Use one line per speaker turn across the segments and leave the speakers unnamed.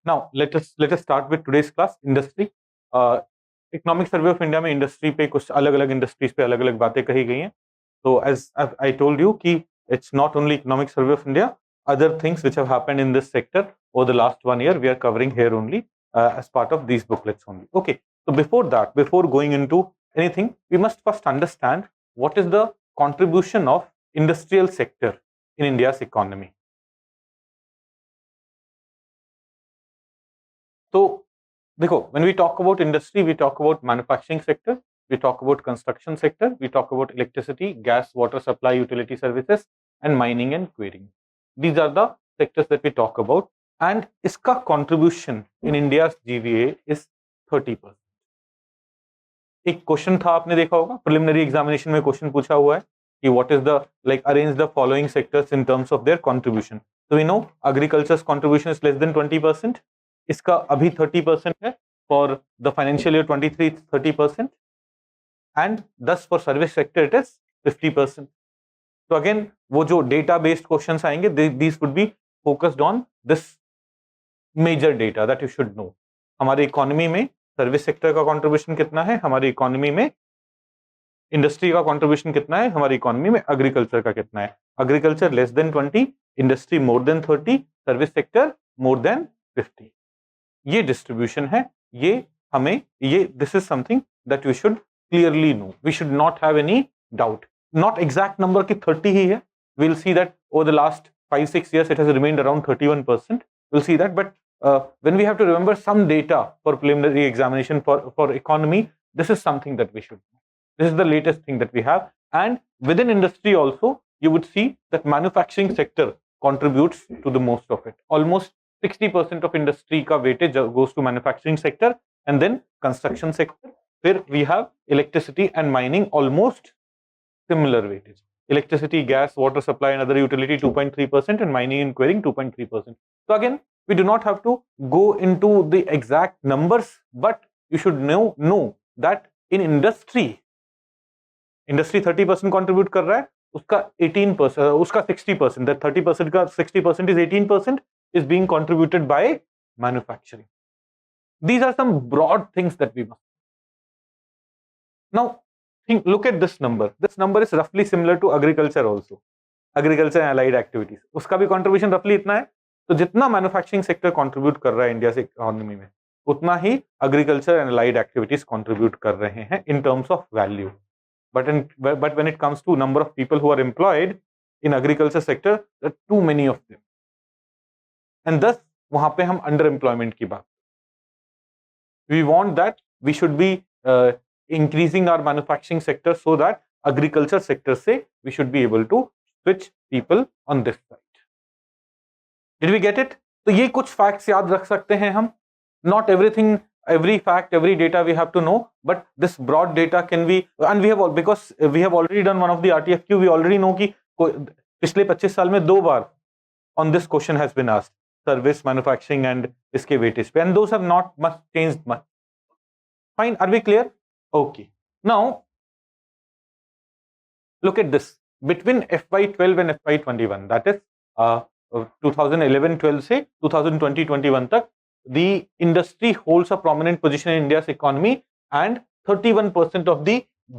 Now let us start with today's class, industry. Economic survey of India में industry पे कुछ अलग अलग इंडस्ट्रीज पे अलग अलग बातें कही गई हैं. तो एज आई टोल्ड यू कि it's not only economic survey of India, other things which have happened in this sector over the last 1 year we are covering here only as part of these booklets only. Okay, so before that, before going into anything, we must first understand what is the contribution of industrial sector in India's economy. So देखो, when we talk about industry, we talk about manufacturing sector, we talk about construction sector, we talk about electricity, gas, water supply, utility services, and mining and quarrying. These are the sectors that we talk about, and इसका contribution in India's GVA is 30%. एक question था, आपने देखा होगा preliminary examination में question पूछा हुआ है कि what is the like arrange the following sectors in terms of their contribution. तो we know agriculture's contribution is less than 20%. इसका अभी 30% है. For the financial year 23 30%, and this for service sector it is 50%. तो again वो जो data based questions आएंगे, these would be focused on this major data that you should know. हमारी economy में service sector का कंट्रीब्यूशन कितना है, हमारी इकोनॉमी में इंडस्ट्री का कंट्रीब्यूशन कितना है, हमारी इकोनॉमी में एग्रीकल्चर का कितना है. Agriculture less than 20, industry more than 30, service sector more than 50. ये डिस्ट्रीब्यूशन है. ये this is something that we should clearly know. We should not have any doubt. Not exact number की 30 ही है. We will see that over the last 5-6 years it has remained around 31%. we'll see that, but when we have to remember some data for preliminary examination for economy, this is something that we should know. This is the latest thing that we have. And within industry also, you would see that manufacturing sector contributes to the most of it. Almost 60% of industry ka weightage goes to manufacturing sector, and then construction sector. Then we have electricity and mining, almost similar weightage. Electricity, gas, water supply and other utility 2.3%, and mining and quarrying 2.3%. So again, we do not have to go into the exact numbers, but you should know that in industry 30% contribute कर रहा है, उसका 18%, उसका 60%, that 30% का 60% is 18% is being contributed by manufacturing. These are some broad things that we must. Now look at this number. This number is roughly similar to agriculture also. Agriculture and allied activities, उसका भी contribution roughly इतना है. तो जितना manufacturing sector contribute कर रहा है India से इकोनॉमी में, उतना ही agriculture and allied activities contribute कर रहे हैं in terms of value. But when it comes to number of people who are employed in agriculture sector, there are too many of them, and this वहां पे हम underemployment की बात. We want that we should be increasing our manufacturing sector so that agriculture sector से we should be able to switch people on this side. Did we get it? तो ये कुछ facts याद रख सकते हैं हम. Not everything, every fact, every data we have to know, but this broad data can be, and we have all, because we have already done one of the RTFQ, we already know कि पिछले 25 साल में 2 बार on this question has been asked, service, manufacturing and इसके weightage पे, and those have not much changed much. Fine, are we clear? Okay. Now look at this. Between FY12 and FY21, that is 2011-12 से 2020-21 तक, the industry holds a prominent position in India's economy, and 31% of the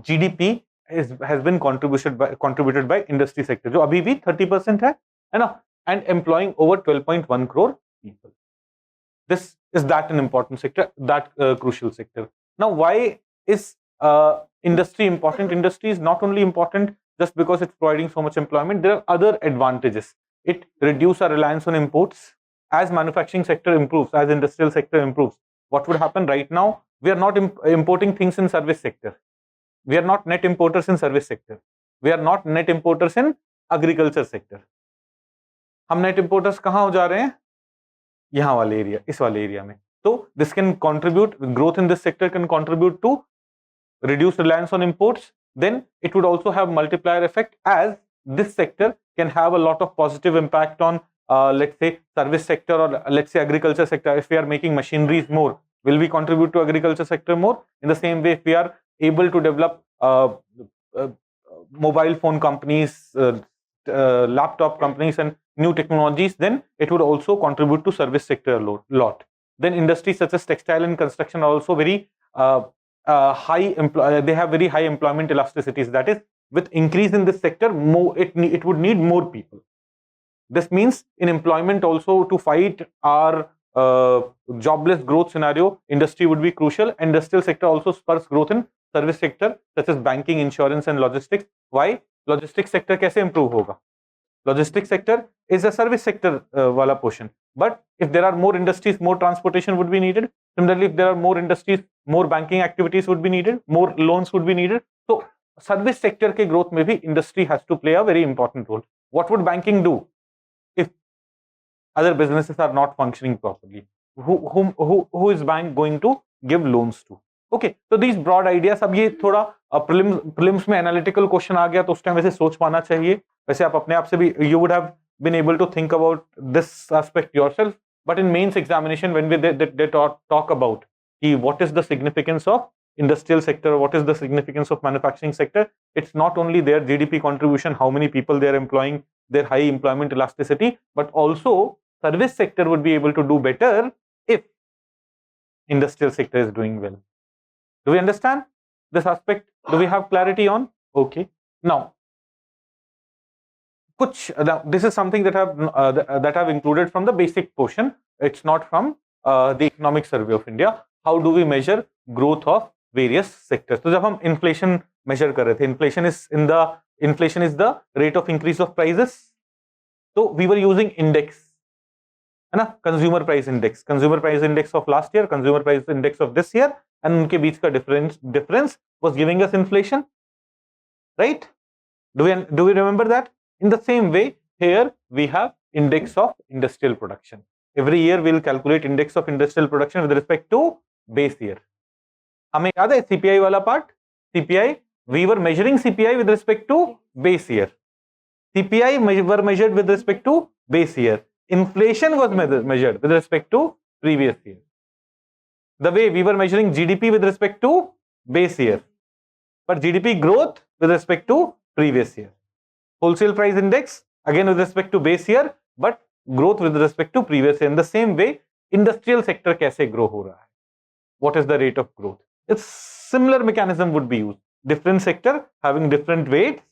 GDP has been contributed by industry sector, जो अभी भी 30% है ना, and employing over 12.1 crore people. This is that an important sector, that crucial sector. Now, why is industry important? Industry is not only important just because it's providing so much employment. There are other advantages. It reduces our reliance on imports. As manufacturing sector improves, as industrial sector improves, what would happen right now? We are not importing things in service sector. We are not net importers in service sector. We are not net importers in agriculture sector. हम net importers कहाँ हो जा रहे हैं? यहाँ वाले area, इस वाले एरिया में. So this can contribute, growth in this sector can contribute to reduce reliance on imports. Then it would also have multiplier effect, as this sector can have a lot of positive impact on let's say service sector, or let's say agriculture sector. If we are making machineries more, will we contribute to agriculture sector more? In the same way, if we are able to develop mobile phone companies, laptop companies and new technologies, then it would also contribute to service sector a lot. Then industries such as textile and construction are also very they have very high employment elasticities. That is, with increase in this sector, it would need more people. This means in employment also, to fight our jobless growth scenario, industry would be crucial. Industrial sector also spurs growth in service sector such as banking, insurance and logistics. Why? Logistics sector कैसे improve होगा? Logistics sector is a service sector wala portion. But if there are more industries, more transportation would be needed. Similarly, if there are more industries, more banking activities would be needed, more loans would be needed. So service sector ke growth mein bhi industry has to play a very important role. What would banking do if other businesses are not functioning properly? Who is bank going to give loans to? Okay, so these broad ideas. अब ये थोड़ा prelims में analytical question आ गया तो उस time वैसे सोच पाना चाहिए. वैसे आप अपने आप से भी you would have been able to think about this aspect yourself. But in mains examination, when they talk about what is the significance of industrial sector, what is the significance of manufacturing sector, it's not only their GDP contribution, how many people they are employing, their high employment elasticity, but also service sector would be able to do better if industrial sector is doing well. Do we understand this aspect? Do we have clarity on? Okay. Now, this is something that I've included from the basic portion. It's not from the Economic Survey of India. How do we measure growth of various sectors? So, जब हम inflation measure कर रहे थे, inflation is the rate of increase of prices. So we were using index, है ना? Consumer price index of last year, consumer price index of this year, and उनके बीच का difference was giving us inflation, right? Do we remember that? In the same way, here we have index of industrial production. Every year we will calculate index of industrial production with respect to base year. हमें याद है CPI वाला part? CPI, we were measuring CPI with respect to base year. CPI were measured with respect to base year. Inflation was measured with respect to previous year. The way we were measuring GDP with respect to base year, but GDP growth with respect to previous year. Wholesale price index again with respect to base year, but growth with respect to previous year. In the same way, industrial sector कैसे grow हो रहा है? What is the rate of growth? It's similar mechanism would be used. Different sector having different weights.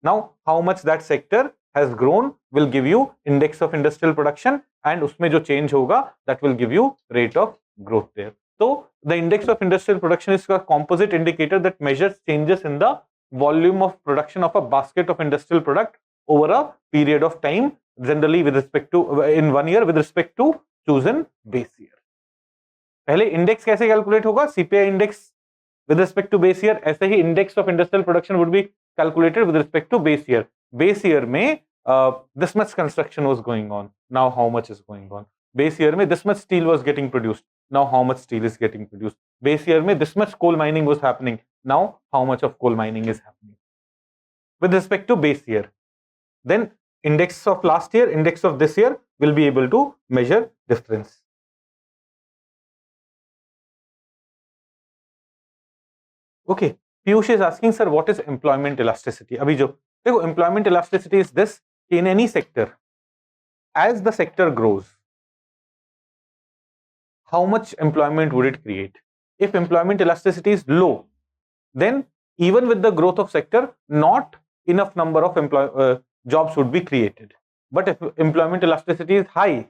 Now, how much that sector has grown will give you index of industrial production, and उसमें जो change होगा that will give you rate of growth there. So the index of industrial production is a composite indicator that measures changes in the volume of production of a basket of industrial product over a period of time, generally with respect to in 1 year with respect to chosen base year. पहले index कैसे calculate होगा? CPI index with respect to base year. ऐसे ही index of industrial production would be calculated with respect to base year. Base year में this much construction was going on. Now how much is going on? Base year में this much steel was getting produced. Now how much steel is getting produced? Base year में this much coal mining was happening. Now how much of coal mining is happening? With respect to base year. Then index of last year, index of this year will be able to measure difference. Okay, Piyush is asking, sir, what is employment elasticity? अभी जो देखो, employment elasticity is this: in any sector, as the sector grows, how much employment would it create? If employment elasticity is low, then even with the growth of sector, not enough number of jobs would be created. But if employment elasticity is high,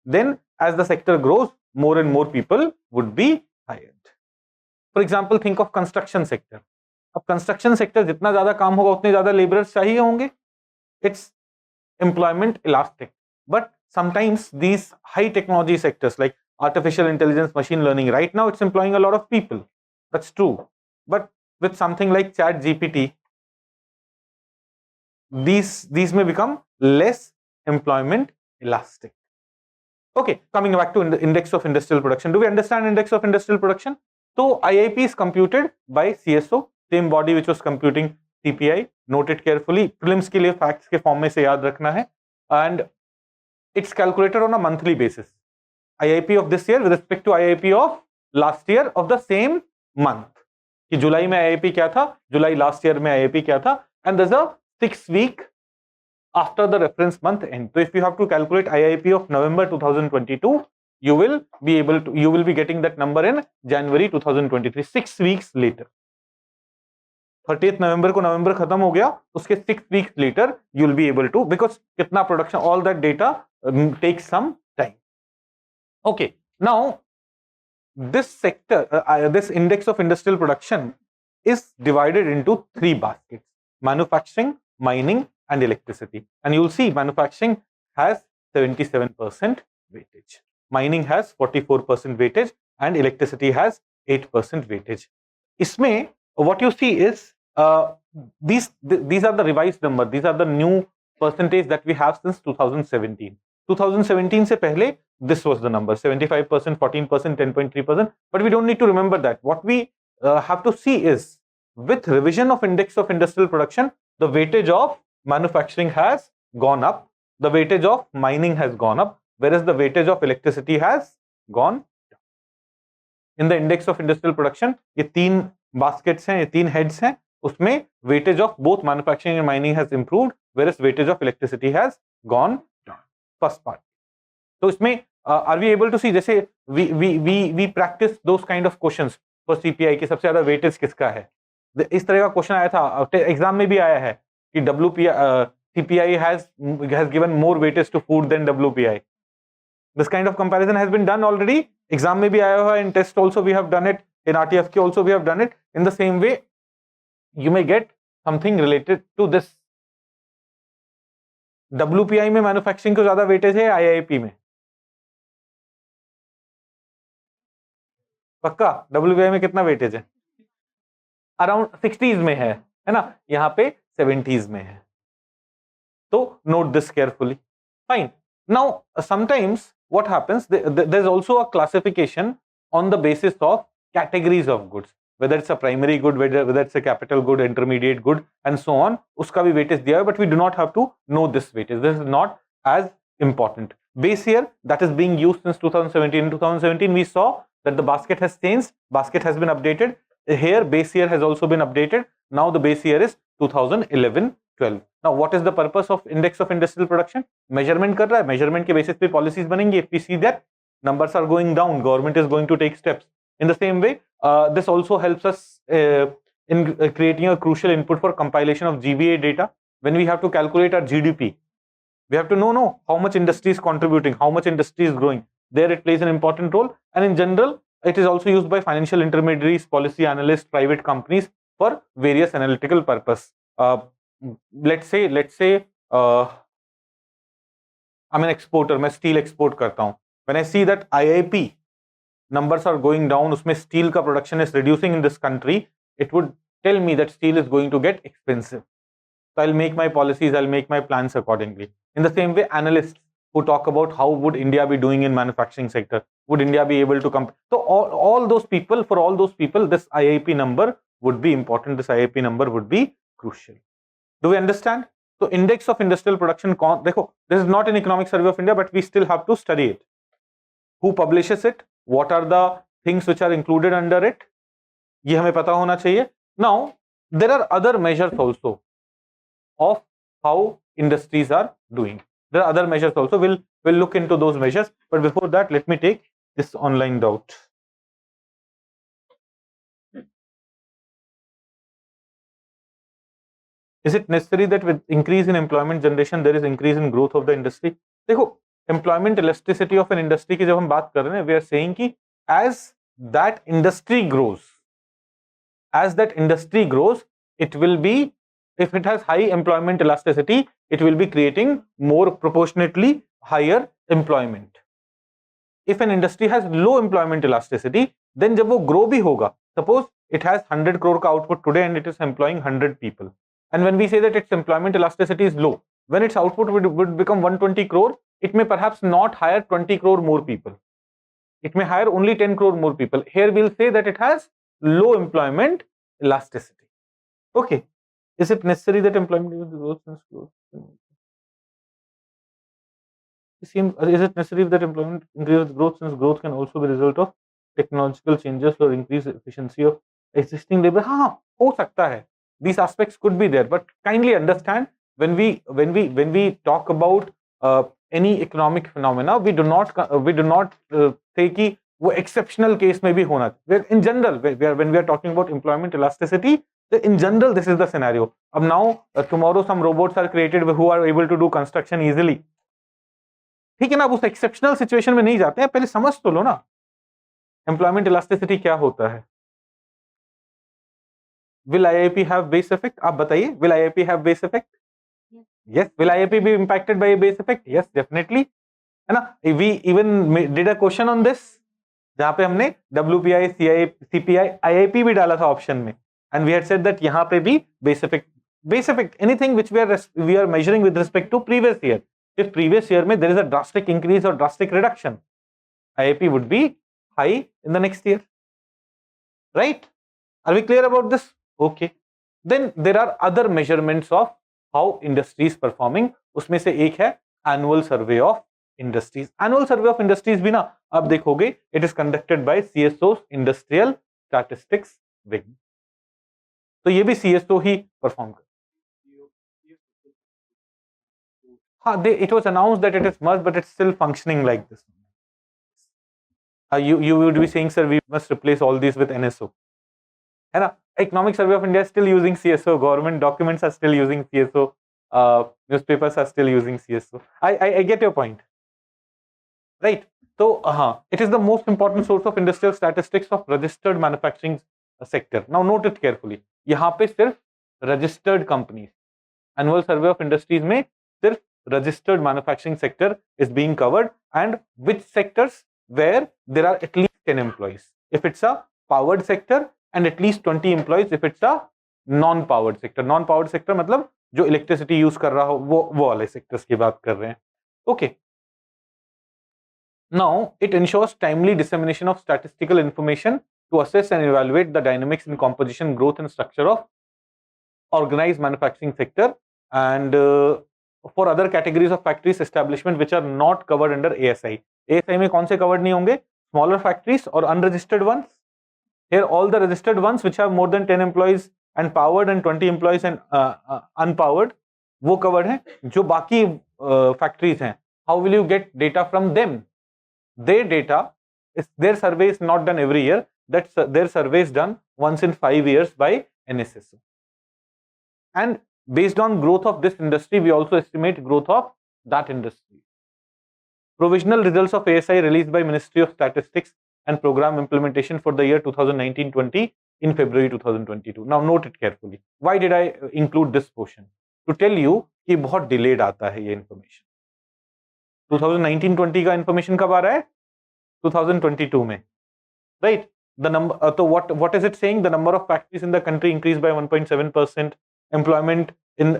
then as the sector grows, more and more people would be hired. For example, think of construction sector. अब construction sector जितना ज्यादा काम होगा उतने ज्यादा laborers चाहिए होंगे. It's employment elastic. But sometimes these high technology sectors like artificial intelligence, machine learning, right now it's employing a lot of people. That's true. But with something like Chat GPT, these may become less employment elastic. Okay, coming back to the index of industrial production. Do we understand index of industrial production? So IIP is computed by CSO, same body which was computing CPI. Note it carefully. Prelims के लिए facts के form में से याद रखना है. And it's calculated on a monthly basis. IIP of this year with respect to IIP of last year of the same month. कि जुलाई में IIP क्या था, जुलाई last year में IIP क्या था, and there's a 6-week after the reference month end. So if you have to calculate IIP of November 2022, you will be getting that number in January 2023, 6 weeks later. 30th November को नवंबर खत्म हो गया, उसके 6 weeks later you will be able to, because कितना production, all that data takes some time. Okay, now this sector, this index of industrial production is divided into 3 baskets: manufacturing, mining and electricity. And you will see manufacturing has 77% weightage, mining has 44% weightage and electricity has 8% weightage. Isme what you see is these are the revised number, these are the new percentage that we have since 2017. 2017 se pehle this was the number: 75%, 14%, 10.3%. But we don't need to remember that. What we have to see is, with revision of index of industrial production, the weightage of manufacturing has gone up, the weightage of mining has gone up, whereas the weightage of electricity has gone down. In the index of industrial production, ये 3 baskets हैं, ये 3 heads हैं, उसमें weightage of both manufacturing and mining has improved, whereas weightage of electricity has gone down. First part. तो इसमें are we able to see, जैसे we practice those kind of questions for CPI की सबसे ज्यादा weightage किसका है, इस तरह का क्वेश्चन आया था, एग्जाम में भी आया है कि CPI has given more weightage to food than WPI. This kind of comparison has been done already. Exam में भी आया हुआ है, in test also we have done it, in RTFK also we have done it. In the same way, you may get something related to this. WPI में manufacturing को ज्यादा weightage है, IIP में पक्का? WPI में कितना वेटेज है? Around 60s में है ना, यहाँ पे 70s में है. तो note this carefully. Fine. Now sometimes what happens, there's also a classification on the basis of categories of goods, whether it's a primary good, whether it's a capital good, intermediate good, and so on. Uska bhi weightage diya hai, but we do not have to know this weightage. This is not as important. Base year that is being used since 2017. In 2017 we saw that the basket has changed, basket has been updated. Here base year has also been updated. Now the base year is 2011-12. Now what is the purpose of index of industrial production? Measurement कर रहा है, measurement के basis पे policies बनेंगी. If we see that numbers are going down, government is going to take steps. In the same way, this also helps us in creating a crucial input for compilation of GVA data. When we have to calculate our GDP, we have to know how much industry is contributing, how much industry is growing. There it plays an important role. And in general, it is also used by financial intermediaries, policy analysts, private companies for various analytical purpose. Let's say I'm an exporter, मैं steel export करता हूँ. When I see that IIP numbers are going down, उसमें steel का production is reducing in this country, it would tell me that steel is going to get expensive. So I'll make my policies, I'll make my plans accordingly. In the same way, analysts who talk about how would India be doing in manufacturing sector, would India be able to come? So all those people, for all those people, this IIP number would be important. This IIP number would be crucial. Do we understand? So index of industrial production, देखो, this is not an economic survey of India, but we still have to study it. Who publishes it? What are the things which are included under it? ये हमें पता होना चाहिए. Now there are other measures also of how industries are doing. There are other measures also. We'll look into those measures. But before that, let me take this online doubt. Is it necessary that with increase in employment generation there is increase in growth of the industry? देखो, employment elasticity of an industry की जब हम बात कर रहे हैं, we are saying कि as that industry grows, it will be, if it has high employment elasticity, it will be creating more proportionately higher employment. If an industry has low employment elasticity, then जब वो grow भी होगा, suppose it has 100 crore का output today and it is employing 100 people. And when we say that its employment elasticity is low, when its output would become 120 crore, it may perhaps not hire 20 crore more people. It may hire only 10 crore more people. Here we'll say that it has low employment elasticity. Okay. Is it necessary that employment growth since growth? Is it necessary that employment increases growth since growth can also be a result of technological changes or increased efficiency of existing labor? हाँ, हो सकता है. These aspects could be there, but kindly understand when we talk about any economic phenomena, we do not say कि वो exceptional case में भी होना चाहिए. In general, when we are talking about employment elasticity, in general this is the scenario. अब now tomorrow some robots are created who are able to do construction easily. ठीक है ना, उस exceptional situation में नहीं जाते हैं, पहले समझ तो लो ना employment elasticity क्या होता है. Will IIP have base effect? आप बताइए, will IIP have base effect? Yes. Will IIP be impacted by a base effect? Yes, definitely. है ना? We even did a question on this, जहां पे हमने WPI, CPI, IIP भी डाला था ऑप्शन में, and we had said that यहाँ पे भी base effect, anything which we are measuring with respect to previous year. If previous year में there is a drastic increase or drastic reduction, IIP would be high in the next year. Right? Are we clear about this? Okay. Then there are other measurements of how industry is performing. उसमें से एक है annual survey of industries. Annual survey of industries भी ना आप देखोगे it is conducted by CSO's Industrial Statistics Wing. तो ये भी CSO ही परफॉर्म कर. हाँ, it was announced that it is merged, but it's still functioning like this. You would be saying, sir, we must replace all these with NSO. है ना? Economic Survey of India is still using CSO. Government documents are still using CSO. Newspapers are still using CSO. I get your point. Right? So, it is the most important source of industrial statistics of registered manufacturing sector. Now, note it carefully. यहाँ पे सिर्फ registered companies. Annual Survey of Industries में सिर्फ registered manufacturing sector is being covered, and which sectors where there are at least 10 employees. If it's a powered sector, and at least 20 employees if it's a non-powered sector. Non-powered sector मतलब जो electricity use कर रहा हो वो वाले sectors की बात कर रहे हैं. Okay. Now it ensures timely dissemination of statistical information to assess and evaluate the dynamics in composition, growth and structure of organized manufacturing sector, and for other categories of factories establishment which are not covered under ASI. ASI में कौन से covered नहीं होंगे? Smaller factories or unregistered ones. Here all the registered ones which have more than 10 employees and powered and 20 employees and unpowered, वो covered हैं. जो बाकी factories हैं, how will you get data from them? Their data, their survey is not done every year. Their survey is done once in 5 years by NSSO. And based on growth of this industry, we also estimate growth of that industry. Provisional results of ASI released by Ministry of Statistics and program implementation for the year 2019-20 in February 2022. Now note it carefully. Why did I include this portion? To tell you कि बहुत delayed आता है ये information. 2019-20 का information कब आ रहा है? 2022 में. Right? The number. So what is it saying? The number of factories in the country increased by 1.7%. Employment in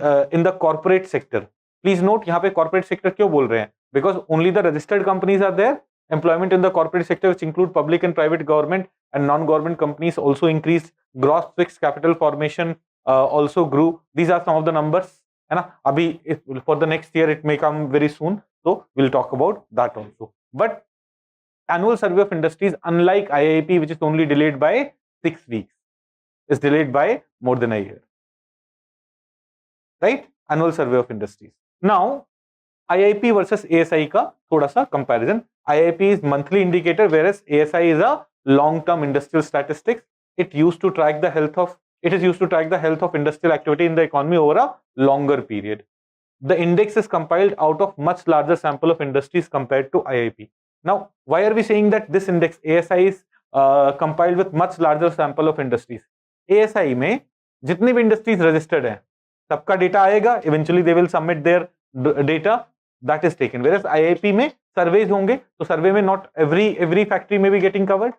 the corporate sector. Please note यहाँ पे corporate sector क्यों बोल रहे हैं? Because only the registered companies are there. Employment in the corporate sector, which include public and private government and non-government companies, also increased. Gross fixed capital formation also grew. These are some of the numbers. है ना? अभी for the next year it may come very soon, so we'll talk about that also. But Annual Survey of Industries, unlike IIP, which is only delayed by 6 weeks, is delayed by more than a year. Right? Annual Survey of Industries. Now, IIP versus ASI का थोड़ा सा comparison. IIP is monthly indicator, whereas ASI is a long-term industrial statistics. It is used to track the health of industrial activity in the economy over a longer period. The index is compiled out of much larger sample of industries compared to IIP. Now, why are we saying that this index ASI is compiled with much larger sample of industries? ASI में जितनी भी industries registered हैं, सबका data आएगा. Eventually they will submit their data. That is taken. Whereas IIP में surveys होंगे, तो survey में not every factory may be getting covered,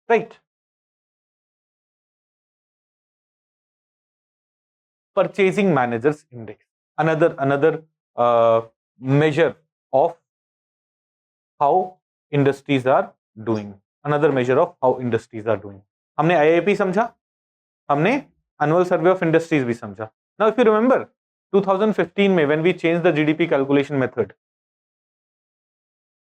right? Purchasing Managers Index, another measure of how industries are doing. Another measure of how industries are doing. हमने IIP समझा, हमने Annual Survey of Industries भी समझा. Now, if you remember, 2015 में when we changed the GDP calculation method,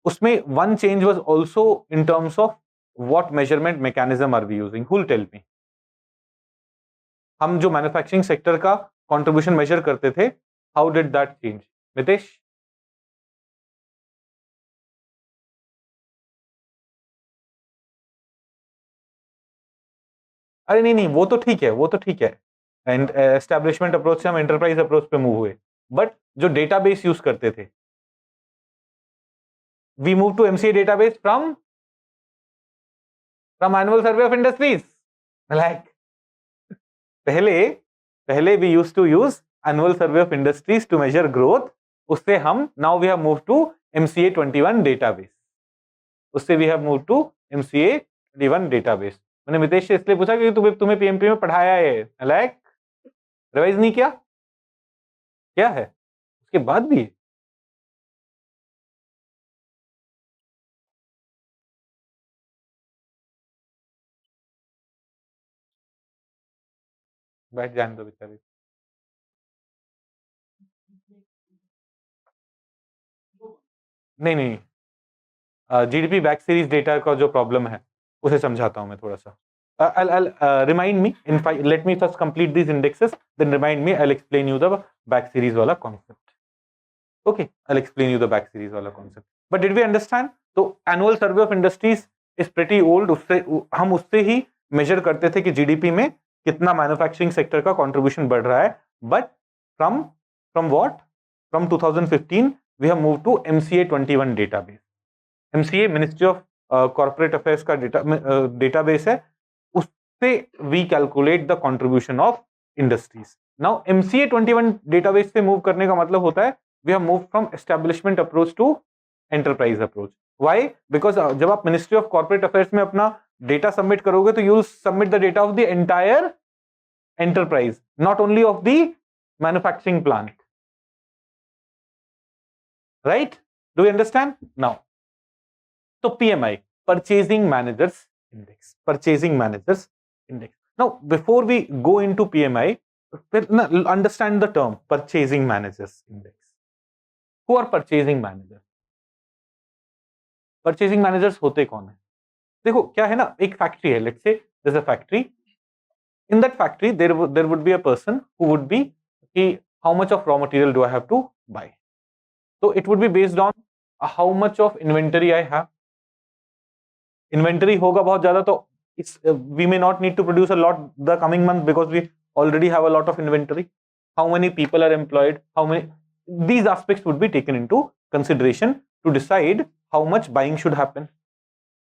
उसमें one change was also in terms of what measurement mechanism are we using. Who will tell me? हम जो manufacturing sector का contribution major करते थे, How did that change? Nitesh? अरे नहीं नहीं, वो तो ठीक है, वो तो ठीक है, एंड एस्टेब्लिशमेंट अप्रोच से हम एंटरप्राइज अप्रोच पे मूव हुए, बट जो डेटाबेस यूज करते थे, we move to MCA database from annual survey of industries, like पहले पहले we use to use annual survey of industries to measure growth, उससे हम now we have move to MCA 21 database, उससे we have move to MCA 21 database. मैंने मितेश से इसलिए पूछा कि तुम्हें पीएमपी में पढ़ाया है, लाइक रिवाइज नहीं किया, क्या है उसके बाद भी बैठ जाने दो बेचारे। नहीं नहीं, जीडीपी बैक सीरीज डेटा का जो प्रॉब्लम है उसे समझाता हूं मैं थोड़ा सा। Remind me in let me first complete this indexes, then remind me, I will explain you the back series वाला concept. Okay, I will explain you the back series वाला concept, but did we understand? तो annual survey of industries is pretty old, उससे हम उससे ही major करते थे कि GDP में कितना मैन्युफैक्चरिंग सेक्टर का कंट्रीब्यूशन बढ़ रहा है, but from from what, from 2015 we have move to MCA 21 database. MCA ministry of corporate affairs का डेटाबेस है, उससे we calculate the contribution of industries. Now MCA 21 database से मूव करने का मतलब होता है we have move from establishment approach to enterprise approach. Why? Because जब आप मिनिस्ट्री ऑफ कॉर्पोरेट अफेयर्स में अपना डेटा सबमिट करोगे तो you submit the data of the entire enterprise, not only of the manufacturing plant, right? Do you understand now? तो PMI, purchasing managers index, purchasing managers index. Now before we go into PMI, understand the term purchasing managers index. Who are purchasing manager? Purchasing managers होते कौन है? देखो क्या है ना, एक factory है, let's say there is a factory, in that factory there would be a person who would be कि how much of raw material do I have to buy, so it would be based on how much of inventory I have. Inventory होगा बहुत ज्यादा तो it's we may not need to produce a lot the coming month because we already have a lot of inventory. How many people are employed, how many, these aspects would be taken into consideration to decide how much buying should happen.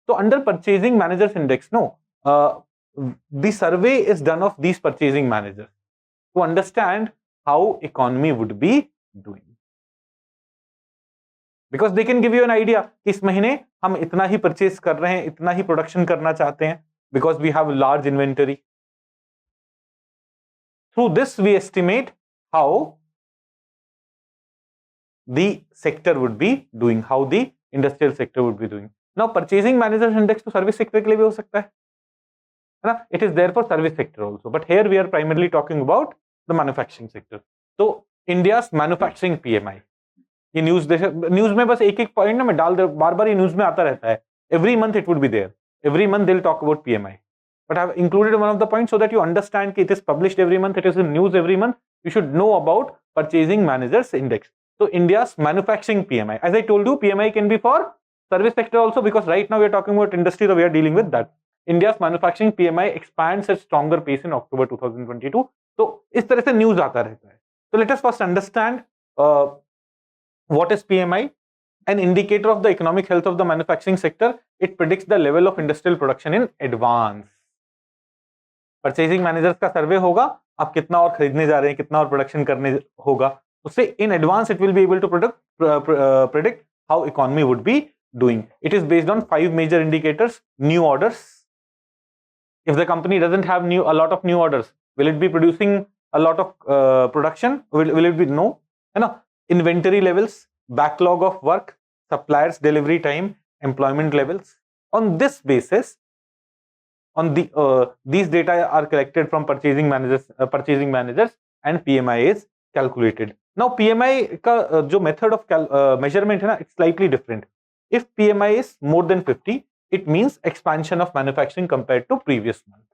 So under purchasing managers index, no, the survey is done of these purchasing managers to understand how economy would be doing, because they can give you an idea कि इस महीने हम इतना ही purchase कर रहे हैं, इतना ही production करना चाहते हैं, because we have large inventory. Through this we estimate how the sector would be doing, how the industrial sector would be doing. Now purchasing managers index तो सर्विस सेक्टर के लिए भी हो सकता है ना, it is there for service sector also, but here we are primarily talking about the manufacturing sector. तो India's manufacturing PMI, ये न्यूज में बस एक एक पॉइंट ना मैं डाल दे, बार बार ये न्यूज में आता रहता है, every month it would be there, every month they'll talk about PMI, but I have included one of the points so that you understand कि it is published every month, it is in news every month, you should know about purchasing managers index. So India's manufacturing PMI, as I told you, PMI can be for service sector also, because right now we are talking about industry, so we are dealing with that. India's manufacturing PMI expands at stronger pace in October 2022. तो इस तरह से news आता रहता है. So let us first understand what is PMI, an indicator of the economic health of the manufacturing sector. It predicts the level of industrial production in advance. Purchasing managers का सर्वे होगा, आप कितना और खरीदने जा रहे हैं, कितना और प्रोडक्शन करने होगा, उससे in advance it will be able to predict how economy would be doing. It is based on 5 major indicators. New orders. If the company doesn't have a lot of new orders, will it be producing a lot of production? Will it be no? है ना? Inventory levels, backlog of work, suppliers delivery time, employment levels. On this basis, on the these data are collected from purchasing managers, and PMI is calculated. Now PMI का जो method of measurement है ना, it's slightly different. If PMI is more than 50, it means expansion of manufacturing compared to previous month.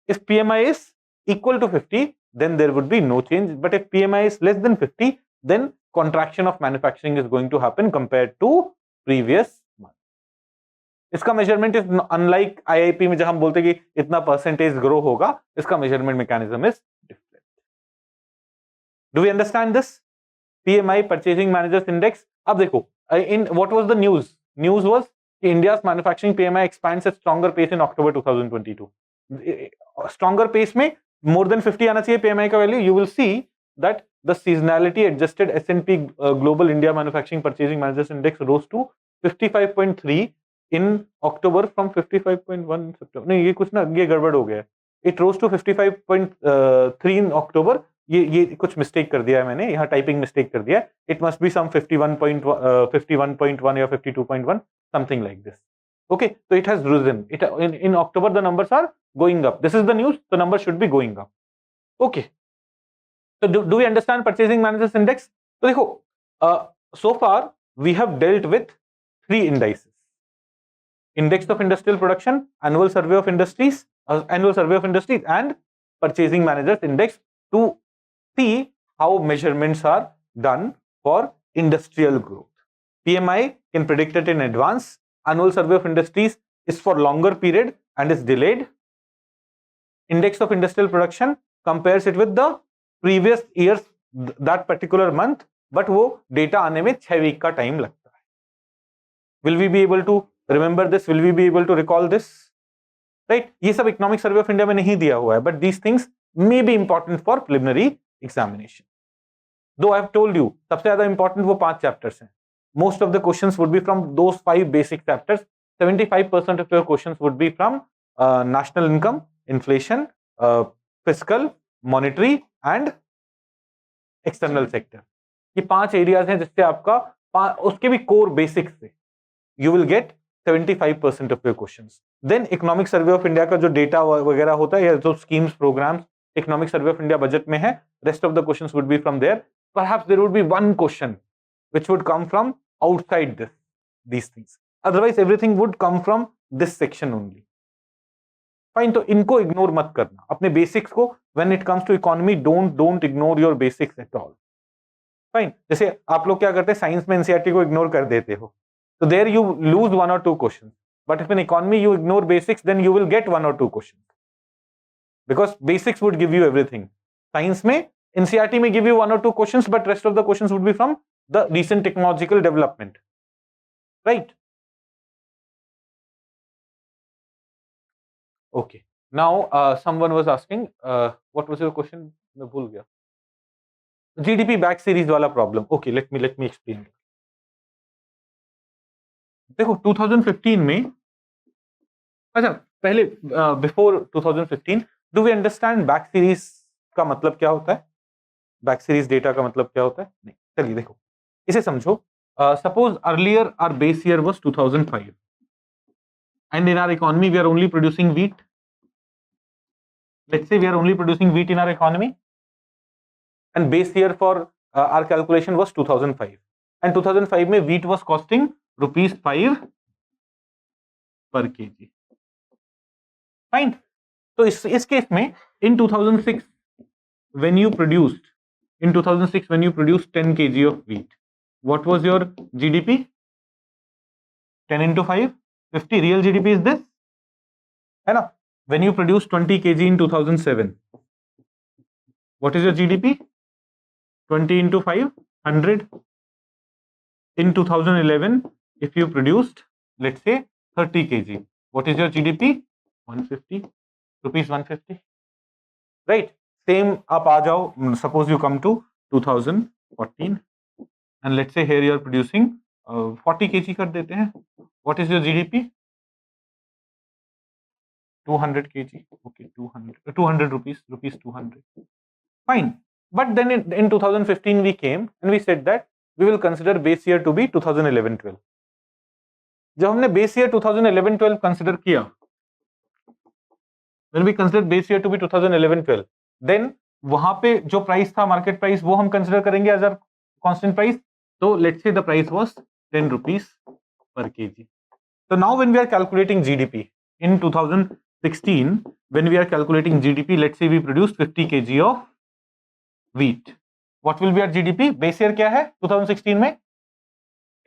If PMI is equal to 50, then there would be no change. But if PMI is less than 50, then contraction of manufacturing is going to happen compared to previous month. इसका measurement is unlike IIP में जब हम बोलते कि इतना percentage grow होगा, इसका measurement mechanism is different. Do we understand this? PMI, Purchasing Managers Index. अब देखो, in what was the news? News was India's manufacturing PMI expands at stronger pace in October 2022. Stronger pace में more than 50 आना चाहिए PMI का value. You will see that the seasonality adjusted S&P Global India Manufacturing Purchasing Managers Index rose to 55.3 in October from 55.1 in September. नहीं, ये कुछ ना, ये गड़बड़ हो गया. It rose to 55.3 in October. ये कुछ मिस्टेक कर दिया है मैंने, यहाँ टाइपिंग मिस्टेक कर दिया है. इट मस्ट बी सम 51.1 या 52.1, something like this. Okay, so it has risen. In October the numbers are going up. This is the news. The numbers should be going up. Okay. So do we understand Purchasing Managers Index? तो देखो, so far we have dealt with 3 indices: Index of Industrial Production, Annual Survey of Industries, and Purchasing Managers Index, to see how measurements are done for industrial growth. PMI can predict it in advance. Annual Survey of Industries is for longer period and is delayed. Index of Industrial Production compares it with the previous years that particular month, but वो data आने में 6 week का time लगता है. Will we be able to remember this? Will we be able to recall this? Right? ये सब Economic Survey of India में नहीं दिया हुआ है, but these things may be important for preliminary examination. Though I have told you, सबसे ज़्यादा important वो 5 chapters हैं. Most of the questions would be from those 5 basic chapters. 75% of your questions would be from national income, inflation, fiscal, monetary and external sector. ये 5 areas हैं जिससे आपका उसके भी core basics से you will get 75% of your questions. Then Economic Survey of India का जो data वगैरह होता है या जो schemes, programs Economic Survey of India budget में है, rest of the questions would be from there. Perhaps there would be one question which would come from outside these things. Otherwise everything would come from this section only. Fine, तो इनको ignore मत करना. अपने basics को, when it comes to economy, don't ignore your basics at all. Fine. जैसे आप लोग क्या करते हैं, साइंस में एनसीईआरटी को इग्नोर कर देते हो, so there you lose 1 or 2 questions. But if in economy you ignore basics, then you will get 1 or 2 questions. Because basics would give you everything. Science में NCERT may give you 1 or 2 questions, but rest of the questions would be from the recent technological development. Right? Okay. Now someone was asking, what was your question? मैं भूल गया. GDP back series वाला problem. Okay, let me explain. देखो 2015 में, अच्छा पहले before 2015, do we understand back series का मतलब क्या होता है? Back series data का मतलब क्या होता है? नहीं, चलिए देखो, इसे समझो. Suppose earlier our base year was 2005 and in our economy we are only producing wheat. Let's say we are only producing wheat in our economy and base year for our calculation was 2005 and 2005 में wheat was costing ₹5 per kg. Fine. तो इस case में in 2006 when you produced 10 kg of wheat, what was your GDP? 10 into 5, 50. Real GDP is this, है ना? When you produced 20 kg in 2007, what is your GDP? 20 into 5, 100. In 2011, if you produced, let's say 30 kg, what is your GDP? 150 rupees, 150. Right? Same आप आ जाओ. Suppose you come to 2014 and let's say here you are producing 40 kg कर देते हैं. What is your GDP? 200 kg. Okay, 200 rupees, 200. Fine. But then in 2015 we came and we said that we will consider base year to be 2011-12. जब हमने base year 2011-12 consider किया, when we consider base year to be 2011-12, then वहां पे जो price था, market price, वो हम consider करेंगे एज अ कांस्टेंट प्राइस. तो let's say the price was 10 rupees per kg. So now when we are calculating GDP in 2016, when we are calculating GDP, let's say we produced 50 kg of wheat. What will be our GDP? Base year क्या है 2016 में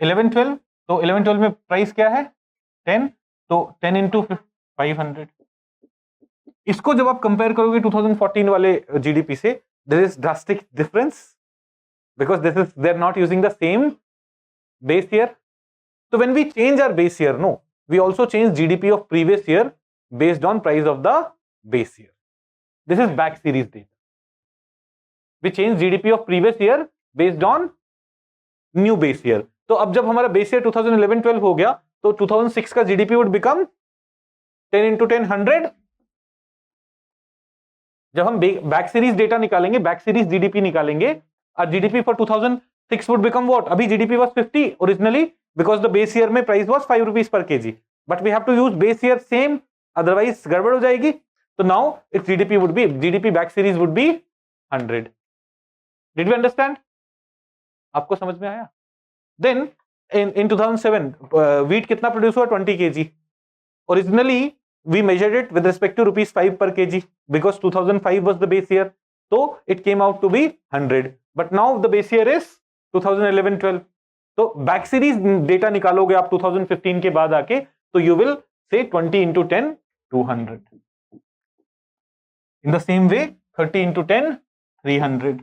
11-12, तो 11-12 में price क्या है 10, तो 10 into 500. इसको जब आप कंपेयर करोगे 2014 वाले जीडीपी से, there is drastic difference because this is they are not using the same base year. So when we change our base year, no, we also change GDP of previous year based on price of the base year. This is back series data. We change GDP of previous year based on new base year. तो अब जब हमारा base year 2011-12 हो गया, तो 2006 का GDP would become 10 into 10 100. जब हम बैक सीरीज डेटा निकालेंगे, बैक सीरीज जीडीपी निकालेंगे, और GDP for 2006 would become what? अभी GDP was 50 originally because the base year में price was 5 rupees per kg, but we have to use base year same, otherwise गड़बड़ हो जाएगी. तो now its GDP would be, GDP back series would be 100. Did we understand? आपको समझ में आया? Then in 2007 wheat कितना प्रोड्यूस हुआ 20 kg. Originally we measured it with respect to rupees 5 per kg because 2005 was the base year, so it came out to be 100, but now the base year is 2011-12. तो back series data निकालोगे आप 2015 के बाद आके, तो you will say 20 into 10 200. In the same way 30 into 10 300.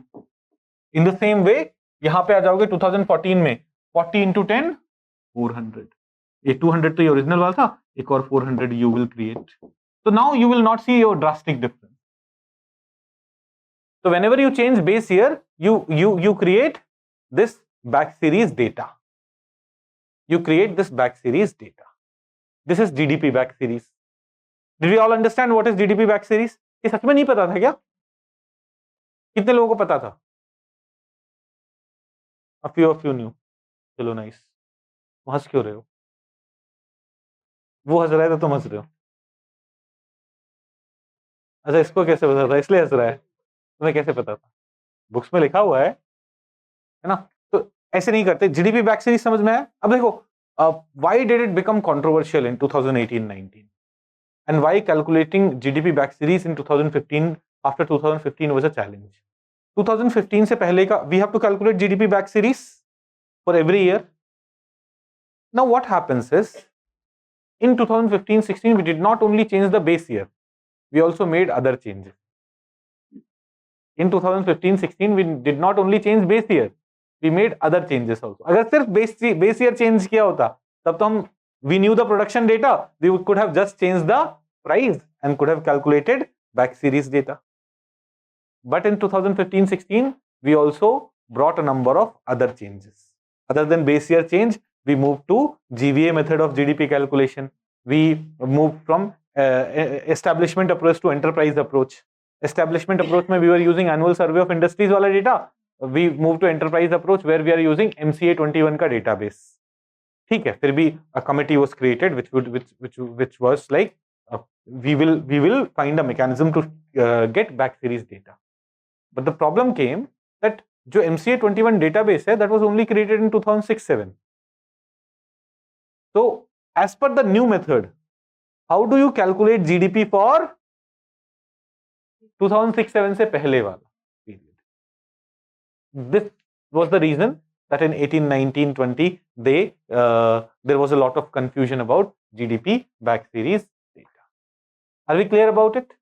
In the same way यहां पे आ जाओगे 2014 में 40 into 10 400. ये 200 तो ये ओरिजिनल वाला था, एक और 400 you will create. So now you will not see your drastic difference. So whenever you change base year, you create this back series data. You create this back series data. This is GDP back series. Did we all understand what is GDP back series? ये सच में नहीं पता था क्या? कितने लोगों को पता था? A few of you knew. चलो nice. हंस क्यों रहे हो? वो हंस रहा है तो तुम हंस रहे हो. अच्छा, इसको कैसे पता था? इसलिए हंस रहा है. तुम्हें कैसे पता था? बुक्स में लिखा हुआ है ना? तो ऐसे नहीं करते. जीडीपी बैक सीरीज समझ में आया? अब देखो, why did it become controversial in 2018-19 and why calculating GDP back series in 2015 after 2015 was a challenge. 2015 से पहले का we have to calculate GDP back series for every year. Now what happens is in 2015-16 we did not only change the base year, we also made other changes. In 2015-16 we did not only change base year, we made other changes also. अगर सिर्फ base year change किया होता तब तो हम we knew the production data, we could have just changed the price and could have calculated back series data. But in 2015-16 we also brought a number of other changes. Other than base year change, we moved to GVA method of GDP calculation. We moved from establishment approach to enterprise approach. Establishment approach में we were using annual survey of industries वाला data. We moved to enterprise approach where we are using MCA 21 का database. ठीक है, फिर भी a committee was created which was like we will find a mechanism to get back series data. But the problem came that जो MCA 21 database है, that was only created in 2006-07. So, as per the new method, how do you calculate GDP for 2006-07 से पहले वाला period? This was the reason that in 18-19-20 there was a lot of confusion about GDP back series data. Are we clear about it?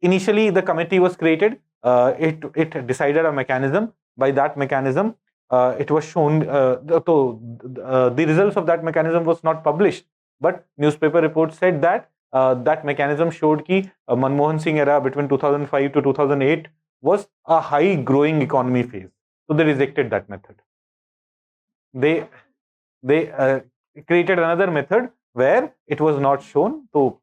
Initially, the committee was created. It decided a mechanism. By that mechanism, it was shown, the results of that mechanism was not published, but newspaper reports said that that mechanism showed कि Manmohan Singh era between 2005 to 2008 was a high growing economy phase. So they rejected that method. They created another method where it was not shown. So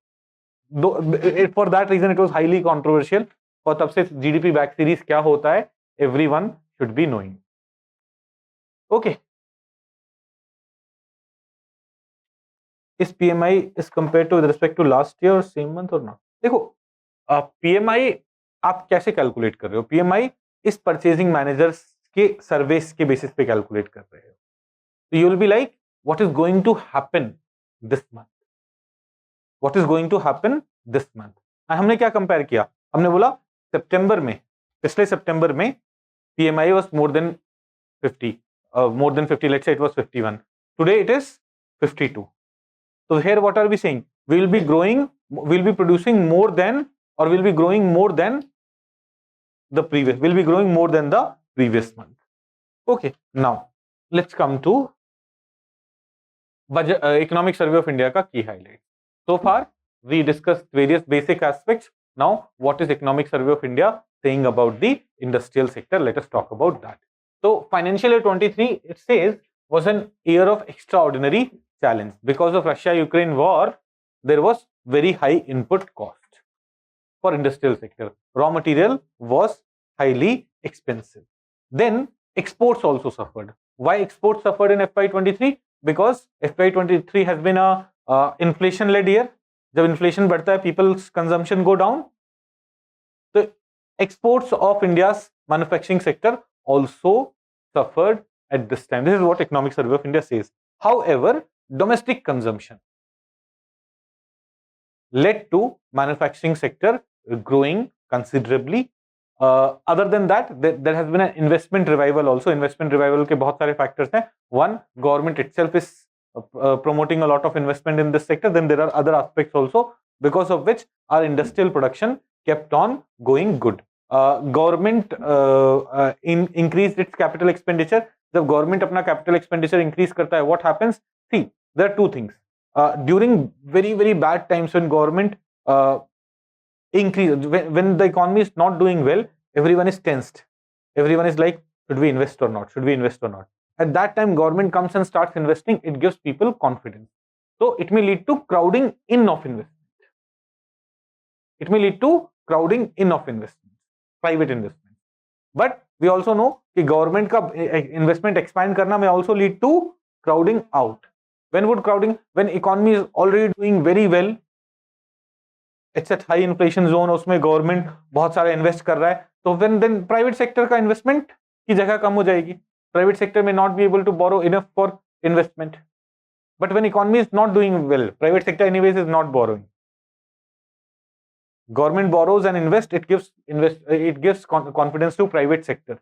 for that reason it was highly controversial. और तब से GDP back series क्या होता है, everyone should be knowing. Okay. Is PMI is compared to with respect to last year or same month or not? देखो, PMI आप कैसे calculate कर रहे हो? PMI इस परचेजिंग मैनेजर्स के सर्वेस के बेसिस पे कैलकुलेट कर रहे हो. So you will be like, what is going to happen this month? What is going to happen this month? हमने क्या कंपेयर किया? हमने बोला सितंबर में पिछले सितंबर में PMI was more than 50, let's say it was 51. Today it is 52. So here what are we saying? We will be growing, we'll be producing more than, or we'll be growing more than the previous, we'll be growing more than the previous month. Okay, now let's come to budget, Economic Survey of India ka key highlights. So far we discussed various basic aspects. Now what is Economic Survey of India saying about the industrial sector? Let us talk about that. So financial year 23, it says, was an year of extraordinary challenge. Because of Russia-Ukraine war, there was very high input cost for industrial sector. Raw material was highly expensive. Then exports also suffered. Why exports suffered in FY23? Because FY23 has been a inflation-led year. जब inflation बढ़ता है, people's consumption go down. So exports of India's manufacturing sector also suffered at this time. This is what Economic Survey of India says. However, domestic consumption led to manufacturing sector growing considerably. Other than that, there has been an investment revival also. Investment revival के बहुत सारे factors हैं. One, government itself is promoting a lot of investment in this sector. Then there are other aspects also, because of which our industrial production kept on going good. Government increased its capital expenditure. जब government अपना capital expenditure increase करता है, what happens? See, there are two things. During very bad times, when government increase, when the economy is not doing well, everyone is tensed. Everyone is like, should we invest or not? Should we invest or not? At that time, government comes and starts investing. It gives people confidence. So it may lead to crowding in of investment. It may lead to crowding in of investment, private investment. But we also know that government ka investment expand karna may also lead to crowding out. When would crowding? When economy is already doing very well, it's at high inflation zone, उसमें government बहुत सारा invest कर रहा है, तो then private sector का investment की जगह कम हो जाएगी. Private sector may not be able to borrow enough for investment. But when economy is not doing well, private sector anyways is not borrowing. Government borrows and invest. It gives confidence to private sector.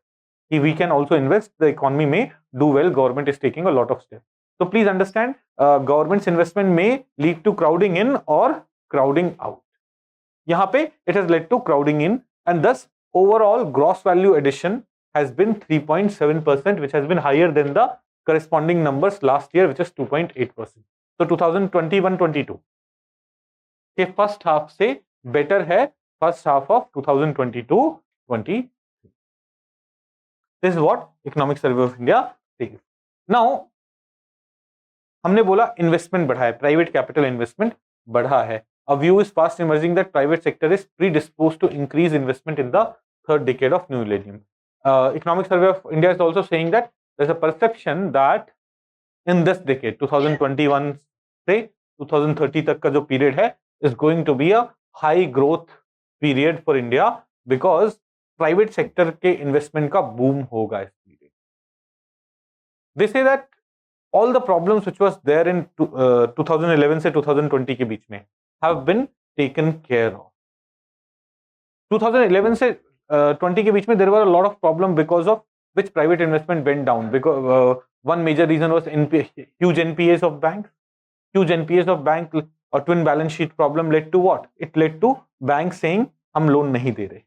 If we can also invest, the economy may do well. Government is taking a lot of steps. So please understand, government's investment may lead to crowding in or crowding out. यहाँ पे it has led to crowding in, and thus overall gross value addition has been 3.7%, which has been higher than the corresponding numbers last year, which is 2.8%. So 2021-22 के first half से better है first half of 2022-23. This is what Economic Survey of India says. Now हमने बोला investment बढ़ा है, private capital investment बढ़ा है. A view is fast emerging that private sector is predisposed to increase investment in the third decade of new millennium. Economic Survey of India is also saying that there's a perception that in this decade, 2021 से 2030 तक का जो period है, is going to be a high growth period for India, because private sector के investment का boom होगा इस period. They say that all the problems which was there in 2011 से 2020 के बीच में have been taken care of. 2011 से 20 के बीच में there were a lot of problems because of which private investment went down. Because one major reason was huge NPAs of banks. Huge NPAs of bank or twin balance sheet problem led to what? It led to banks saying हम loan नहीं दे रहे.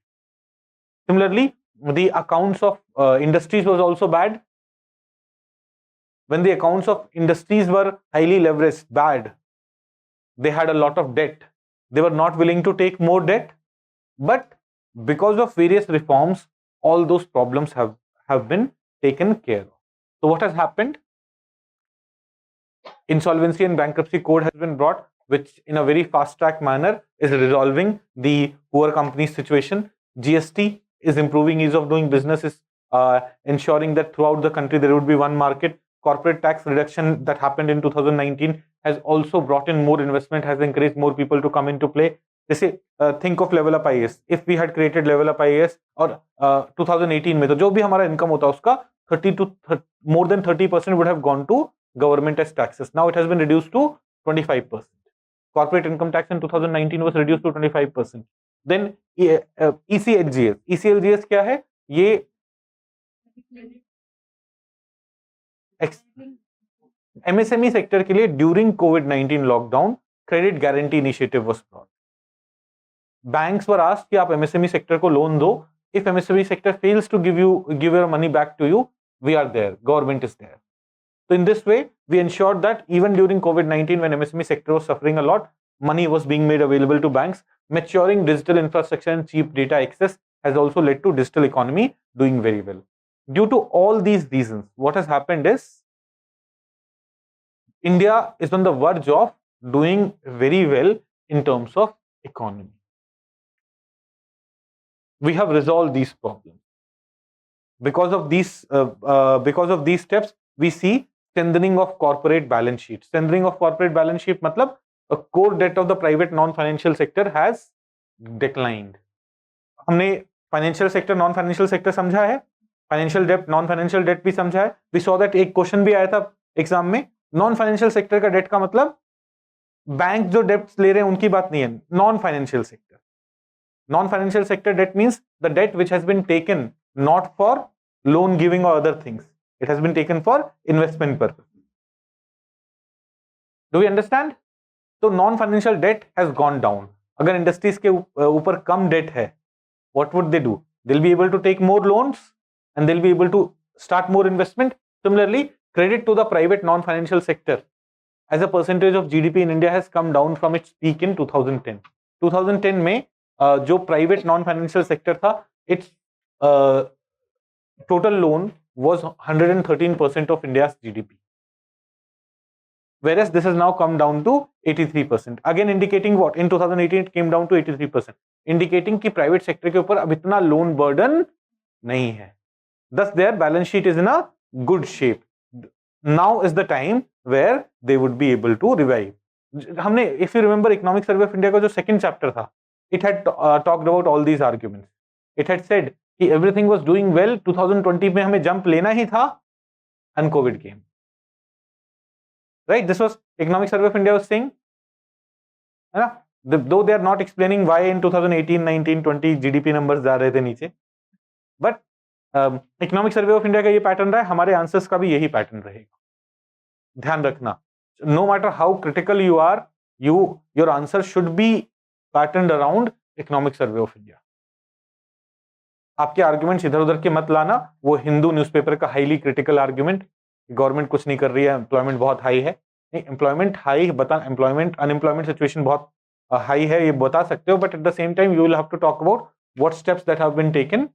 Similarly, the accounts of industries was also bad. When the accounts of industries were highly leveraged, bad, they had a lot of debt. They were not willing to take more debt. But because of various reforms, all those problems have been taken care of. So what has happened? Insolvency and bankruptcy code has been brought, which in a very fast track manner is resolving the poor companies situation. GST is improving ease of doing business, is ensuring that throughout the country there would be one market. Corporate tax reduction that happened in 2019 has also brought in more investment, has encouraged more people to come into play. They say, think of LevelUp IAS. If we had created LevelUp IAS or 2018 में, तो जो भी हमारा income होता उसका 30 to more than 30% would have gone to government as taxes. Now it has been reduced to 25%. Corporate income tax in 2019 was reduced to 25%. Then ECLGS, ECLGS क्या है? ये MSME सेक्टर के लिए ड्यूरिंग कोविड-19 lockdown credit guarantee initiative was brought. Banks were asked कि आप MSME sector को loan दो. If MSME sector fails to give your money back to you, we are there. Government is there. So in this way, we ensured that even during COVID-19, when MSME sector was suffering a lot, money was being made available to banks. Maturing digital infrastructure and cheap data access has also led to digital economy doing very well. Due to all these reasons, what has happened is India is on the verge of doing very well in terms of economy. We have resolved these problems. Because of these steps, we see strengthening of corporate balance sheet. Strengthening of corporate balance sheet मतलब a core debt of the private non-financial sector has declined. हमने financial sector non financial sector समझा है, financial debt non financial debt भी समझा है. We saw that एक question भी आया था एग्जाम में. नॉन फाइनेंशियल सेक्टर का डेट का मतलब बैंक जो डेट्स ले रहे हैं उनकी बात नहीं है. Non financial sector, non financial sector debt means the debt which has been taken not for loan giving or other things. It has been taken for investment purpose. Do we understand? So non-financial debt has gone down. अगर industries के ऊपर कम date है, what would they do? They'll be able to take more loans and they'll be able to start more investment. Similarly, credit to the private non-financial sector as a percentage of GDP in India has come down from its peak in 2010. 2010 में जो private non financial sector था, its total loan was 113% of India's GDP, whereas this has now come down to 83%. Again indicating what? In 2018 it came down to 83%, indicating कि private sector के ऊपर अब इतना loan burden नहीं है. Thus their balance sheet is in a good shape. Now is the time where they would be able to revive. हमने, if you remember, Economic Survey of India का जो second chapter था, it had talked about all these arguments. It had said कि everything was doing well. 2020 में हमें jump लेना ही था and COVID came. Right? This was Economic Survey of India was saying. है ना? Though they are not explaining why in 2018, 19, 20 GDP numbers जा रहे थे नीचे, but Economic Survey of India का ये पैटर्न रहा है, हमारे आंसर्स का भी यही पैटर्न रहेगा. ध्यान रखना, no matter how critical you are, your answer should be patterned around Economic Survey of India. आपके आर्ग्यूमेंट्स इधर उधर के मत लाना. वो हिंदू न्यूज़पेपर का हाईली क्रिटिकल आर्ग्यूमेंट, गवर्नमेंट कुछ नहीं कर रही है, एम्प्लॉयमेंट बहुत हाई है. नहीं, एम्प्लॉयमेंट हाई बता, एम्प्लॉयमेंट अनएम्प्लॉयमेंट सिचुएशन बहुत हाई है, ये बता सकते हो, but at the same time you will have to talk about what steps that have been taken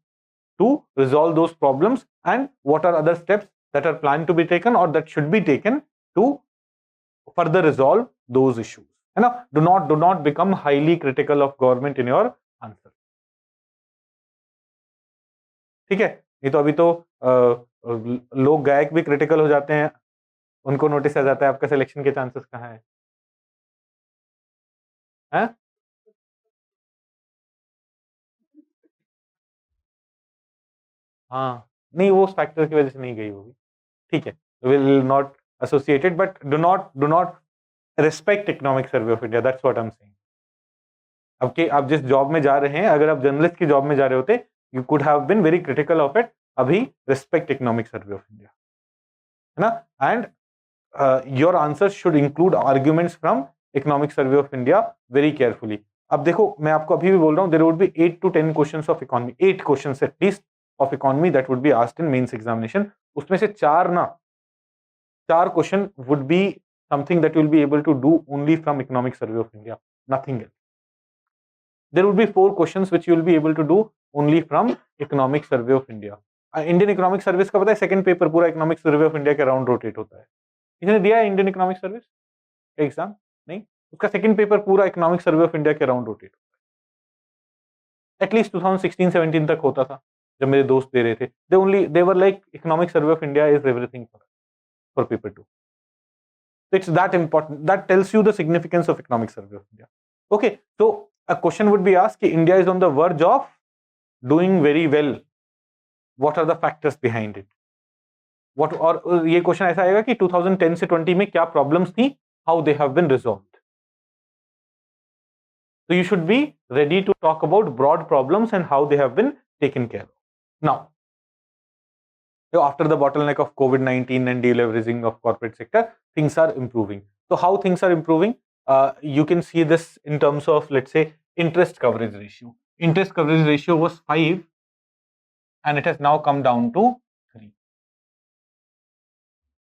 to resolve those problems and what are other steps that are plan to be taken और that should be taken to further resolve those issues. है ना? Do not become highly critical of government in your answer. ठीक है? नहीं तो अभी तो लोग गायक भी क्रिटिकल हो जाते हैं, उनको नोटिस आ जाता है आपका सिलेक्शन के चांसेस कहाँ है. हैं? हाँ, नहीं वो उस फैक्टर की वजह से नहीं गई होगी. ठीक है, will not associated, but do not respect economic survey of India. That's what I am saying. अब के आप जिस जॉब में जा रहे हैं, अगर आप जर्नलिस्ट की जॉब में जा रहे होते, you could have been very critical of it. अभी respect economic survey of India, है ना? And your answers should include arguments from economic survey of India very carefully. अब देखो, मैं आपको अभी भी बोल रहा हूँ, there would be 8 to 10 questions of economy, 8 questions at least of economy that would be asked in mains examination. उसमें से 4 question would be something that you will be able to do only from economic survey of India, nothing else. There would be 4 questions which you will be able to do only from economic survey of India. Indian economic service का पता है, second paper पूरा economic survey of India के around rotate होता है. इसने दिया है इंडियन इकोनॉमिक सर्विस एग्जाम? नहीं, उसका सेकंड पेपर पूरा इकोनॉमिक सर्वे ऑफ इंडिया के अराउंड रोटेट होता है. एटलीस्ट 2016-17 तक होता था जब मेरे दोस्त दे रहे थे. They were like economic survey of India is everything for paper 2. It's that important. That tells you the significance of economic survey of India. Okay, so a question would be asked कि India is on the verge of doing very well. What are the factors behind it? What, और ये question ऐसा आएगा कि 2010 से 20 में क्या problems थी, how they have been resolved. So you should be ready to talk about broad problems and how they have been taken care of. Now, so after the bottleneck of COVID-19 and deleveraging of corporate sector, things are improving. So how things are improving? You can see this in terms of, let's say, interest coverage ratio. Interest coverage ratio was 5 and it has now come down to 3.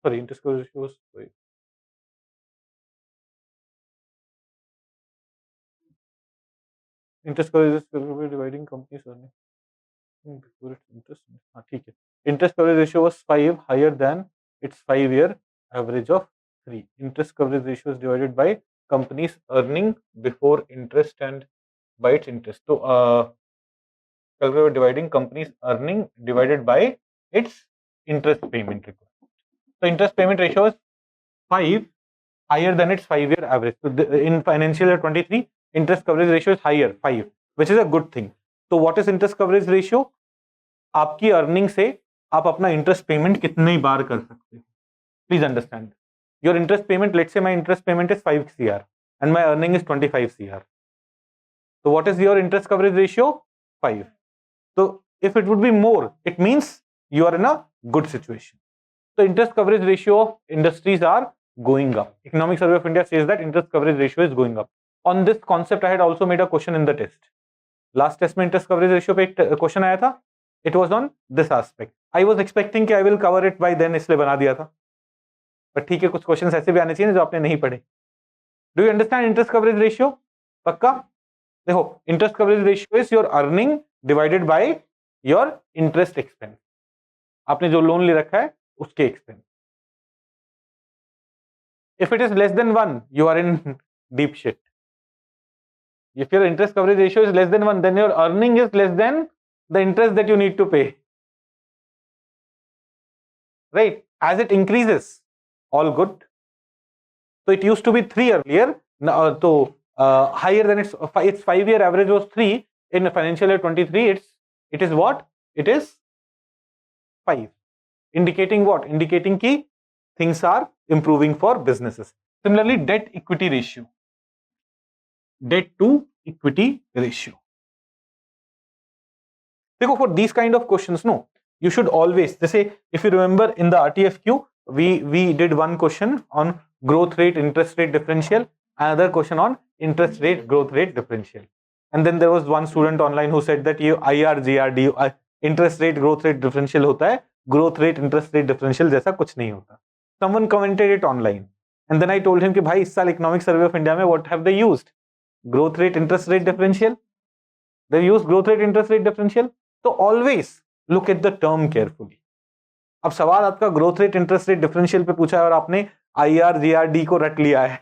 Sorry, interest coverage ratio was 5. Interest coverage is dividing companies earning before its interest. ठीक है. Interest coverage ratio was 5, higher than its 5-year average of 3. Interest coverage ratio is divided by companies earning before interest and by its interest. So, calculate dividing companies earning divided by its interest payment requirement. So, interest payment ratio is 5, higher than its 5-year average. So, in financial year 23, interest coverage ratio is higher, 5, which is a good thing. So, what is interest coverage ratio? आपकी earning से आप अपना interest payment कितनी बार कर सकते हो. Please understand your interest payment. Let's say my interest payment is 5 CR and my earning is 25 CR. So what is your interest coverage ratio? 5. So if it would be more, it means you are in a good situation. So interest coverage ratio of industries are going up. Economic Survey of India says that interest coverage ratio is going up. On this concept, I had also made a question in the test. Last test में interest coverage ratio पे एक question आया था. It was on this aspect. I was expecting कि I will cover it by then, इसलिए बना दिया था. पर ठीक है, कुछ क्वेश्चंस ऐसे भी आने चाहिए जो आपने नहीं पढ़े. Do you understand interest coverage ratio? पक्का? देखो, interest coverage ratio is your earning divided by your interest expense. आपने जो लोन ले रखा है उसके expense. If it is less than 1, you are in deep shit. If your interest coverage ratio is less than 1, then your earning is less than the interest that you need to pay. Right? As it increases, all good. So it used to be 3 earlier. Now, higher than its 5-year average was 3 in financial year 23. It is what? It is 5. Indicating what? Indicating कि things are improving for businesses. Similarly, debt equity ratio. Debt to equity ratio. For these kind of questions, no, you should always, say, if you remember in the RTFQ, we did one question on growth rate, interest rate differential, another question on interest rate, growth rate differential. And then there was one student online who said that IRGRD, interest rate, growth rate differential hota hai, growth rate, interest rate differential jaisa kuch nahi hota. Someone commented it online. And then I told him कि भाई इस साल Economic Survey of India में what have they used? Growth rate, interest rate differential. They use growth rate, interest rate differential. So always look at the term carefully. अब सवाल आपका growth rate interest rate differential पे पूछा है और आपने IRGRD को रट लिया है.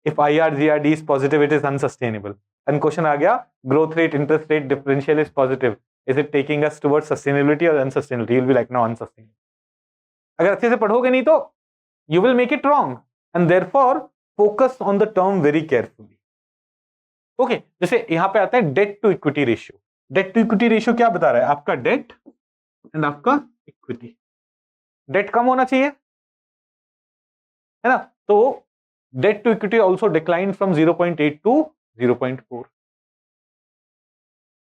If IRGRD is positive, it is unsustainable. And question आ गया, growth rate, interest rate differential is positive. Is it taking us towards sustainability or unsustainability? You'll be like, no, unsustainable. अगर अच्छे से पढ़ोगे नहीं तो you will make it wrong. And therefore, focus on the term very carefully. Okay, जैसे यहां पे आता है debt to equity ratio. Debt to equity ratio क्या बता रहा है? आपका डेट एंड आपका इक्विटी. डेट कम होना चाहिए, है ना? तो debt to equity also decline from 0.8 to 0.4,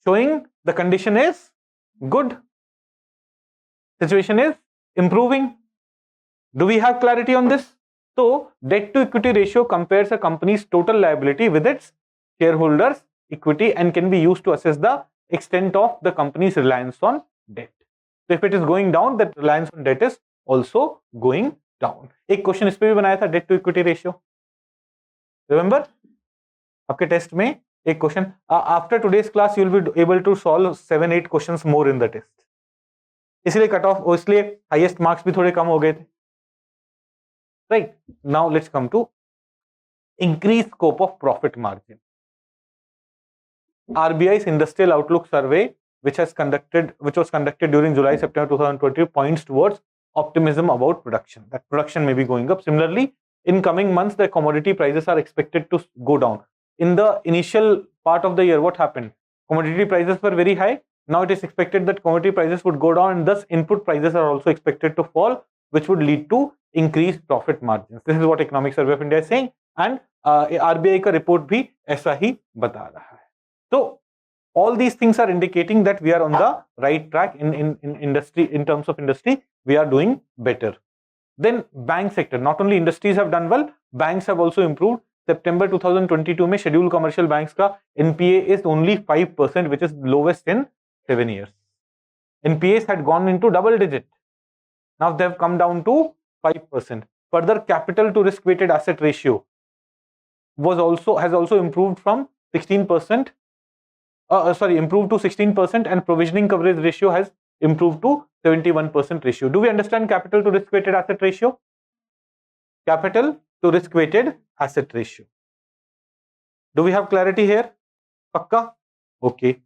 showing the condition is good, situation is improving. Do we have clarity on this? So debt to equity ratio compares a company's total liability with its shareholders equity and can be used to assess the extent of the company's reliance on debt. So if it is going down, that reliance on debt is also going down. एक question इस पे भी बनाया था, debt to equity ratio. Remember आपके test में एक question. After today's class you will be able to solve 7-8 questions more in the test. इसलिए कट ऑफ, इसलिए हाईएस्ट मार्क्स भी थोड़े कम हो गए थे. Right, now let's come to increase scope of profit margin. RBI's Industrial Outlook Survey, which was conducted during July-September 2020, points towards optimism about production. That production may be going up. Similarly, in coming months, the commodity prices are expected to go down. In the initial part of the year, what happened? Commodity prices were very high. Now it is expected that commodity prices would go down, and thus input prices are also expected to fall, which would lead to increased profit margins. This is what Economic Survey of India is saying. And RBI का report भी ऐसा ही बता रहा है. तो all these things are indicating that we are on the right track in industry. In terms of industry, we are doing better. Then bank sector, not only industries have done well, banks have also improved. September 2022 में scheduled commercial banks का NPA is only 5%, which is lowest in 7 years. NPAs had gone into double digit. Now they have come down to 5%. Further, capital to risk weighted asset ratio has also improved from 16%. Improved to 16%, and provisioning coverage ratio has improved to 71% ratio. Do we understand capital to risk weighted asset ratio? Capital to risk weighted asset ratio. Do we have clarity here? Pakka? Okay.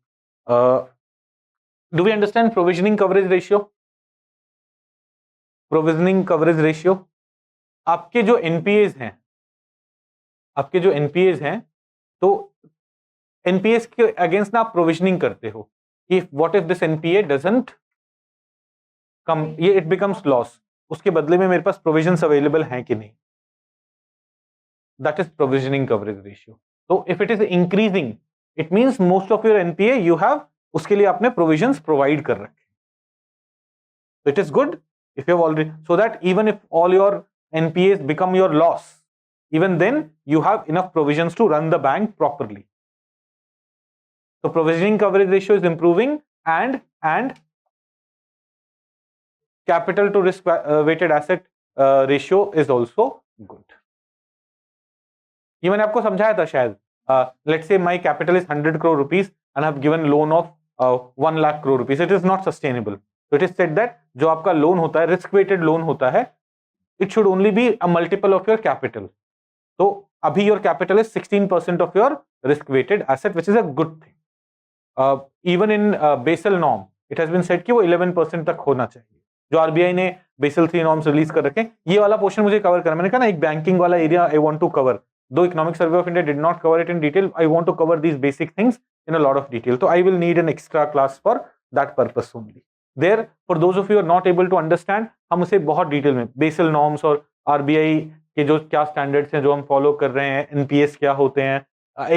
Do we understand provisioning coverage ratio? Provisioning coverage ratio. आपके जो NPAs हैं, तो NPAs के against ना आप provisioning करते हो कि what if this NPA doesn't come, ये इट बिकम्स लॉस, उसके बदले में मेरे पास प्रोविजंस अवेलेबल हैं कि नहीं. That is provisioning coverage ratio. तो if it is increasing, it means most of your NPA you have, उसके लिए आपने प्रोविजंस प्रोवाइड कर रखे. So it is good if you have already, so that even if all your NPAs become your loss, even then you have enough provisions to run the bank properly. So provisioning coverage ratio is improving, and capital to risk weighted asset ratio is also good. ये मैंने आपको समझाया था शायद. Let's say my capital is 100 crore rupees and I have given loan of 1 lakh crore rupees. It is not sustainable. So it is said that जो आपका loan होता है, रिस्क वेटेड लोन होता है, it should only be a multiple of your capital. तो अभी your capital is 16% of your risk weighted asset, which is a good thing. Even in Basel norm, it has been said कि वो 11% तक होना चाहिए. जो आरबीआई ने Basel 3 norms release कर रखे. ये वाला पोर्शन मुझे कवर करना, मैंने कहा ना एक बैंकिंग वाला area I want to cover. Though Economic Survey of India did not cover it in detail, I want to cover these basic things in a lot of detail. So I will need an extra class for that purpose only. There, for those of you who are not able to understand, हम उसे बहुत detail में Basel norms और RBI के जो क्या standards हैं जो हम फॉलो कर रहे हैं, एनपीएस क्या होते हैं,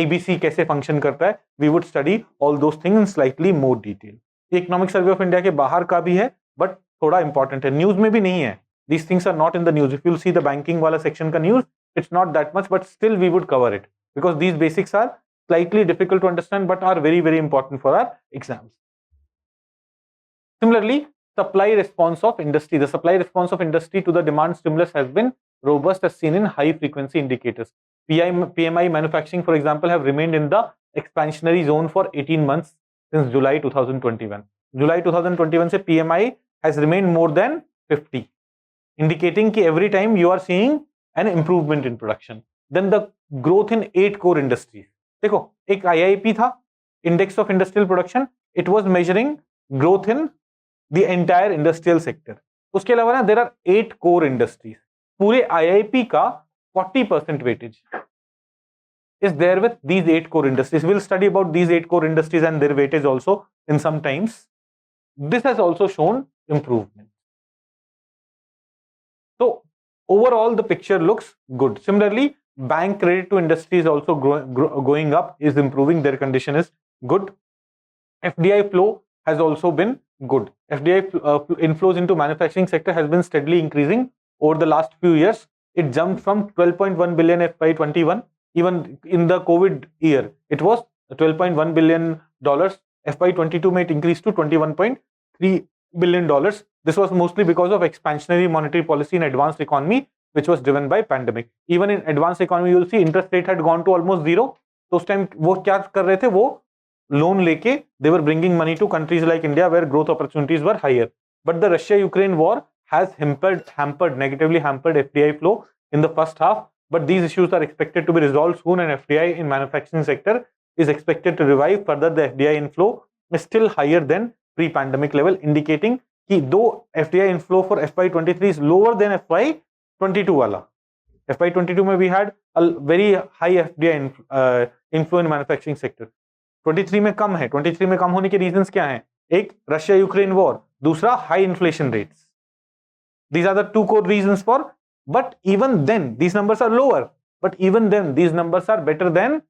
एबीसी कैसे फंक्शन करता है, we would study all those things in slightly more detail. Economic survey of India के बाहर का भी है, बट थोड़ा इंपॉर्टेंट है, न्यूज में भी नहीं है. These things are not in the news. If you see the banking वाला सेक्शन का news, it's not that much, but still we would cover it because these basics are slightly difficult to understand but are very, very important for our exams. Similarly, supply response of industry. The supply response of industry to the demand stimulus has been robust as seen in high frequency indicators. PMI manufacturing, for example, have remained in the expansionary zone for 18 months since July 2021. July 2021 से PMI has remained more than 50, indicating कि every time you are seeing an improvement in production. Then the growth in 8 core industries. देखो एक IIP था, Index of Industrial Production. It was measuring growth in the entire industrial sector. उसके अलावा ना there are 8 core industries. पूरे IIP का 40% weightage is there with these 8 core industries. We'll study about these 8 core industries and their weightage also in some times. This has also shown improvement. So overall, the picture looks good. Similarly, bank credit to industry is also going up, is improving. Their condition is good. FDI flow has also been good. FDI inflows into manufacturing sector has been steadily increasing over the last few years. It jumped from 12.1 billion FY21. Even in the COVID year, it was $12.1 billion. FY22 may it increased to $21.3 billion. This was mostly because of expansionary monetary policy in advanced economy, which was driven by pandemic. Even in advanced economy, you will see interest rate had gone to almost zero. So उस time वो क्या कर रहे थे, वो loan लेके they were bringing money to countries like India where growth opportunities were higher. But the Russia-Ukraine war has negatively hampered FDI flow in the first half. But these issues are expected to be resolved soon, and FDI in manufacturing sector is expected to revive. Further, the FDI inflow is still higher than pre-pandemic level, indicating कि दो FDI inflow for FY23 is lower than FY22 वाला. FY22 में we had a very high FDI inflow in manufacturing sector. 23 में कम है. 23 में कम होने के reasons क्या हैं? एक रशिया यूक्रेन वॉर, दूसरा high inflation rates. These are the two core reasons for. But even then, these numbers are lower. but even then these numbers are better than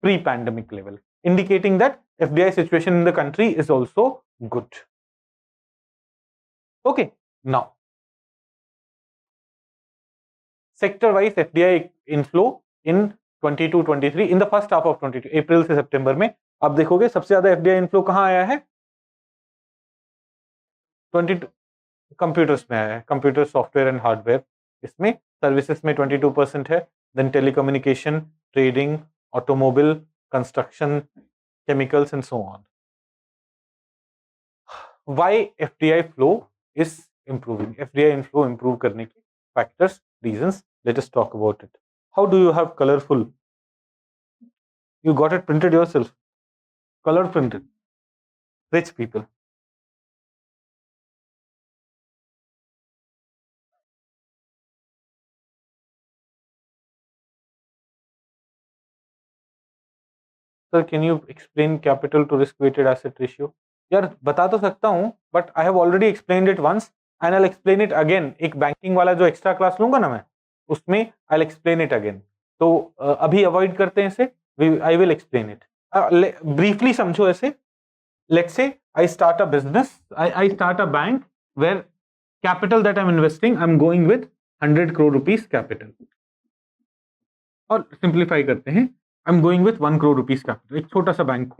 pre-pandemic level, indicating that FDI situation in the country is also good. Okay, now sector-wise FDI inflow in 22-23 in the first half of 22 अप्रैल से सितंबर में आप देखोगे सबसे ज्यादा FDI inflow कहां आया है 22 computers में आया है, कंप्यूटर सॉफ्टवेयर एंड हार्डवेयर, इसमें सर्विसेज में 22% है, then telecommunication, trading, automobile, construction, chemicals and so on. Why FDI flow is improving, FDI inflow improve करने के factors, reasons, let us talk about it. How do you have colourful, you got it printed yourself, color printed, rich people. Sir, can you explain capital to risk weighted asset ratio? यार बता तो सकता हूं, but I have already explained it once and I'll explain it again. एक banking वाला जो extra class लूंगा ना मैं, उसमें I'll explain it again. तो अभी अवॉइड करते हैं इसे, I will explain it. Briefly समझो ऐसे. Let's say I start a business, I start a bank where capital that I'm investing, I'm going with 100 crore rupees capital. और simplify करते हैं, I'm going with 1 crore rupees capital, एक छोटा सा bank.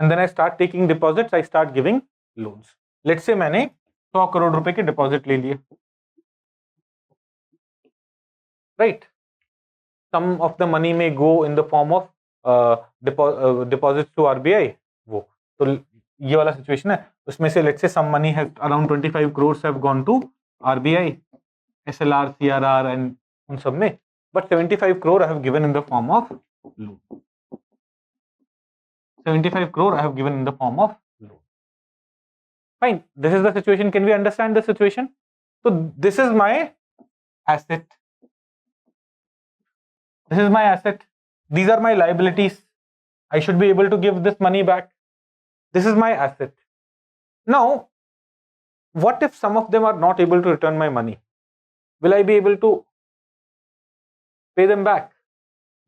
And then I start taking deposits, I start giving loans. Let's say मैंने 100 करोड़ रुपए के deposit ले लिए, right? Some of the money may go in the form of deposits to RBI. वो तो ये वाला सिचुएशन है, उसमें से let's say some money has around 25 crores have gone to RBI, SLR, CRR and उन सब में, but 75 crore I have given in the form of loan. 75 crore I have given in the form of loan. Fine, this is the situation. Can we understand the situation? So this is my asset. This is my asset. These are my liabilities. I should be able to give this money back. This is my asset. Now, what if some of them are not able to return my money? Will I be able to pay them back?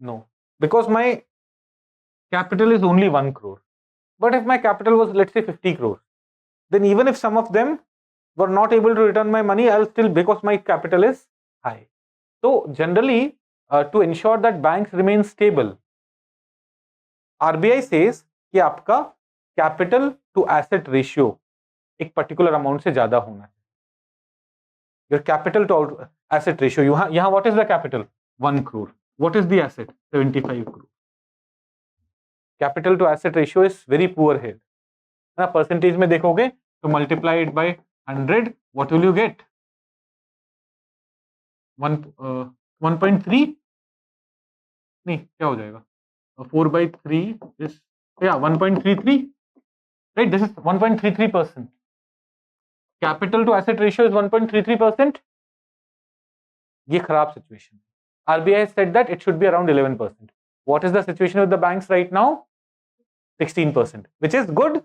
No, because my capital is only 1 crore. But if my capital was, let's say, 50 crores, then even if some of them were not able to return my money, I'll still, because my capital is high. So generally, to ensure that banks remain stable, RBI says कि आपका capital to asset ratio एक particular amount से ज्यादा होना है. Your capital to asset ratio, यहाँ what is the capital? 1 crore. What is the asset? 75 crore. Capital to asset ratio is very poor here. ना percentage में देखोगे तो multiply it by 100, what will you get? 1.3? नहीं, क्या हो जाएगा? 4 by 3 is 1.33, right? This is 1.33%. Capital to asset ratio is 1.33%. ये खराब situation. RBI has said that it should be around 11%. What is the situation with the banks right now? 16%, which is good.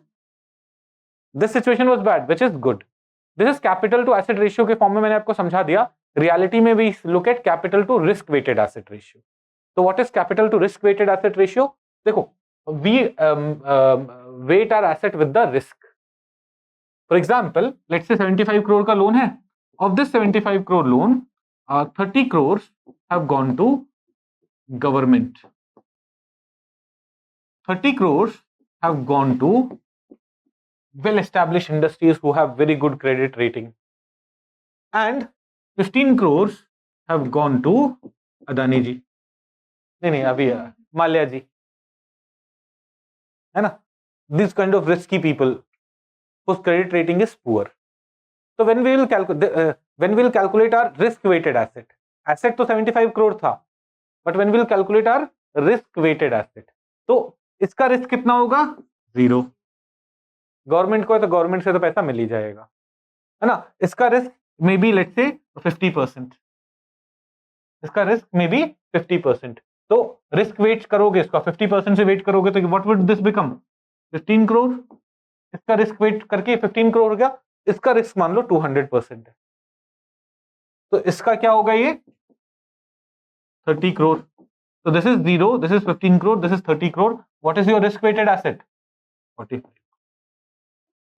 This situation was bad, which is good. This is capital to asset ratio के form में मैंने आपको समझा दिया. Reality में we look at capital to risk weighted asset ratio. So what is capital to risk weighted asset ratio? देखो, we weight our asset with the risk. For example, let's say 75 crore का loan है. Of this 75 crore loan, 30 crores have gone to government. 30 crores have gone to well-established industries who have very good credit rating. And 15 crores have gone to Adani ji. नहीं अभी माल्या जी है ना. These kind of risky people whose credit rating is poor. So when we will calculate our risk weighted asset तो 75 crore था, but when we will calculate our risk weighted asset, तो इसका risk कितना होगा? 0. गवर्नमेंट को है तो government से तो पैसा मिल ही जाएगा, है ना. इसका risk may be let's say 50%. इसका रिस्क मे बी 50%. तो रिस्क वेट करोगे, इसका 50% से वेट करोगे तो what would this become? 15 crore. इसका रिस्क वेट करके 15 करोड़ हो गया. इसका रिस्क मान लो 200% है, तो इसका क्या होगा? ये 30 crore. So this is 0, this is 15 crore, this is 30 crore. What is your risk-weighted asset? 45.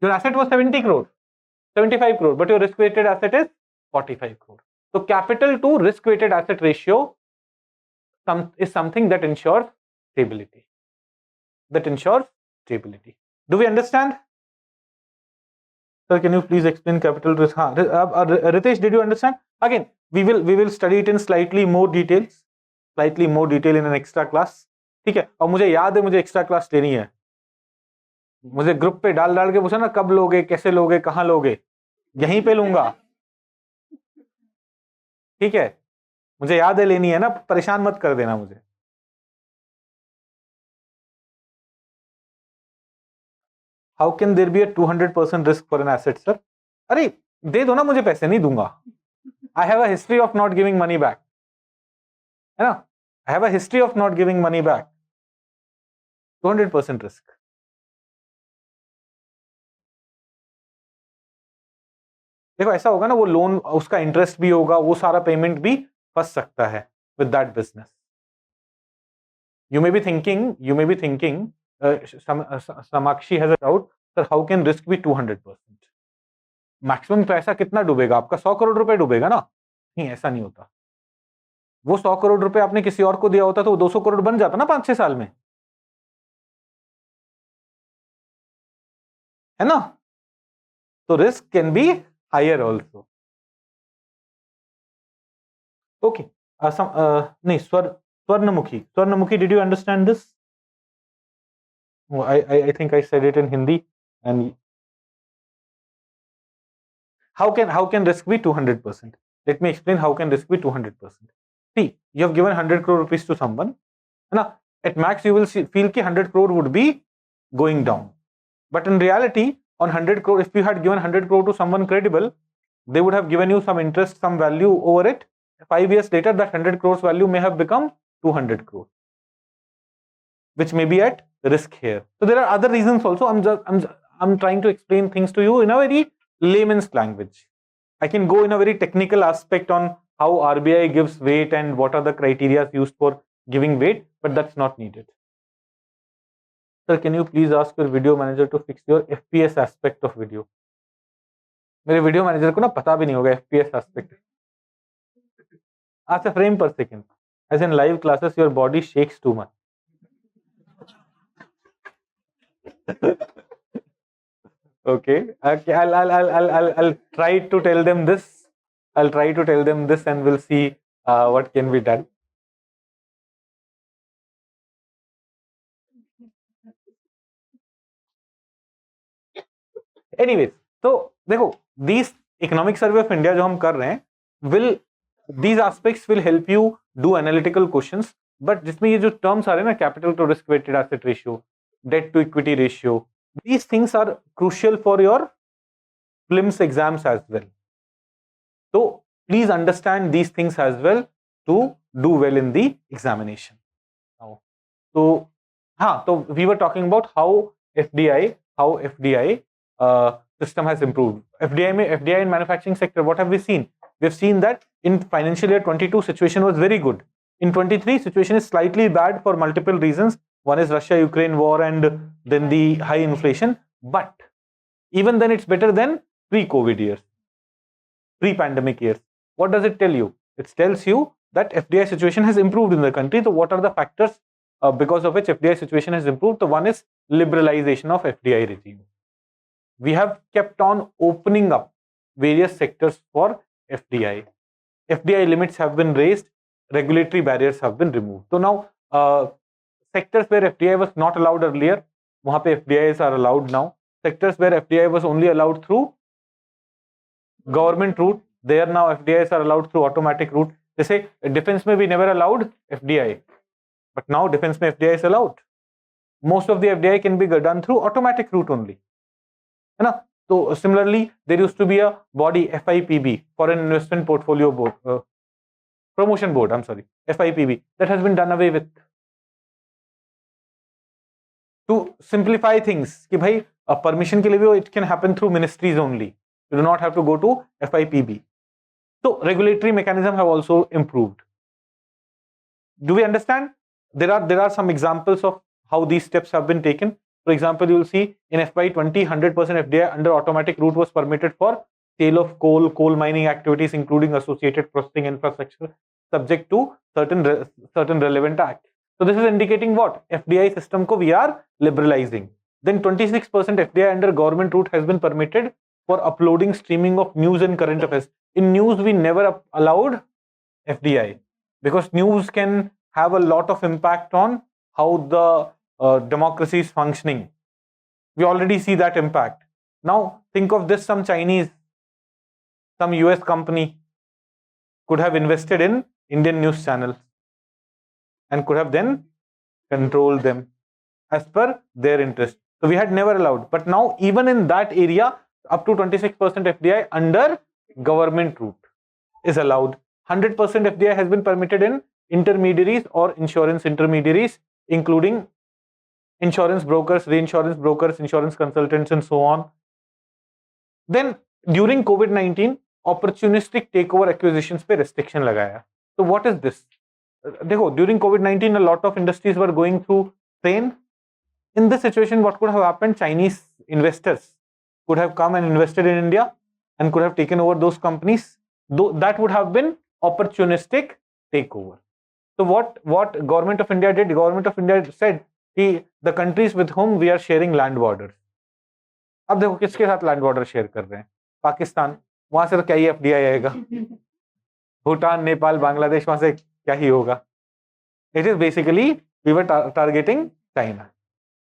Your asset was 70 crore, 75 crore, but your risk-weighted asset is 45 crore. So capital to risk-weighted asset ratio is something that ensures stability. Do we understand? Sir, can you please explain capital risk? Ritesh, did you understand? Again, we will study it in slightly more detail in an extra class. ठीक है, और मुझे याद है मुझे extra class लेनी है. मुझे ग्रुप पे डाल के पूछा ना कब लोगे, कैसे लोगे, कहां लोगे, यहीं पे लूंगा. ठीक है, मुझे याद है लेनी है ना, परेशान मत कर देना मुझे. How can there be a 200% risk for an asset, sir? अरे दे दो ना, मुझे पैसे नहीं दूंगा. I have a history of not giving money back. है ना? I have a history of not giving money back. 200% risk. देखो ऐसा होगा ना, वो लोन, उसका इंटरेस्ट भी होगा, वो सारा पेमेंट भी फंस सकता है with that business. You may be thinking, Samakshi has a doubt, sir, how can risk be 200%? Maximum पैसा कितना डूबेगा आपका? 100 करोड़ रुपए डूबेगा ना? नहीं, ऐसा नहीं होता. वो 100 करोड़ रुपए आपने किसी और को दिया होता तो वो 200 करोड़ बन जाता ना 5-6 साल में, है ना? तो risk can be higher also. Okay, नहीं, Swarnamuki, did you understand this? I think I said it in Hindi. And how can risk be 200%? Let me explain how can risk be 200%. See, you have given 100 crore rupees to someone. Now, at max you will feel कि 100 crore would be going down. But in reality, on 100 crore, if you had given 100 crore to someone credible, they would have given you some interest, some value over it. 5 years later, that 100 crores value may have become 200 crore, which may be at risk here. So there are other reasons also. I'm trying to explain things to you in a very layman's language. I can go in a very technical aspect on how RBI gives weight and what are the criteria used for giving weight, but that's not needed. Sir, can you please ask your video manager to fix your FPS aspect of video? मेरे video manager को ना पता भी नहीं होगा FPS aspect. अच्छा, frame per second. As in live classes, your body shakes too much. Okay, I'll try to tell them this. And we'll see what can be done. Anyways, तो देखो, these economic survey of India जो हम कर रहे हैं, these aspects will help you do analytical questions. But जिसमें ये जो terms आ रहे हैं ना, capital to risk weighted asset ratio, debt to equity ratio, these things are crucial for your prelims exams as well. So please understand these things as well to do well in the examination. So we were talking about how FDI system has improved. FDI in manufacturing sector, what have we seen? We have seen that in financial year 22 situation was very good. In 23 situation is slightly bad for multiple reasons. One is Russia-Ukraine war and then the high inflation. But even then it's better than pre-COVID years, pre-pandemic years. What does it tell you? It tells you that FDI situation has improved in the country. So what are the factors because of which FDI situation has improved? So one is liberalization of FDI regime. We have kept on opening up various sectors for FDI. FDI limits have been raised, regulatory barriers have been removed. So now sectors where FDI was not allowed earlier, वहाँ पे FDIs are allowed now. Sectors where FDI was only allowed through government route, there now FDIs are allowed through automatic route. जैसे defense में we never allowed FDI, but now defense में FDI is allowed. Most of the FDI can be done through automatic route only. है ना? So similarly, there used to be a body FIPB, Foreign Investment Portfolio Board, Promotion Board. I'm sorry, FIPB. That has been done away with. To simplify things, कि भाई permission के लिए भी it can happen through ministries only. You do not have to go to FIPB. So regulatory mechanism have also improved. Do we understand? There are some examples of how these steps have been taken. For example, you will see in FY20, 100% FDI under automatic route was permitted for sale of coal mining activities, including associated processing infrastructure, subject to certain relevant acts. So this is indicating what? FDI system ko we are liberalizing. Then 26% FDI under government route has been permitted for uploading, streaming of news and current affairs. In news, we never allowed FDI because news can have a lot of impact on how the democracy is functioning. We already see that impact. Now think of this: some Chinese, some US company could have invested in Indian news channels and could have then controlled them as per their interest. So we had never allowed, but now even in that area, up to 26% FDI under government route is allowed. 100% FDI has been permitted in intermediaries or insurance intermediaries, including insurance brokers, reinsurance brokers, insurance consultants, and so on. Then during COVID-19, opportunistic takeover acquisitions पे restriction लगाया. So what is this? देखो, during COVID-19, a lot of industries were going through pain. In this situation, what could have happened? Chinese investors could have come and invested in India and could have taken over those companies. Though that would have been opportunistic takeover. So what government of India did? Government of India said, the countries with whom we are sharing land borders. अब देखो किसके साथ land border share कर रहे हैं? पाकिस्तान, वहां से तो क्या ही एफडीआई आएगा? भूटान, नेपाल, बांग्लादेश, वहां से क्या ही होगा? It is basically we were targeting China.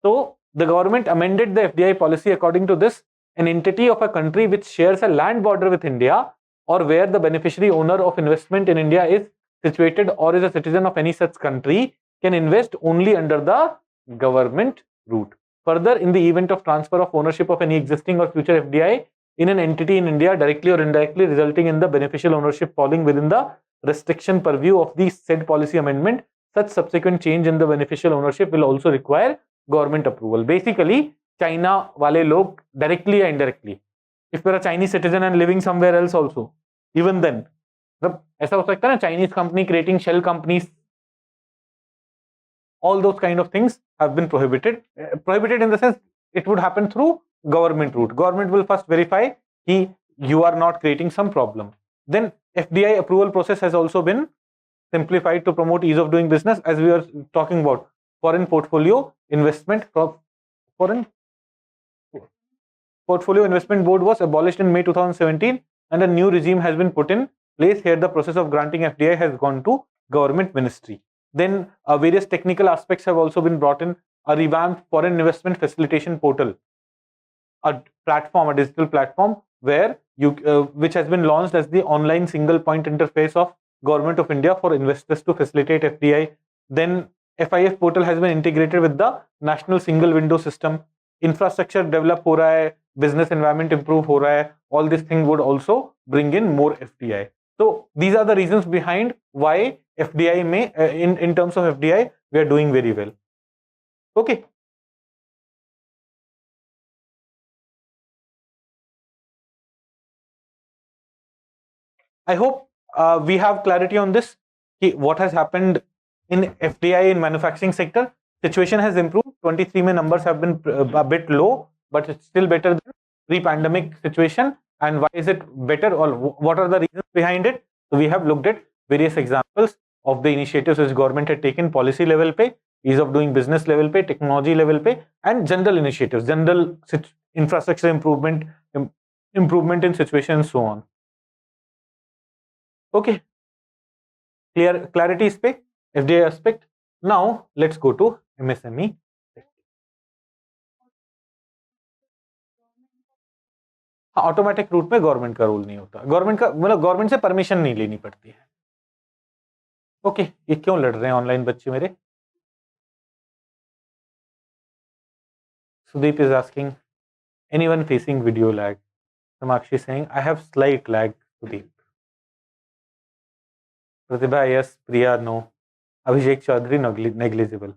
So the government amended the FDI policy according to this: an entity of a country which shares a land border with India, or where the beneficiary owner of investment in India is situated or is a citizen of any such country, can invest only under the government route. Further, in the event of transfer of ownership of any existing or future FDI in an entity in India, directly or indirectly resulting in the beneficial ownership falling within the restriction purview of the said policy amendment, such subsequent change in the beneficial ownership will also require government approval. Basically, China wale log directly or indirectly, if you're a Chinese citizen and living somewhere else also, even then, ऐसा हो सकता है ना, Chinese company creating shell companies, all those kind of things have been prohibited. Prohibited in the sense it would happen through government route. Government will first verify that you are not creating some problem. Then FDI approval process has also been simplified to promote ease of doing business, as we are talking about. Foreign portfolio investment board was abolished in May 2017 and a new regime has been put in place. Here the process of granting FDI has gone to government ministry. Then various technical aspects have also been brought in. A revamped foreign investment facilitation portal, a platform, a digital platform where which has been launched as the online single point interface of Government of India for investors to facilitate FDI. Then FIF portal has been integrated with the national single window system. Infrastructure develop हो रहा है, business environment improve हो रहा है. All these things would also bring in more FDI. So these are the reasons behind why FDI may in terms of FDI we are doing very well. Okay. I hope we have clarity on this. What has happened in FDI in manufacturing sector? Situation has improved. 23 May numbers have been a bit low, but it's still better than pre-pandemic situation. And why is it better, or what are the reasons behind it? So we have looked at various examples of the initiatives which government had taken, policy level pe, ease of doing business level pe, technology level pe, and general initiatives, general infrastructure improvement in situation and so on. Okay, clarity aspect, FDI aspect. Now let's go to MSME. Automatic route में government का rule नहीं होता, government का मतलब government से permission नहीं लेनी पड़ती है. ओके, ये क्यों लड़ रहे हैं ऑनलाइन बच्चे मेरे? Sudeep is asking, anyone facing video lag? Samakshi saying, I have slight lag, Sudeep. Pratibha, yes. Priya, no. Abhishek Chaudhary, negligible.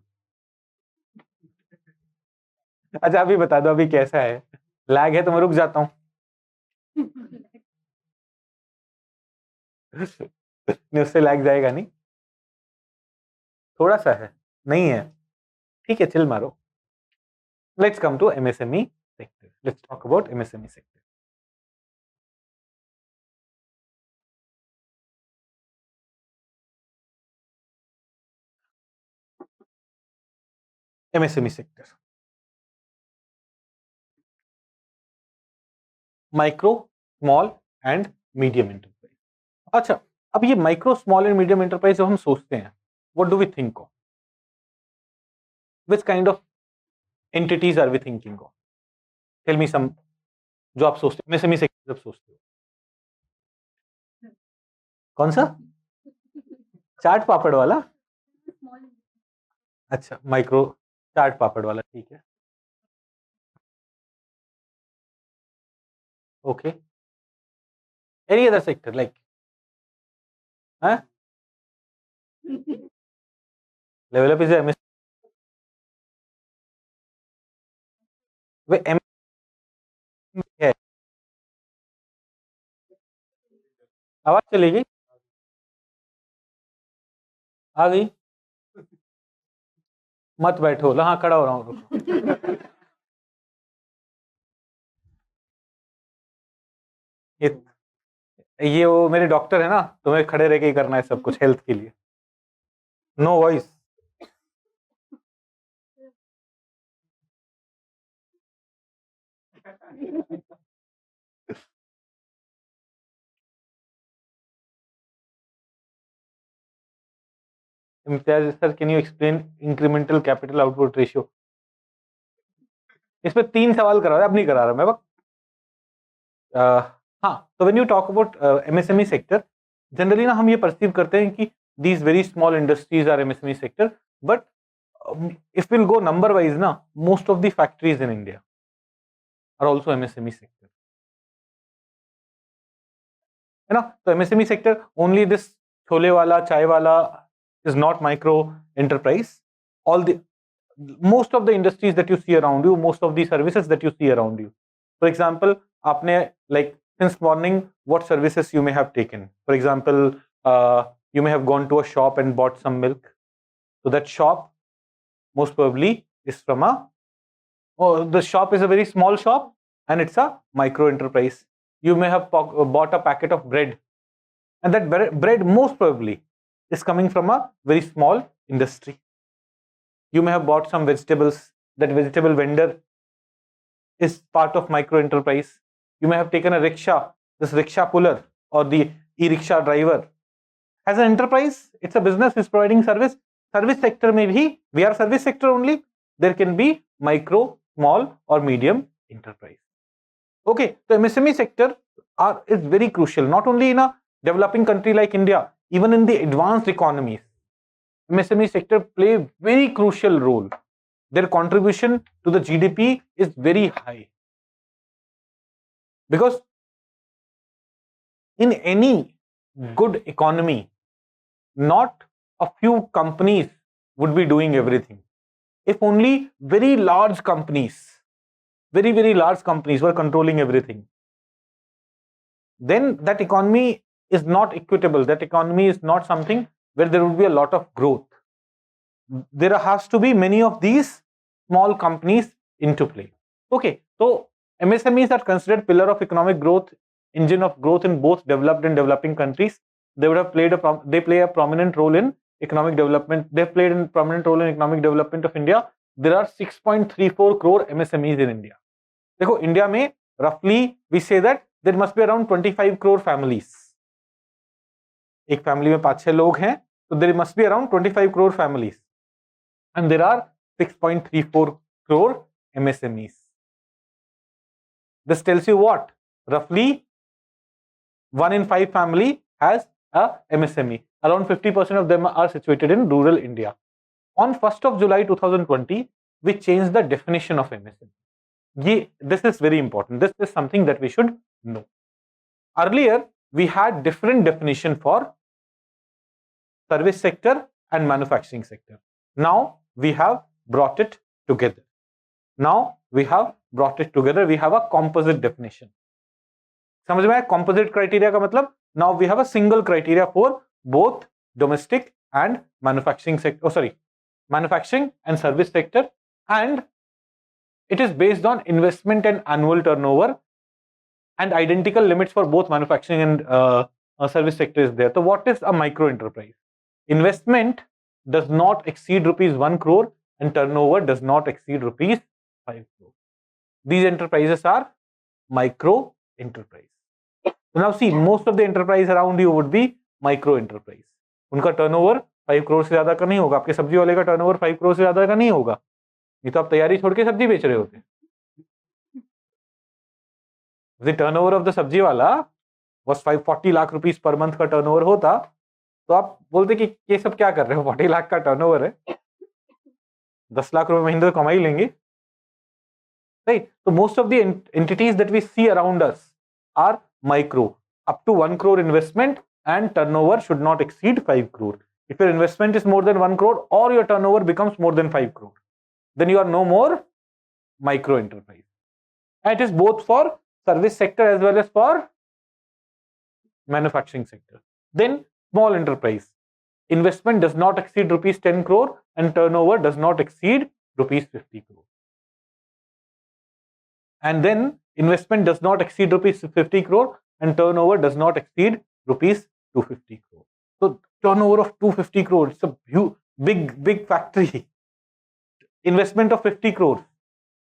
अच्छा अभी बता दो अभी कैसा है, लैग है तो मैं रुक जाता हूँ. नहीं, उससे लैग जाएगा नहीं. थोड़ा सा है, नहीं है, ठीक है, चिल मारो। Let's come to MSME sector. Let's talk about MSME sector. MSME sector, micro, small and medium enterprise. अच्छा, अब ये micro, small and medium enterprise जब हम सोचते हैं, what do we think of? Which kind of entities are we thinking of? Tell me some, जो आप सोचते हैं MSME सेक्टर जब सोचते हो। कौन सा? चाट पापड़ वाला? अच्छा, माइक्रो चाट पापड़ वाला, ठीक है, okay. Any other sector like, level up is MS, way M है। आवाज चली गई, आ गई, मत बैठो, हाँ खड़ा हो रहा हूँ, रुको। ये वो मेरे डॉक्टर है ना, तुम्हें खड़े रह के ही करना है सब कुछ हेल्थ के लिए। No voice. Imtiaz sir, can you explain incremental capital output ratio? इस पे 3 सवाल करा रहा है, अब नहीं करा रहा मैं बस। हाँ, तो when you talk about MSME sector, generally ना हम ये परसीव करते हैं कि these very small industries are MSME sector, but if we'll go number wise na, most of the factories in India are also MSME sector, है ना? तो MSME sector, only this chole wala, chai wala is not micro enterprise. All the most of the industries that you see around you, most of the services that you see around you. For example, आपने like since morning, what services you may have taken? For example, you may have gone to a shop and bought some milk. So that shop most probably is from a, the shop is a very small shop and it's a micro enterprise. You may have bought a packet of bread, and that bread most probably is coming from a very small industry. You may have bought some vegetables, that vegetable vendor is part of micro enterprise. You may have taken a rickshaw, this rickshaw puller or the e-rickshaw driver as an enterprise. It's a business, is providing service. Service sector may be, we are service sector only, there can be micro, small or medium enterprise. Okay, so MSME sector is very crucial, not only in a developing country like India, even in the advanced economies. MSME sector play a very crucial role. Their contribution to the GDP is very high. Because in any good economy, not a few companies would be doing everything. If only very large companies, very large companies were controlling everything, then that economy is not equitable. That economy is not something where there would be a lot of growth. There has to be many of these small companies into play. Okay, so MSMEs are considered pillar of economic growth, engine of growth in both developed and developing countries. They would have played they play a prominent role in economic development. They played a prominent role in economic development of India. There are 6.34 crore MSMEs in India. देखो, India में roughly we say that there must be around 25 crore families. एक family में 5-6 लोग हैं, तो there must be around 25 crore families. And there are 6.34 crore MSMEs. This tells you what? Roughly 1 in 5 family has a MSME. Around 50% of them are situated in rural India. On 1st of July 2020, we changed the definition of MSME. This is very important. This is something that we should know. Earlier, we had different definition for service sector and manufacturing sector. Now, we have brought it together. We have a composite definition. समझ में आया? Composite criteria का मतलब, now we have a single criteria for both domestic and manufacturing sector, manufacturing and service sector, and it is based on investment and annual turnover, and identical limits for both manufacturing and service sector is there. So what is a micro enterprise? Investment does not exceed rupees 1 crore and turnover does not exceed rupees 5 crore. These enterprises are micro enterprise. So now see, most of the enterprise around you would be micro enterprise. उनका turnover 5 crore से ज्यादा का नहीं होगा. आपके सब्जी वाले का टर्नओवर 5 करोड़ से ज्यादा का नहीं होगा. ये तो आप तैयारी छोड़ के सब्जी बेच रहे होते. The turnover of the सब्जी वाला was 540 lakh rupees per month का टर्नओवर होता, तो आप बोलते कि ये सब क्या कर रहे हो, 40 लाख का टर्नओवर है, 10 लाख रुपए महीने तो कमा ही लेंगे, right? So most of the entities that we see around us are micro, up to 1 crore investment, and turnover should not exceed 5 crore. If your investment is more than 1 crore or your turnover becomes more than 5 crore, then you are no more micro enterprise. And it is both for service sector as well as for manufacturing sector. Then small enterprise. Investment does not exceed rupees 10 crore and turnover does not exceed rupees 50 crore. And then investment does not exceed rupees 50 crore and turnover does not exceed rupees 250 crore. So turnover of 250 crore, it's a huge, big factory. Investment of 50 crore.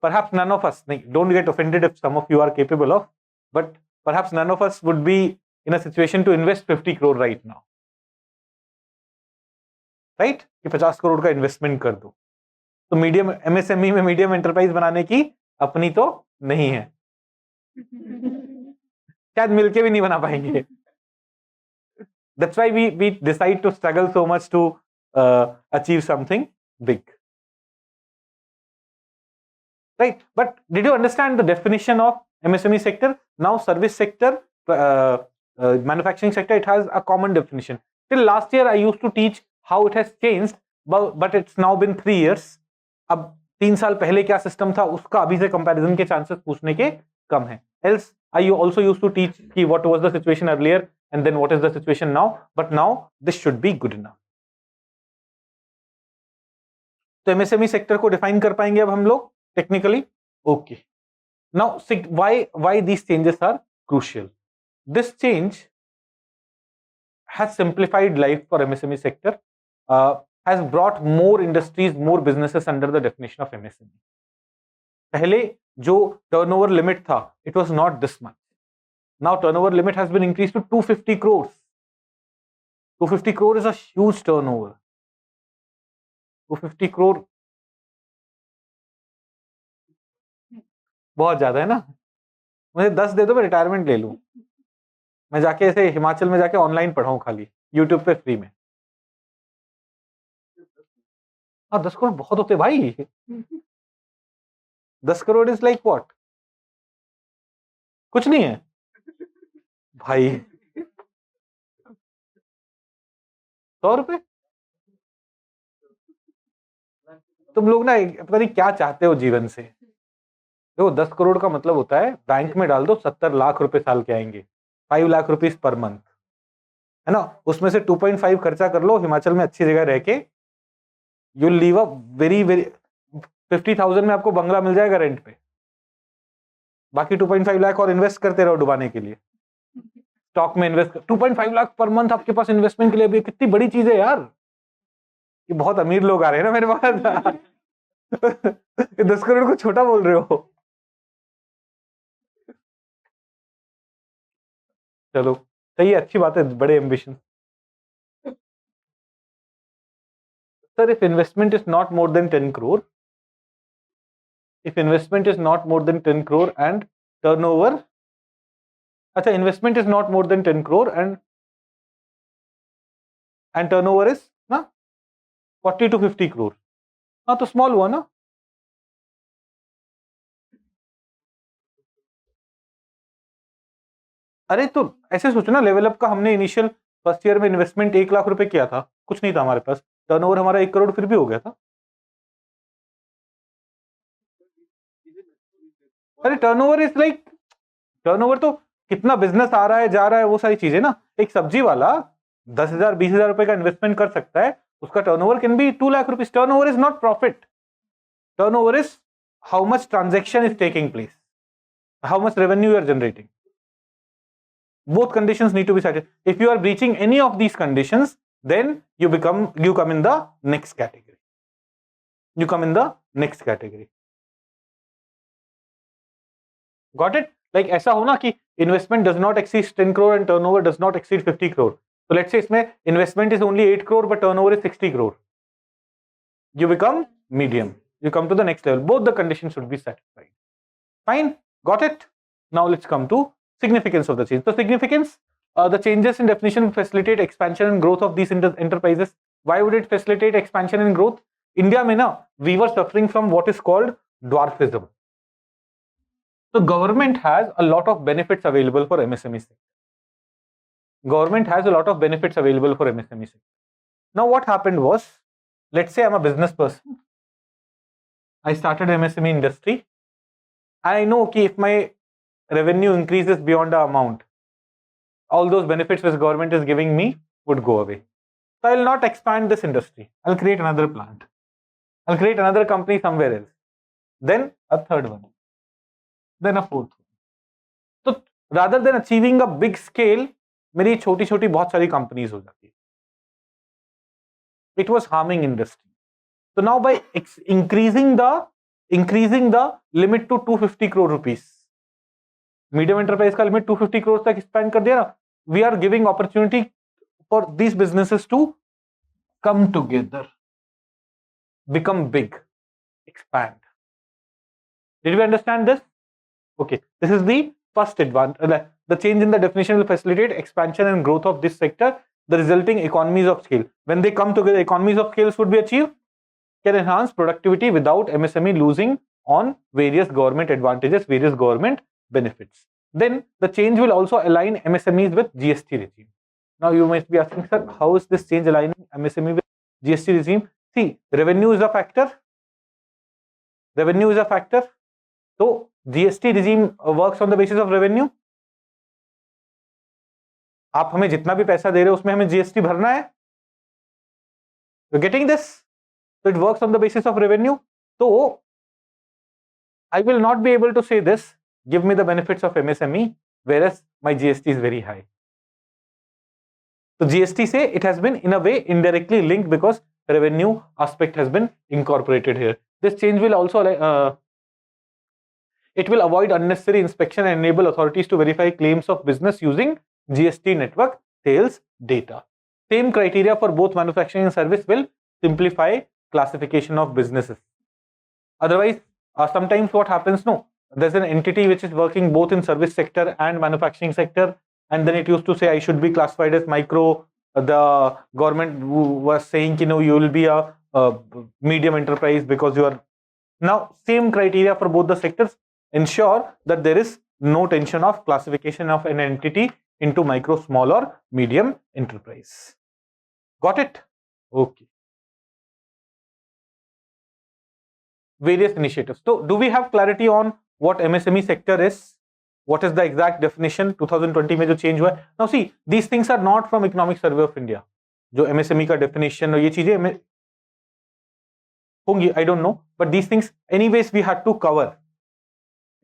Perhaps none of us, don't get offended if some of you are capable of, but perhaps none of us would be in a situation to invest 50 crore right now. Right? कि 50 करोड़ का investment कर दो. तो medium MSME में medium enterprise बनाने की अपनी तो नहीं है, शायद मिलके भी नहीं बना पाएंगे. That's why we decide to struggle so much to achieve something big. Right? But did you understand the definition of MSME sector? Now service sector, manufacturing sector, it has a common definition. Till last year I used to teach how it has changed, but it's now been 3 years. अब 3 साल पहले क्या system था उसका अभी से comparison के chances पूछने के कम है. Else I also used to teach कि what was the situation earlier and then what is the situation now, but now this should be good enough. तो MSME सेक्टर को डिफाइन कर पाएंगे अब हम लोग technically? Okay. Now why these changes are crucial. This change has simplified life for MSME sector, has brought more industries, more businesses under the definition of MSME. पहले जो turnover limit था, it was not this much. Now turnover limit has been increased to 250 crores. 250 crore is a huge turnover. 250 crore बहुत ज्यादा है ना. मुझे 10 दे दो, मैं रिटायरमेंट ले लूं. मैं जाके ऐसे हिमाचल में जाके ऑनलाइन पढ़ाऊं खाली यूट्यूब पे फ्री में. हाँ 10 करोड़ बहुत होते भाई. 10 करोड़ इज लाइक व्हाट, कुछ नहीं है भाई. 100 रुपए. तुम लोग ना पता नहीं क्या चाहते हो जीवन से. देखो 10 करोड़ का मतलब होता है बैंक में डाल दो 70 लाख रुपए साल के आएंगे, 5 लाख रुपीस पर मंथ, है ना. उसमें से 2.5 खर्चा कर लो हिमाचल में अच्छी जगह रह के, यू लीव अ वेरी 50,000 में आपको बंगला मिल जाएगा रेंट पे. बाकी 2.5 लाख और इन्वेस्ट करते रहो डुबाने के लिए. स्टॉक में इन्वेस्ट 2.5 लाख पर मंथ आपके पास इन्वेस्टमेंट के लिए भी कितनी बड़ी चीज है यार. ये बहुत अमीर लोग आ रहे हैं ना मेरे पास. 10 करोड़ को छोटा बोल रहे हो. चलो सही है, अच्छी बात है, बड़े ambition. Sir if investment is not more than 10 crore, if investment is not more than 10 crore and turnover, अच्छा investment is not more than 10 crore and turnover is ना 40 to 50 crore, हाँ तो स्मॉल हुआ ना. अरे तो ऐसे सोचो ना, लेवल अप का हमने इनिशियल फर्स्ट ईयर में इन्वेस्टमेंट 1 लाख रुपए किया था, कुछ नहीं था हमारे पास, टर्नओवर हमारा 1 करोड़ फिर भी हो गया था. अरे टर्नओवर इज लाइक, टर्नओवर तो कितना बिजनेस आ रहा है जा रहा है वो सारी चीजें ना. एक सब्जी वाला 10,000 20,000 रुपए का इन्वेस्टमेंट कर सकता है, उसका turnover can be 2 lakh rupees. Turnover is not profit. Turnover is how much transaction is taking place, how much revenue you are generating. Both conditions need to be satisfied. If you are breaching any of these conditions, then you come in the next category. You come in the next category. Got it? Like ऐसा हो ना कि investment does not exceed 10 crore and turnover does not exceed 50 crore. So let's say इसमें investment is only 8 crore but turnover is 60 crore. You become medium. You come to the next level. Both the conditions should be satisfied. Fine. Got it? Now let's come to significance of the change. So significance, the changes in definition facilitate expansion and growth of these enterprises. Why would it facilitate expansion and growth? India mein na, we were suffering from what is called dwarfism. So government has a lot of benefits available for MSME sector. Government has a lot of benefits available for MSME sector. Now what happened was, let's say I'm a business person. I started MSME industry. I know that if my revenue increases beyond the amount, all those benefits which government is giving me would go away. So I will not expand this industry. I'll create another plant. I'll create another company somewhere else. Then a third one. Then a fourth one. So rather than achieving a big scale, मेरी छोटी-छोटी बहुत सारी companies हो जाती है. It was harming industry. So now by increasing the limit to 250 crore rupees, medium enterprise का limit 250 crore तक expand कर दिया ना, we are giving opportunity for these businesses to come together, become big, expand. Did we understand this? Okay, this is the first advantage. The change in the definition will facilitate expansion and growth of this sector. The resulting economies of scale, when they come together, economies of scale would be achieved, can enhance productivity without MSME losing on various government advantages, various government benefits. Then the change will also align MSMEs with GST regime. Now you might be asking, sir, how is this change aligning MSME with GST regime? See, revenue is a factor. Revenue is a factor. So GST regime works on the basis of revenue. आप हमें जितना भी पैसा दे रहे हो उसमें हमें GST भरना है. You're getting this? So it works on the basis of revenue. So I will not be able to say this, give me the benefits of MSME, whereas my GST is very high. So GST say it has been in a way indirectly linked because revenue aspect has been incorporated here. This change will also it will avoid unnecessary inspection and enable authorities to verify claims of business using GST network sales data. Same criteria for both manufacturing and service will simplify classification of businesses. Otherwise, sometimes what happens, no, there's an entity which is working both in service sector and manufacturing sector, and then it used to say I should be classified as micro. The government was saying, you know, you will be a medium enterprise because you are. Now same criteria for both the sectors ensure that there is no tension of classification of an entity into micro, small or medium enterprise. Got it? Okay. Various initiatives. So do we have clarity on what MSME sector is? What is the exact definition? 2020 में जो change हुआ है. Now see, these things are not from Economic Survey of India. जो MSME का definition और ये चीजें होंगी, I don't know, but these things anyways we had to cover.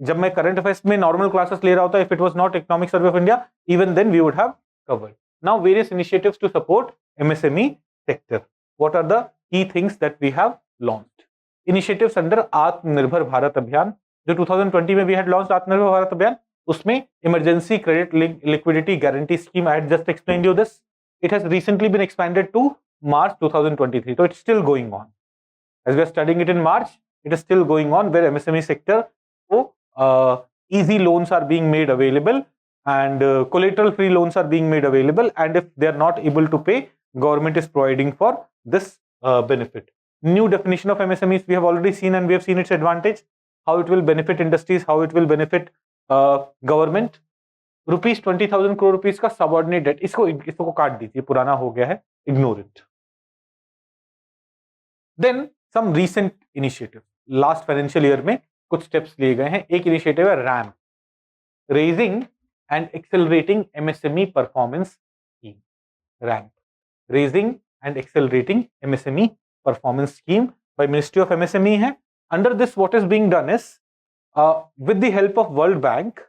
जब मैं current affairs में normal classes ले रहा होता, if it was not Economic Survey of India, even then we would have covered. Now various initiatives to support MSME sector. What are the key things that we have launched? Initiatives under आत्मनिर्भर भारत अभियान, जो 2020 में we had launched आत्मनिर्भर भारत अभियान, उसमें emergency credit liquidity guarantee scheme. I had just explained you this. It has recently been expanded to March 2023. So it's still going on. As we are studying it in March, it is still going on, where MSME sector, easy loans are being made available and collateral free loans are being made available, and if they are not able to pay, government is providing for this benefit. New definition of MSMEs we have already seen, and we have seen its advantage, how it will benefit industries, how it will benefit government. Rupees 20,000 crore rupees का subordinate debt, इसको काट दीजिए, पुराना हो गया है, ignore it. Then some recent initiatives. Last financial year में कुछ steps लिए गए हैं. एक initiative है RAM, Raising and Accelerating MSME Performance Scheme. RAM. raising and accelerating MSME performance scheme by Ministry of MSME hai. Under this, what is being done is, with the help of World Bank,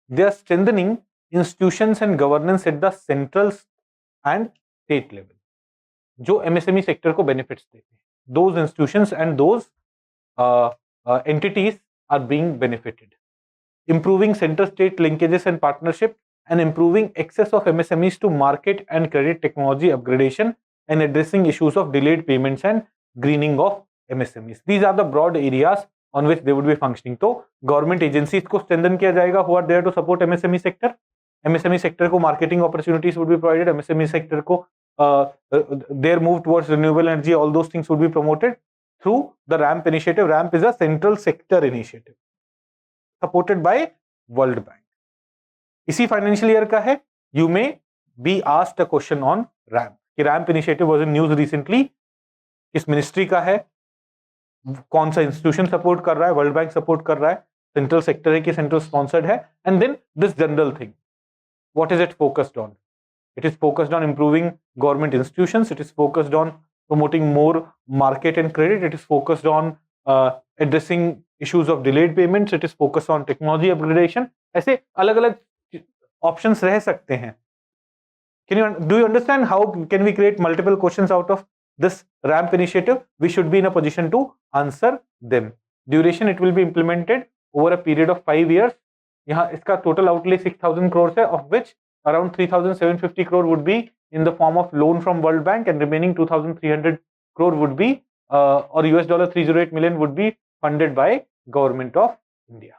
they are strengthening institutions and governance at the central and state level, जो MSME sector को benefits देते हैं. Those institutions and those entities are being benefited. Improving center-state linkages and partnership, and improving access of MSMEs to market and credit technology upgradation, and addressing issues of delayed payments and greening of MSMEs. These are the broad areas on which they would be functioning. तो government agencies को strengthen किया जाएगा, who are there to support MSME sector. MSME sector को marketing opportunities would be provided. MSME sector को their move towards renewable energy, all those things would be promoted through the RAMP initiative. RAMP is a central sector initiative supported by World Bank. इसी financial year का है. You may be asked a question on RAMP. कि RAMP initiative was in news recently. किस ministry का है, कौन सा institution support कर रहा है, वर्ल्ड बैंक सपोर्ट कर रहा है, सेंट्रल सेक्टर है कि सेंट्रल स्पॉन्सर्ड है, and then this general thing, what is it focused on? It is focused on improving government institutions. It is focused on promoting more market and credit. It is focused on addressing issues of delayed payments. It is focused on technology upgradation. ऐसे अलग-अलग options रह सकते हैं. Do you understand how can we create multiple questions out of this RAMP initiative? We should be in a position to answer them. Duration, it will be implemented over a period of 5 years. यहाँ इसका total outlay 6,000 crores है, of which around 3,750 crore would be in the form of loan from World Bank, and remaining 2,300 crore would be or $308 million would be funded by Government of India.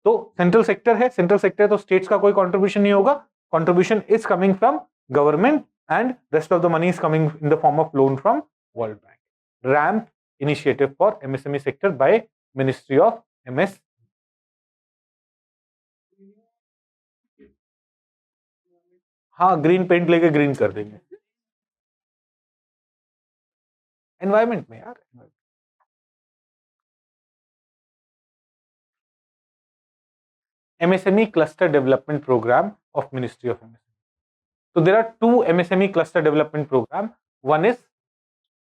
तो central sector है, central sector तो states का कोई contribution नहीं होगा. Contribution is coming from government and rest of the money is coming in the form of loan from world bank. Ramp initiative for MSME sector by ministry of MS. हाँ, green paint लेके green कर देंगे environment में यार. MSME cluster development program of Ministry of MSME. So there are two MSME cluster development program. One is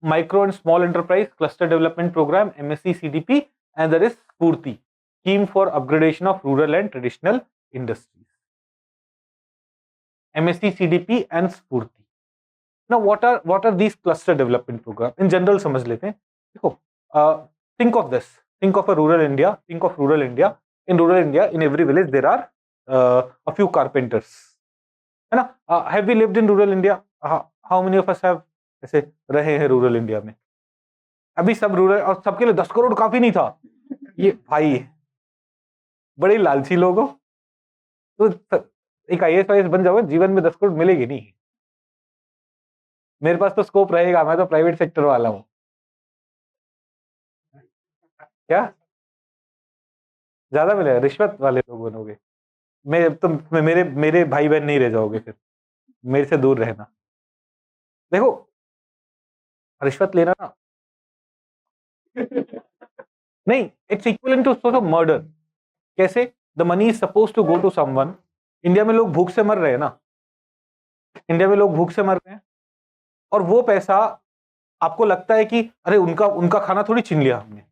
micro and small enterprise cluster development program, MSE CDP, and there is Spurti, scheme for upgradation of rural and traditional industries. MSE CDP and Spurti. Now what are these cluster development program? In general समझ लेते हैं. देखो, think of this. Think of a rural India. Think of rural India. In rural India, in every village there are a few carpenters. है ना? Have we lived in rural India? How many of us have ऐसे रहे हैं rural India में? अभी सब rural, और सबके लिए 10 करोड़ काफी नहीं था. ये भाई बड़े लालची लोग हो, तो एक IAS बन जाओगे, जीवन में 10 करोड़ मिलेगी नहीं. मेरे पास तो स्कोप रहेगा, मैं तो प्राइवेट सेक्टर वाला हूं. क्या ज्यादा मिलेगा? रिश्वत वाले लोग बनोगे. मेरे भाई बहन नहीं रह जाओगे, फिर मेरे से दूर रहना. देखो, रिश्वत लेना ना नहीं, it's equivalent to sort of murder. कैसे? The money is suppose to go to someone. India में लोग भूख से मर रहे हैं ना, इंडिया में लोग भूख से मर रहे हैं, और वो पैसा आपको लगता है कि अरे उनका खाना थोड़ी छीन लिया हमने,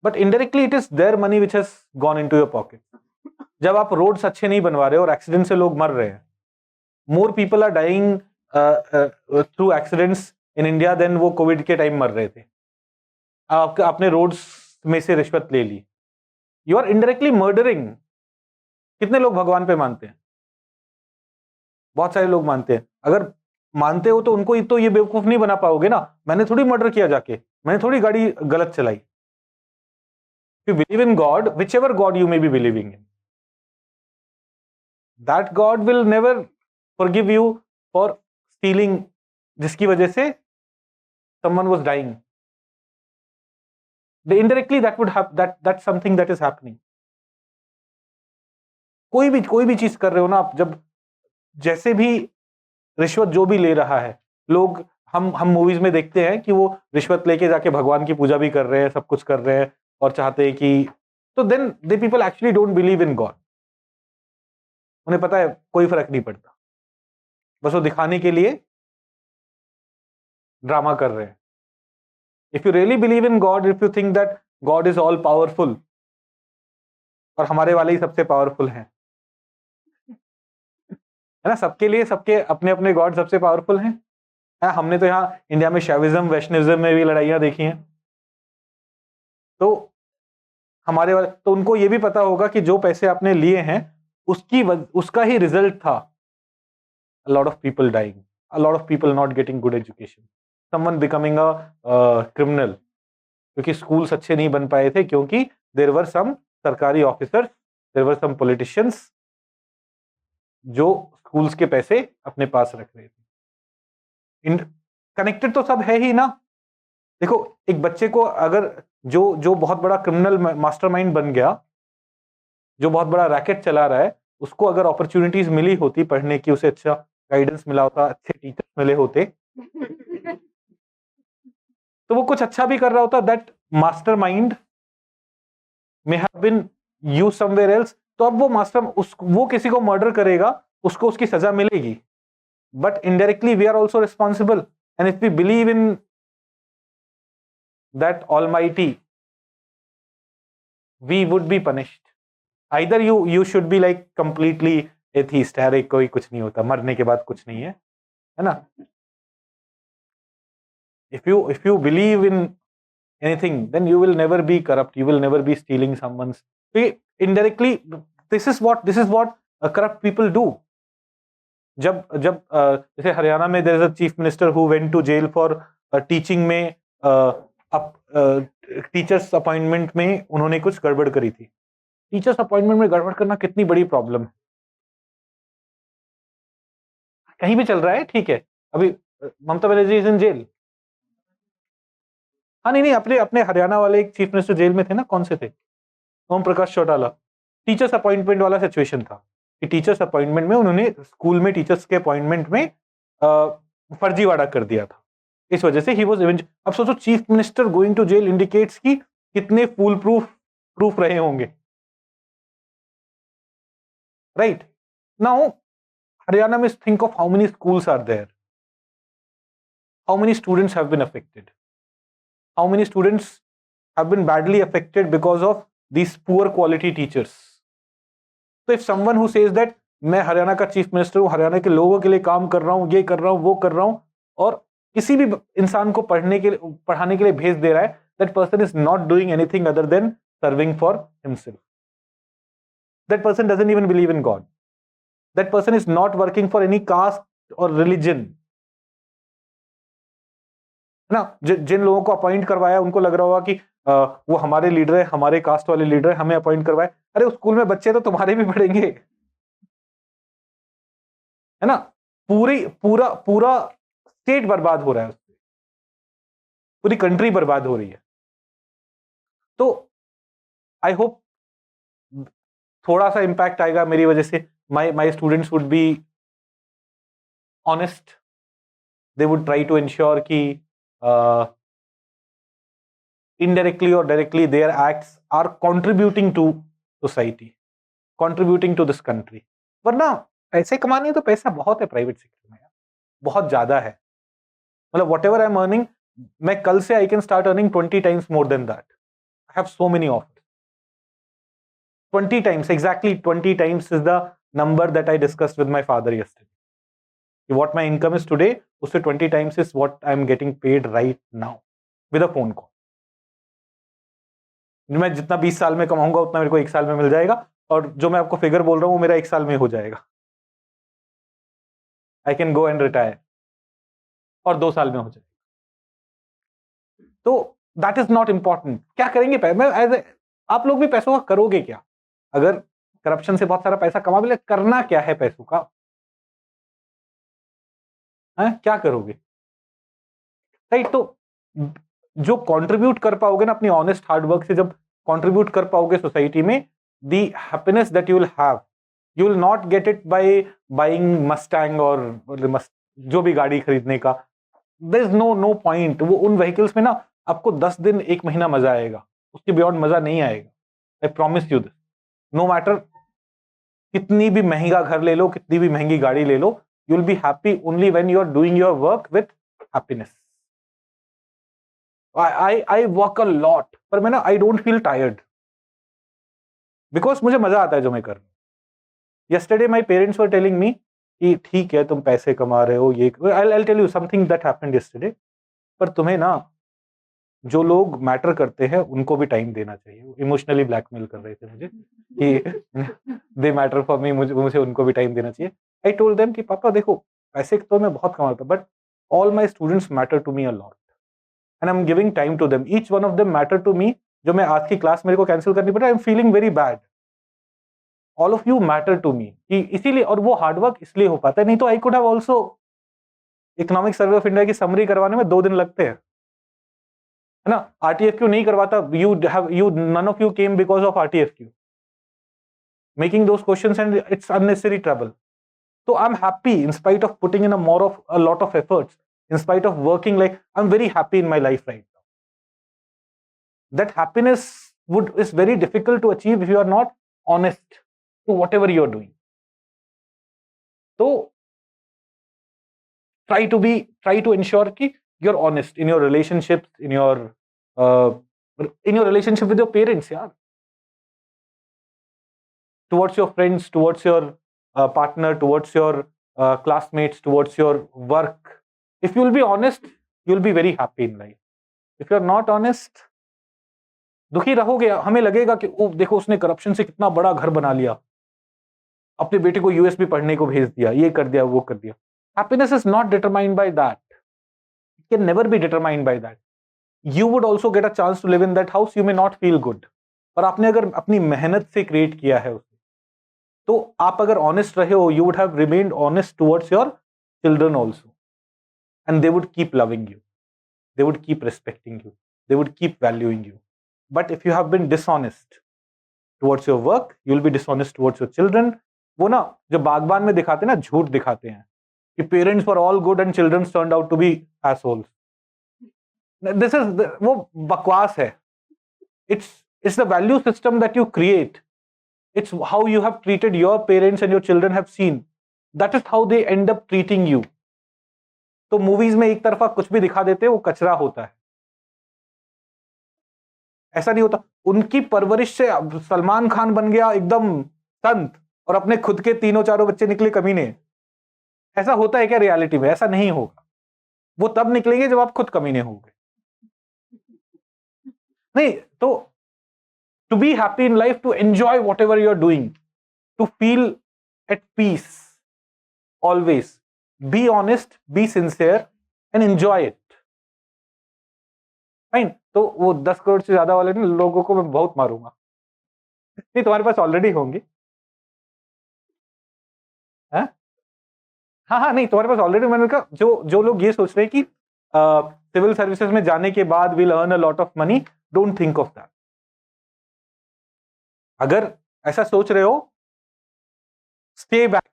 but indirectly it is their money which has gone into your pocket. जब आप रोड्स अच्छे नहीं बनवा रहे और एक्सीडेंट से लोग मर रहे हैं, more people are dying through accidents in India than वो कोविड के टाइम मर रहे थे. आपने रोड्स में से रिश्वत ले ली, यू आर इनडायरेक्टली मर्डरिंग. कितने लोग भगवान पे मानते हैं? बहुत सारे लोग मानते हैं. अगर मानते हो तो उनको तो ये बेवकूफ नहीं बना पाओगे ना. मैंने थोड़ी मर्डर किया जाके, मैंने थोड़ी गाड़ी गलत चलाई. You believe in God, whichever God you may be believing in, that God will never forgive you for stealing, जिसकी वजह से someone was dying. Indirectly that would have that's something that is happening. कोई भी चीज कर रहे हो ना आप, जब जैसे भी रिश्वत जो भी ले रहा है, लोग हम मूवीज में देखते हैं कि वो रिश्वत लेके जाके भगवान की पूजा भी कर रहे हैं, सब कुछ कर रहे हैं और चाहते हैं कि, तो then they people actually don't believe in God. उन्हें पता है कोई फर्क नहीं पड़ता, बस वो दिखाने के लिए ड्रामा कर रहे हैं। If you really believe in God, if you think that God is all powerful और हमारे वाले ही सबसे पावरफुल हैं, है ना, सबके लिए सबके अपने अपने गॉड सबसे पावरफुल हैं। हमने तो यहाँ इंडिया में शैविज्म वैष्णविज्म में भी लड़ाइयां देखी हैं। तो हमारे वाले तो उनको ये भी पता होगा कि जो पैसे आपने लिए हैं उसका ही रिजल्ट था a lot of people dying, a lot of people not getting good education, someone becoming a criminal, क्योंकि स्कूल्स अच्छे नहीं बन पाए थे, क्योंकि देयर वर सम सरकारी officers, there were some politicians जो स्कूल्स के पैसे अपने पास रख रहे थे। कनेक्टेड तो सब है ही ना। देखो, एक बच्चे को अगर जो बहुत बड़ा क्रिमिनल मास्टरमाइंड बन गया, जो बहुत बड़ा रैकेट चला रहा है, उसको अगर अपॉर्चुनिटीज मिली होती पढ़ने की, उसे अच्छा गाइडेंस मिला होता, अच्छे टीचर्स मिले होते, तो वो कुछ अच्छा भी कर रहा होता। That mastermind may have been used somewhere else. तो अब वो किसी को मर्डर करेगा, उसको उसकी सजा मिलेगी, but indirectly we are also responsible. And if we believe in that almighty, we would be punished. Either you should be like completely atheist, अरे कोई कुछ नहीं होता, मरने के बाद कुछ नहीं है ना। if you believe in anything, then you will never be corrupt, you will never be stealing someone's. Indirectly, this is what corrupt people do. जब जैसे हरियाणा में there is a chief minister who went to jail for teaching में teachers appointment में उन्होंने कुछ गड़बड़ करी थी। टीचर्स अपॉइंटमेंट में गड़बड़ करना कितनी बड़ी प्रॉब्लम है, कहीं भी चल रहा है, ठीक है। अभी Mamata Banerjee is in jail. हाँ, नहीं अपने अपने हरियाणा वाले एक चीफ मिनिस्टर जेल में थे ना, कौन से थे, ओम प्रकाश चौटाला। टीचर्स अपॉइंटमेंट वाला सिचुएशन था कि टीचर्स अपॉइंटमेंट में उन्होंने स्कूल में टीचर्स के अपॉइंटमेंट में फर्जीवाड़ा कर दिया था, इस वजह से ही वाज इवन। अब सोचो, chief minister going to jail indicates की कितने फुल प्रूफ रहे होंगे, राइट। नाउ हरियाणा में think of how many schools are there, how many students have been affected, how many students have been badly affected because of these poor quality teachers. So if someone who says that मैं हरियाणा का chief minister हूं, हरियाणा के लोगों के लिए काम कर रहा हूं, ये कर रहा हूं, वो कर रहा हूं, और किसी भी इंसान को पढ़ाने के लिए भेज दे रहा है, that person is not doing anything other than serving for himself. That person doesn't even believe in God. That person is not working for any caste or religion. ना, जिन लोगों को अपॉइंट करवाया उनको लग रहा होगा कि वो हमारे लीडर है, हमारे कास्ट वाले लीडर है, हमें अपॉइंट करवाए। अरे उस स्कूल में बच्चे तो तुम्हारे भी पढ़ेंगे, है ना। पूरा स्टेट बर्बाद हो रहा है उससे, पूरी कंट्री बर्बाद हो रही है। तो आई होप थोड़ा सा इंपैक्ट आएगा मेरी वजह से। My students would be honest, they would try to ensure कि indirectly or directly their acts are contributing to society, contributing to this country. वरना पैसे कमाने तो पैसा बहुत है प्राइवेट सेक्टर में, बहुत ज्यादा है। मतलब whatever I am earning, मैं कल से I can start earning 20 times more than that. I have so many offers. 20 times, exactly 20 times is the number that I discussed with my father yesterday. What my income is today, उससे 20 times is what I am getting paid right now with a phone call. मैं जितना 20 साल में कमाऊंगा उतना मेरे को 1 साल में मिल जाएगा, और जो मैं आपको फिगर बोल रहा हूं वो मेरा 1 साल में हो जाएगा। I can go and retire, और 2 साल में हो जाएगा। तो दैट इज नॉट इंपॉर्टेंट। क्या करेंगे पैसे, आप लोग भी पैसों का करोगे क्या? अगर करप्शन से बहुत सारा पैसा कमा भी ले, करना क्या है पैसों का, है क्या करोगे, राइट। तो जो कंट्रीब्यूट कर पाओगे ना अपनी ऑनेस्ट हार्ड वर्क से, जब कंट्रीब्यूट कर पाओगे सोसाइटी में, the happiness that you will have, you will not get it by buying Mustang और जो भी गाड़ी खरीदने का। There is no point. वो उन व्हीकल्स में ना आपको 10 दिन 1 महीना मजा आएगा, उसके बियॉन्ड मजा नहीं आएगा। I promise you this. No matter कितनी भी महंगा घर ले लो, कितनी भी महंगी गाड़ी ले लो, you will be happy only when you are doing your work with happiness. I work a lot, पर मैं ना I don't feel tired because मुझे मजा आता है जो मैं कर रहा हूँ. Yesterday my parents were telling me कि ठीक है तुम पैसे कमा रहे हो ये. I'll tell you something that happened yesterday. पर तुम्हें ना जो लोग मैटर करते हैं उनको भी टाइम देना चाहिए. इमोशनली ब्लैकमेल कर रहे थे मुझे कि दे मैटर फॉर मी, मुझे उनको भी टाइम देना चाहिए. आई टोल्ड देम कि पापा देखो पैसे तो मैं बहुत कमाता हूँ but all my students matter to me a lot and I am giving time to them. Each one of them matter to me. जो मैं आज की क्लास मेरे को कैंसिल करनी पड़ी, I am feeling very bad. All of you matter to me. कि इसीलिए, और वो हार्डवर्क इसलिए हो पाता है, नहीं तो I could have also. Economic survey of India की समरी करवाने में 2 दिन लगते हैं, है ना. आरटीएफक्यू नहीं करवाता. You none of you came because of RTFQ making those questions and it's unnecessary trouble. So I'm happy in spite of putting in a lot of efforts, in spite of working, like I'm very happy in my life right now. That happiness is very difficult to achieve if you are not honest to whatever you are doing. So try to ensure कि you're honest in your relationships, in your relationship with your parents, yeah. Towards your friends, towards your partner, towards your classmates, towards your work. If you'll be honest, you'll be very happy in life. If you're not honest, दुखी रहोगे. हमें लगेगा कि ओ देखो उसने corruption से कितना बड़ा घर बना लिया, अपने बेटे को यूएस भी पढ़ने को भेज दिया, ये कर दिया वो कर दिया. Happiness is not determined by that. It can never be determined by that. You would also get a chance to live in that house. You may not feel good, पर आपने अगर अपनी मेहनत से क्रिएट किया है उसे, तो आप अगर ऑनेस्ट रहे हो, you would have remained honest towards your children also and they would keep loving you, they would keep respecting you, they would keep valuing you. But if you have been dishonest towards your work, you'll be dishonest towards your children. वो ना जो बागबान में दिखाते हैं ना, झूठ दिखाते हैं कि parents were all good and children turned out to be assholes. This is वो बकवास है. It's the value system that you create. It's how you have treated your parents and your children have seen. That is how they end up treating you. तो movies में एक तरफा कुछ भी दिखा देते हैं, वो कचरा होता है. ऐसा नहीं होता. उनकी परवरिश से सलमान खान बन गया एकदम संत और अपने खुद के 3-4 बच्चे निकले कमीने. ऐसा होता है क्या रियलिटी में? ऐसा नहीं होगा. वो तब निकलेंगे जब आप खुद कमीने होंगे. नहीं तो to be happy in life, to enjoy whatever you are doing, to feel at peace always, be honest, be sincere and enjoy it. Fine. तो वो 10 करोड़ से ज्यादा वाले लोगों को मैं बहुत मारूंगा. नहीं, तुम्हारे पास ऑलरेडी होंगे. हाँ हाँ, नहीं तुम्हारे पास ऑलरेडी. मैंने कहा जो लोग ये सोच रहे हैं कि सिविल सर्विसेज में जाने के बाद will earn a lot of money, don't think of that. अगर ऐसा सोच रहे हो, stay back.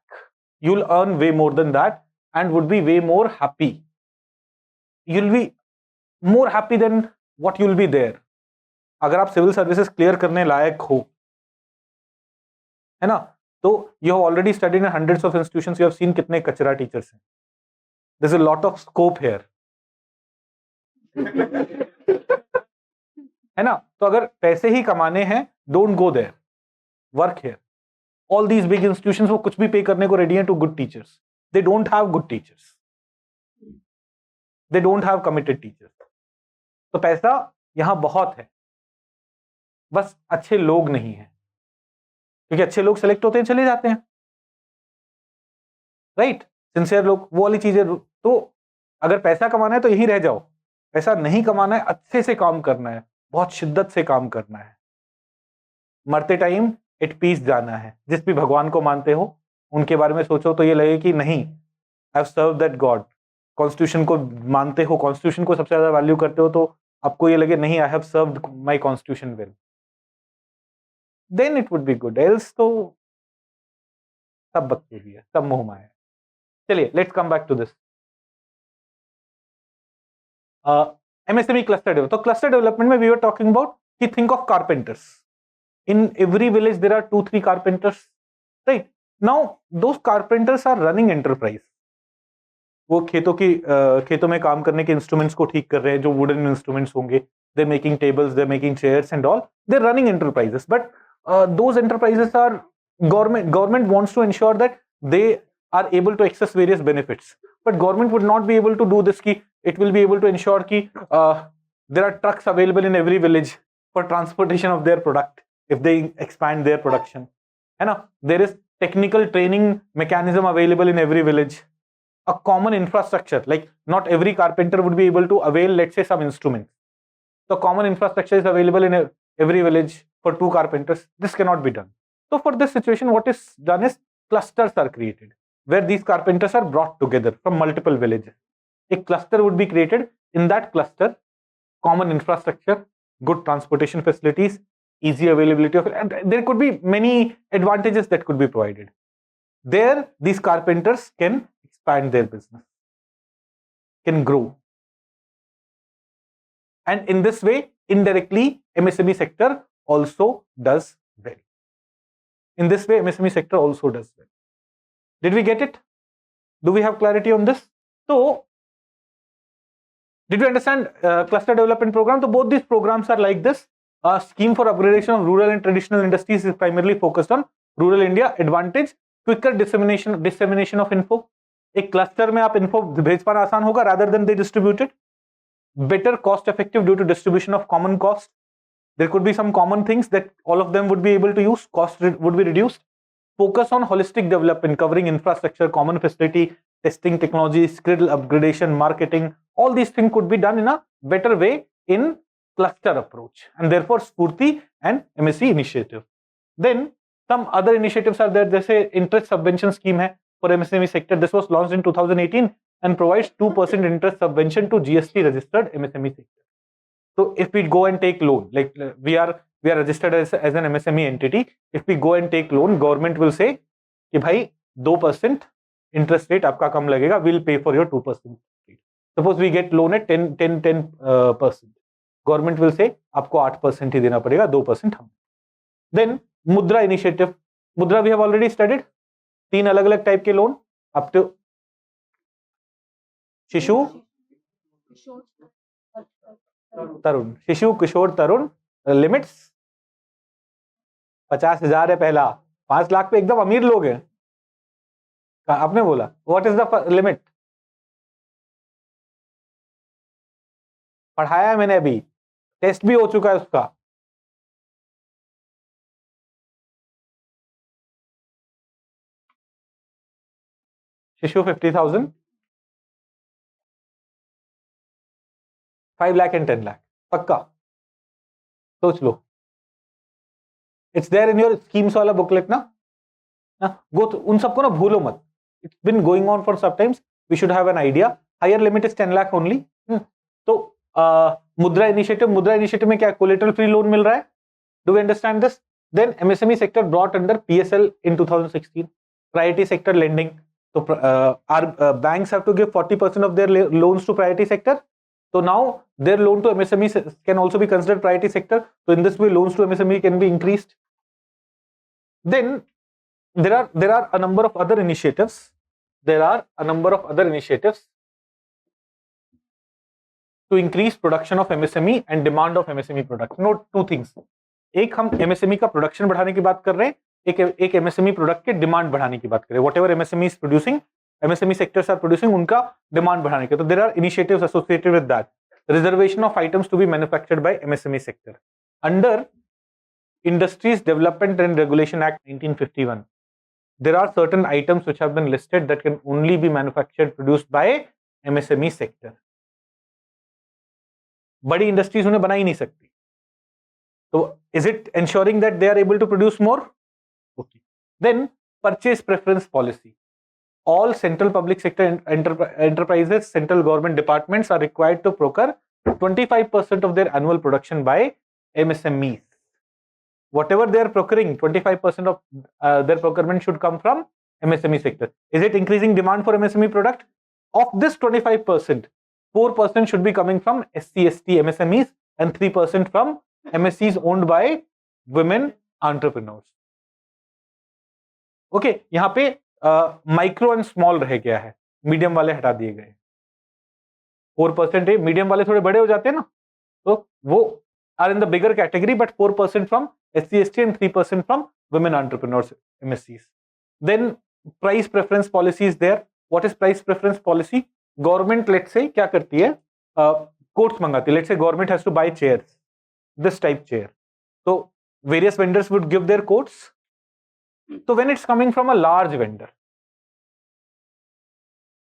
you'll earn way more than that and would be way more happy. You'll be more happy than what you'll be there. अगर आप civil services clear करने लायक हो, है ना, तो you have already studied in hundreds of institutions. You have seen कितने कचरा teachers हैं. There's a lot of scope here. है ना. तो अगर पैसे ही कमाने हैं, don't go there. Work here. All these big institutions वो कुछ भी पे करने को रेडी हैं to good teachers. They don't have good teachers. They don't have committed teachers. तो पैसा यहां बहुत है, बस अच्छे लोग नहीं हैं, क्योंकि अच्छे लोग सेलेक्ट होते हैं, चले जाते हैं. राइट. सिंसियर लोग, वो वाली चीजें. तो अगर पैसा कमाना है तो यहीं रह जाओ. पैसा नहीं कमाना है, अच्छे से काम करना है, बहुत शिद्दत से काम करना है. मरते टाइम एट पीस जाना है. जिस भी भगवान को मानते हो उनके बारे में सोचो तो ये लगे कि नहीं, I have serve that God. Constitution को मानते हो, कॉन्स्टिट्यूशन को सबसे ज्यादा वैल्यू करते हो, तो आपको ये लगे नहीं, I have served my constitution well, then it would be good. Else तो सब बकचोदी है, सब मोह माया है. चलिए, let's come back to this. MSME cluster development. तो क्लस्टर डेवलपमेंट में वी वर टॉकिंग अबाउट कि think of carpenters. In every village there are 2-3 carpenters, right? Now those carpenters are running enterprise. वो खेतों में काम करने के इंस्ट्रूमेंट्स को ठीक कर रहे हैं, जो वुडन इंस्ट्रूमेंट्स होंगे, they making tables, they making chairs and all, they running enterprises, but those enterprises are government wants to ensure that they are able to access various benefits, but government would not be able to do this ki it will be able to ensure ki there are trucks available in every village for transportation of their product if they expand their production, है ना. There is technical training mechanism available in every village, a common infrastructure, like not every carpenter would be able to avail, let's say, some instruments. The common infrastructure is available in every village for 2 carpenters. This cannot be done. So for this situation, what is done is clusters are created where these carpenters are brought together from multiple villages. A cluster would be created. In that cluster, common infrastructure, good transportation facilities, easy availability of, and there could be many advantages that could be provided. There, these carpenters can expand their business, can grow. And in this way, indirectly, MSME sector also does well. In this way, MSME sector also does well. Did we get it? Do we have clarity on this? So, did we understand cluster development program? So both these programs are like this. A scheme for upgradation of rural and traditional industries is primarily focused on rural India. Advantage, quicker dissemination of info. एक cluster में आप info भेज पाना आसान होगा rather than they distribute it. Better cost effective due to distribution of common cost. There could be some common things that all of them would be able to use. Cost would be reduced. Focus on holistic development covering infrastructure, common facility, testing technology, skill upgradation, marketing. All these things could be done in a better way in cluster approach, and therefore Spurti and MSE initiative. Then some other initiatives are there. जैसे interest subvention scheme है for MSME sector. This was launched in 2018 and provides 2% interest subvention to GST registered MSME sector. So if we go and take loan, like we are registered as an MSME entity, if we go and take loan, government will say कि भाई 2% interest rate आपका कम लगेगा, we'll pay for your 2%. Suppose we get loan at 10%. Government will say आपको 8% ही देना पड़ेगा, 2% हम. Then मुद्रा initiative. मुद्रा we have already studied. 3 अलग अलग टाइप के लोन up to शिशु तरुण, शिशु किशोर तरुण. लिमिट्स 50,000 है पहला, 5 लाख पे एकदम अमीर लोग हैं. आपने बोला व्हाट इज द लिमिट? पढ़ाया मैंने, अभी टेस्ट भी हो चुका है उसका. शिशु 50,000, 5 लाख एंड 10 लाख पक्का. सोच लो. It's there in your schemes वाला बुकलेट ना. गो उन सबको ना भूलो मत. It's been going on for some times. We should have an idea. Higher limit is 10 lakh only. तो मुद्रा इनिशिएटिव में क्या कोलेटरल फ्री लोन मिल रहा है. Do we understand this? Then MSME sector brought under PSL in 2016. Priority sector lending. So our banks have to give 40% of their loans to priority sector. So now their loan to MSME can also be considered priority sector. So in this way, loans to MSME can be increased. Then there are a number of other initiatives. To increase production of MSME and demand of MSME products. Note 2 things. एक हम MSME का production बढ़ाने की बात कर रहे हैं, एक MSME प्रोडक्ट के डिमांड बढ़ाने की बात करें. Whatever MSME is producing, MSME sectors are producing, उनका डिमांड बढ़ाने के. तो there are initiatives associated with that. Reservation of items to be manufactured by MSME sector under Industries Development and Regulation Act 1951. There are certain items which have been listed that can only be manufactured, produced by MSME sector. बड़ी industries उन्हें बना ही नहीं सकती. So is it ensuring that they are able to produce more? Okay. Then purchase preference policy. All central public sector enterprises, central government departments are required to procure 25% of their annual production by MSMEs. Whatever they are procuring, 25% of their procurement should come from MSME sector. Is it increasing demand for MSME product? Of this 25%, 4% should be coming from SC/ST MSMEs and 3% from MSCs owned by women entrepreneurs. Okay, यहाँ पे micro and small रह गया है. Medium वाले हटा दिए गए। 4% medium वाले थोड़े बड़े हो जाते हैं ना, तो वो are in the bigger category, but 4% from SC ST and 3% from women entrepreneurs MSCs. Then price preference policy is there. What is price preference policy? Government, let's say, क्या करती है, quotes मंगाती है. Let's say government has to buy chairs, this type chair. So various vendors would give their quotes. So when it's coming from a large vendor,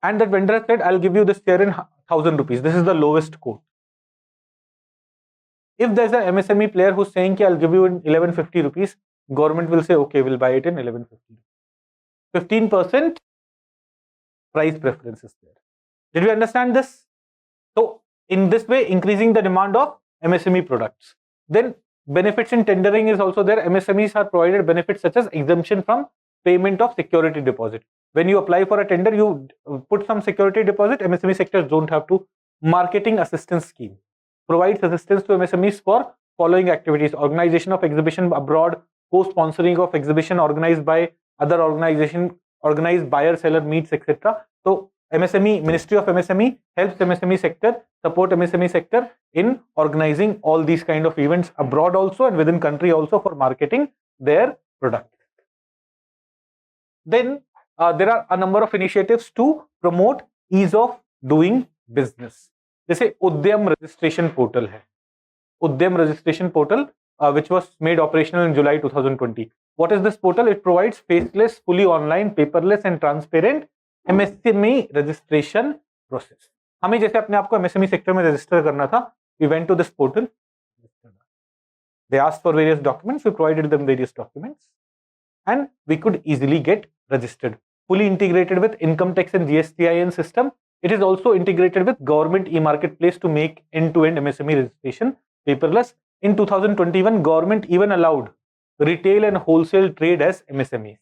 and that vendor has said, I'll give you this chair in 1,000 rupees. This is the lowest quote. If there's an MSME player who's saying, I'll give you in 1150 rupees, government will say, okay, we'll buy it in 1150. 15% price preference is there. Did we understand this? So in this way, increasing the demand of MSME products. Then benefits in tendering is also there. MSMEs are provided benefits such as exemption from payment of security deposit. When you apply for a tender, you put some security deposit. MSME sectors don't have to. Marketing assistance scheme provides assistance to MSMEs for following activities: organization of exhibition abroad, co-sponsoring of exhibition organized by other organization, organized buyer-seller meets, etc. So MSME, Ministry of MSME helps MSME sector, support MSME sector in organizing all these kind of events abroad also and within country also for marketing their product. Then there are a number of initiatives to promote ease of doing business. जैसे उद्यम registration portal है, उद्यम registration portal which was made operational in July 2020. What is this portal? It provides faceless, fully online, paperless and transparent MSME registration process. हमें जैसे अपने आप को MSME sector में register करना था, we went to this portal. They asked for various documents, we provided them various documents, and we could easily get registered. Fully integrated with income tax and GSTIN system. It is also integrated with government e-marketplace to make end-to-end MSME registration paperless. In 2021, government even allowed retail and wholesale trade as MSMEs.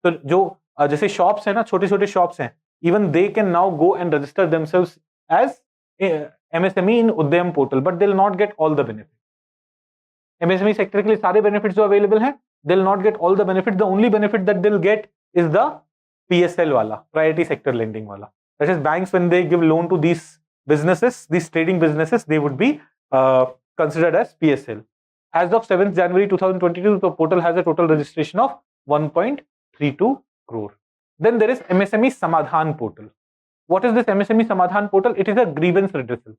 So जो जैसे shops है ना, छोटे-छोटे shops हैं, even they can now go and register themselves as MSME in Udyam portal, but they'll not get all the benefits. MSME sector के लिए सारे benefits जो available हैं, they'll not get all the benefits. The only benefit that they'll get is the PSL wala, priority sector lending wala. That is, banks, when they give loan to these businesses, these trading businesses, they would be considered as PSL. As of 7th January 2022, the portal has a total registration of 1.32 crore. Then there is MSME Samadhan portal. What is this MSME Samadhan portal? It is a grievance redressal.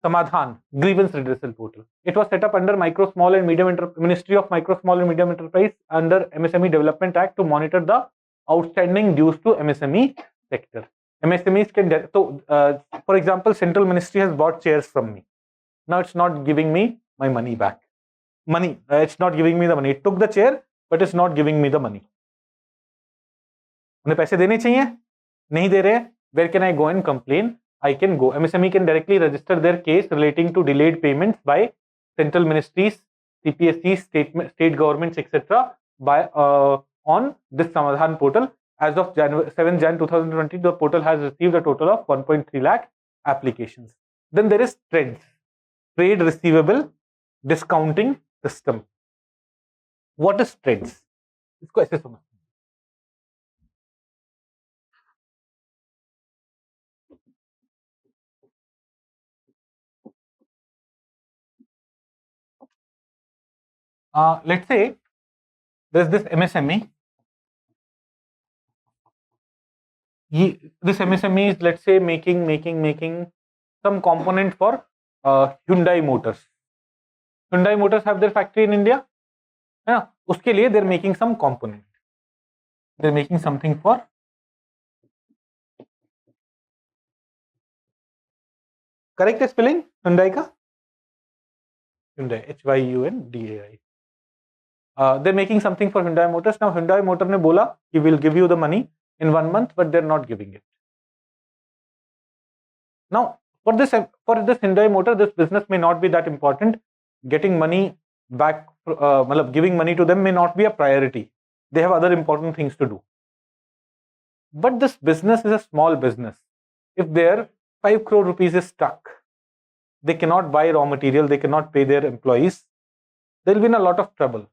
Samadhan, grievance redressal portal. It was set up under Micro, Small and Medium Ministry of Micro, Small and Medium Enterprise under MSME Development Act to monitor the outstanding dues to MSME sector. MSMEs can, for example, Central Ministry has bought chairs from me. Now it's not giving me my money back. It's not giving me the money. It took the chair, but it's not giving me the money. उन्हें पैसे देने चाहिए, नहीं दे रहे. Where can I go and complain? I can go. MSME can directly register their case relating to delayed payments by central ministries, CPSCs, state governments, etc. by on this Samadhan portal. As of 7 Jan 2020, the portal has received a total of 1.3 lakh applications. Then there is TREDS, Trade Receivable Discounting System. What is TREDS? इसको ऐसे समझ. Let's say there's this MSME. This MSME is, let's say, making some component for Hyundai Motors. Hyundai Motors have their factory in India. Yeah, उसके लिए they're making some component. They're making something for correct spelling Hyundai का Hyundai HYUNDAI. They're making something for Hyundai Motors. Now Hyundai Motor ने बोला कि we'll give you the money in 1 month, but they're not giving it. Now for this Hyundai Motor, this business may not be that important. Getting money back, giving money to them may not be a priority. They have other important things to do. But this business is a small business. If their 5 crore rupees is stuck, they cannot buy raw material, they cannot pay their employees, they'll be in a lot of trouble.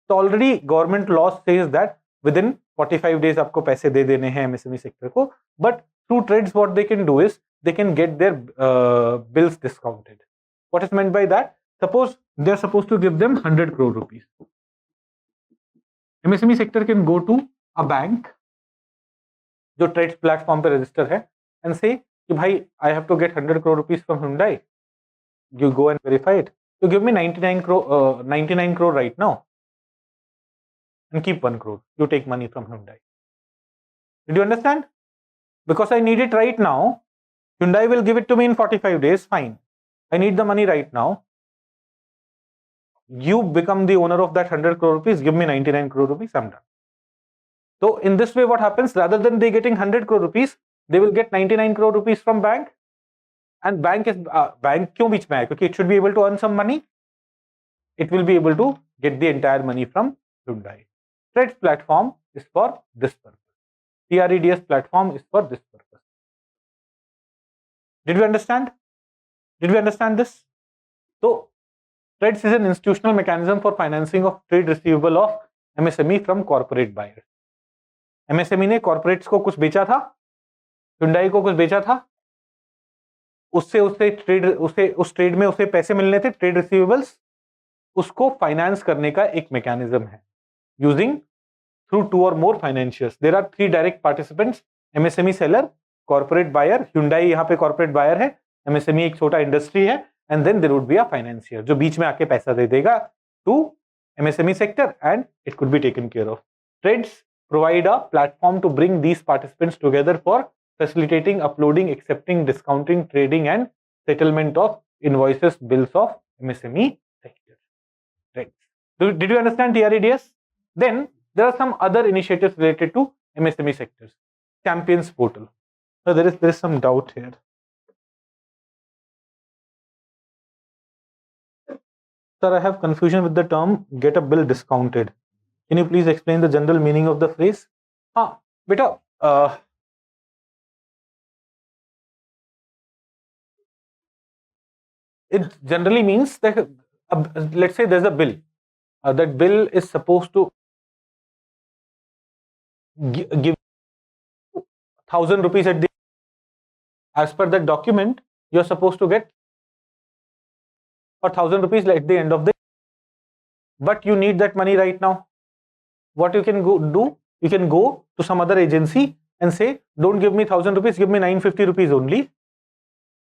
So already government law says that within 45 days आपको पैसे दे देने हैं MSME sector को, but through TReDS what they can do is they can get their bills discounted. What is meant by that? Suppose they are supposed to give them 100 crore rupees. MSME sector can go to a bank जो TReDS platform पे register है and say कि भाई I have to get 100 crore rupees from Hyundai. You go and verify it. You give me 99 crore right now and keep 1 crore. You take money from Hyundai. Did you understand? Because I need it right now. Hyundai will give it to me in 45 days. Fine. I need the money right now. You become the owner of that 100 crore rupees. Give me 99 crore rupees. I'm done. So in this way, what happens? Rather than they getting 100 crore rupees, they will get 99 crore rupees from bank. And bank is bank क्यों बीच में है? क्योंकि it should be able to earn some money. It will be able to get the entire money from Hyundai. Trades platform is for this purpose. TREDS platform is for this purpose. Did we understand? Did we understand this? So trades is an institutional mechanism for financing of trade receivable of MSME from corporate buyers. MSME ने corporates को कुछ बेचा था, Hyundai को कुछ बेचा था, उससे ट्रेड उस ट्रेड में उसे पैसे मिलने थे, ट्रेड रिसीवेबल्स, उसको फाइनेंस करने का एक मैकेनिज्म है using through 2 or more financiers. There are 3 direct participants, MSME seller, corporate buyer. Hyundai यहाँ पे कॉर्पोरेट बायर है, एमएसएमई एक छोटा इंडस्ट्री है, and then there would be a financier जो बीच में आके पैसा दे देगा to MSME sector and it could be taken care of. TReDS provide a platform to bring these participants together for facilitating, uploading, accepting, discounting, trading and settlement of invoices, bills of MSME sector. Right. Did you understand TREDS? Then there are some other initiatives related to MSME sectors. Champions portal. So there is some doubt here. Sir, I have confusion with the term get a bill discounted. Can you please explain the general meaning of the phrase? हाँ बेटा, it generally means that let's say there's a bill. That bill is supposed to give 1,000 rupees at the. As per that document, you're supposed to get 1,000 rupees at the end of the. But you need that money right now. What you can do, you can go to some other agency and say, don't give me 1,000 rupees, give me 950 rupees only.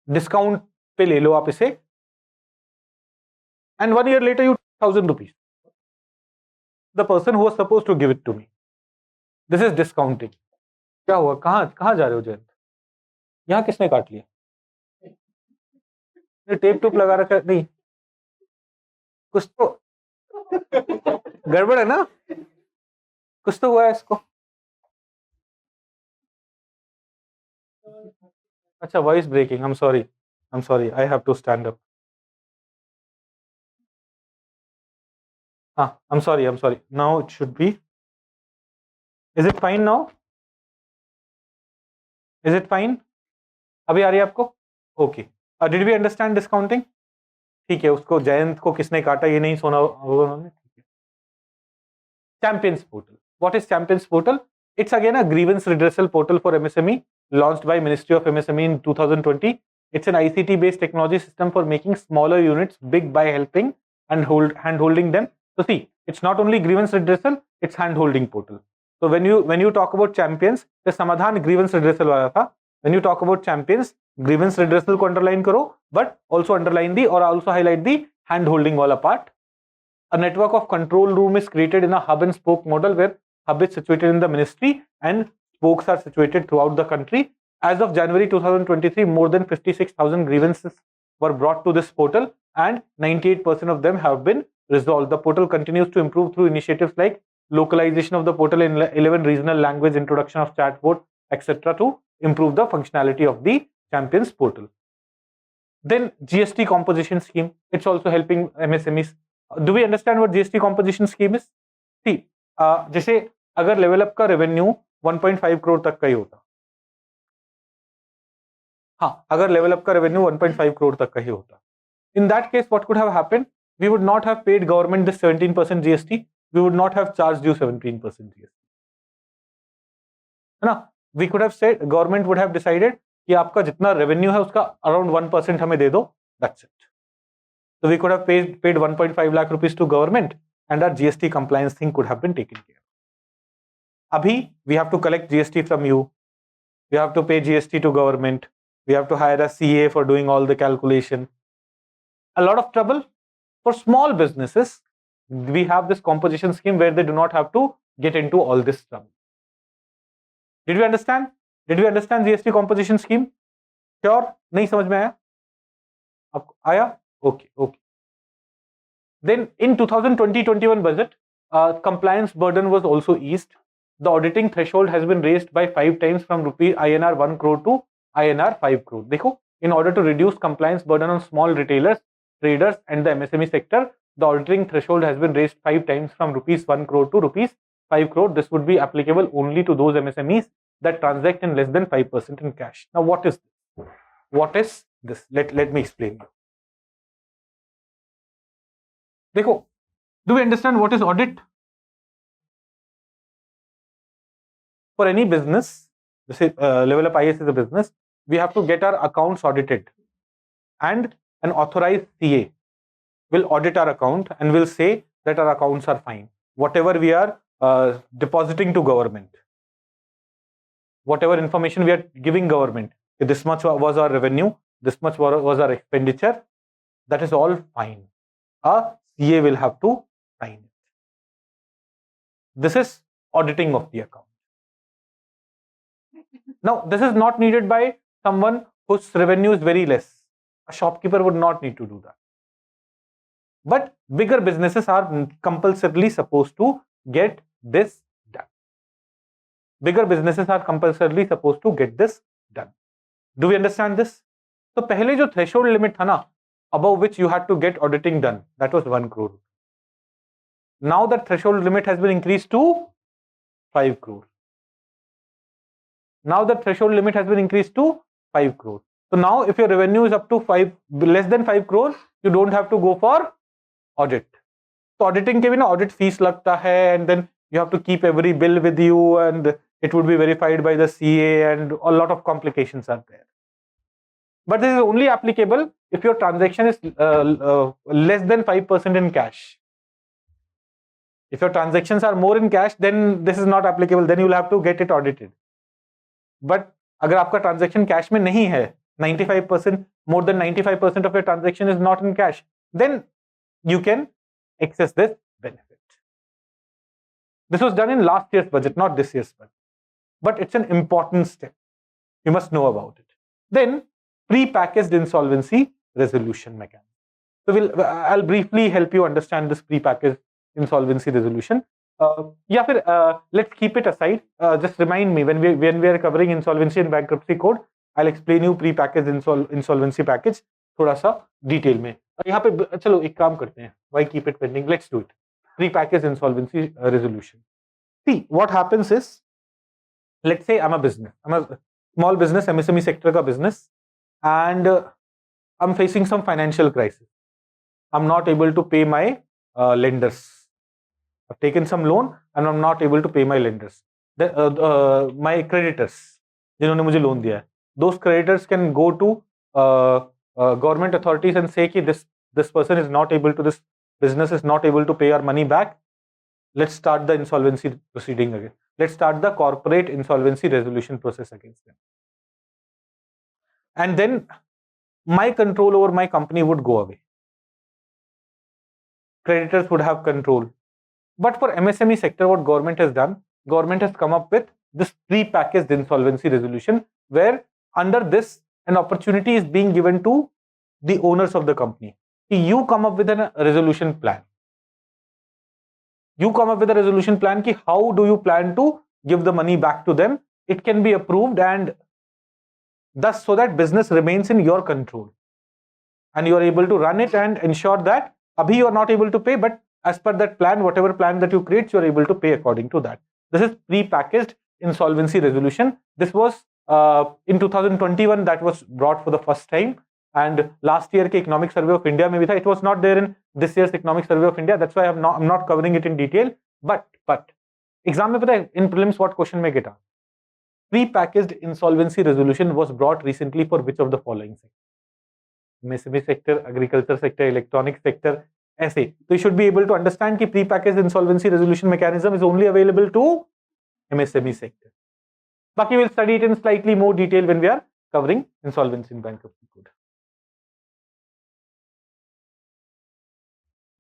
Discount पे ले लो आप इसे. And 1 year later, you 1,000 rupees. The person who was supposed to give it to me. This is discounting. क्या हुआ? कहाँ जा रहे हो जयंत? यहाँ किसने काट लिया? टेप टूप लगा रखा नहीं? कुछ तो गड़बड़ है ना? कुछ तो हुआ है इसको. अच्छा, voice breaking. I'm sorry. I have to stand up. I'm sorry. Now it should be. Is it fine now? Is it fine? अभी आ रही है आपको? Okay. Did we understand discounting? ठीक है. उसको जयंत को किसने काटा ये नहीं सुना होगा उन्होंने. Champions portal. What is Champions portal? It's again a grievance redressal portal for MSME launched by Ministry of MSME in 2020. It's an ICT based technology system for making smaller units big by helping and hand-holding them. So see, it's not only grievance redressal, it's hand-holding portal. So when you talk about champions, the Samadhan grievance redressal वाला था. When you talk about champions, grievance redressal को underline करो, but also underline the or also highlight the hand-holding वाला part. A network of control room is created in a hub and spoke model where hub is situated in the ministry and spokes are situated throughout the country. As of January 2023, more than 56,000 grievances were brought to this portal and 98% of them have been resolved. The portal continues to improve through initiatives like localization of the portal in 11 regional language, introduction of chatbot, etc. to improve the functionality of the Champions portal. Then GST composition scheme, it's also helping MSMEs. Do we understand what GST composition scheme is? See, जैसे अगर LevelUp का revenue 1.5 crore तक का ही होता, हाँ, अगर LevelUp का revenue 1.5 crore तक का ही होता, in that case what could have happened? We would not have paid government this 17% GST. We would not have charged you 17% GST. है ना. We could have said, government would have decided कि आपका जितना revenue है उसका around 1% हमें दे दो, that's it. So we could have paid 1.5 lakh rupees to government and our GST compliance thing could have been taken care of. Abhi, we have to collect GST from you. We have to pay GST to government. We have to hire a CA for doing all the calculation. A lot of trouble. For small businesses, we have this composition scheme where they do not have to get into all this trouble. Did we understand? Did we understand GST composition scheme? Sure? नहीं समझ में आया? आपको आया? Okay, okay. Then in 2020-21 budget, compliance burden was also eased. The auditing threshold has been raised by 5 times from INR 1 crore to INR 5 crore. देखो, in order to reduce compliance burden on small retailers, traders and the MSME sector, the auditing threshold has been raised 5 times from rupees 1 crore to rupees 5 crore. This would be applicable only to those MSMEs that transact in less than 5% in cash. Now, what is this? What is this? Let me explain you. देखो, do we understand what is audit? For any business, say LevelUp IS is a business, we have to get our accounts audited, and an authorized CA will audit our account and will say that our accounts are fine. Whatever we are depositing to government, whatever information we are giving government, this much was our revenue, this much was our expenditure, that is all fine. A CA will have to sign it. This is auditing of the account. Now, this is not needed by someone whose revenue is very less. A shopkeeper would not need to do that. But bigger businesses are compulsorily supposed to get this done. Bigger businesses are compulsorily supposed to get this done. Do we understand this? So, पहले जो threshold limit था ना, above which you had to get auditing done, that was 1 crore. Now that threshold limit has been increased to 5 crore. Now the threshold limit has been increased to 5 crore. So now if your revenue is up to less than 5 crore, you don't have to go for audit. So auditing के भी ना audit fees लगता है, and then you have to keep every bill with you, and it would be verified by the CA, and a lot of complications are there. But this is only applicable if your transaction is less than 5% in cash. If your transactions are more in cash, then this is not applicable. Then you will have to get it audited. But अगर आपका transaction cash में नहीं है, 95%, more than 95% of your transaction is not in cash, then you can access this benefit. This was done in last year's budget, not this year's budget. But it's an important step. You must know about it. Then, pre-packaged insolvency resolution mechanism. So I'll briefly help you understand this pre-packaged insolvency resolution. Yeah, let's keep it aside. Just remind me when we are covering insolvency and bankruptcy code, I'll explain you pre-packaged insolvency package थोड़ा सा detail में. यहाँ पे चलो एक काम करते हैं. Why keep it pending? Let's do it. Pre-packaged insolvency resolution. See, what happens is, let's say I'm a business. I'm a small business, MSME sector का business, and I'm facing some financial crisis. I'm not able to pay my lenders. I've taken some loan and I'm not able to pay my lenders. My creditors, जिन्होंने मुझे loan दिया है, those creditors can go to government authorities and say कि this person is not able to, this business is not able to pay our money back. Let's start the insolvency proceeding again. Let's start the corporate insolvency resolution process against them. And then my control over my company would go away. Creditors would have control. But for MSME sector, what government has done, government has come up with this pre-packaged insolvency resolution, where under this, an opportunity is being given to the owners of the company. You come up with a resolution plan. You come up with a resolution plan ki how do you plan to give the money back to them? It can be approved, and thus so that business remains in your control. And you are able to run it and ensure that abhi you are not able to pay, but as per that plan, whatever plan that you create, you are able to pay according to that. This is pre-packaged insolvency resolution. This was in 2021 that was brought for the first time, and last year ke Economic Survey of India mein bhi tha. It was not there in this year's Economic Survey of India. That's why I'm not covering it in detail. But exam mein pata hai, in prelims what question mein get asked? Pre-packaged insolvency resolution was brought recently for which of the following sectors? MSME sector, agriculture sector, electronic sector, ऐसे. So you should be able to understand कि pre-packaged insolvency resolution mechanism is only available to MSME sector. Baki we'll study it in slightly more detail when we are covering insolvency and bankruptcy code.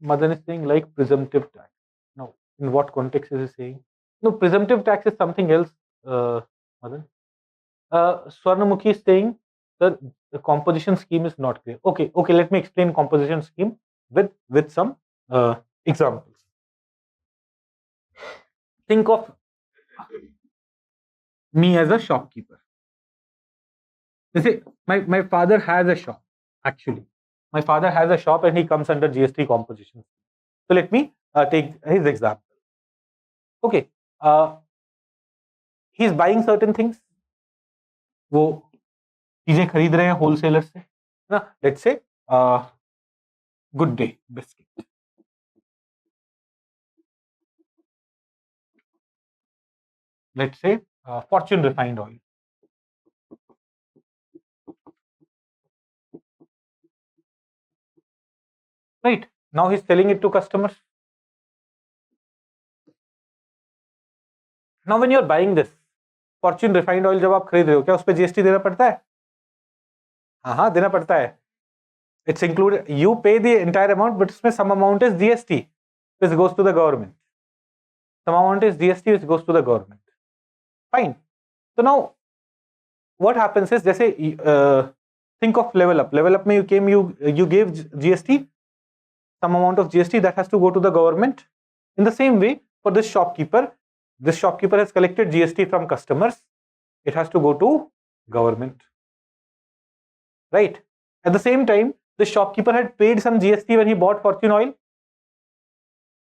Madan is saying like presumptive tax. Now, in what context is he saying? No, presumptive tax is something else, Madan. Swarnamukhi is saying that the composition scheme is not clear. Okay, let me explain composition scheme with some examples. Think of me as a shopkeeper. You see, my father has a shop, actually. My father has a shop and he comes under GST composition. So let me take his example. Okay, he's buying certain things. वो चीजें खरीद रहे हैं wholesaler से ना. Let's say good day biscuit, let's say Fortune refined oil. Right, now he's selling it to customers. Now when you're buying this Fortune refined oil, जब आप खरीद रहे हो, क्या उस पर जीएसटी देना पड़ता है? हाँ, देना पड़ता है. It's included. You pay the entire amount, but उसमें some amount is GST, which goes to the government. Some amount is GST, which goes to the government. Fine. So now, what happens is, जैसे think of LevelUp. LevelUp में you gave GST, some amount of GST that has to go to the government. In the same way, for this shopkeeper has collected GST from customers. It has to go to government. Right. At the same time, the shopkeeper had paid some GST when he bought Fortune oil.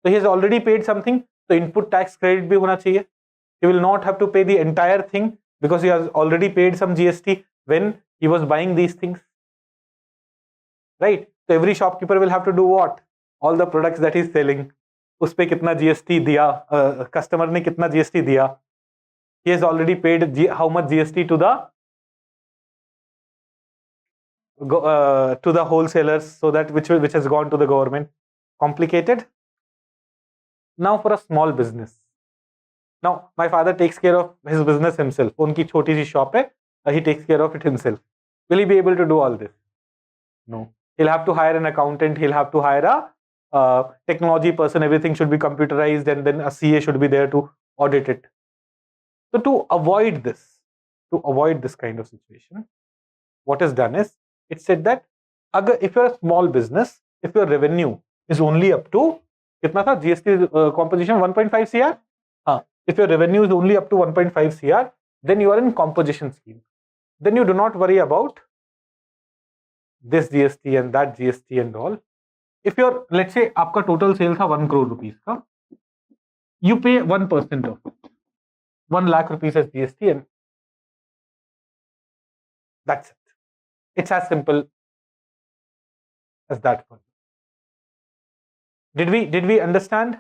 So he has already paid something. So input tax credit bhi hona chahiye. He will not have to pay the entire thing because he has already paid some GST when he was buying these things. Right. So every shopkeeper will have to do what? All the products that he is selling. उस पे कितना GST दिया, customer ने कितना GST दिया. He has already paid how much GST to the wholesalers, so that which has gone to the government. Complicated. Now for a small business. Now my father takes care of his business himself. उनकी छोटी सी shop है, he takes care of it himself. Will he be able to do all this? No. He'll have to hire an accountant. He'll have to hire a technology person. Everything should be computerized, and then a CA should be there to audit it. So to avoid this kind of situation, what is done is, it said that if you're a small business, if your revenue is only up to kitna tha GST composition 1.5 CR. If your revenue is only up to 1.5 CR, then you are in composition scheme. Then you do not worry about this GST and that GST and all. If you're, let's say, आपका total sale था 1 crore rupees का, you pay 1% of it, 1 lakh rupees as GST, and that's it. It's as simple as that. Did we understand?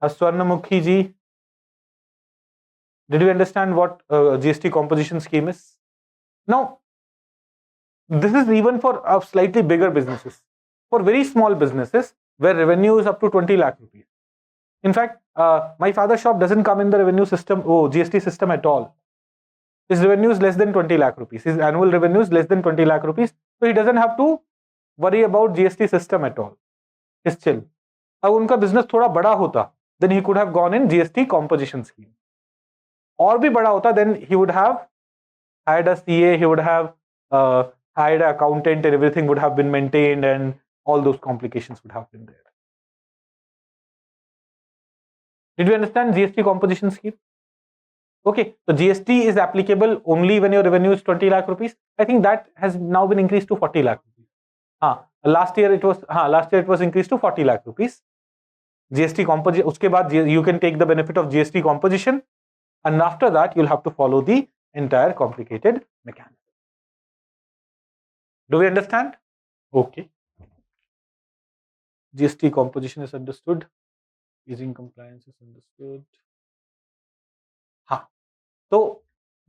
Swarnamukhi ji, did we understand what GST composition scheme is? Now, this is even for slightly bigger businesses. For very small businesses where revenue is up to 20 lakh rupees. In fact, my father's shop doesn't come in the revenue system, GST system at all. His revenue is less than 20 lakh rupees. His annual revenue is less than 20 lakh rupees. So he doesn't have to worry about GST system at all. He's chill. अगर उनका business थोड़ा बड़ा होता, then he could have gone in GST composition scheme. और भी बड़ा होता, then he would have hired a CA, he would have hired an accountant, and everything would have been maintained, and all those complications would have been there. Did we understand GST composition scheme? Okay, so GST is applicable only when your revenue is 20 lakh rupees. I think that has now been increased to 40 lakh rupees. Last year it was increased to 40 lakh rupees. GST composition, uske baad you can take the benefit of GST composition, and after that you'll have to follow the entire complicated mechanism. Do we understand? Okay. GST composition is understood. Easing compliance is understood.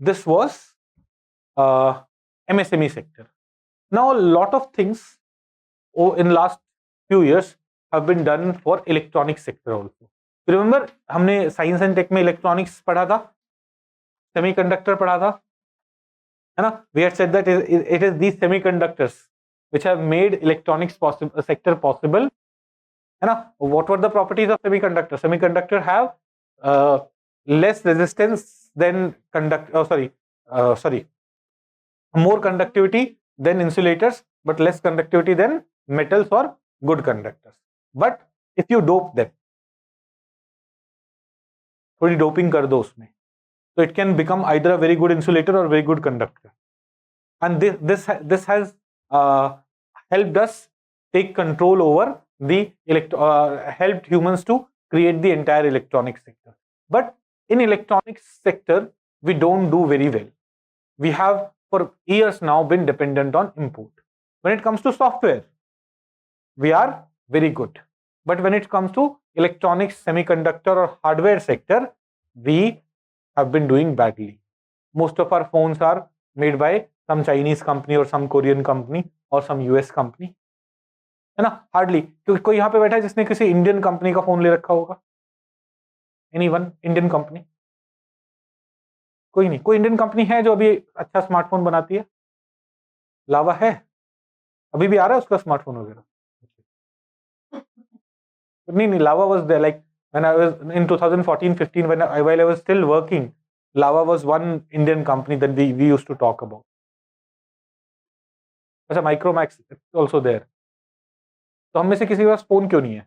this was MSME sector. Now a lot of things in last few years have been done for electronic sector also. Remember हमने science and take में electronics पढ़ा था, semiconductor पढ़ा था, है ना? We had said that it is these semiconductors which have made electronics sector possible, है ना? What were the properties of semiconductor? Semiconductor have less resistance than more conductivity than insulators, but less conductivity than metals or good conductors. But if you dope them, थोड़ी doping कर दो उसमें, so it can become either a very good insulator or very good conductor. And this has helped us take control over the helped humans to create the entire electronic sector. But in electronics sector, we don't do very well. We have for years now been dependent on import. When it comes to software, we are very good. But when it comes to electronics, semiconductor or hardware sector, we have been doing badly. Most of our phones are made by some Chinese company or some Korean company or some US company, है ना? Hardly. क्योंकि कोई यहाँ पे बैठा है जिसने किसी इंडियन कंपनी का फोन ले रखा होगा? Anyone? Indian company? कोई नहीं. कोई इंडियन कंपनी है जो अभी अच्छा स्मार्टफोन बनाती है? लावा है? अभी भी आ रहा है उसका स्मार्टफोन वगैरह? नहीं, लावा was there. Like when I was in 2014-15, while I was still working, Lava was one Indian company that we used to talk about. अच्छा, Micromax also there. तो हम में से किसी के पास फोन क्यों नहीं है?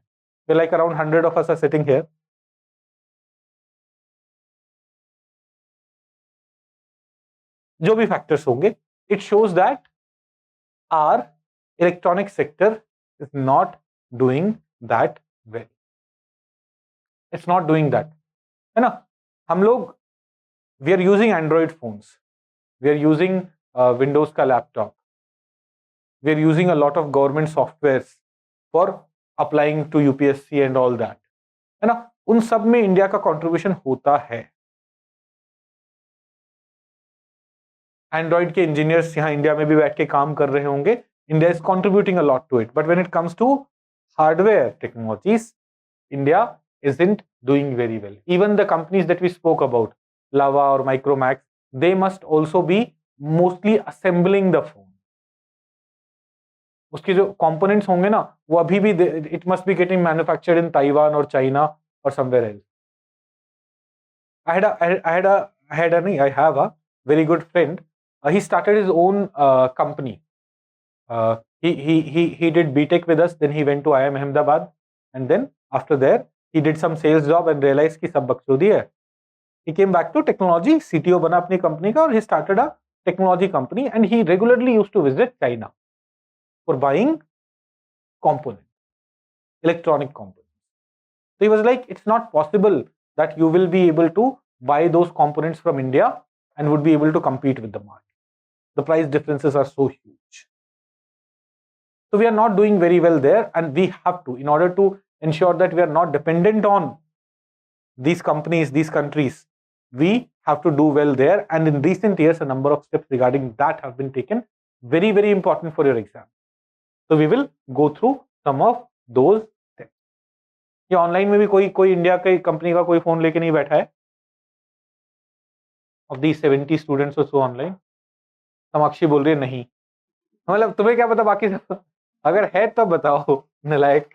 We're like around 100 of us are sitting here. जो भी factors होंगे, it shows that our electronic sector is not doing that well. It's not doing that. है ना? हम लोग we are using Android phones. We are using Windows का laptop. We are using a lot of government softwares for applying to UPSC and all that. है ना? उन सब में इंडिया का कंट्रीब्यूशन होता है. एंड्रॉइड के इंजीनियर्स यहाँ इंडिया में भी बैठ के काम कर रहे होंगे. India is contributing a lot to it. But when it comes to hardware technologies, India isn't doing very well. Even the companies that we spoke about, Lava or Micromax, they must also be mostly assembling the phone. उसके जो components होंगे ना, वो अभी भी it must be getting manufactured in Taiwan और China और somewhere else. I have a very good friend. He started his own company. He did BTech with us, then he went to IIM Ahmedabad, and then after there he did some sales job and realized कि सब बकचोदी है. He came back to technology, CTO बना अपनी company का, और he started a technology company, and he regularly used to visit China for buying components, electronic components. So he was like, it's not possible that you will be able to buy those components from India and would be able to compete with the market. The price differences are so huge. So we are not doing very well there, and we have to, in order to ensure that we are not dependent on these companies, these countries, we have to do well there. And in recent years, a number of steps regarding that have been taken. Very, very important for your exam. So we will go through some of those steps. ये online में भी कोई India के company का कोई phone लेके नहीं बैठा है? Of these 70 students or so online, समाक्षी बोल रही है नहीं. मतलब तुम्हें क्या पता बाकी सब? अगर है तो बताओ नलायक.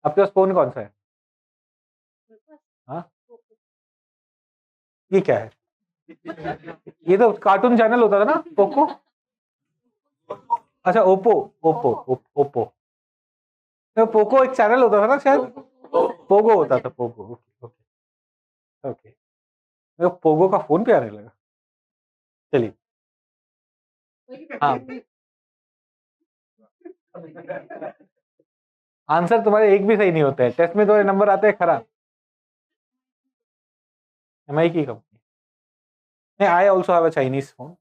आपके पास फोन कौन सा है? हाँ, ये क्या है? ये तो कार्टून चैनल होता था ना, पोको. अच्छा, ओप्पो. तो पोको एक चैनल होता था ना शायद. पोगो होता था, पोगो. ओके. मेरे को पोगो का फोन पे आने लगा. चलिए. हाँ, आंसर तुम्हारे एक भी सही नहीं होते हैं. टेस्ट में तो नंबर आते हैं खराब. MI की कंपनी. नहीं, I also have a Chinese phone.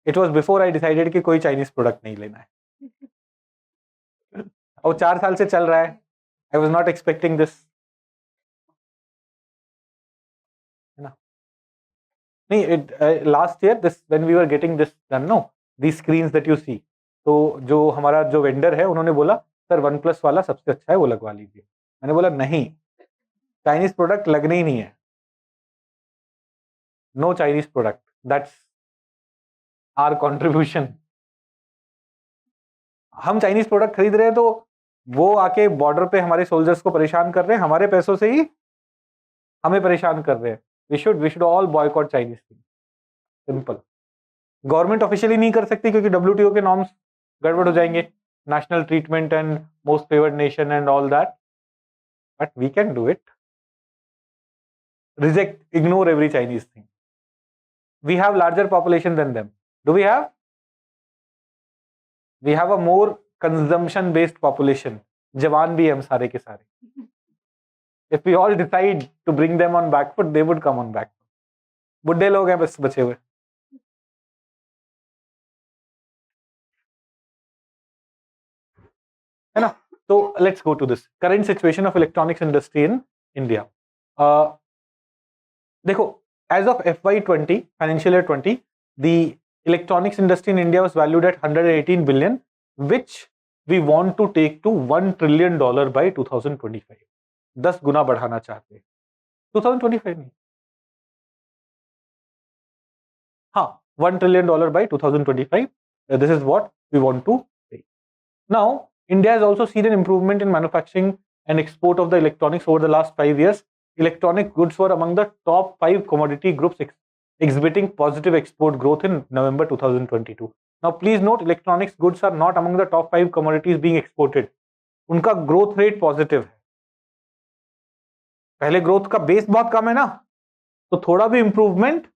It was before I decided कि कोई चाइनीज प्रोडक्ट नहीं लेना है. और 4 साल से चल रहा है. I was not expecting this, है ना. नहीं, last year this when we were getting this done, no, these screens that you see, तो जो हमारा जो वेंडर है उन्होंने बोला सर वन प्लस वाला सबसे अच्छा है वो लगवा लीजिए। मैंने बोला नहीं, चाइनीज प्रोडक्ट लगने ही नहीं है, no Chinese product, that's our contribution. हम चाइनीज प्रोडक्ट खरीद रहे हैं तो वो आके बॉर्डर पे हमारे सोल्जर्स को परेशान कर रहे हैं, हमारे पैसों से ही हमें परेशान कर रहे हैं। We should all boycott Chinese thing, simple. Government officially नहीं कर सकती क्योंकि डब्ल्यूटीओ के नॉर्म्स गड़बड़ हो जाएंगे, national treatment and most favoured nation and all that, but we can do it. Reject, ignore every Chinese thing. We have larger population than them. Do we have? We have a more consumption based population. जवान भी हम सारे के सारे। If we all decide to bring them on back foot, they would come on back foot. बुड्ढे लोग हैं बस बचे हुए। है ना? So let's go to this current situation of electronics industry in India. देखो, as of FY20 financial year 20, the electronics industry in India was valued at 118 billion, which we want to take to $1 trillion by 2025. 10 गुना बढ़ाना चाहते हैं। 2025 नहीं, हाँ, $1 trillion by 2025. This is what we want to take. Now, India has also seen an improvement in manufacturing and export of the electronics over the last 5 years. Electronic goods were among the top 5 commodity groups exhibiting positive export growth in November 2022. Now, please note, electronics goods are not among the top 5 commodities being exported. उनका growth rate positive है। पहले growth का base बहुत कम है ना, तो थोड़ा भी improvement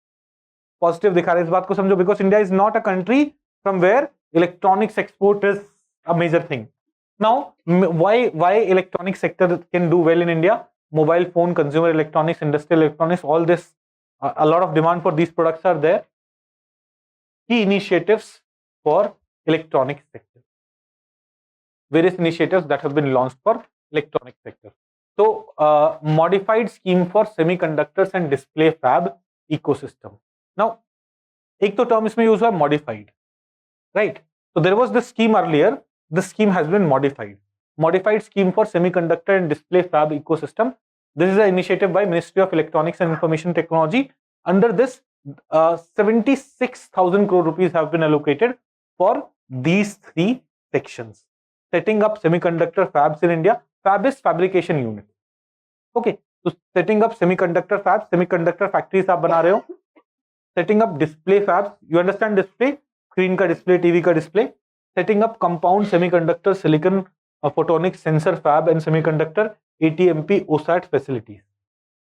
positive दिखा रहे हैं। इस बात को समझो, because India is not a country from where electronics export is a major thing. Now, why electronic sector can do well in India? Mobile phone, consumer electronics, industrial electronics, all this, a lot of demand for these products are there. Key initiatives for electronic sector. Various initiatives that have been launched for electronic sector. So, modified scheme for semiconductors and display fab ecosystem. Now, एक तो term इसमें use हुआ modified, right? So there was this scheme earlier. This scheme has been modified. Modified scheme for semiconductor and display fab ecosystem. This is an initiative by Ministry of Electronics and Information Technology. Under this, 76,000 crore rupees have been allocated for these 3 sections. Setting up semiconductor fabs in India. Fab is fabrication unit. Okay, so setting up semiconductor fabs, semiconductor factories आप बना रहे हो. Setting up display fabs. You understand display? Screen का display, TV का display. Setting up compound semiconductor silicon photonics sensor fab and semiconductor ATMP OSAT facilities.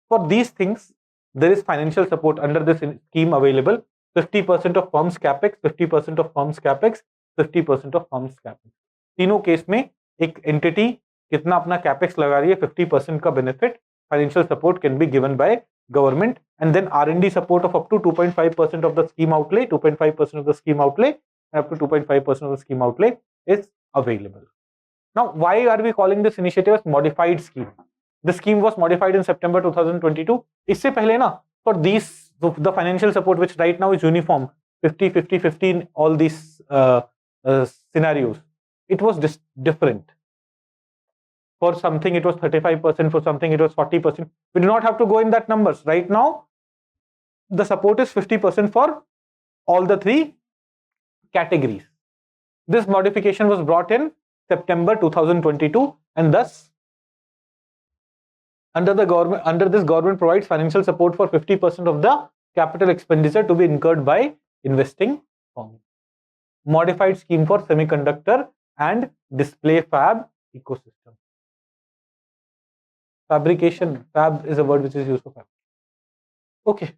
For these things, there is financial support under this scheme available. 50% of firms capex, 50% of firms capex, 50% of firms capex. तीनों case में एक entity कितना अपना capex लगा रही है, 50% का benefit financial support can be given by government, and then R&D support of up to 2.5% of the scheme outlay, 2.5% of the scheme outlay, and up to 2.5% of the scheme outlay is available. Now, why are we calling this initiative as modified scheme? The scheme was modified in September 2022. इससे पहले ना, for these, the financial support which right now is uniform, 50, 50, 50 in all these scenarios, it was different. For something it was 35%, for something it was 40%. We do not have to go in that numbers. Right now, the support is 50% for all the 3 categories. This modification was brought in September 2022, and thus under this government provides financial support for 50% of the capital expenditure to be incurred by investing firms. Modified scheme for semiconductor and display fab ecosystem. Fabrication, fab is a word which is used for fab. Okay.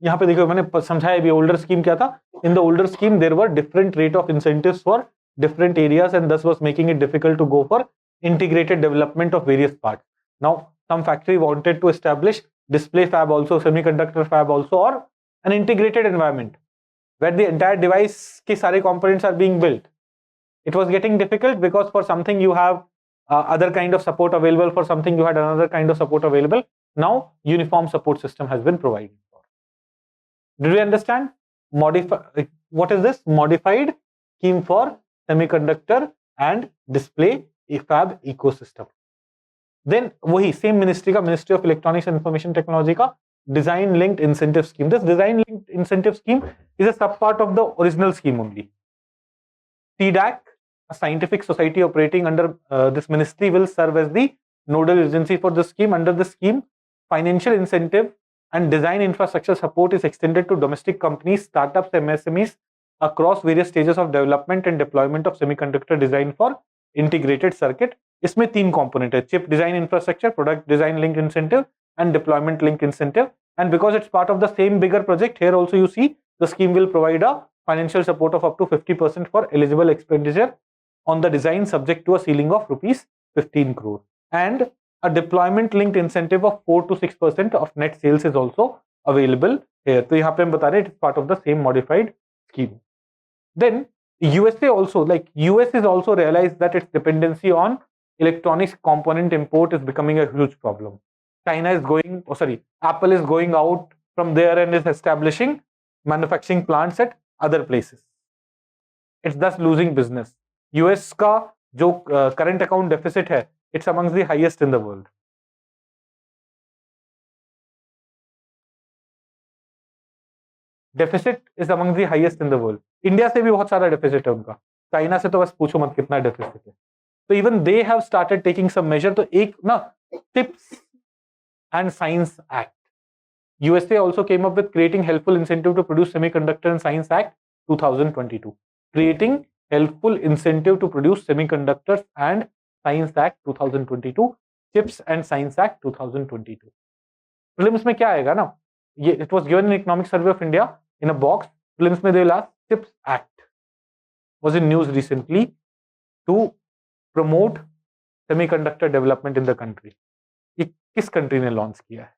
यहाँ पे देखो, मैंने समझाया अभी older scheme क्या था. In the older scheme there were different rate of incentives for different areas, and thus was making it difficult to go for integrated development of various parts. Now, some factory wanted to establish display fab also, semiconductor fab also, or an integrated environment where the entire device के सारे components are being built. It was getting difficult because for something you have other kind of support available, for something you had another kind of support available. Now uniform support system has been provided for. Did we understand? What is this? Modified scheme for semiconductor and display fab ecosystem. Then वही same ministry का, Ministry of Electronics and Information Technology का design linked incentive scheme. This design linked incentive scheme is a sub part of the original scheme only. TDAC, a scientific society operating under this ministry, will serve as the nodal agency for the scheme. Under the scheme, financial incentive and design infrastructure support is extended to domestic companies, startups, MSMEs across various stages of development and deployment of semiconductor design for integrated circuit. इसमें तीन component है: chip design infrastructure, product design link incentive, and deployment link incentive. And because it's part of the same bigger project, here also you see the scheme will provide a financial support of up to 50% for eligible expenditure on the design, subject to a ceiling of rupees 15 crore. And a deployment linked incentive of 4 to 6% of net sales is also available here. तो यहाँ पे हम बता रहे हैं it's part of the same modified scheme. Then USA also, like US is also realized that its dependency on electronics component import is becoming a huge problem. China is going, Apple is going out from there and is establishing manufacturing plants at other places. It's thus losing business. US का जो current account deficit है, it's amongst the highest in the world. Deficit is among the highest in the world. India से भी बहुत सारा deficit है उनका. China से तो बस पूछो मत कितना डेफिसिट है. तो even they have started taking some measure. तो एक ना chips and science act, USA also came up with creating helpful incentive to produce semiconductor and science act 2022. Creating helpful incentive to produce semiconductors and science act 2022, chips and science act 2022. Prelims में क्या आएगा ना, ये it was given in economic survey of India in a box. Prelims में the last chips act was in news recently to promote semiconductor development in the country. ये किस country ने launch किया है?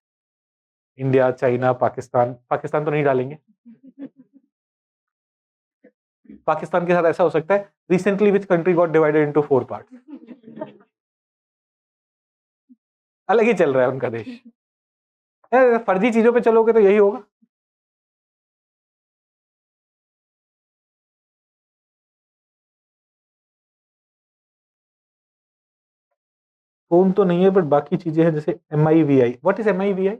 India, China, Pakistan. पाकिस्तान तो नहीं डालेंगे. पाकिस्तान के साथ ऐसा हो सकता है, recently which country got divided into 4 parts. अलग ही चल रहा है उनका देश. फर्जी चीजों पे चलोगे तो यही होगा. फोन तो नहीं है बट बाकी चीजें हैं जैसे MIVI. What is MIVI?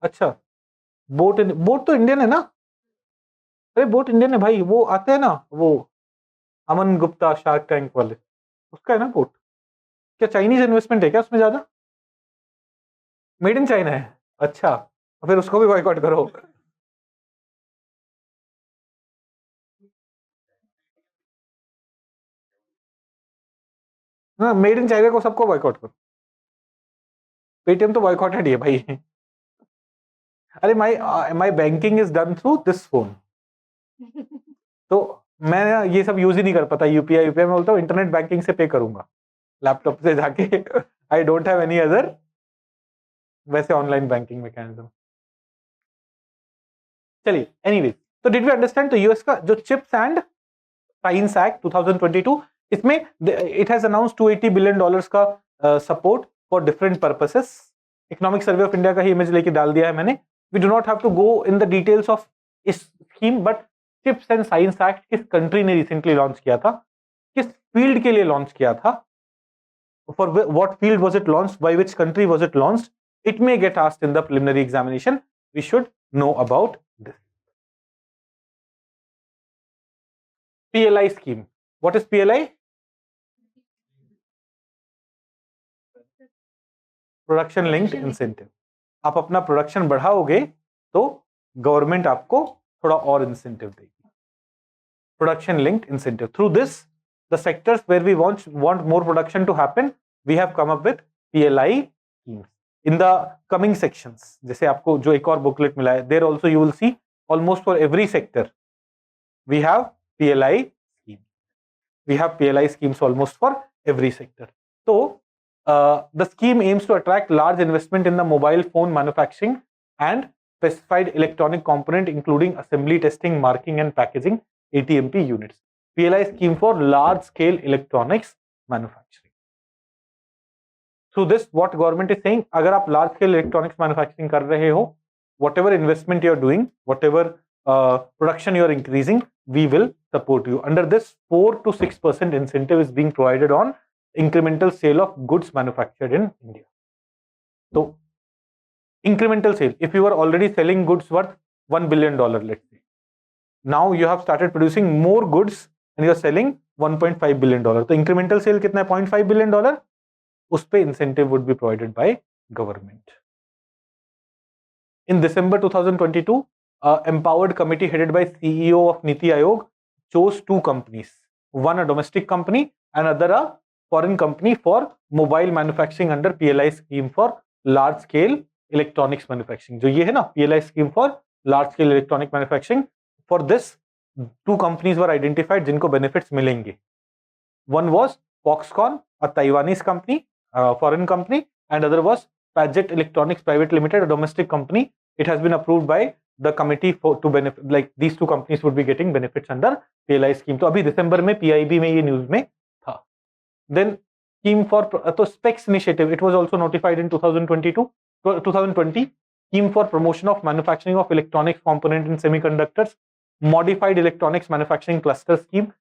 अच्छा, बोट तो इंडियन है ना. अरे बोट इंडियन है भाई. वो आते हैं ना, वो अमन गुप्ता शार्क टैंक वाले, उसका है ना बोट. क्या चाइनीज इन्वेस्टमेंट है क्या उसमें ज्यादा? मेड इन चाइना है. अच्छा, फिर उसको भी बॉयकॉट करो. हाँ, मेड इन चाइना को सबको बॉयकॉट करो. पेटीएम तो बॉयकॉटेड ही है भाई. अरे my banking is done through this phone. तो मैं ये सब यूज ही नहीं कर पाता. यूपीआई में बोलता हूँ इंटरनेट बैंकिंग से पे करूंगा लैपटॉप से जाके. I don't have any other वैसे ऑनलाइन बैंकिंग मैकेनिज्म. चलिए, एनीवेज, तो डिड वी अंडरस्टैंड? तो यूएस का जो चिप्स एंड साइंस एक्ट 2022, इसमें इट हैज अनाउंस $280 बिलियन का support for different purposes. Economic survey of India का ही इमेज लेके डाल दिया है मैंने. We do not have to go in the details of इस scheme, but chips and science act किस कंट्री ने रिसेंटली लॉन्च किया था, किस फील्ड के लिए लॉन्च किया था, for what field was it launched, by which country was it launched. It may get asked in the preliminary examination. We should know about this. PLI scheme. What is PLI? Production linked incentive. आप अपना production बढ़ाओगे तो government आपको थोड़ा और incentive देगी. Production linked incentive. Through this the sectors where we want more production to happen, we have come up with PLI schemes. In the coming sections, जैसे आपको जो एक और बुकलेट मिला है, there also you will see almost for every sector we have PLI schemes. We have PLI schemes almost for every sector. So, the scheme aims to attract large investment in the mobile phone manufacturing and specified electronic component, including assembly, testing, marking, and packaging (ATMP) units. PLI scheme for large-scale electronics manufacturing. through this what government is saying, अगर आप large scale electronics manufacturing कर रहे हो, whatever investment you are doing, whatever production you are increasing, we will support you. Under this, 4 to 6% incentive is being provided on incremental sale of goods manufactured in India. So incremental sale, if you are already selling goods worth $1 billion, let's say, now you have started producing more goods and you are selling $1.5 billion. तो incremental sale कितना है? $0.5 billion. उस पे incentive would be provided by government. In December 2022, empowered committee headed by CEO of Niti Aayog chose 2 companies, one a domestic company and other a foreign company for mobile manufacturing under PLI scheme for large scale electronics manufacturing. जो ये है ना PLI scheme for large scale electronic manufacturing, for this 2 companies were identified जिनको benefits मिलेंगे. One was Foxconn, a Taiwanese company, foreign company, and other was Paget Electronics Private Limited, a domestic company. It has been approved by the committee to benefit, like these 2 companies would be getting benefits under PLI scheme. तो अभी दिसंबर में PIB में ये news में था. Then scheme for तो specs initiative, it was also notified in 2020, scheme for promotion of manufacturing of electronics component in semiconductors, modified electronics manufacturing cluster scheme,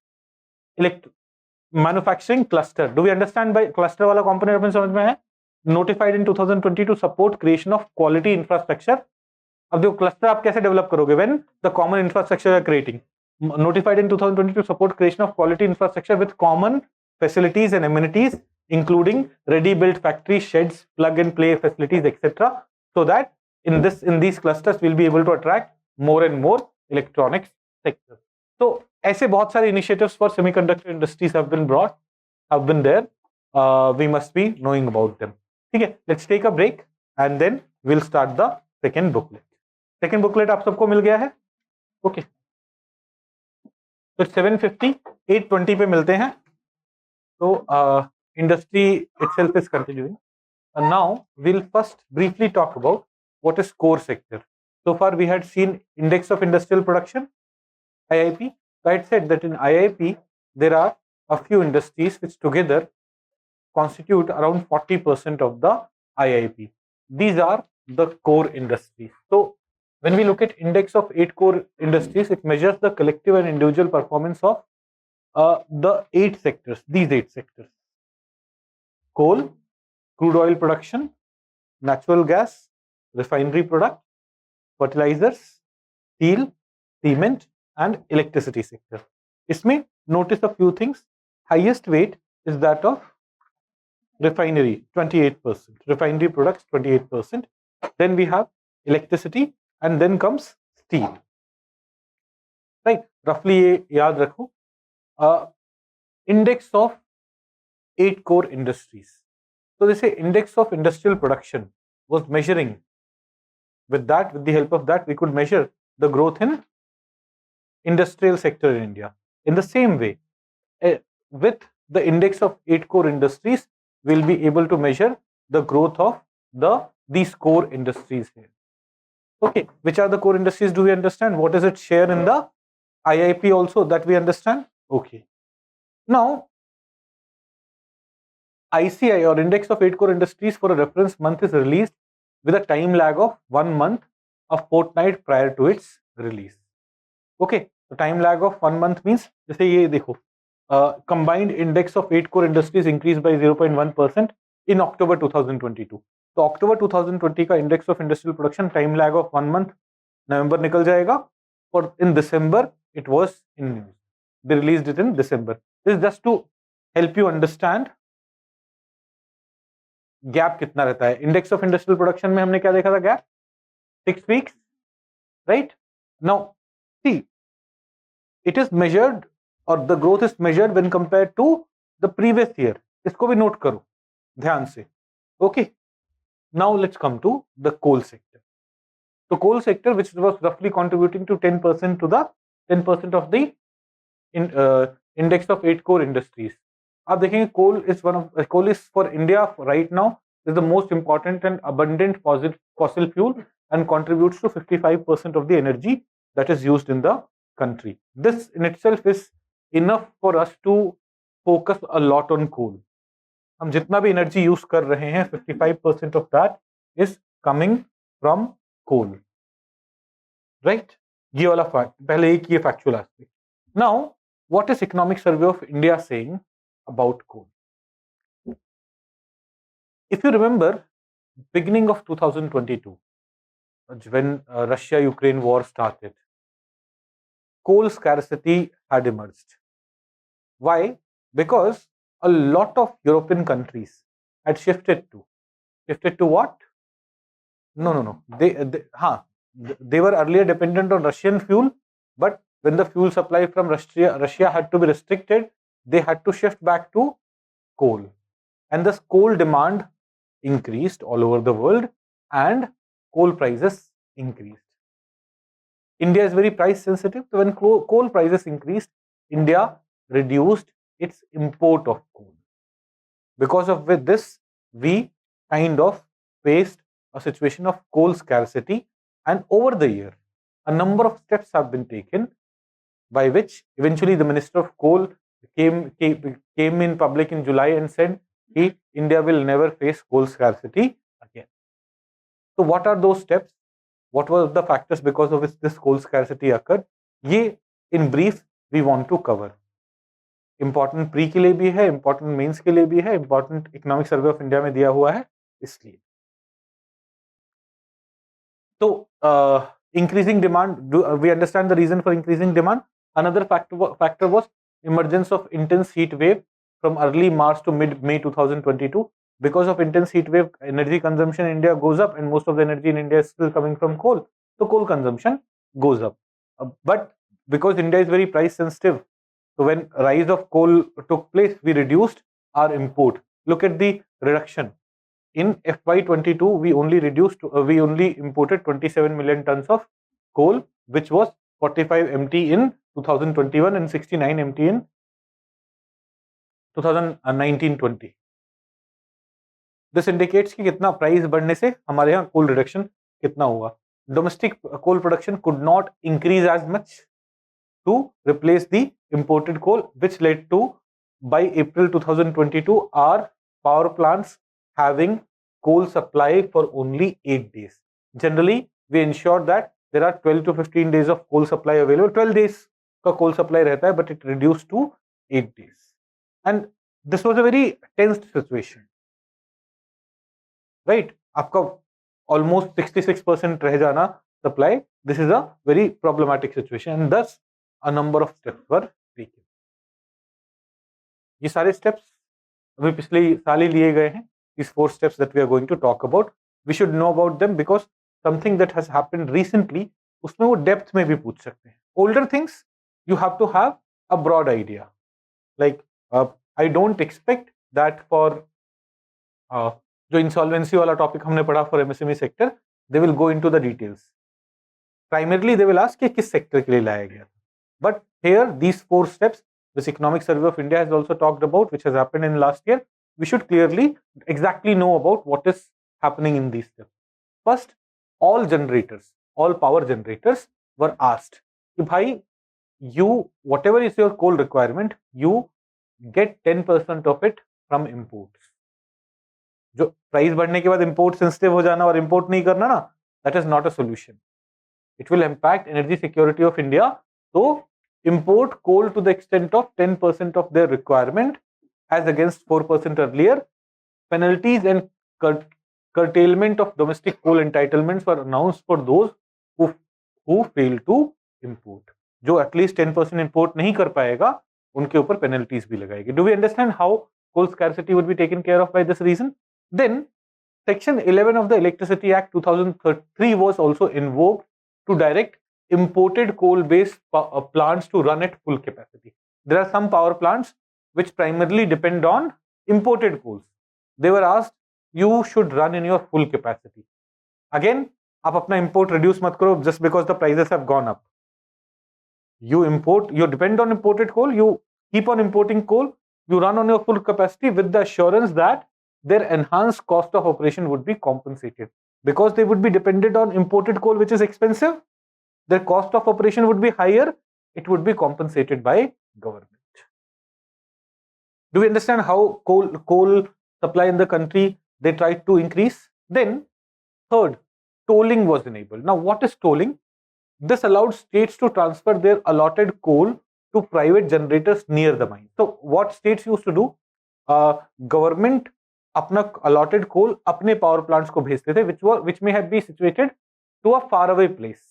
manufacturing cluster. Do we understand by cluster वाला component अपन समझ में है? Notified in 2020 to support creation of quality infrastructure. अब देखो cluster आप कैसे develop करोगे? When the common infrastructure you are creating. Notified in 2020 to support creation of quality infrastructure with common facilities and amenities, including ready-built factories, sheds, plug-and-play facilities, etc. So that in these clusters we'll be able to attract more and more electronics sector. So ऐसे बहुत सारे initiatives for semiconductor industries have been there. We must be knowing about them. ठीक है, let's take a break and then we'll start the second booklet. Second booklet आप सबको मिल गया है? Okay. तो 750, 820 पे मिलते हैं. So industry itself is continuing. And now we'll first briefly talk about what is core sector. So far we had seen index of industrial production, IIP. I had said that in IIP there are a few industries which together constitute around 40% of the IIP. These are the core industries. So when we look at index of 8 core industries, it measures the collective and individual performance of the 8 sectors, these 8 sectors: coal, crude oil production, natural gas, refinery product, fertilizers, steel, cement and electricity sector. इसमें notice a few things. Highest weight is that of refinery, 28%, refinery products 28%. Then we have electricity and then comes steel. Right? Roughly ये याद रखो. Index of 8 core industries. So they say index of industrial production was measuring. With the help of that, we could measure the growth in industrial sector in India. In the same way, with the index of 8 core industries, we'll be able to measure the growth of these core industries here. Okay, which are the core industries? Do we understand? What is its share in the IIP also? That we understand? Okay. Now, ICI or Index of 8 Core Industries for a reference month is released with a time lag of 1 month, a fortnight prior to its release. Okay, the time lag of 1 month means, जैसे ये देखो, combined index of 8 core industries increased by 0.1% in October 2022. तो October 2020 का index of industrial production time lag of 1 month, November निकल जाएगा, और in December it was in news. They released it in December. This is just to help you understand gap कितना रहता है. Index of industrial production में हमने क्या देखा था? Gap 6 weeks, right? Now see, it is measured और the growth is measured when compared to the previous year. इसको भी नोट करो ध्यान से. Okay, now let's come to the coal sector. तो कोल सेक्टर व्हिच वाज रफली contributing to 10% of the index of 8 core industries. आप देखेंगे coal is for India right now is the most important and abundant fossil fuel and contributes to 55% of the energy that is used in the country. This in itself is enough for us to focus a lot on coal. हम जितना भी energy use कर रहे हैं 55% of that is coming from coal, right? ये वाला fact, पहले एक ये factual aspect. Now what is economic survey of India saying about coal? If you remember, beginning of 2022, when Russia-Ukraine war started, coal scarcity had emerged. Why? Because a lot of European countries had shifted to what? No. They were earlier dependent on Russian fuel, but when the fuel supply from Russia had to be restricted, they had to shift back to coal. And thus coal demand increased all over the world and coal prices increased. India is very price sensitive, so when coal prices increased, India reduced its import of coal. Because of this, we kind of faced a situation of coal scarcity, and over the year, a number of steps have been taken by which eventually the Minister of Coal came in public in July and said India will never face coal scarcity again. So what are those steps? What were the factors because of which this coal scarcity occurred? ये in brief we want to cover. Important pre के लिए भी है, important mains के लिए भी है, important economic survey of India में दिया हुआ है, इसलिए. So increasing demand, we understand the reason for increasing demand. Another factor was emergence of intense heat wave from early March to mid-May 2022. Because of intense heat wave, energy consumption in India goes up, and most of the energy in India is still coming from coal. So coal consumption goes up. But because India is very price sensitive, so when rise of coal took place, we reduced our import. Look at the reduction. In FY22, we only imported 27 million tons of coal, which was 45 MT in 2021 and 69 MT in 2019-20. This indicates कि कितना price बढ़ने से हमारे यहाँ कोल reduction कितना हुआ. Domestic coal production could not increase as much to replace the imported coal, which led to, by April 2022, our power plants having coal supply for only 8 days. Generally, we ensure that there are 12 to 15 days of coal supply available. 12 days का coal supply रहता है, but it reduced to 8 days. And this was a very tense situation. Right? आपका almost 66% रह जाना supply. This is a very problematic situation, and thus a number of steps were taken. ये सारे steps अभी पिछले साल ही लिए गए हैं. These 4 steps that we are going to talk about, we should know about them because something that has happened recently, उसमें वो depth में भी पूछ सकते हैं. Older things, you have to have a broad idea. Like I don't expect that for जो insolvency वाला topic हमने पढ़ा for MSME sector, they will go into the details. Primarily, they will ask कि किस sector के लिए लाया गया. But here, these 4 steps, this Economic Survey of India has also talked about, which has happened in last year. We should clearly, exactly know about what is happening in these steps. First, all power generators were asked कि भाई, whatever is your coal requirement, you get 10% of it from imports. जो price बढ़ने के बाद import sensitive हो जाना और import नहीं करना ना, that is not a solution. It will impact energy security of India. So import coal to the extent of 10% of their requirement as against 4% earlier. Penalties and curtailment of domestic coal entitlements were announced for those who fail to import. जो at least 10% import नहीं कर पाएगा, उनके ऊपर penalties भी लगाएगी. Do we understand how coal scarcity would be taken care of by this reason? Then Section 11 of the Electricity Act 2003 was also invoked to direct imported coal-based plants to run at full capacity. There are some power plants which primarily depend on imported coals. They were asked, you should run in your full capacity. Again, आप अपना import reduce मत करो just because the prices have gone up. You depend on imported coal, you keep on importing coal, you run on your full capacity with the assurance that their enhanced cost of operation would be compensated. Because they would be dependent on imported coal, which is expensive, their cost of operation would be higher, it would be compensated by government. Do we understand how coal supply in the country, they tried to increase. Then third, tolling was enabled. Now what is tolling? This allowed states to transfer their allotted coal to private generators near the mine. So what states used to do, government अपना allotted coal अपने power plants को भेजते थे, which may have been situated to a faraway place.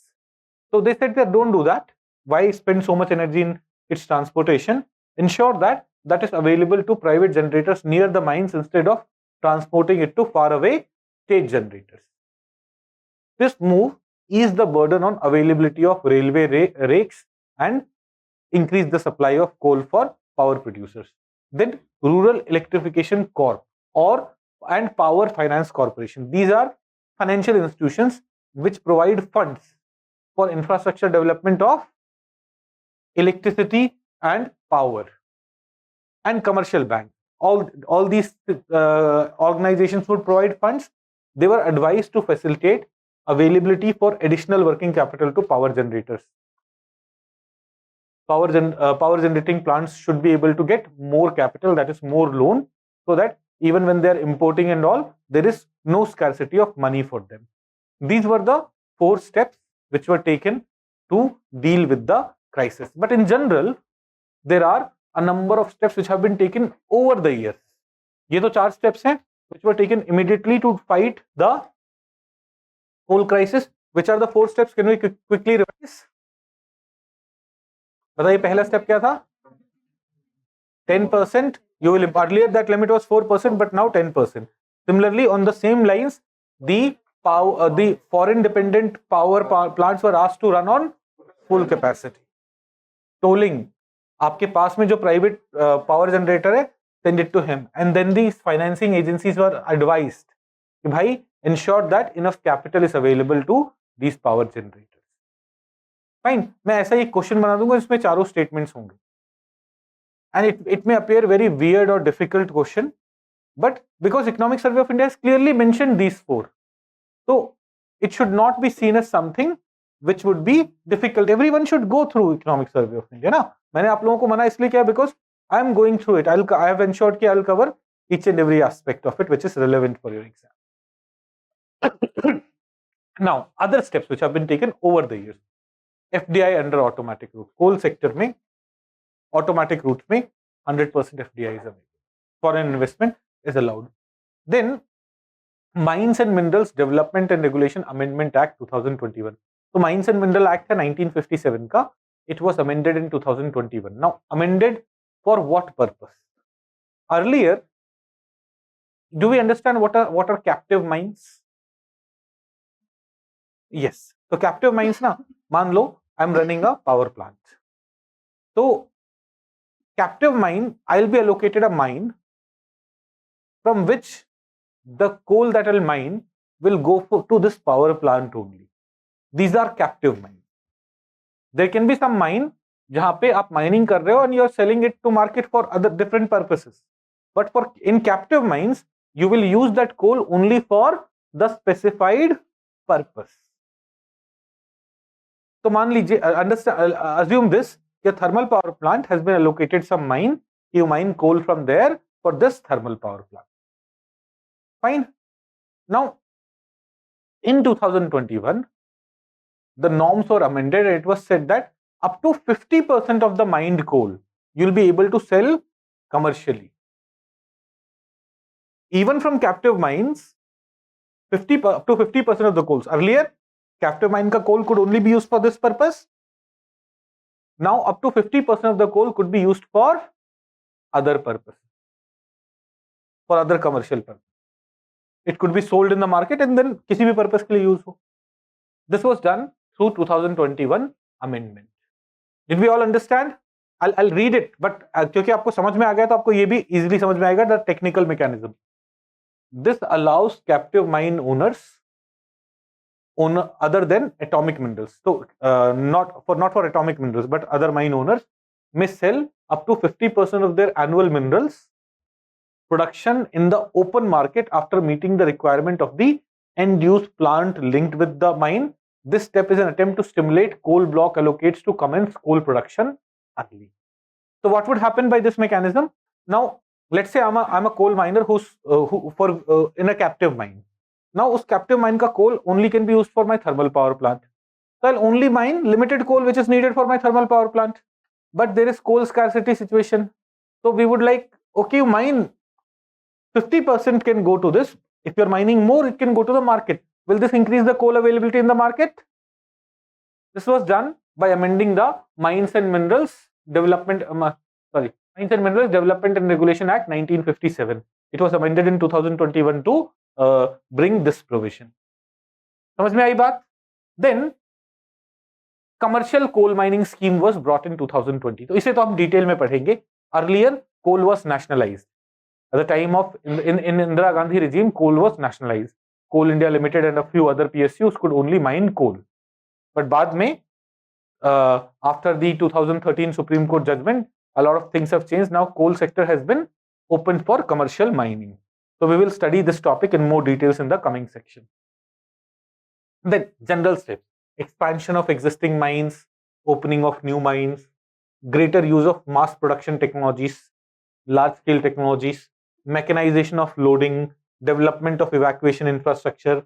So they said that don't do that. Why spend so much energy in its transportation? Ensure that that is available to private generators near the mines instead of transporting it to faraway state generators. This move eased the burden on availability of railway rakes and increased the supply of coal for power producers. Then Rural Electrification Corp and Power Finance Corporation. These are financial institutions which provide funds for infrastructure development of electricity and power. And commercial bank. All these organizations would provide funds. They were advised to facilitate availability for additional working capital to power generators. Power generating plants should be able to get more capital, that is more loan, so that even when they are importing and all, there is no scarcity of money for them. These were the 4 steps which were taken to deal with the crisis. But in general, there are a number of steps which have been taken over the years. ये तो 4 steps हैं which were taken immediately to fight the coal crisis. Which are the 4 steps? Can we quickly revise? बताइए पहला step क्या था? 10%. You will earlier that limit was 4%, but now 10%. Similarly, on the same lines, the foreign dependent power plants were asked to run on full capacity. Tolling. आपके पास में जो private power generator है, send it to him. And then these financing agencies were advised कि भाई ensure that enough capital is available to these power generators. Fine. मैं ऐसा ही question बना दूंगा जिसमें चारों स्टेटमेंट्स होंगे. And it may appear very weird or difficult question, but because Economic Survey of India has clearly mentioned these 4, so it should not be seen as something which would be difficult. Everyone should go through Economic Survey of India. ना मैंने आप लोगों को मना इसलिए किया because I am going through it. I have ensured कि I'll cover each and every aspect of it which is relevant for your exam. Now, other steps which have been taken over the years. FDI under automatic route. Coal sector में automatic route में 100% FDI is available. Foreign investment is allowed. Then Mines and Minerals Development and Regulation Amendment Act 2021. So Mines and Mineral Act है 1957 का. It was amended in 2021. Now amended for what purpose? Earlier, do we understand what are captive mines? Yes. So captive mines ना, मान लो I'm running a power plant. So captive mine, I'll be allocated a mine from which the coal that I'll mine will go to this power plant only. These are captive mines. There can be some mine जहाँ पे आप mining कर रहे हो and you are selling it to market for other different purposes. But in captive mines, you will use that coal only for the specified purpose. तो मान लीजिए, assume this, a thermal power plant has been allocated some mine, you mine coal from there for this thermal power plant. Fine. Now, in 2021, the norms were amended and it was said that up to 50% of the mined coal you'll be able to sell commercially. Even from captive mines, up to 50% of the coals. Earlier, captive mine ka coal could only be used for this purpose. Now, up to 50% of the coal could be used for other purposes, for other commercial purposes. It could be sold in the market and then किसी भी purpose के लिए use हो. This was done through 2021 amendment. Did we all understand? I'll read it, but क्योंकि आपको समझ में आ गया तो आपको ये भी easily समझ में आएगा the technical mechanism. This allows captive mine owners other than atomic minerals. So not for atomic minerals, but other mine owners may sell up to 50% of their annual minerals production in the open market after meeting the requirement of the end-use plant linked with the mine. This step is an attempt to stimulate coal block allocates to commence coal production early. So what would happen by this mechanism? Now, let's say I'm a coal miner who's who for in a captive mine. Now, us captive mine ka coal only can be used for my thermal power plant. So I'll only mine limited coal which is needed for my thermal power plant. But there is coal scarcity situation. So we would like, okay, you mine 50% can go to this. If you're mining more, it can go to the market. Will this increase the coal availability in the market? This was done by amending the Mines and Minerals Development, Mines and Minerals Development and Regulation Act 1957. It was amended in 2021 to bring this provision. समझ में आई बात? Then commercial coal mining scheme was brought in 2020. तो इसे तो हम detail में पढ़ेंगे. Earlier, coal was nationalized. At the time of in Indira Gandhi regime, coal was nationalized. Coal India Limited and a few other PSUs could only mine coal. But बाद में after the 2013 Supreme Court judgment, a lot of things have changed. Now coal sector has been opened for commercial mining. So we will study this topic in more details in the coming section. Then general steps: expansion of existing mines, opening of new mines, greater use of mass production technologies, large scale technologies, mechanization of loading, development of evacuation infrastructure,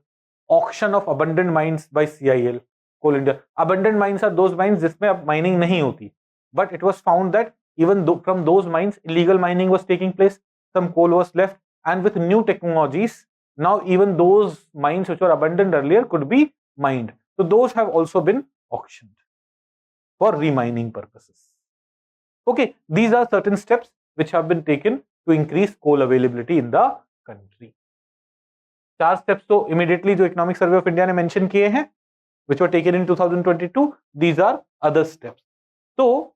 auction of abandoned mines by CIL. Coal India. Abandoned mines are those mines जिसमें अब mining नहीं होती. But it was found that even though from those mines illegal mining was taking place, some coal was left, and with new technologies, now even those mines which were abandoned earlier could be mined. So those have also been auctioned for remining purposes. Okay, these are certain steps which have been taken to increase coal availability in the country. 4 steps तो immediately जो Economic Survey of India ने mention किए हैं, which were taken in 2022. These are other steps. So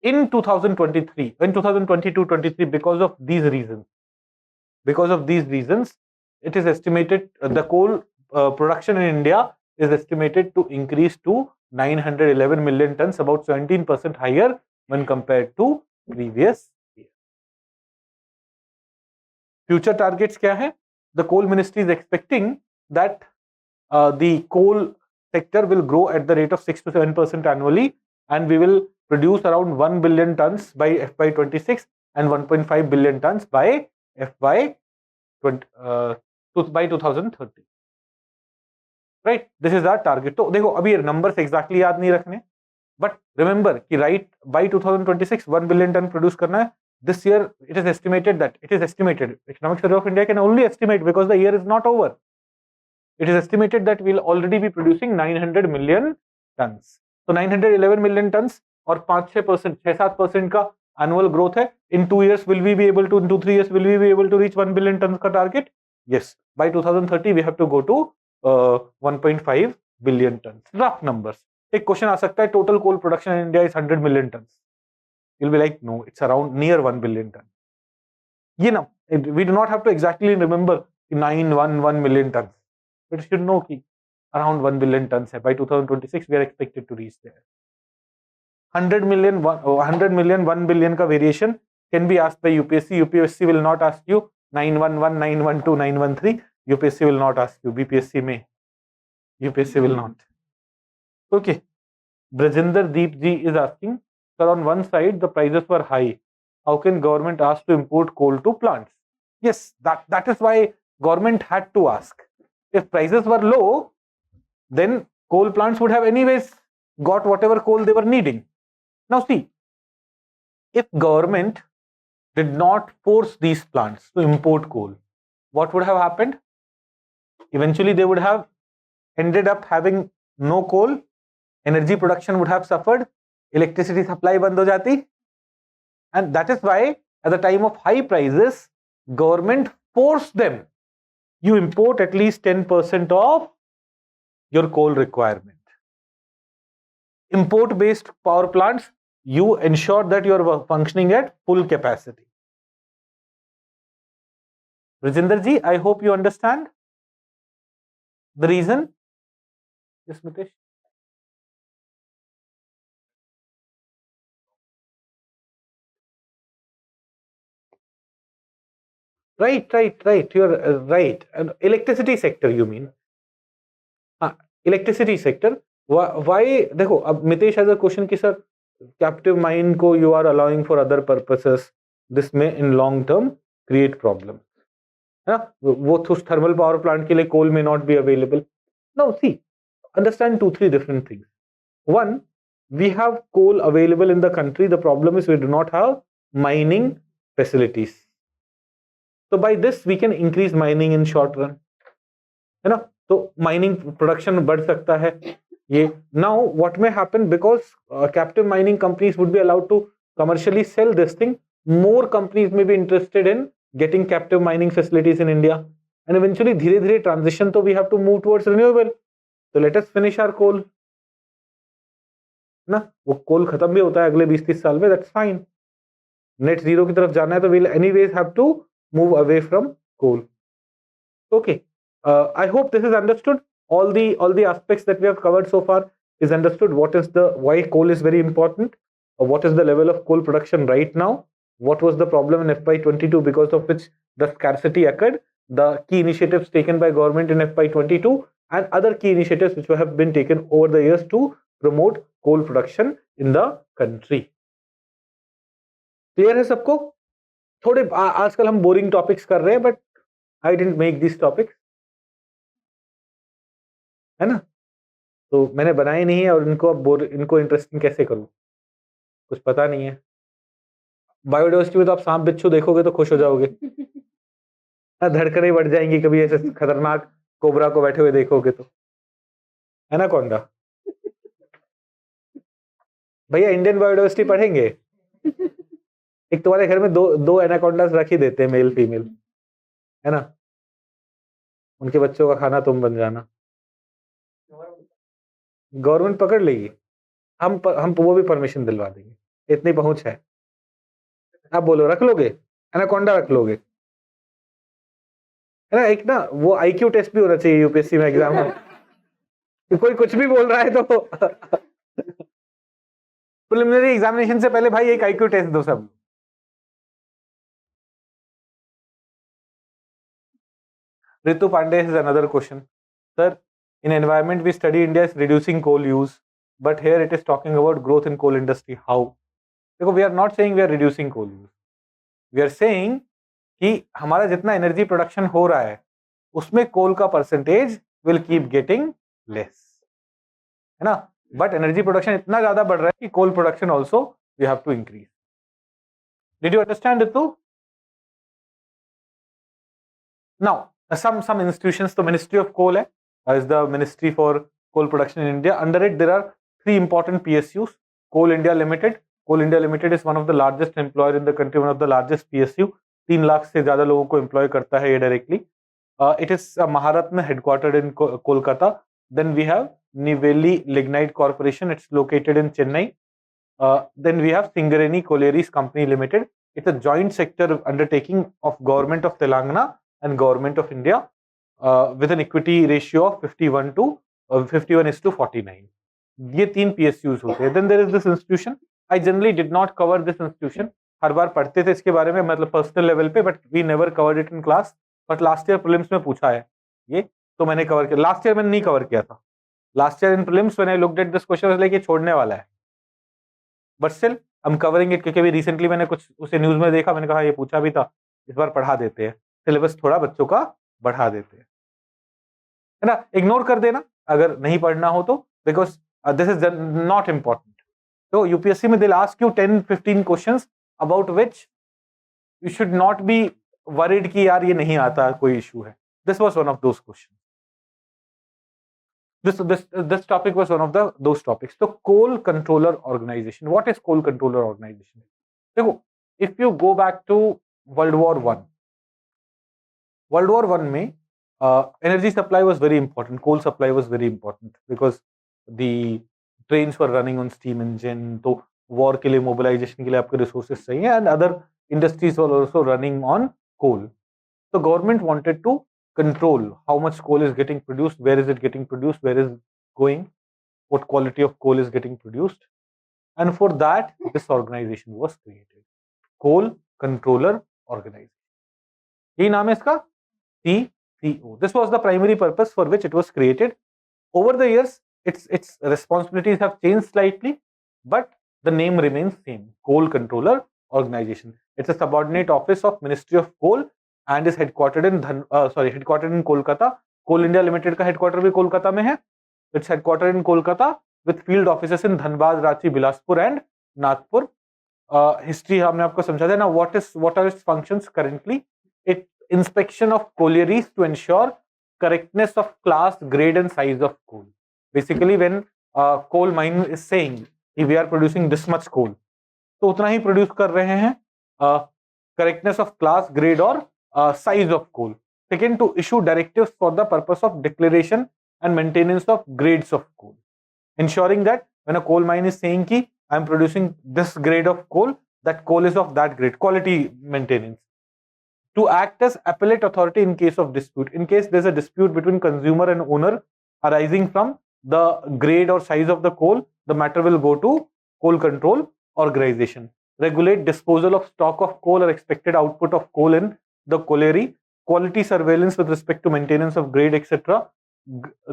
in 2023, in 2022-23, because of these reasons, it is estimated the coal production in India is estimated to increase to 911 million tons, about 17% higher when compared to previous year. Future targets क्या है? The coal ministry is expecting that the coal sector will grow at the rate of 6 to 7% annually, and we will produce around 1 billion tons by FY26 and 1.5 billion tons by by 2030. Right? This is our target. तो देखो अभी numbers exactly याद नहीं रखने, but remember कि right by 2026 1 billion ton produce करना है. This year it is estimated. Economic Survey of India can only estimate because the year is not over. It is estimated that we will already be producing 900 million tons. So 911 million tons और 5-6%, 6-7% का annual growth है. In 2 years, will we be able to? In 2-3 years, will we be able to reach 1 billion tons का target? Yes. By 2030, we have to go to 1.5 billion tons. Rough numbers. एक question आ सकता है, total coal production in India is 100 million tons. You'll be like, no, it's around near 1 billion tons. You know, we do not have to exactly remember 911 million tons. But you should know कि around 1 billion tons hai. By 2026, we are expected to reach there. 100 million, 1 billion का variation can be asked by UPSC. UPSC will not ask you 911, 912, 913. UPSC will not ask you. BPSC may. UPSC will not. Okay. Brajinder Deep Ji is asking, sir, on one side, the prices were high. How can government ask to import coal to plants? Yes, that is why government had to ask. If prices were low, then coal plants would have anyways got whatever coal they were needing. Now see, if government did not force these plants to import coal, what would have happened? Eventually they would have ended up having no coal, energy production would have suffered, electricity supply band ho jati, and that is why at the time of high prices, government forced them, you import at least 10% of your coal requirement. Import based power plants, you ensure that you are functioning at full capacity. Rajinder ji, I hope you understand the reason. Yes, Mitesh. Right. You're right. And electricity sector, you mean? Electricity sector. Why? देखो, अब Mitesh has a question कि sir, captive mine को you are allowing for other purposes. This में in long term create problem, है ना. वो thermal power plant के लिए कोल में not be available. Now see, understand 2-3 different things. One, we have coal available in the country. The problem is we do not have mining facilities. So by this we can increase mining in short run, है ना. तो mining production बढ़ सकता है ये. Now what may happen, because captive mining companies would be allowed to commercially sell this thing, more companies may be interested in getting captive mining facilities in India, and eventually धीरे धीरे transition तो we have to move towards renewable. So let us finish our coal, ना. वो कोल खत्म भी होता है अगले 20-30 साल में, दैट्स फाइन. नेट जीरो की तरफ जाना है तो we'll anyways have to move away from coal. Okay, I hope this is understood. all the aspects that we have covered so far is understood. What is the why coal is very important, or what is the level of coal production right now, what was the problem in FY22 because of which the scarcity occurred, the key initiatives taken by government in FY22, and other key initiatives which have been taken over the years to promote coal production in the country. Clear है सबको? थोड़े आजकल हम boring topics कर रहे हैं, but I didn't make this topics, है ना. तो मैंने बनाए नहीं है, और इनको इंटरेस्टिंग कैसे करूं, कुछ पता नहीं है. बायोडाइवर्सिटी में तो आप सांप बिच्छू देखोगे तो खुश हो जाओगे, धड़कनें बढ़ जाएंगी कभी ऐसे खतरनाक कोबरा को बैठे हुए देखोगे तो, है ना. कौंडा भैया, इंडियन बायोडाइवर्सिटी पढ़ेंगे. एक तुम्हारे घर में दो एनाकोंडास रख ही देते हैं, मेल फीमेल, है ना. उनके बच्चों का खाना तुम बन जाना. गवर्नमेंट पकड़ लेगी, हम वो भी परमिशन दिलवा देंगे, इतनी पहुंच है. आप बोलो, रख लोगे एनाकोंडा, रख लोगे, है ना. एक ना वो आईक्यू टेस्ट भी होना चाहिए यूपीएससी में एग्जाम में. कोई कुछ भी बोल रहा है तो प्रिलिमिनरी एग्जामिनेशन से पहले भाई एक आईक्यू टेस्ट दो सब. Ritu Pandey has another question. Sir, in environment we study India is reducing coal use, but here it is talking about growth in coal industry. How? देखो, we are not saying we are reducing coal use. We are saying कि हमारा जितना energy production हो रहा है उसमें कोल का percentage will keep getting less, है ना. बट एनर्जी प्रोडक्शन इतना ज्यादा बढ़ रहा है कि coal production also we have to increase. Did you understand it? Now some institutions, the Ministry of Coal is the Ministry for Coal Production in India. Under it there are 3 important PSUs. Coal India Limited. Coal India Limited is one of the largest employer in the country, one of the largest PSU. 3 lakh से ज्यादा लोगों को employ करता है ये directly. It is Maharatna, headquartered in Kolkata. Then we have Niveli Lignite Corporation. It's located in Chennai. Then we have Singareni Collieries Company Limited. It's a joint sector undertaking of Government of Telangana and Government of India, with an equity ratio of 51:49. ये 3 PSUs होते हैं. Then there is this institution. I generally did not cover this institution. हर बार पढ़ते थे इसके बारे में, मतलब personal level पे, but we never covered it in class. But last year prelims में पूछा है ये, तो मैंने कवर किया. लास्ट ईयर मैंने नहीं कवर किया था. Last year in prelims when I looked at this question, was like ये छोड़ने वाला है, but still I am covering it, क्योंकि अभी रिसेंटली मैंने कुछ उसे न्यूज में देखा, मैंने कहा ये पूछा भी था, इस बार पढ़ा देते हैं, सिलेबस थोड़ा बच्चों का बढ़ा देते हैं, है ना. इग्नोर कर देना अगर नहीं पढ़ना हो तो, because this is not important. तो यूपीएससी में they ask you 10-15 questions about which you should not be worried कि यार ये नहीं आता, कोई इशू है. This was one of those question. This topic was one of those topics. So coal controller organization. What is coal controller organization? देखो, if you go back to World War I, World War I में energy supply was very important. Coal supply was very important because the trains were running on steam engine. तो war के लिए, mobilization के लिए आपके resources चाहिए, and other industries were also running on coal. So government wanted to control how much coal is getting produced, where is it getting produced, where is going, what quality of coal is getting produced, and for that this organization was created, Coal Controller Organization. यही नाम है इसका, CCO. This was the primary purpose for which it was created. Over the years, its responsibilities have changed slightly, but the name remains same, Coal Controller Organization. It's a subordinate office of Ministry of Coal and is headquartered in Kolkata. Coal India Limited का headquarter भी कोलकाता में है. It's headquartered in Kolkata with field offices in Dhanbad, Ranchi, Bilaspur and Nagpur. History हमने आपको समझा था ना. What are its functions currently? It inspection of collieries to ensure correctness of class, grade and size of coal. Basically when coal mine is saying we are producing this much coal, तो उतना ही produce कर रहे हैं. Correctness of class, grade और size of coal. Second, to issue directives for the purpose of declaration and maintenance of grades of coal, ensuring that when a coal mine is saying ki I am producing this grade of coal, that coal is of that grade, quality maintenance. To act as appellate authority in case of dispute. In case there's a dispute between consumer and owner arising from the grade or size of the coal, the matter will go to coal control organization. Regulate disposal of stock of coal or expected output of coal in the colliery. Quality surveillance with respect to maintenance of grade, etc.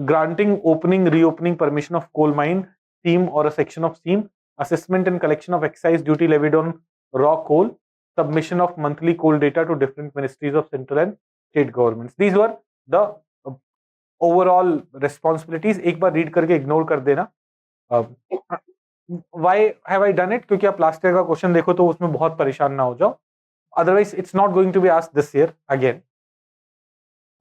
Granting opening, reopening permission of coal mine, seam or a section of seam. Assessment and collection of excise duty levied on raw coal. Submission of monthly coal data to different ministries of central and state governments. These were the overall responsibilities. एक बार read करके ignore कर देना. Why have I done it? क्योंकि आप last year का question देखो तो उसमें बहुत परेशान ना हो जाओ. Otherwise, it's not going to be asked this year again.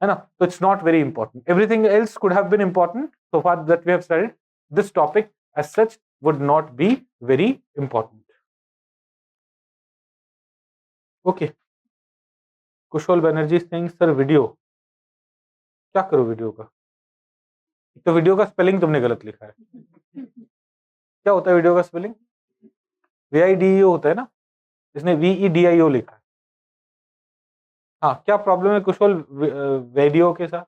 है ना? So it's not very important. Everything else could have been important so far that we have studied. This topic as such would not be very important. Okay. Kusal Banerjee Singh sir video क्या करो video का? तो video का spelling तुमने गलत लिखा है. क्या होता है वीडियो का स्पेलिंग? VIDEO होता है ना, इसने VEDIO लिखा है. हाँ, क्या प्रॉब्लम है कुशल वीडियो के साथ?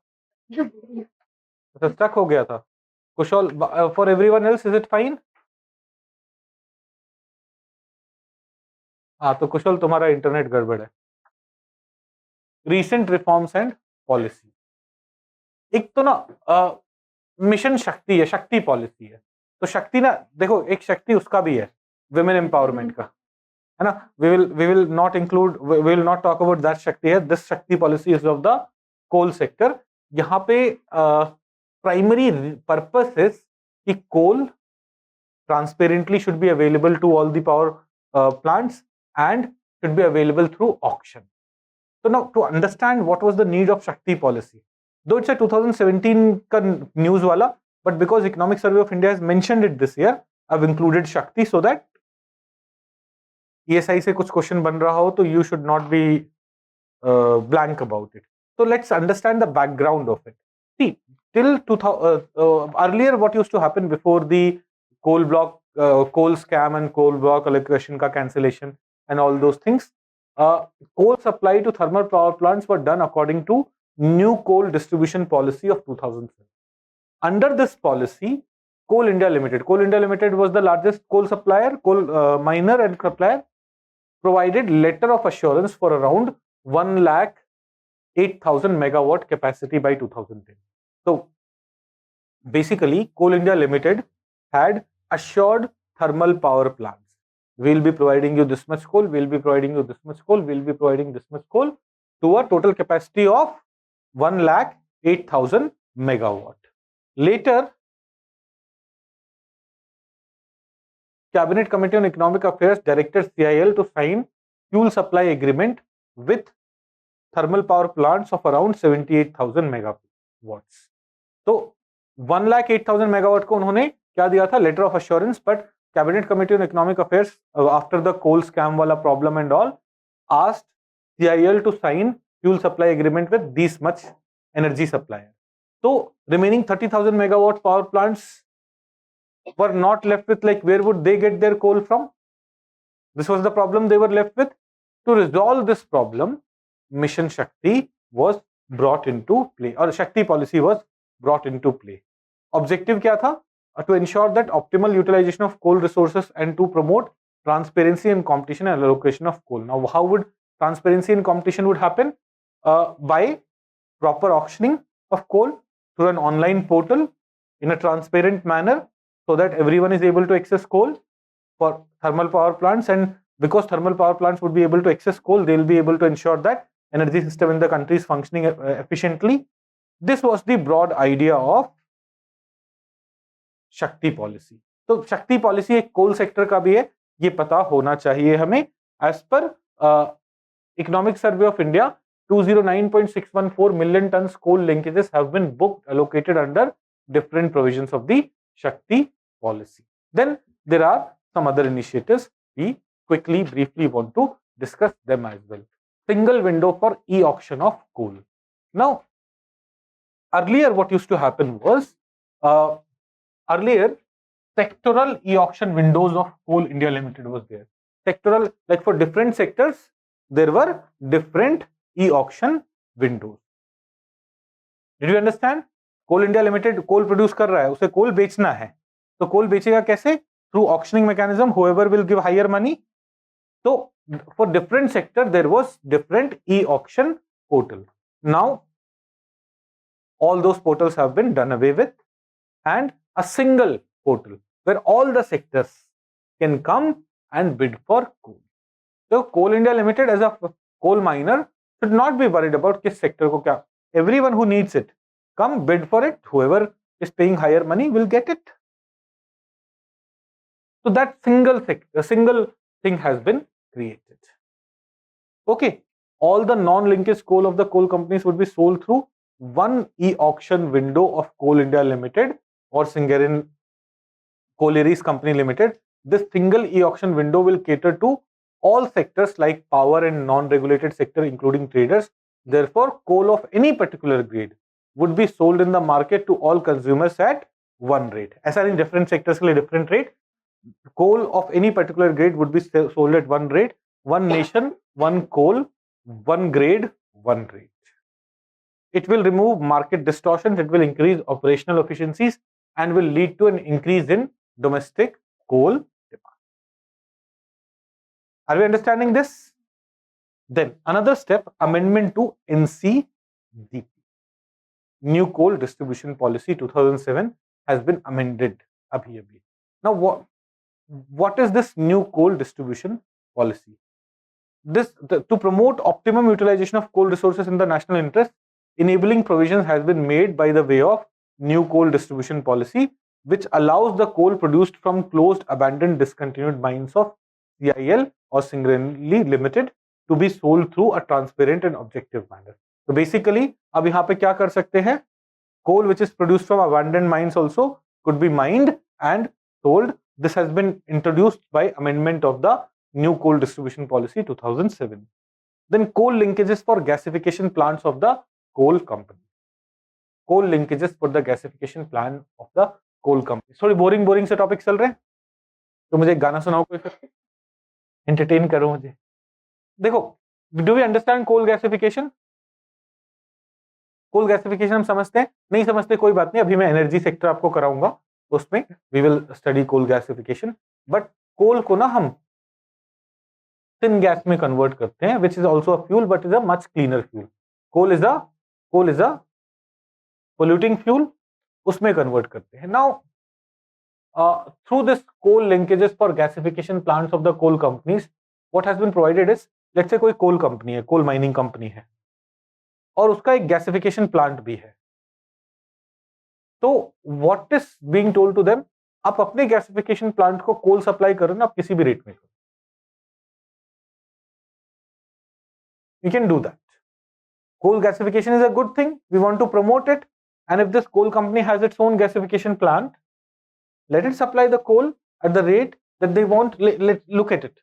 तो स्टक हो गया था. Kushal, for everyone else is it fine? हाँ, तो कुशल तुम्हारा इंटरनेट गड़बड़ है. Recent reforms and policy. एक तो ना मिशन शक्ति है, शक्ति पॉलिसी है. तो शक्ति ना देखो, एक शक्ति उसका भी है, विमेन एम्पावरमेंट का, है ना. we will not talk about that शक्ति है. This Shakti policy is of the coal sector. यहाँ पे प्राइमरी पर्पस इज कि coal transparently should be available to all the power plants and should be available through auction. So now to understand what was the need of Shakti policy, though it's a 2017 ka news wala, but because Economic Survey of India has mentioned it this year, I've included Shakti so that ESI se kuch question ban raha ho to you should not be blank about it. So let's understand the background of it. See, till earlier what used to happen before the coal block coal scam and coal block allocation ka cancellation and all those things, coal supply to thermal power plants were done according to new coal distribution policy of 2007. Under this policy, Coal India Limited was the largest coal supplier, coal miner and supplier, provided letter of assurance for around 1,08,000 megawatt capacity by 2010. So basically, Coal India Limited had assured thermal power plants, we'll be providing you this much coal, we'll be providing you this much coal, we'll be providing this much coal, to a total capacity of 1,08,000 megawatt. Later, Cabinet Committee on Economic Affairs directed CIL to sign fuel supply agreement with thermal power plants of around 78,000 megawatts. So 1,08,000 megawatt को उन्होंने क्या दिया था? Letter of assurance. But Cabinet Committee on Economic Affairs, after the coal scam wala problem and all, asked CIL to sign fuel supply agreement with this much energy supplier. So remaining 30,000 megawatt power plants were not left with, like, where would they get their coal from? This was the problem they were left with. To resolve this problem, Mission Shakti was brought into play, or Shakti policy was brought into play. Objective क्या था? To ensure that optimal utilization of coal resources and to promote transparency and competition and allocation of coal. Now, how would transparency and competition would happen? By proper auctioning of coal through an online portal in a transparent manner, so that everyone is able to access coal for thermal power plants, and because thermal power plants would be able to access coal, they will be able to ensure that energy system in the country is functioning efficiently. This was the broad idea of शक्ति policy. तो शक्ति policy एक coal sector का भी है, ये पता होना चाहिए हमें. As per economic survey of India, 209.614 million tons coal linkages have been booked allocated under different provisions of the Shakti policy. Then there are some other initiatives. We quickly, briefly want to discuss them as well. Single window for e-auction of coal. Now, earlier what used to happen was, earlier sectoral e-auction windows of Coal India Limited was there. Sectoral, like for different sectors, there were different e-auction windows. Did you understand? Coal India Limited coal produce कर रहा है, उसे coal बेचना है, तो coal बेचेगा कैसे? Through auctioning mechanism, whoever will give higher money. So for different sector there was different e-auction portal. Now all those portals have been done away with, and a single portal where all the sectors can come and bid for coal. So Coal India Limited as a coal miner should not be worried about किस sector को क्या. Everyone who needs it, come bid for it. Whoever is paying higher money will get it. So that single thing has been created. Okay, all the non-linkage coal of the coal companies would be sold through one e-auction window of Coal India Limited or Singarin Collieries Company Limited. This single e-auction window will cater to all sectors like power and non-regulated sector, including traders. Therefore, coal of any particular grade would be sold in the market to all consumers at one rate. ऐसा नहीं, different sectors के लिए different rate. Coal of any particular grade would be sold at one rate. One nation, one coal, one grade, one rate. It will remove market distortions. It will increase operational efficiencies and will lead to an increase in domestic coal demand. Are we understanding this? Then another step, amendment to NCDP. New Coal Distribution Policy 2007 has been amended. Now what is this new coal distribution policy? To promote optimum utilization of coal resources in the national interest, enabling provisions has been made by the way of new coal distribution policy, which allows the coal produced from closed, abandoned, discontinued mines of CIL or Singareni Limited to be sold through a transparent and objective manner. So basically, अब यहाँ पे क्या कर सकते हैं? Coal which is produced from abandoned mines also could be mined and sold. This has been introduced by amendment of the New Coal Distribution Policy 2007. Then coal linkages for gasification plants of the coal company. Coal linkages for the gasification plant of the coal company. थोड़ी boring से topic चल रहे हैं, तो मुझे एक गाना सुनाओ कोई करके, एंटरटेन करो मुझे. देखो, do we understand coal gasification? Coal gasification हम समझते हैं? नहीं समझते कोई बात नहीं, अभी मैं एनर्जी सेक्टर आपको कराऊंगा, उसमें we will study coal gasification. But coal को ना हम थिन गैस में कन्वर्ट करते हैं, which is also a fuel but is a much cleaner fuel. Coal is a polluting fuel, उसमें कन्वर्ट करते हैं. Now through this coal linkages for gasification plants of the coal companies, what has been provided is, let's say कोई coal company है, coal mining company है, और उसका एक gasification plant भी है. तो what is being told to them? आप अपने gasification plant को coal supply करो ना, आप किसी भी रेट में करो. You can do that. Coal gasification is a good thing. We want to promote it. And if this coal company has its own gasification plant, let it supply the coal at the rate that they want. Let's look at it.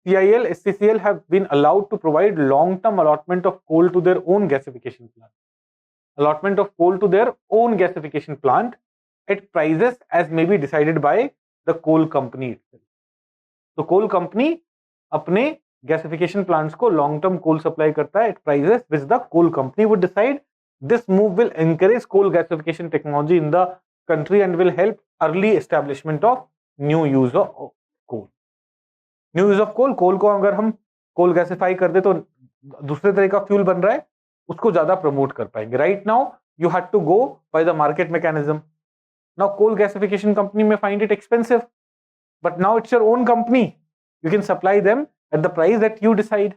CIL, SCCL have been allowed to provide long-term allotment of coal to their own gasification plant. Allotment of coal to their own gasification plant at prices as may be decided by the coal company itself. So coal company अपने gasification plants को long-term coal supply करता है at prices which the coal company would decide. This move will encourage coal gasification technology in the country and will help early establishment of new use of coal. New use of coal, coal को अगर हम coal gasify कर दे तो दूसरे तरह का fuel बन रहा है, उसको ज्यादा promote कर पाएंगे. Right now you had to go by the market mechanism. Now coal gasification company may find it expensive. but now it's your own company. You can supply them at the price that you decide.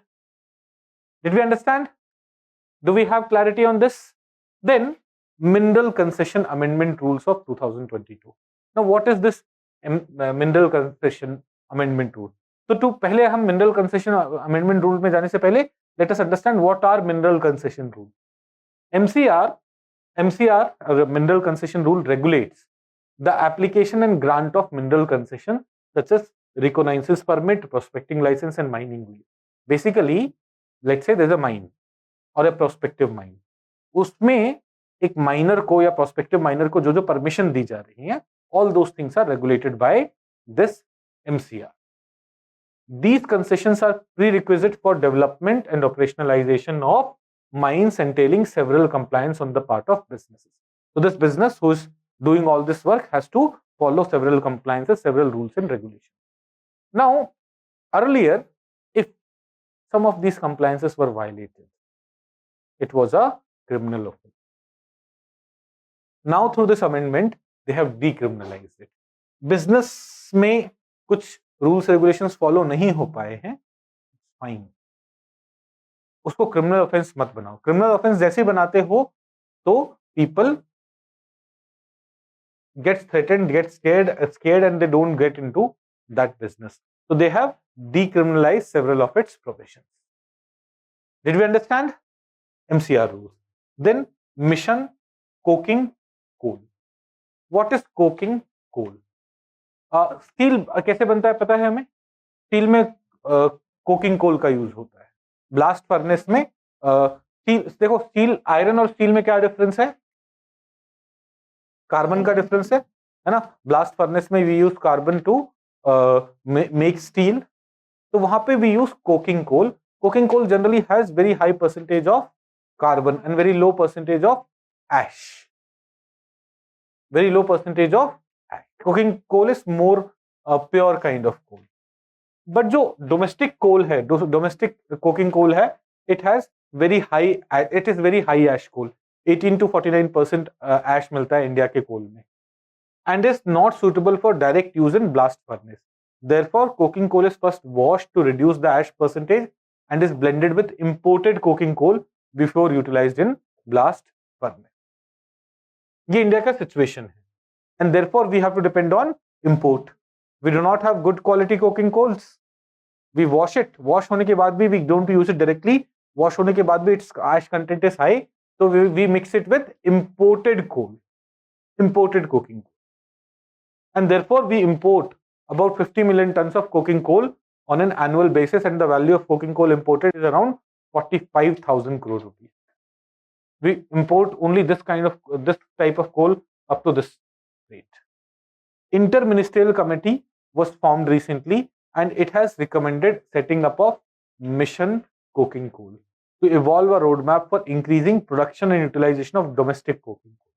Did we understand? Do we have clarity on this? Then Mineral Concession Amendment Rules of 2022. Now what is this Mineral Concession Amendment Rule? तो पहले हम Mineral Concession Amendment Rule में जाने से पहले let us understand what are Mineral Concession Rule. MCR Mineral Concession Rule regulates the application and grant of mineral concession such as reconnaissance permit, prospecting license and mining lease. Basically, let's say there's a mine or a prospective mine. उसमें एक minor को या prospective minor को जो जो permission दी जा रही है, all those things are regulated by this MCR. These concessions are prerequisite for development and operationalization of mines entailing several compliance on the part of businesses. So this business who is doing all this work has to follow several compliances, several rules and regulations. Now, earlier, if some of these compliances were violated, it was a criminal offense. Now through this amendment, they have decriminalized it. Business में कुछ rules regulations follow नहीं हो पाए हैं, fine. उसको criminal offense मत बनाओ. Criminal offense जैसे बनाते हो, तो people get threatened, get scared, and they don't get into that business. So they have decriminalized several of its provisions. Did we understand? MCR rules. Then mission coking coal. What is coking coal? Steel कैसे बनता है पता है हमें? Steel में coking coal का use होता है. ब्लास्ट फर्नेस में स्टील, देखो स्टील, आयरन और स्टील में क्या डिफरेंस है? कार्बन का डिफरेंस है ना. ब्लास्ट फर्नेस में we use carbon to make steel, तो वहां पे we use coking coal. Coking coal generally has very high percentage of carbon and very low percentage of ash. Very low percentage of ash. Coking coal is more pure kind of coal. But जो domestic coal है, domestic coking coal है, it has very high, it is very high ash coal. 18 to 49% ash मिलता है India के कोल में, and is not suitable for direct use in blast furnace. Therefore, coking coal is first washed to reduce the ash percentage and is blended with imported coking coal before utilized in blast furnace. ये India का situation है, and therefore we have to depend on import. We do not have good quality coking coals. We wash it. Wash होने के बाद भी we don't use it directly. Wash होने के बाद भी its ash content is high, so we mix it with imported coal, imported coking coal, and therefore we import about 50 million tons of coking coal on an annual basis, and the value of coking coal imported is around 45,000 crore rupees. We import only this type of coal up to this rate. Interministerial committee was formed recently, and it has recommended setting up of mission coking coal to evolve a roadmap for increasing production and utilization of domestic coking coal.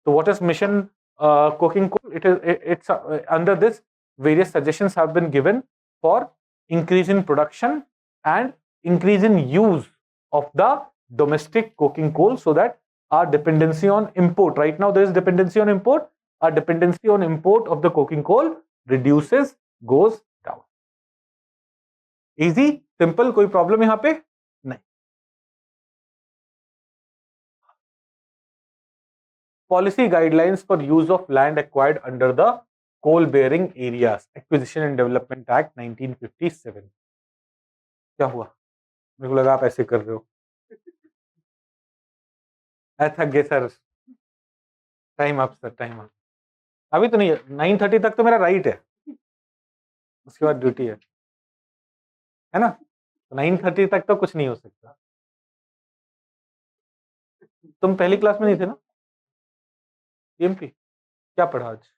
So what is mission coking coal? It's under this, various suggestions have been given for increase in production and increase in use of the domestic coking coal, so that our dependency on import, right now there is dependency on import, our dependency on import of the coking coal reduces, goes down. Easy, simple, कोई problem यहाँ पे नहीं. Policy guidelines for use of land acquired under the Coal Bearing Areas Acquisition and Development Act 1957. क्या हुआ? मेरे को लगा आप ऐसे कर रहे हो. थक गए sir. Time up sir, time up. अभी तो नहीं है, 9:30 तक तो मेरा राइट है, उसके बाद ड्यूटी है ना. 9:30 तक तो कुछ नहीं हो सकता. तुम पहली क्लास में नहीं थे ना? पीएमपी क्या पढ़ा आज?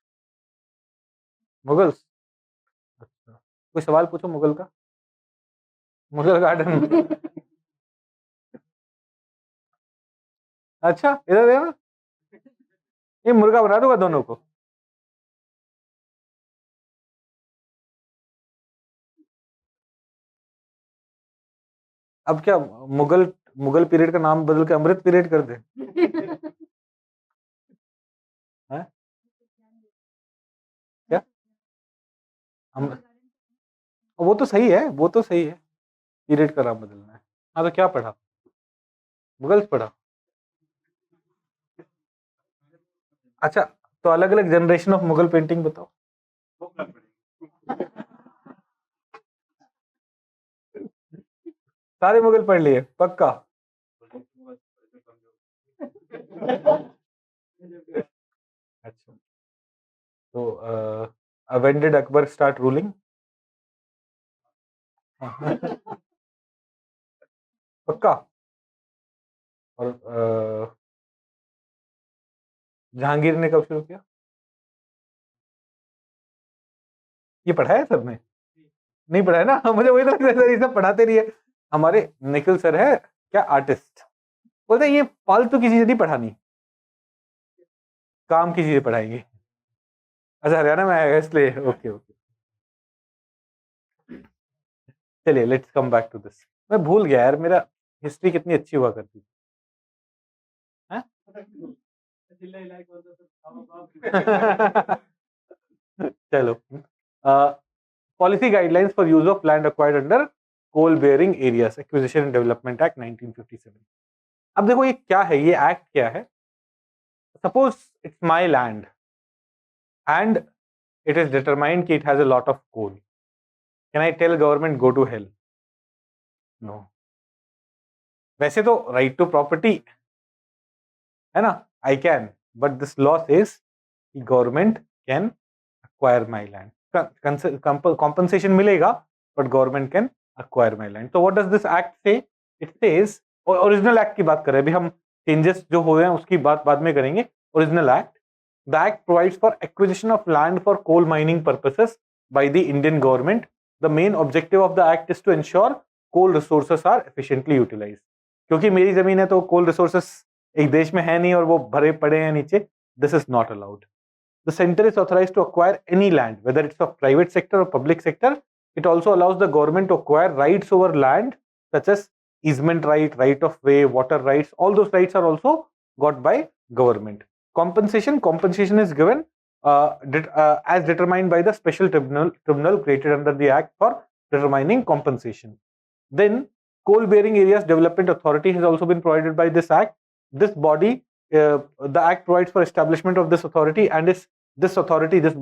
मुगल्स. अच्छा, कोई सवाल पूछो मुगल का. मुगल गार्डन. अच्छा, इधर देखो, ये मुर्गा बना दूंगा दोनों को. अब क्या मुगल पीरियड का नाम बदल के अमृत पीरियड कर दे? क्या हम वो तो सही है, वो तो सही है, पीरियड का नाम बदलना है। हाँ तो क्या पढ़ा, मुगल्स पढ़ा। अच्छा, तो अलग अलग जनरेशन ऑफ मुगल पेंटिंग बताओ। सारे मुगल पढ़ लिए पक्का? अच्छा, तो when did Akbar start ruling? पक्का? और जहांगीर ने कब शुरू किया? ये पढ़ा है सर ने? नहीं पढ़ा है ना? मुझे वही तो लगता है सर ये सब पढ़ाते नहीं है। हमारे निखिल सर है क्या आर्टिस्ट, बोलते हैं ये फालतू की चीजें नहीं पढ़ानी, काम की चीजें पढ़ाएंगे। अच्छा हरियाणा में आएगा इसलिए, ओके ओके। चलिए let's come back to this. मैं भूल गया यार, मेरा हिस्ट्री कितनी अच्छी हुआ करती थी। हैं? चलो, policy guidelines for use of land acquired under coal bearing areas acquisition and development act 1957। अब देखो ये क्या है, ये एक्ट क्या है? Suppose it's my land and it is determined कि it has a lot of coal. Can I tell government go to hell? No. वैसे तो right to property है ना, I can, but this law says government can acquire my land. Compensation मिलेगा, but government can acquire my land. So what does this act say? It says, original act की बात करें अभी हम, changes जो हुए हैं उसकी बात बाद में करेंगे। Original act, the act provides for acquisition of land for coal mining purposes by the Indian government. The main objective of the act is to ensure coal resources are efficiently utilized. क्योंकि मेरी जमीन है तो coal resources एक देश में है नहीं और वो भरे पड़े हैं नीचे, this is not allowed. The center is authorized to acquire any land, whether it's of private sector or public sector. It also allows the government to acquire rights over land, such as easement right, right of way, water rights. All those rights are also got by government. Compensation is given as determined by the special tribunal created under the act for determining compensation. Then, coal bearing areas development authority has also been provided by this act. This body, the act provides for establishment of this authority, and this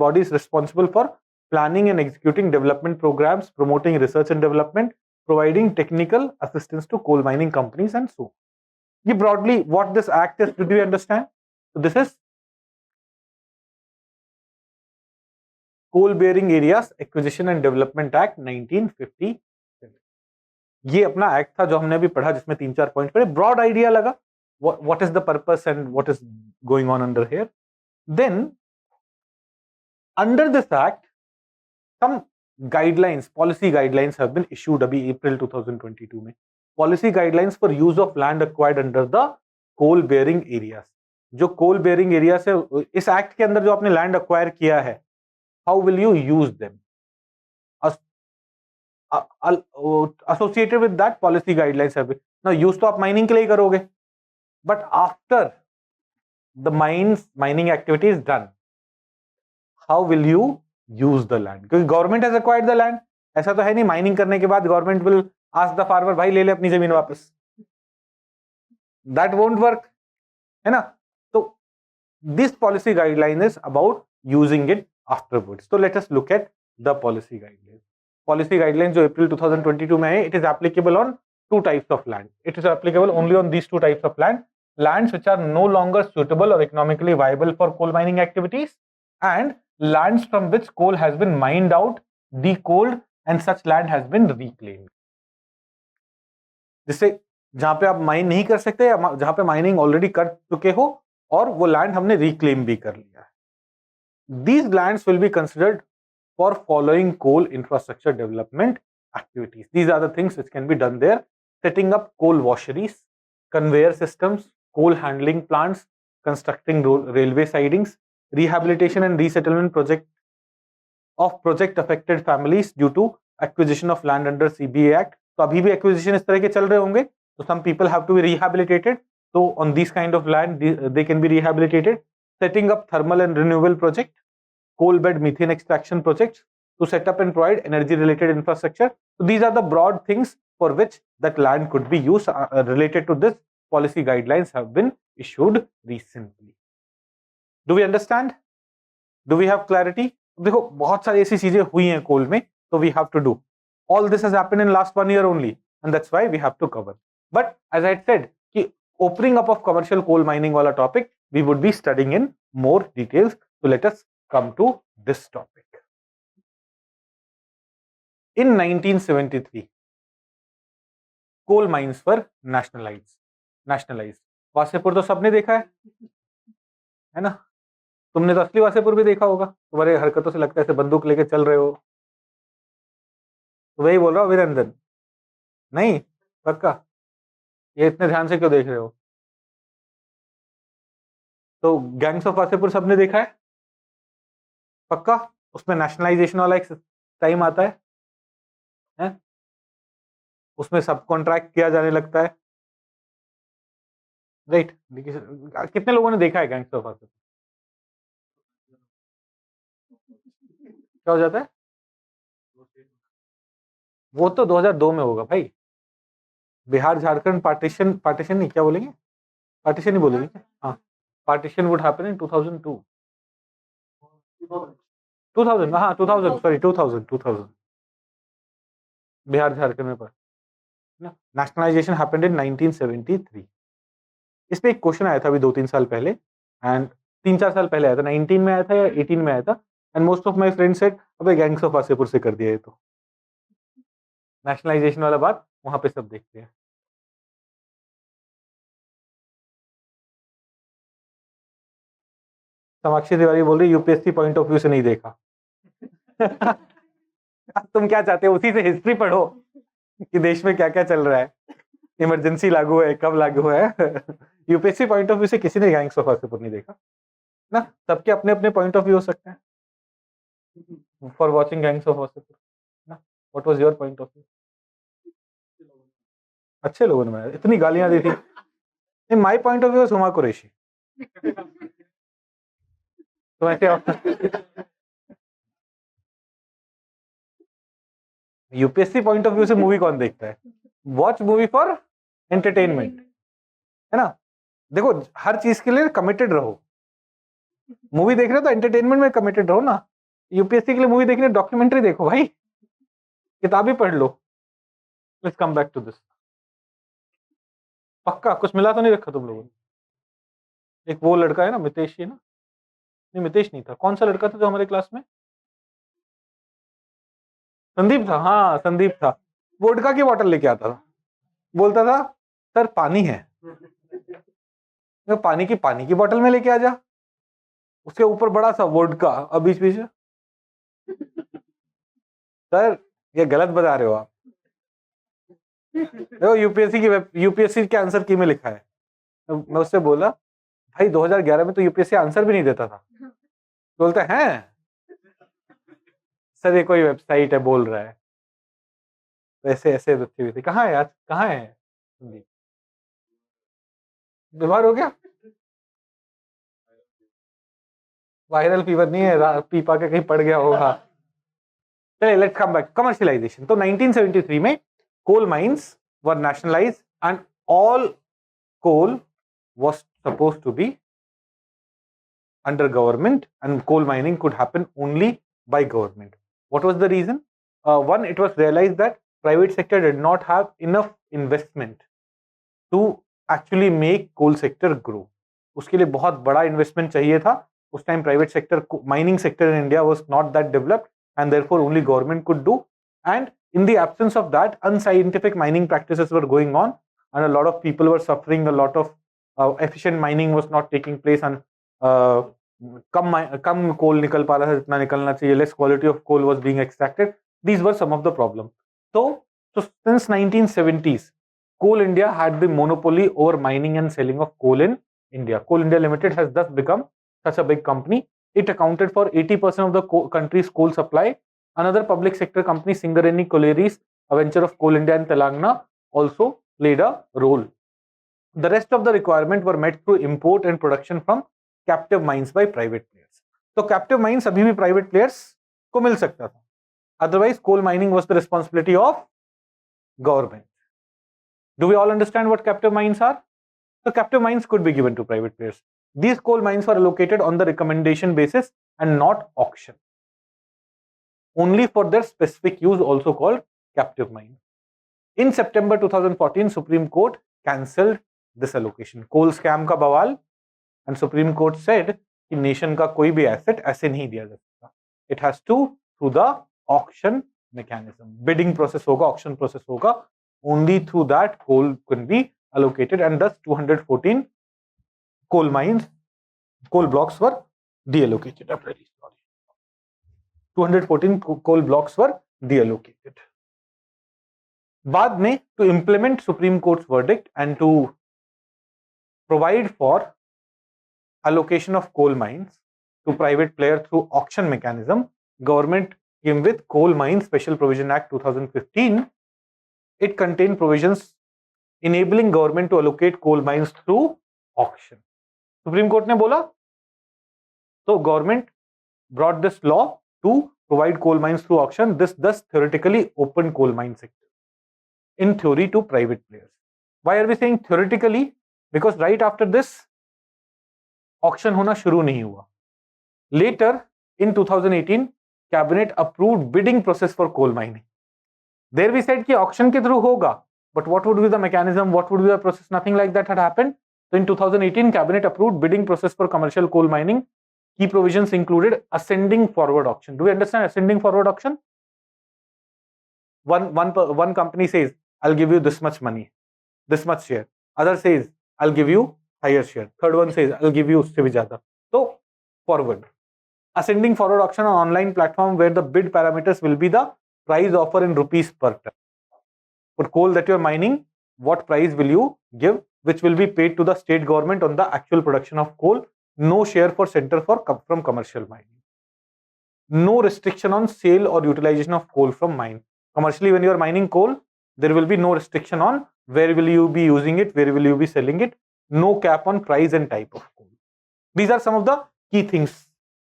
body is responsible for planning and executing development programs, promoting research and development, providing technical assistance to coal mining companies, and so on. Broadly what this act is, did you understand? So this is Coal Bearing Areas Acquisition and Development Act 1957. ये अपना act था जो हमने अभी पढ़ा, जिसमें 3-4 point पढ़े, broad idea लगा what is the purpose and what is going on under here. Then under this act some guidelines, policy guidelines have been issued अभी April 2022 में. Policy guidelines for use of land acquired under the coal bearing areas. जो coal bearing areas है, इस act के अंदर जो आपने land acquire किया है, how will you use them? Associated with that policy guidelines have been. Now use तो आप माइनिंग के लिए करोगे, but after the mining activity is done, how will you use the land? क्योंकि government has acquired the land. ऐसा तो है नहीं माइनिंग करने के बाद government will ask the farmer, भाई ले ले अपनी जमीन वापस. That won't work, है ना? तो this policy guideline is about using it afterwards. So let us look at the policy guidelines. Policy guidelines जो April 2022 में है, it is applicable on two types of land. It is applicable only on these two types of land. Lands which are no longer suitable or economically viable for coal mining activities, and lands from which coal has been mined out, decoaled, and such land has been reclaimed. जिससे जहां पे आप mine नहीं कर सकते या जहां पे माइनिंग ऑलरेडी कर चुके हो और वो लैंड हमने रिक्लेम भी कर लिया है. These lands will be considered for following coal infrastructure development activities. These are the things which can be done there: setting up coal washeries, conveyor systems, coal handling plants, constructing railway sidings, rehabilitation and resettlement project affected families due to acquisition of land under CBA Act. तो अभी भी acquisition इस तरह के चल रहे होंगे, so some people have to be rehabilitated. So on these kind of land they can be rehabilitated. Setting up thermal and renewable project, coal bed methane extraction projects. to set up and provide energy related infrastructure. So these are the broad things for which that land could be used. Related to this, policy guidelines have been issued recently. Do we understand? Do we have clarity? देखो बहुत सारी ऐसी चीजें हुई हैं कोल में, so we have to do. All this has happened in last 1 year only, and that's why we have to cover. But as I said, कि opening up of commercial coal mining वाला topic, we would be studying in more details. So let us come to this topic. In 1973, coal mines were nationalized. Wasseypur तो सबने देखा है ना? तुमने तो असली वासेपुर भी देखा होगा, तुम्हारे हरकतों से लगता है ऐसे बंदूक लेके चल रहे हो, तो वही बोल रहा हूँ अभिनंदन। नहीं पक्का? ये इतने ध्यान से क्यों देख रहे हो? तो गैंग्स ऑफ वासेपुर सबने देखा है पक्का? उसमें नेशनलाइजेशन वाला एक टाइम आता है? उसमें सब कॉन्ट्रैक्ट किया जाने लगता है, राइट? कितने लोगों ने देखा है गैंग्स ऑफ वासेपुर? क्या हो जाता है? वो तो 2002 में होगा भाई। बिहार झारखंड पार्टीशन नहीं, क्या बोलेंगे? पार्टीशन ही बोलेंगे। हाँ, पार्टीशन वुड हैपन इन 2002। 2000, हाँ 2000, सॉरी 2000 बिहार झारखंड में पर नेशनलाइजेशन हैपेंड इन 1973। इस पे एक क्वेश्चन आया था अभी 2-3 साल पहले, एंड 3-4 साल पहले आया था, 19 में आया था या 18 में आया था, and most of my friends said अबे गैंग्स ऑफ वासेपुर से कर दिया ये तो। नेशनलाइजेशन वाला बात वहां पे सब देखते हैं। साक्षी तिवारी बोल रही यूपीएससी पॉइंट ऑफ व्यू से नहीं देखा। तुम क्या चाहते हो, उसी से हिस्ट्री पढ़ो कि देश में क्या क्या चल रहा है, इमरजेंसी लागू है, कब लागू है। यूपीएससी पॉइंट ऑफ व्यू से किसी ने गैंग्स ऑफ वासेपुर नहीं देखा ना, सबके अपने अपने पॉइंट ऑफ व्यू हो सकते हैं for watching gangs of Wasseypur ना। What was your point of view? अच्छे लोगों ने बनाया, इतनी गालियां दी थी। My point of view Huma Qureshi. तो ऐसे यूपीएससी पॉइंट ऑफ व्यू से मूवी कौन देखता है? वॉच मूवी फॉर एंटरटेनमेंट, है ना? देखो हर चीज के लिए कमिटेड रहो। मूवी देख रहे हो तो एंटरटेनमेंट में कमिटेड रहो ना। यूपीएससी के लिए मूवी देखने डॉक्यूमेंट्री देखो भाई, किताब ही पढ़ लो। Let's come back to this. पक्का कुछ मिला तो नहीं रखा तुम लोगों ने? एक वो लड़का है ना मितेश, ही ना? नहीं मितेश नहीं था, कौन सा लड़का था जो हमारे क्लास में? संदीप था, हाँ संदीप था। वोडका की बोतल लेके आता था, बोलता था सर पानी है, पानी की बोतल में लेके आ जा, उसके ऊपर बड़ा सा वोडका, अब बीच बीच सर ये गलत बता रहे हो आप। देखो यूपीएससी के आंसर की में लिखा है। मैं उससे बोला भाई 2011 में तो यूपीएससी आंसर भी नहीं देता था। बोलता है सर ये कोई वेबसाइट है बोल रहा है। तो ऐसे ऐसे बच्चे भी थे। कहाँ है आज, कहाँ है? बीमार हो गया? वायरल फीवर नहीं है, पीपा के कहीं पड़ गया होगा। चलिए लेट्स कम बैक कमर्शियलाइजेशन। तो 1973 में coal mines were nationalised and all coal was supposed to be under government, and coal mining could happen only by government. What was the reason? One, it was realized that private sector did not have enough investment to actually make coal sector grow. उसके लिए बहुत बड़ा investment चाहिए था। उस time private sector, mining sector in India was not that developed, and therefore only government could do. And in the absence of that, unscientific mining practices were going on, and a lot of people were suffering. A lot of efficient mining was not taking place, and कम कोल निकल पा रहा था जितना निकलना चाहिए. Less quality of coal was being extracted. These were some of the problems. So since 1970s, Coal India had the monopoly over mining and selling of coal in India. Coal India Limited has thus become such a big company. It accounted for 80% of the country's coal supply. Another public sector company, Singareni Collieries, a venture of Coal India in Telangana, also played a role. The rest of the requirement were met through import and production from captive mines by private players. तो captive mines अभी भी private players को मिल सकता था, Otherwise, coal mining was the responsibility of government. Do we all understand what captive mines are? So captive mines could be given to private players. These coal mines were allocated on the recommendation basis and not auction. Only for their specific use, also called captive mine. In September 2014, Supreme Court cancelled this allocation. Coal scam का बवाल, and Supreme Court said कि nation का कोई भी asset ऐसे नहीं दिया जा सकता. It has to through the auction mechanism. Bidding process होगा, auction process होगा. Only through that coal can be allocated, and thus 214 coal mines, coal blocks were deallocated. 214 coal blocks were deallocated. बाद में, to implement Supreme Court's verdict and to provide for allocation of coal mines to private player through auction mechanism, government came with Coal Mines Special Provision Act 2015. It contained provisions enabling government to allocate coal mines through auction. Supreme Court ने बोला, so government brought this law to provide coal mines through auction. This thus theoretically opened coal mine sector in theory to private players. Why are we saying theoretically? Because right after this, auction होना शुरू नहीं हुआ. Later, in 2018, cabinet approved bidding process for coal mining. There we said कि auction के through होगा, but what would be the mechanism? What would be the process? Nothing like that had happened. So in 2018, cabinet approved bidding process for commercial coal mining. Key provisions included ascending forward auction. Do we understand ascending forward auction? One company says, I'll give you this much money, this much share. Other says, I'll give you higher share. Third one says, I'll give you usse bhi zyada. So forward. Ascending forward auction on online platform where the bid parameters will be the price offer in rupees per ton. For coal that you're mining, what price will you give, which will be paid to the state government on the actual production of coal. No share for center from commercial mining. No restriction on sale or utilization of coal from mine. Commercially, when you are mining coal, there will be no restriction on where will you be using it, where will you be selling it. No cap on price and type of coal. These are some of the key things.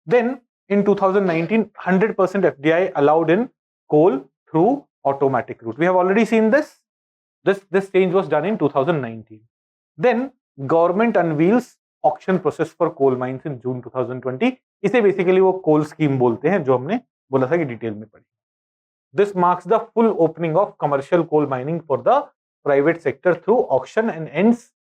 Then in 2019, 100% FDI allowed in coal through automatic route. We have already seen this. This change was done in 2019. Then government unveils auction process for coal mines in June 2020. इसे basically वो coal scheme बोलते हैं, जो हमने बोला था कि detail में पढ़ी. This marks the full opening of commercial coal mining for the private sector through auction and ends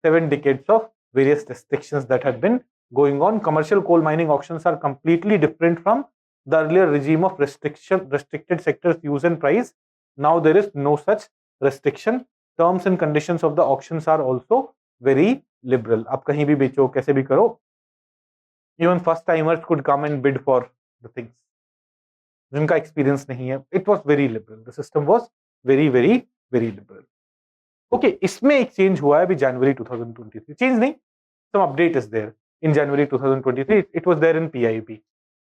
7 decades of various restrictions that had been going on. Commercial coal mining auctions are completely different from the earlier regime of restricted sectors use and price. Now there is no such restriction. Terms and conditions of the auctions are also very liberal. आप कहीं भी बेचो, कैसे भी करो. Even first timers could come and bid for the things. जिनका experience नहीं है. It was very liberal. The system was very, very, very liberal. Okay, इसमें एक चेंज हुआ है अभी जनवरी 2023. चेंज नहीं, some update is there. In January 2023, it was there in PIB.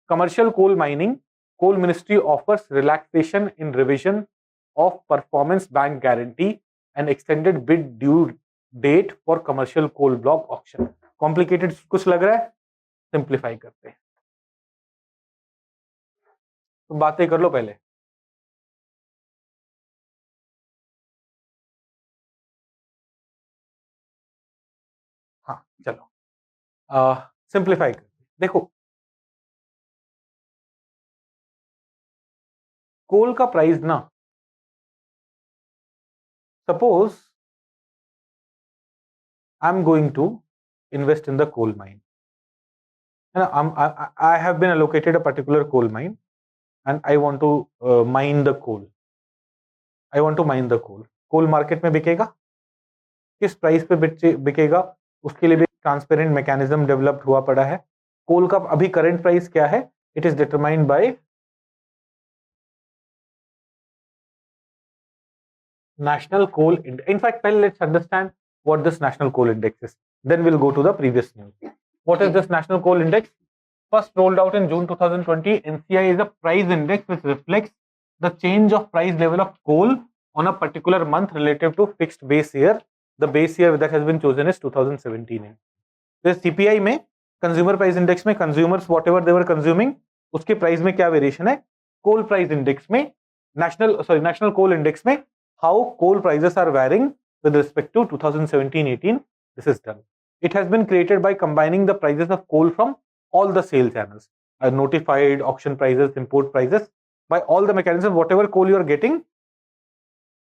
Commercial coal mining, Coal Ministry offers relaxation in revision of performance bank guarantee and extended bid due date for commercial coal block auction. Complicated कुछ लग रहा है? Simplify करते हैं. तो बातें कर लो पहले. हाँ, चलो. सिंप्लीफाई करते. देखो, कोल का प्राइस ना, suppose I am going to invest in the coal mine. I have been allocated a particular coal mine and I want to mine the coal. I want to mine the coal. Coal market में बिकेगा, किस price पे बिकेगा, उसके लिए भी transparent mechanism developed हुआ पड़ा है. कोल का अभी करंट प्राइस क्या है? It is determined by national coal index. In fact पहले let's understand what this national coal index is, then will go to the previous news. What is this national coal index? First rolled out in June 2020, NCI is a price index which reflects the change of price level of coal on a particular month relative to fixed base year. The base year that has been chosen is 2017. This CPI में, consumer price index में consumers whatever they were consuming, उसके price में क्या variation है? Coal price index में, national coal index में, how coal prices are varying with respect to 2017-18. This is done. It has been created by combining the prices of coal from all the sale channels, notified, auction prices, import prices, by all the mechanisms, whatever coal you are getting,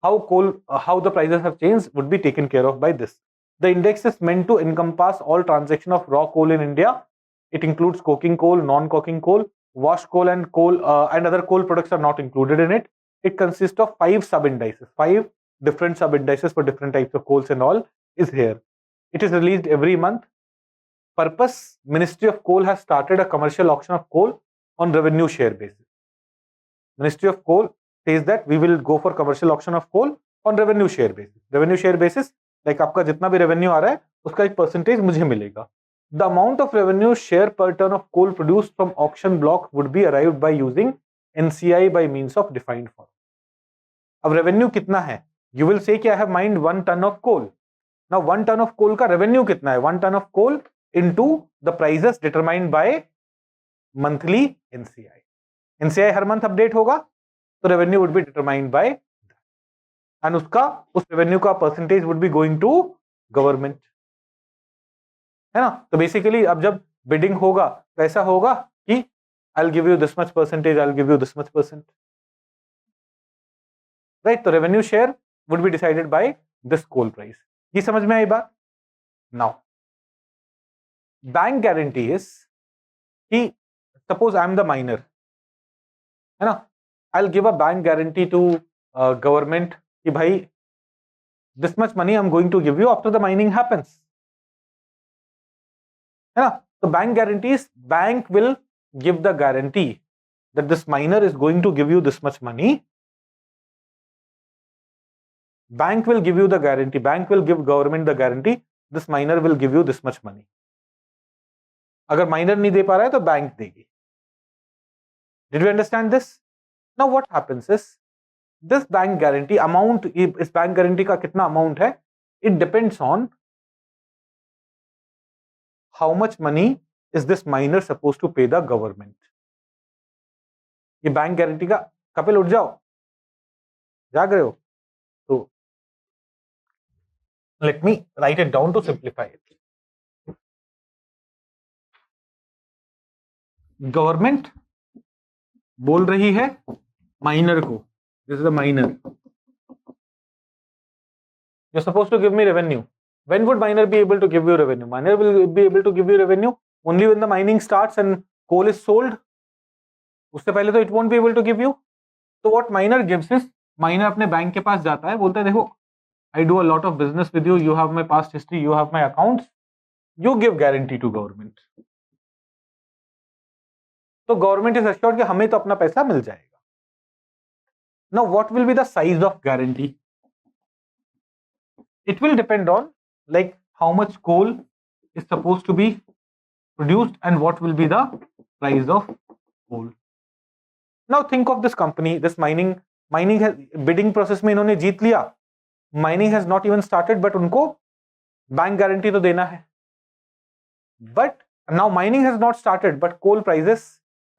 how the prices have changed would be taken care of by this. The index is meant to encompass all transaction of raw coal in India. It includes coking coal, non-coking coal, wash coal, and other coal products are not included in it. It consists of 5 sub-indices, 5 different sub-indices for different types of coals and all is here. It is released every month. Purpose: Ministry of Coal has started a commercial auction of coal on revenue share basis. Ministry of Coal says that we will go for commercial auction of coal on revenue share basis. Revenue share basis, like आपका जितना भी revenue आ रहा है उसका एक percentage मुझे मिलेगा. The amount of revenue share per ton of coal produced from auction block would be arrived by using NCI by means of defined form. अब revenue कितना है? You will say कि I have mined 1 ton of coal. Now 1 ton of coal का revenue कितना है? 1 ton of coal into the prices determined by monthly NCI. NCI her month update होगा तो revenue would be determined by that. And उस revenue का percentage would be going to government. है ना? तो basically अब जब bidding होगा तो ऐसा होगा कि I'll give you this much percentage, I'll give you this much percent. Right? तो revenue share would be decided by this coal price. ये समझ में आई बात? Now, bank guarantee is कि suppose I am the miner, है ना? I'll give a bank guarantee to government कि भाई this much money I'm going to give you after the mining happens. है ना? तो bank guarantees, bank will give the guarantee that this miner is going to give you this much money. Bank will give you the guarantee, bank will give government the guarantee, this miner will give you this much money. अगर minor नहीं दे पा रहा है तो bank देगी. Did you understand this? Now what happens is this bank guarantee amount, इस bank guarantee का कितना अमाउंट है, it depends on how much money is this miner supposed to pay the government. ये बैंक गारंटी का, कपिल उठ जाओ, जाग रहे हो? तो let me write it down to simplify it. Government बोल रही है माइनर को, this is the miner, you are supposed to give me revenue. When would miner be able to give you revenue? Miner will be able to give you revenue only when the mining starts and coal is sold. उससे पहले तो it won't be able to give you. तो what miner gives is, miner अपने bank के पास जाता है, बोलता है देखो I do a lot of business with you, you have my past history, you have my accounts, you give guarantee to government. तो government is assured कि हमें तो अपना पैसा मिल जाएगा. Now what will be the size of guarantee? It will depend on like how much coal is supposed to be produced and what will be the price of coal. Now think of this company, this mining has bidding process में इन्होंने जीत लिया. Mining has not even started, but उनको bank guarantee तो देना है. But now mining has not started, but coal prices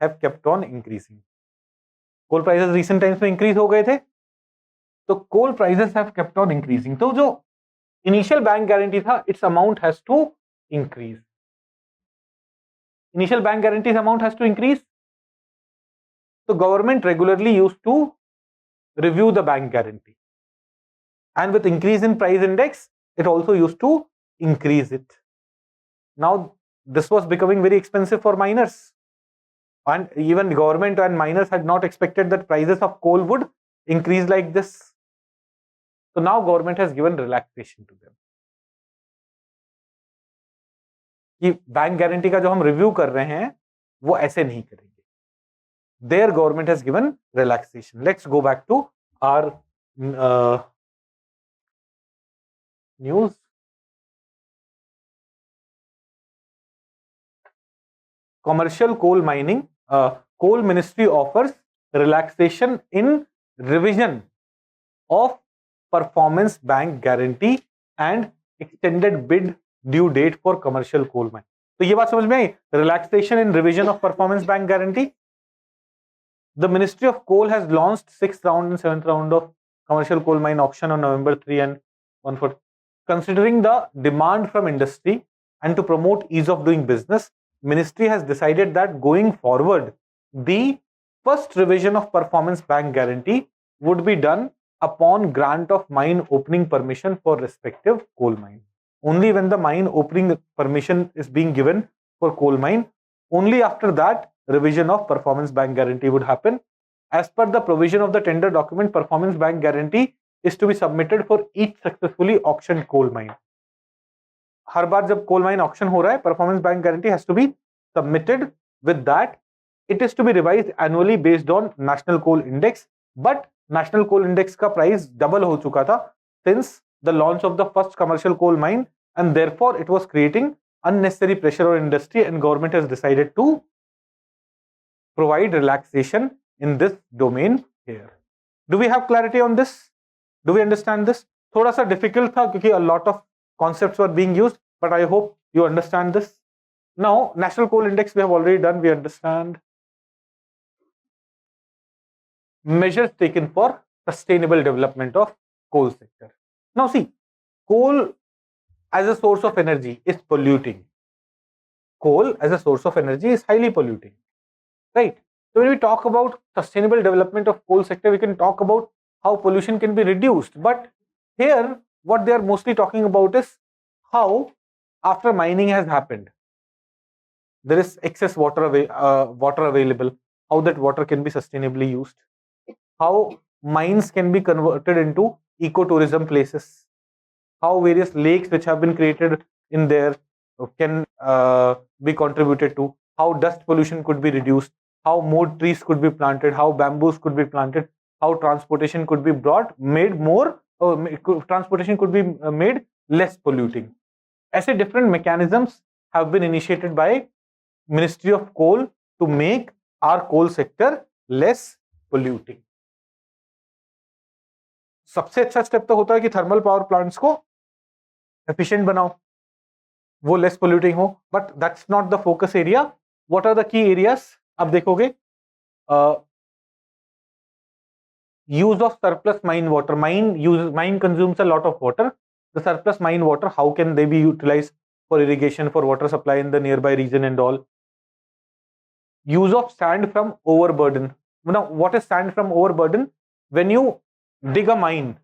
have kept on increasing. Coal prices recent times में increase हो गए थे, तो coal prices have kept on increasing. तो जो initial bank guarantee था, its amount has to increase. Initial bank guarantee's amount has to increase. So government regularly used to review the bank guarantee. And with increase in price index, it also used to increase it. Now, this was becoming very expensive for miners. And even government and miners had not expected that prices of coal would increase like this. So now government has given relaxation to them. कि bank guarantee का जो हम review कर रहे हैं वो ऐसे नहीं करेंगे. Their government has given relaxation. Let's go back to our news. Commercial coal mining, coal ministry offers relaxation in revision of performance bank guarantee and extended bid due date for commercial coal mine. तो ये बात समझ में आई, relaxation in revision of performance bank guarantee. The Ministry of Coal has launched 6th round and 7th round of commercial coal mine auction on November 3 and 1 4. Considering the demand from industry and to promote ease of doing business, Ministry has decided that going forward, the first revision of performance bank guarantee would be done upon grant of mine opening permission for respective coal mine. Only when the mine opening permission is being given for coal mine, only after that revision of performance bank guarantee would happen. As per the provision of the tender document, performance bank guarantee is to be submitted for each successfully auctioned coal mine. हर बार जब coal mine auction हो रहा है, performance bank guarantee has to be submitted. With that, it is to be revised annually based on national coal index. But national coal index का price double हो चुका था since the launch of the first commercial coal mine, and therefore it was creating unnecessary pressure on industry, and government has decided to provide relaxation in this domain here. Do we have clarity on this? Do we understand this? थोड़ा सा difficult था क्योंकि a lot of concepts were being used, but I hope you understand this. Now, national coal index we have already done, we understand. Measures taken for sustainable development of coal sector. Now see, coal as a source of energy is polluting. Coal as a source of energy is highly polluting, right? So when we talk about sustainable development of coal sector, we can talk about how pollution can be reduced. But here, what they are mostly talking about is how, after mining has happened, there is excess water available, how that water can be sustainably used, how mines can be converted into ecotourism places, how various lakes which have been created in there can be contributed to, how dust pollution could be reduced, how more trees could be planted, how bamboos could be planted, how transportation could be made more, transportation could be made less polluting. ऐसे different mechanisms have been initiated by Ministry of Coal to make our coal sector less polluting. सबसे अच्छा step तो होता है कि thermal power plants को efficient बनाओ, वो लेस पोल्यूटिंग हो, but that's not the focus area. What are the key areas? अब देखोगे, use of surplus mine water. Mine consumes a lot of water. The surplus mine water, how can they be utilized for irrigation, for water supply in the nearby region and all? Use of sand from overburden. Now, what is sand from overburden? When you dig a mine,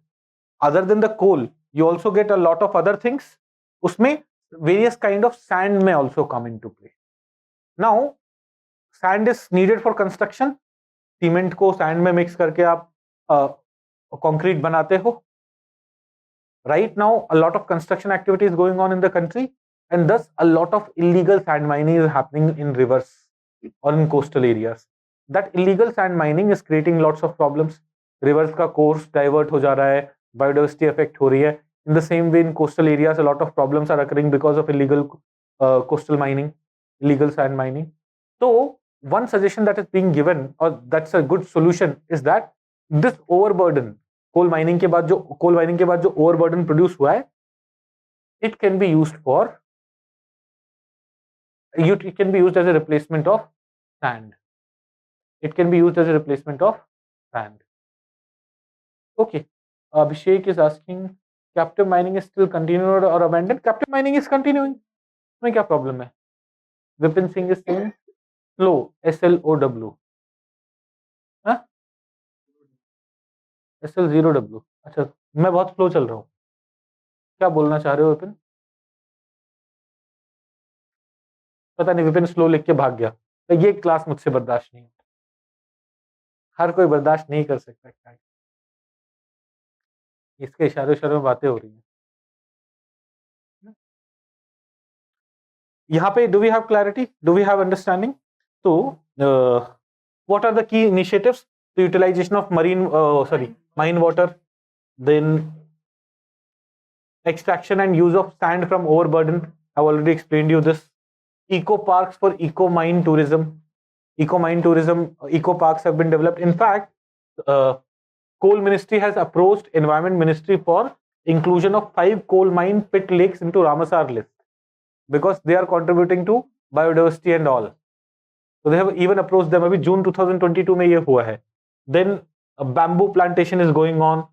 other than the coal, you also get a lot of other things. Usme various kind of sand may also come into play. Now, sand is needed for construction. Cement को sand में mix करके आप concrete बनाते हो. Right now, a lot of construction activity is going on in the country, and thus a lot of illegal sand mining is happening in rivers or in coastal areas. That illegal sand mining is creating lots of problems. Rivers का course divert हो जा रहा है, biodiversity affect हो रही है. In the same way, in coastal areas, a lot of problems are occurring because of illegal coastal mining, illegal sand mining. So, one suggestion that is being given, or that's a good solution, is that this overburden, coal mining के बाद जो overburden produce हुआ है, it can be used as a replacement of sand. It can be used as a replacement of sand. Okay. Abhishek is asking, captive mining is still continued or abandoned? Captive mining is continuing. इसमें क्या problem है? Vipin Singh is saying slow, SLOW. हाँ? SL0W. अच्छा, मैं बहुत slow चल रहा हूँ. क्या बोलना चाह रहे हो विपिन? पता नहीं, विपिन स्लो लिख के भाग गया. तो ये क्लास मुझसे बर्दाश्त नहीं होता. हर कोई बर्दाश्त नहीं कर सकता. इसके इशारे में बातें हो रही हैं. यहाँ पे do we have clarity? Do we have understanding? So, what are the key initiatives? The utilization of mine water, then extraction and use of sand from overburden. I've already explained you this. Eco parks for eco mine tourism. Eco parks have been developed. In fact, Coal Ministry has approached Environment Ministry for inclusion of 5 coal mine pit lakes into Ramsar list, because they are contributing to biodiversity and all. So they have even approached them. अभी जून 2022 में ये हुआ है. Then bamboo plantation is going on.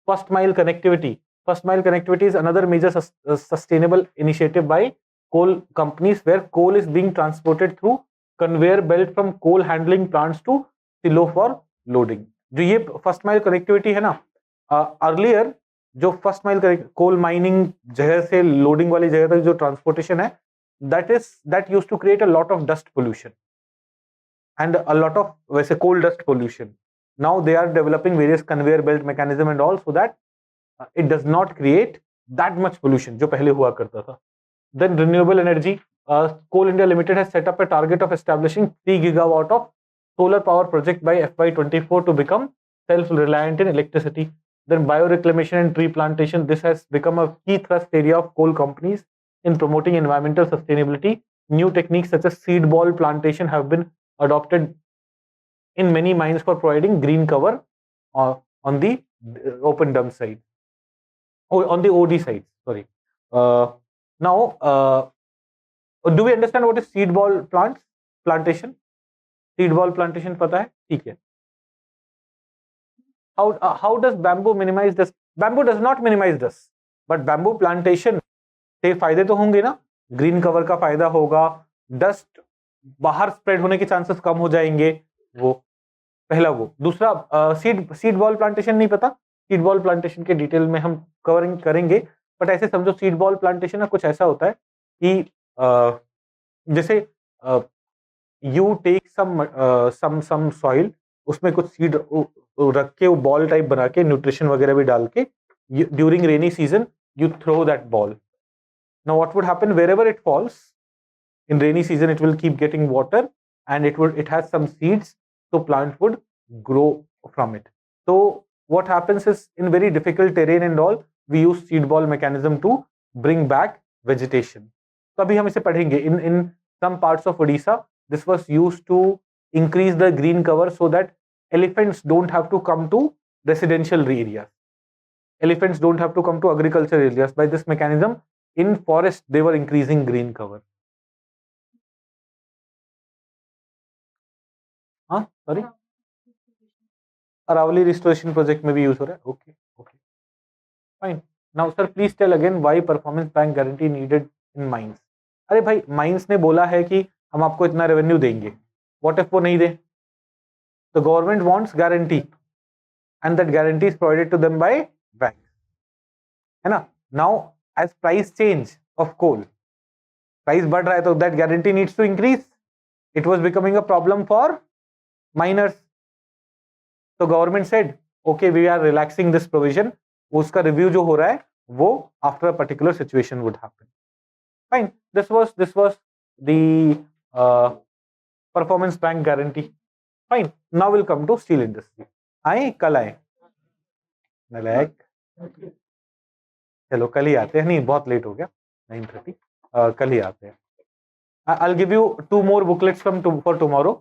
First mile connectivity. First mile connectivity is another major sustainable initiative by coal companies, where coal is being transported through conveyor belt from coal handling plants to silo for loading. जो ये first mile connectivity है ना, earlier जो first mile coal mining जगह से loading वाली जगह तक जो ट्रांसपोर्टेशन है, that used to create a lot of dust pollution and a lot of वैसे coal dust pollution. Now they are developing various conveyor belt mechanism and all, so that it does not create that much pollution जो पहले हुआ करता था. Then renewable energy. Coal India Limited has set up a target of establishing 3 gigawatt of solar power project by FY24 to become self-reliant in electricity. Then bioreclamation and tree plantation. This has become a key thrust area of coal companies in promoting environmental sustainability. New techniques such as seed ball plantation have been adopted in many mines for providing green cover on the open dump side. On the OD side, sorry. Now, do we understand what is seed ball plantation? Seed ball plantation पता है? ठीक है. How does bamboo minimize dust? Bamboo does not minimize dust, but bamboo plantation से फायदे तो होंगे ना. Green cover का फायदा होगा, डस्ट बाहर स्प्रेड होने के चांसेस कम हो जाएंगे. वो पहला. वो दूसरा, सीड बॉल प्लांटेशन नहीं पता. सीड बॉल प्लांटेशन के डिटेल में हम कवरिंग करेंगे, बट ऐसे समझो सीड बॉल प्लांटेशन ना कुछ ऐसा होता है कि जैसे यू टेक सम सॉइल, उसमें कुछ सीड रख के वो बॉल टाइप बना के न्यूट्रिशन वगैरह भी डाल के during rainy season you throw that ball. Now what would happen wherever it falls in rainy season, it will keep getting water and it has some seeds, so plant would grow from it. So what happens is, in very difficult terrain and all, we use seed ball mechanism to bring back vegetation. So abhi hum ise padhenge. In some parts of Odisha, this was used to increase the green cover so that elephants don't have to come to residential areas. Elephants don't have to come to agricultural areas. By this mechanism, in forest they were increasing green cover. हाँ, sorry, Aravalli restoration project में भी use हो रहा है. Okay okay fine. Now sir please tell again why performance bank guarantee needed in mines. अरे भाई, mines ने बोला है कि हम आपको इतना रेवेन्यू देंगे. व्हाट इफ वो नहीं दे? तो government wants guarantee and that guarantee is provided to them by bank, है ना. Now as price change of coal, price बढ़ रहा है तो that guarantee needs to increase. It was becoming a problem for miners. So government said, okay, we are relaxing this provision. उसका review जो हो रहा है वो after a particular situation would happen. Fine. This was the performance bank guarantee. Fine. Now we'll come to steel industry. आए कल आए नलायक. चलो कल ही आते हैं. नहीं, बहुत लेट हो गया, 9:30. कल ही आते हैं. I'll give you 2 more booklets for tomorrow.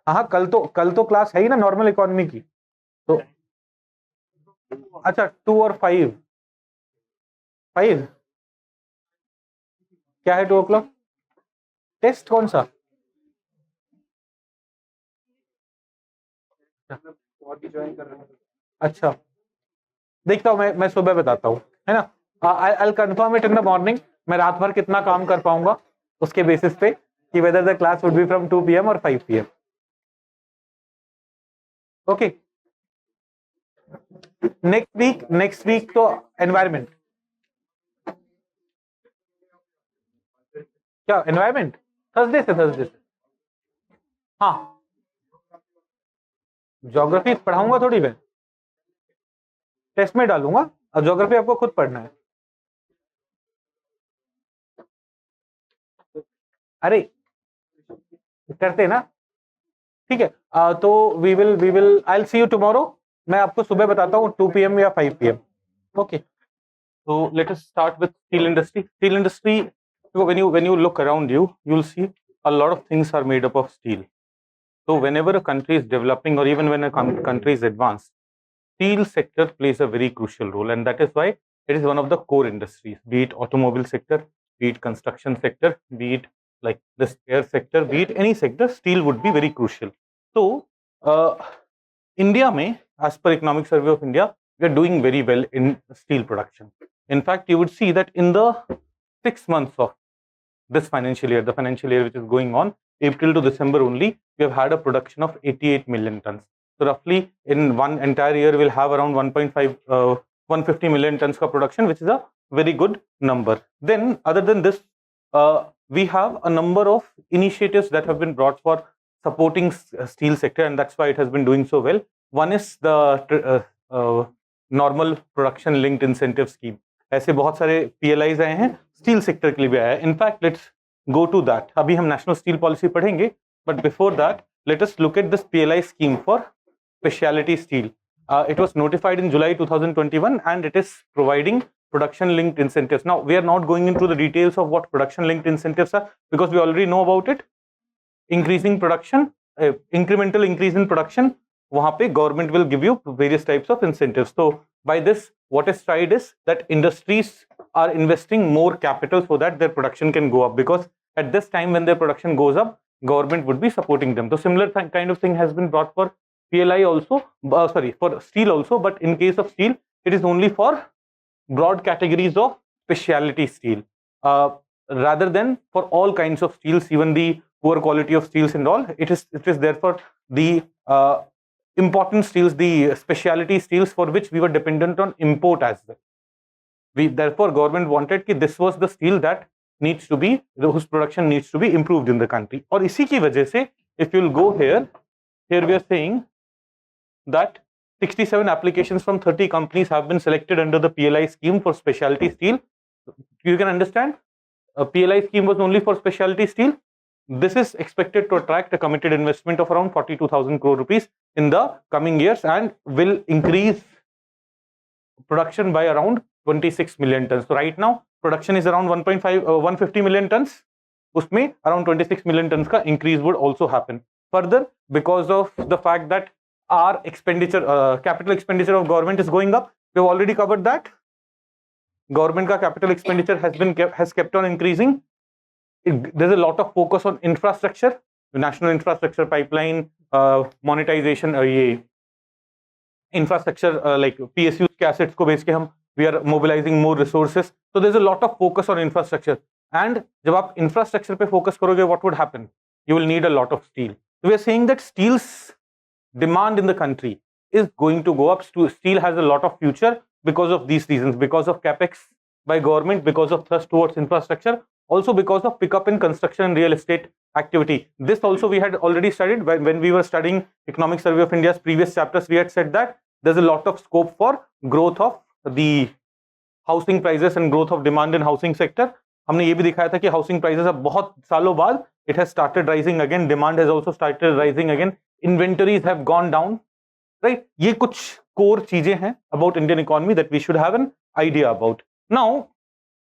हाँ, कल तो क्लास है ही ना नॉर्मल इकोनॉमी की. तो अच्छा, 2 और 5 क्या है? 2 o'clock टेस्ट कौन सा? अच्छा, देखता हूँ मैं सुबह बताता हूँ, है ना. I'll confirm it in the morning. मैं रात भर कितना काम कर पाऊंगा उसके बेसिस पे कि whether the class would be from 2 PM or 5 PM. Okay. Next week तो एनवायरमेंट. क्या एनवायरमेंट? थर्सडे से. हाँ, ज्योग्राफी पढ़ाऊंगा थोड़ी मैं, टेस्ट में डालूंगा. और ज्योग्राफी आपको खुद पढ़ना है. अरे करते ना, ठीक है. तो we will I will see you tomorrow. मैं आपको सुबह बताता हूँ 2 PM या 5 PM. Okay. So let us start with steel industry. Steel industry, when you look around you, you'll see a lot of things are made up of steel. So whenever a country is developing, or even when a country is advanced, steel sector plays a very crucial role, and that is why it is one of the core industries. Be it automobile sector, be it construction sector, be it like the spare sector, be it any sector, steel would be very crucial. So, India mein, as per Economic Survey of India, we are doing very well in steel production. In fact, you would see that in the 6 months of this financial year, the financial year which is going on, April to December only, we have had a production of 88 million tons. So roughly in one entire year, we'll have around 150 million tons of production, which is a very good number. Then, other than this, we have a number of initiatives that have been brought for supporting steel sector, and that's why it has been doing so well. One is the normal production linked incentive scheme. ऐसे बहुत सारे PLIs आए हैं, steel sector के लिए भी आया है. In fact let's go to that. अभी हम नेशनल स्टील पॉलिसी पढ़ेंगे, but before that let us look at this PLI scheme for specialty steel. It was notified in July 2021 and it is providing production linked incentives. Now we are not going into the details of what production linked incentives are because we already know about it. Increasing production, incremental increase in production, वहां पे government will give you various types of incentives. So by this, what is tried is that industries are investing more capital so that their production can go up, because at this time when their production goes up, government would be supporting them. So similar kind of thing has been brought for PLI also, for steel also, but in case of steel, it is only for broad categories of specialty steel, rather than for all kinds of steels, even the poor quality of steels and all. It is there for the important steels, the specialty steels for which we were dependent on import as well. Therefore, government wanted that this was the steel that needs to be, whose production needs to be improved in the country. और इसी की वजह से, if you'll go here we are saying that 67 applications from 30 companies have been selected under the PLI scheme for specialty steel. You can understand, a PLI scheme was only for specialty steel. This is expected to attract a committed investment of around 42,000 crore rupees in the coming years and will increase production by around 26 million tons. So right now production is around 150 million tons. Usme around 26 million tons ka increase would also happen. Further, because of the fact that our expenditure, capital expenditure of government is going up, we have already covered that. Government ka capital expenditure has kept on increasing. There's a lot of focus on infrastructure, national infrastructure pipeline, monetization, infrastructure like PSUs के assets को बेच के हम we are mobilizing more resources. So there's a lot of focus on infrastructure. And जब आप infrastructure पे focus करोगे, what would happen? You will need a lot of steel. So we are saying that steel's demand in the country is going to go up. Steel has a lot of future because of these reasons, because of capex by government, because of thrust towards infrastructure, also because of pickup in construction and real estate activity. This also we had already studied when we were studying Economic Survey of India's previous chapters. We had said that there's a lot of scope for growth of the housing prices and growth of demand in housing sector. हमने ये भी दिखाया था कि housing prices अब बहुत सालों बाद it has started rising again. Demand has also started rising again. Inventories have gone down. Right? ये कुछ core चीजें हैं about Indian economy that we should have an idea about. Now,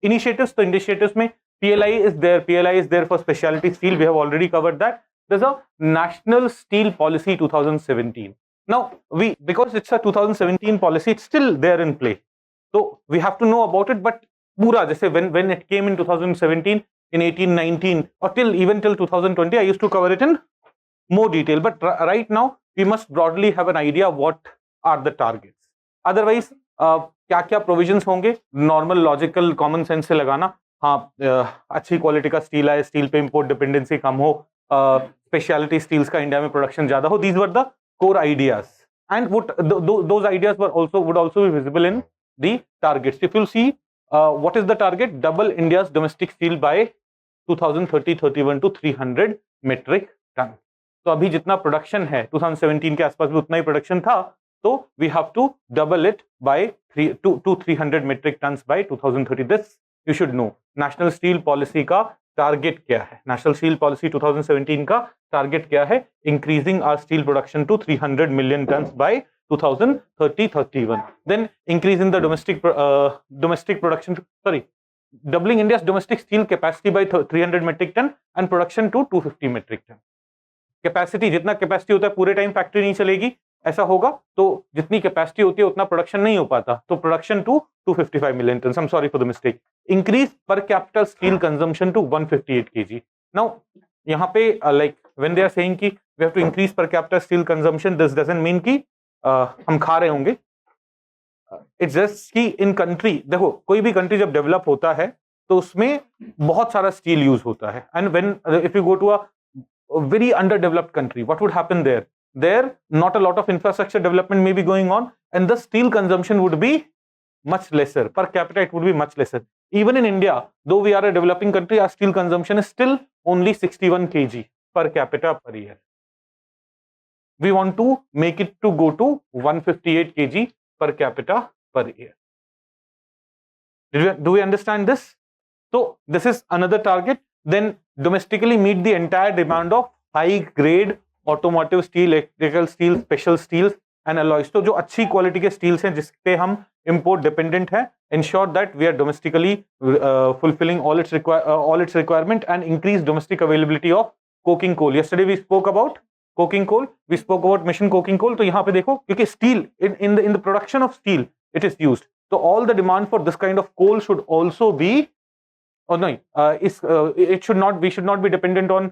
initiatives. तो initiatives में PLI is there. PLI is there for specialty steel. We have already covered that. There's a National Steel Policy 2017. Now, because it's a 2017 policy, it's still there in play. So we have to know about it. But pura, जैसे when it came in 2017, in 18, 19, or even till 2020, I used to cover it in more detail. But right now, we must broadly have an idea what are the targets. Otherwise, क्या क्या provisions होंगे, normal logical common sense से लगाना. हाँ, अच्छी quality का steel आए, steel पे इंपोर्ट डिपेंडेंसी कम हो, स्पेशलिटी स्टील्स का इंडिया में प्रोडक्शन ज्यादा हो. These were the core ideas, and those ideas would also be visible in the targets. If you'll see, what is the target? Double India's domestic steel by 2030-31 to 300 metric ton. तो अभी जितना production है 2017 के आसपास भी उतना ही production था, तो we have to double it by 300 metric tons by 2030. This you should know. National steel policy का टारगेट क्या है? नेशनल स्टील पॉलिसी 2017 का टारगेट क्या है? Increasing our steel production to 300 million tons by 2030-31. Then increase in the domestic production, doubling India's domestic steel capacity by 300 metric ton and production to 250 metric ton. Capacity, जितना capacity होता है पूरे time factory नहीं चलेगी, ऐसा होगा तो जितनी कैपेसिटी होती है उतना प्रोडक्शन नहीं हो पाता, तो production to 255 million tons. I'm sorry for the mistake. Increase per capita steel consumption to 158 kg. Now यहाँ पे like when they are saying कि we have to increase per capita steel consumption, this doesn't mean कि हम खा रहे होंगे। It's just कि in country, देखो कोई भी कंट्री जब डेवलप होता है तो उसमें बहुत सारा स्टील यूज होता है, and when if you go to a very underdeveloped country, what would happen there? There, not a lot of infrastructure development may be going on, and the steel consumption would be much lesser. Per capita, it would be much lesser. Even in India, though we are a developing country, our steel consumption is still only 61 kg per capita per year. We want to make it to go to 158 kg per capita per year. Do we understand this? So this is another target. Then domestically meet the entire demand of high grade automotive steel, electrical steel, special steels and alloys. तो जो अच्छी quality के steels हैं जिस पे हम import dependent है, ensure that we are domestically fulfilling all its requirement and increase domestic availability of coking coal. Yesterday we spoke about coking coal, we spoke about mission coking coal. तो यहाँ पे देखो क्योंकि steel in the production of steel it is used. So all the demand for this kind of coal should also be, or no, it should not, we should not be dependent on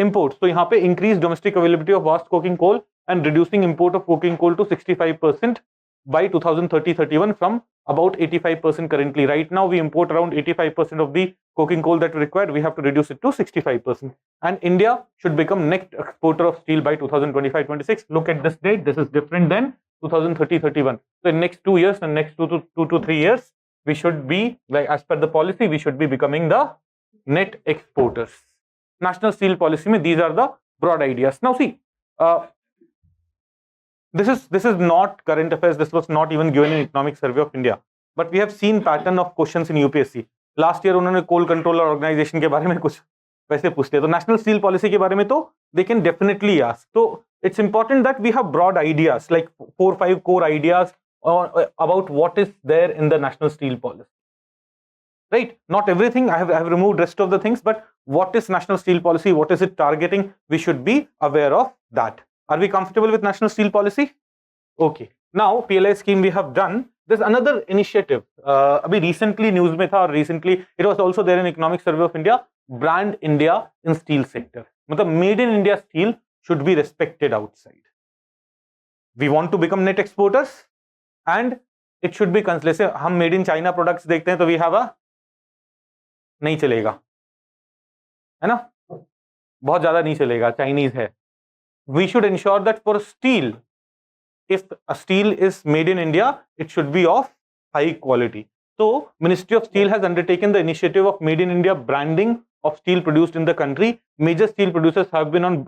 imports. So यहाँ पे increase domestic availability of vast coking coal and reducing import of coking coal to 65% by 2030-31 from about 85% currently. Right now we import around 85% of the coking coal that we require. We have to reduce it to 65%. And India should become net exporter of steel by 2025-26. Look at this date. This is different than 2030-31. So in next 2 years and next 2 to 3 years, we should be, like as per the policy, we should be becoming the net exporters. National steel policy mein, these are the broad ideas. Now see, this is not current affairs. This was not even given in Economic Survey of India, but we have seen pattern of questions in UPSC. Last year उन्होंने कोल controller organisation के बारे में कुछ वैसे पूछते हैं, तो national steel policy के बारे में तो they can definitely ask. So it's important that we have broad ideas, like 4-5 core ideas about what is there in the national steel policy. Right? Not everything. I have removed rest of the things, but what is national steel policy? What is it targeting? We should be aware of that. Are we comfortable with national steel policy? Okay. Now PLI scheme we have done. There's another initiative. Abhi recently news mein tha, or recently it was also there in Economic Survey of India. Brand India in steel sector. मतलब made in India steel should be respected outside. We want to become net exporters, and it should be considered. जैसे हम made in China products देखते हैं तो we have a, नहीं चलेगा, है ना, बहुत ज्यादा नहीं चलेगा, चाइनीज है. We should ensure that for steel, if a steel is made in India, it should be of high quality. So Ministry of Steel has undertaken the initiative of Made in India branding of steel produced in the country. Major steel producers have been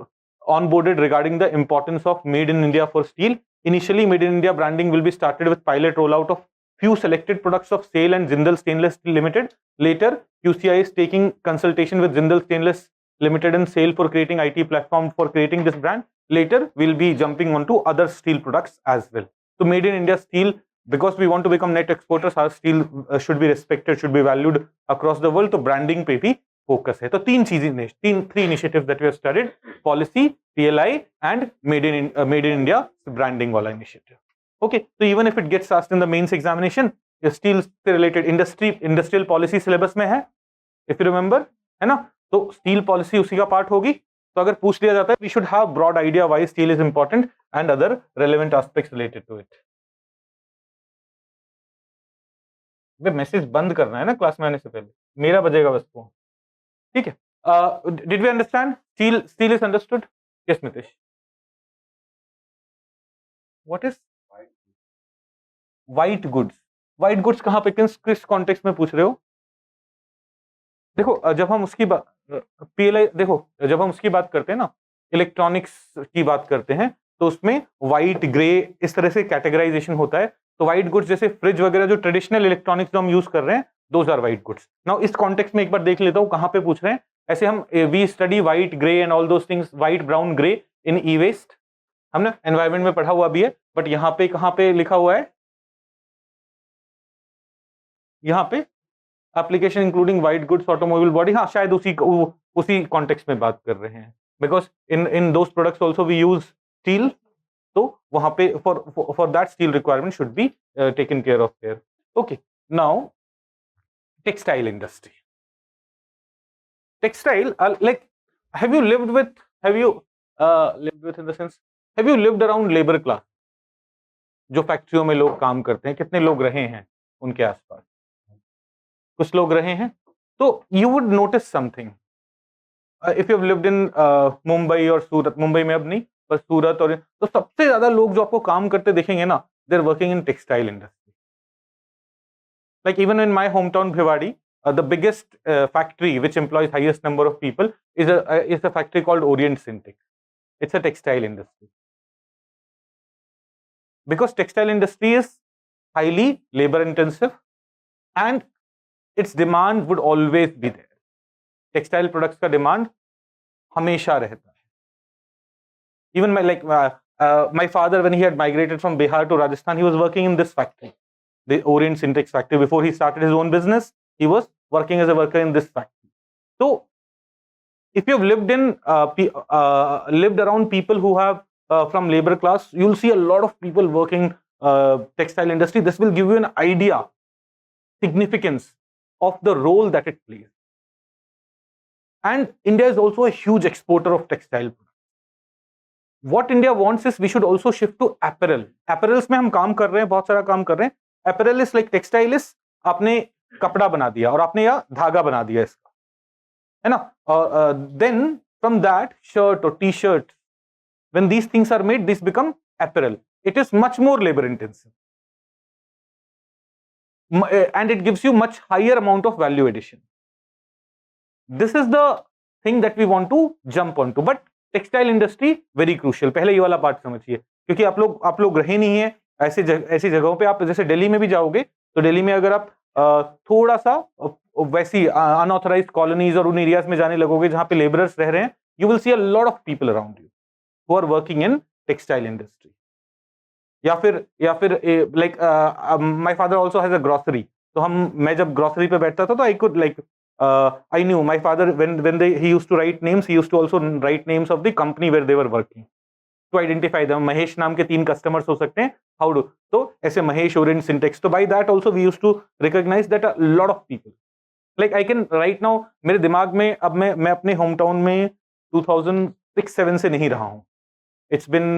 onboarded regarding the importance of Made in India for steel. Initially, Made in India branding will be started with pilot rollout of few selected products of SAIL and Jindal Stainless Steel Limited. Later, QCI is taking consultation with Jindal Stainless Limited and SAIL for creating IT platform for creating this brand. Later, we'll be jumping onto other steel products as well. So Made in India steel, because we want to become net exporters, our steel should be respected, should be valued across the world. So branding पे भी focus है. तो three initiatives that we have studied: policy, PLI, and Made in India branding वाला initiative. Okay, so even if it gets asked in the mains examination, the steel से related industrial policy syllabus में है, if you remember, है ना? तो steel policy उसी का part होगी. तो अगर पूछ लिया जाता है, we should have broad idea why steel is important and other relevant aspects related to it. Way message बंद करना है ना क्लास में आने से पहले, मेरा बजेगा बस फोन. ठीक है. Did we understand? Steel is understood? Yes, Mitesh. What is white goods? White goods कहाँ पे किस कॉन्टेक्स्ट में पूछ रहे हो? देखो जब हम उसकी PLI, देखो जब हम उसकी बात करते हैं ना, इलेक्ट्रॉनिक्स की बात करते हैं, तो उसमें व्हाइट, ग्रे, इस तरह से कैटेगराइजेशन होता है. तो व्हाइट गुड्स जैसे फ्रिज वगैरह जो ट्रेडिशनल इलेक्ट्रॉनिक्स जो हम यूज कर रहे हैं, those are white goods. Now इस कॉन्टेक्स्ट में एक बार देख लेता हूं कहां पे पूछ रहे हैं. ऐसे हम we study white, grey and all those things, white, brown, grey in e waste. हमने एनवायरमेंट में पढ़ा हुआ भी है, बट यहाँ पे कहां पे लिखा हुआ है, यहाँ पे application including white goods, automobile body. हाँ, शायद उसी कॉन्टेक्स्ट में बात कर रहे हैं, because in those products also we use steel. तो वहां पे for that steel requirement should be taken care of there. Okay, now textile industry. Textile, like have you lived with in the sense, have you lived around labor class? जो फैक्ट्रियों में लोग काम करते हैं, कितने लोग रहे हैं उनके आसपास? कुछ लोग रहे हैं. तो you would notice something. If you have lived in Mumbai और सूरत, मुंबई में अब नहीं, पर सूरत और तो सबसे ज्यादा लोग जो आपको काम करते देखेंगे ना, they're working in textile industry. Like even in my hometown Bhiwadi, the biggest factory which employs highest number of people is a factory called Orient Syntex. It's a textile industry. Because textile industry is highly labor intensive and its demand would always be there. Textile products का demand हमेशा रहता है. Even my father, when he had migrated from Bihar to Rajasthan, he was working in this factory, the Orient Syntex factory. Before he started his own business, he was working as a worker in this factory. So, if you've lived lived around people who have from labor class, you'll see a lot of people working textile industry. This will give you an idea, significance of the role that it plays. And India is also a huge exporter of textile products. What India wants is we should also shift to apparel. Apparels में हम काम कर रहे हैं, बहुत सारा काम कर रहे हैं. Apparel is like textile is आपने कपड़ा बना दिया और आपने या धागा बना दिया इसका, है ना? Then from that shirt or t-shirt, when these things are made, these become apparel. It is much more labor intensive and it gives you much higher amount of value addition. This is the thing that we want to jump onto. But textile industry very crucial. पहले ये वाला part समझिए, क्योंकि आप लोग रहे नहीं है ऐसी जगहों पे. आप जैसे दिल्ली में भी जाओगे तो दिल्ली में अगर आप थोड़ा सा वैसी अनऑथराइज्ड कॉलोनीज और उन एरियाज में जाने लगोगे जहां पे लेबरर्स रह रहे हैं, you will see a lot of people around you who are working in textile industry. या फिर like my father also has a grocery. तो मैं जब ग्रोसरी पे बैठता था तो I could like I knew my father when he used to write names, he used to also write names of the company where they were working to identify them. Mahesh नाम के 3 customers हो सकते हैं. How do? तो ऐसे Mahesh, Orient Syntex. तो by that also we used to recognize that a lot of people. Like I can right now, मेरे दिमाग में अब मैं अपने होम टाउन में 2006-7 से नहीं रहा हूँ. It's been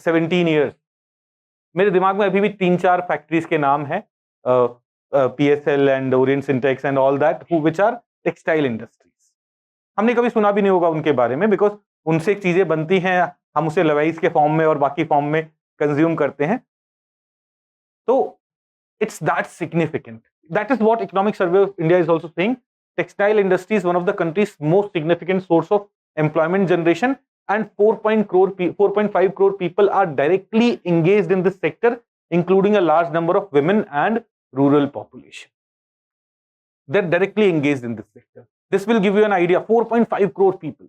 17 years. मेरे दिमाग में अभी भी 3-4 फैक्ट्रीज के नाम है, PSL and Orient Syntex and all that, which are textile industries. हमने कभी सुना भी नहीं होगा उनके बारे में, बिकॉज उनसे चीजें बनती हैं, हम उसे लवाइस के फॉर्म में और बाकी फॉर्म में कंज्यूम करते हैं. तो it's that significant. That is what economic survey of India is also saying. Textile industry is one of the countries most significant source of employment generation and 4.5 crore people are directly engaged in this sector, including a large number of women and rural population. They're directly engaged in this sector. This will give you an idea. 4.5 crore people.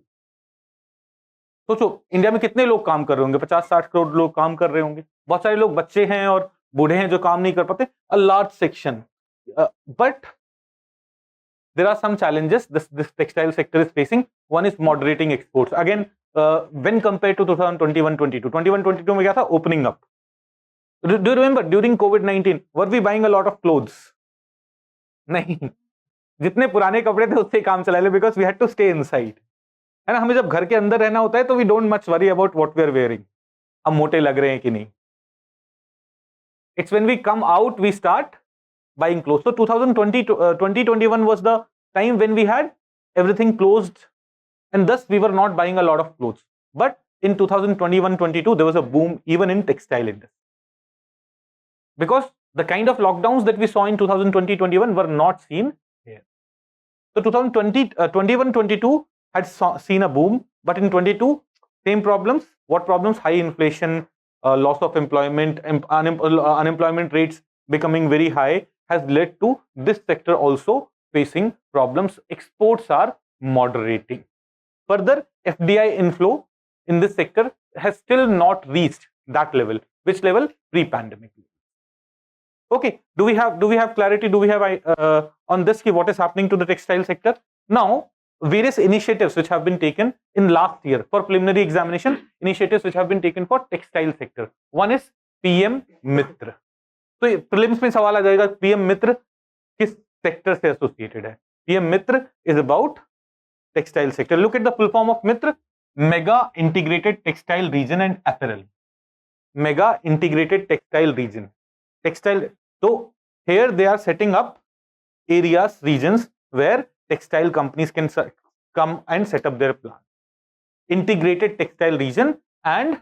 सोचो India में कितने लोग काम कर रहे होंगे? 50-60 करोड़ लोग काम कर रहे होंगे. बहुत सारे लोग बच्चे हैं और बूढ़े हैं जो काम नहीं कर पाते. A large section. But there are some challenges this textile sector is facing. One is moderating exports. Again, when compared to 2021-22, 21-22 में क्या था? Opening up. Do you remember during COVID-19 were we buying a lot of clothes? नहीं, जितने पुराने कपड़े थे उससे काम चला ले, because we had to stay inside, है ना? हमें जब घर के अंदर रहना होता है तो we don't much worry about what we are wearing, हम मोटे लग रहे हैं कि नहीं. It's when we come out we start buying clothes. So 2020-21 was the time when we had everything closed and thus we were not buying a lot of clothes. But in 2021-22 there was a boom even in textile industry, because the kind of lockdowns that we saw in 2020-21 were not seen here. So 2021-22 had seen a boom, but in 22 same problems. What problems? High inflation, loss of employment, unemployment rates becoming very high has led to this sector also facing problems. Exports are moderating. Further, FDI inflow in this sector has still not reached that level. Which level? Pre-pandemic. Okay. Do we have clarity? Do we have on this? What is happening to the textile sector now? Various initiatives which have been taken in last year for preliminary examination. Initiatives which have been taken for textile sector. One is PM Mitra. So prelims में सवाल आ जाएगा, PM Mitra किस sector से associated है? PM Mitra is about textile sector. Look at the full form of Mitra, Mega Integrated Textile Region and Apparel. Mega Integrated Textile Region. Textile. So here they are setting up areas, regions where textile companies can come and set up their plant. Integrated Textile Region and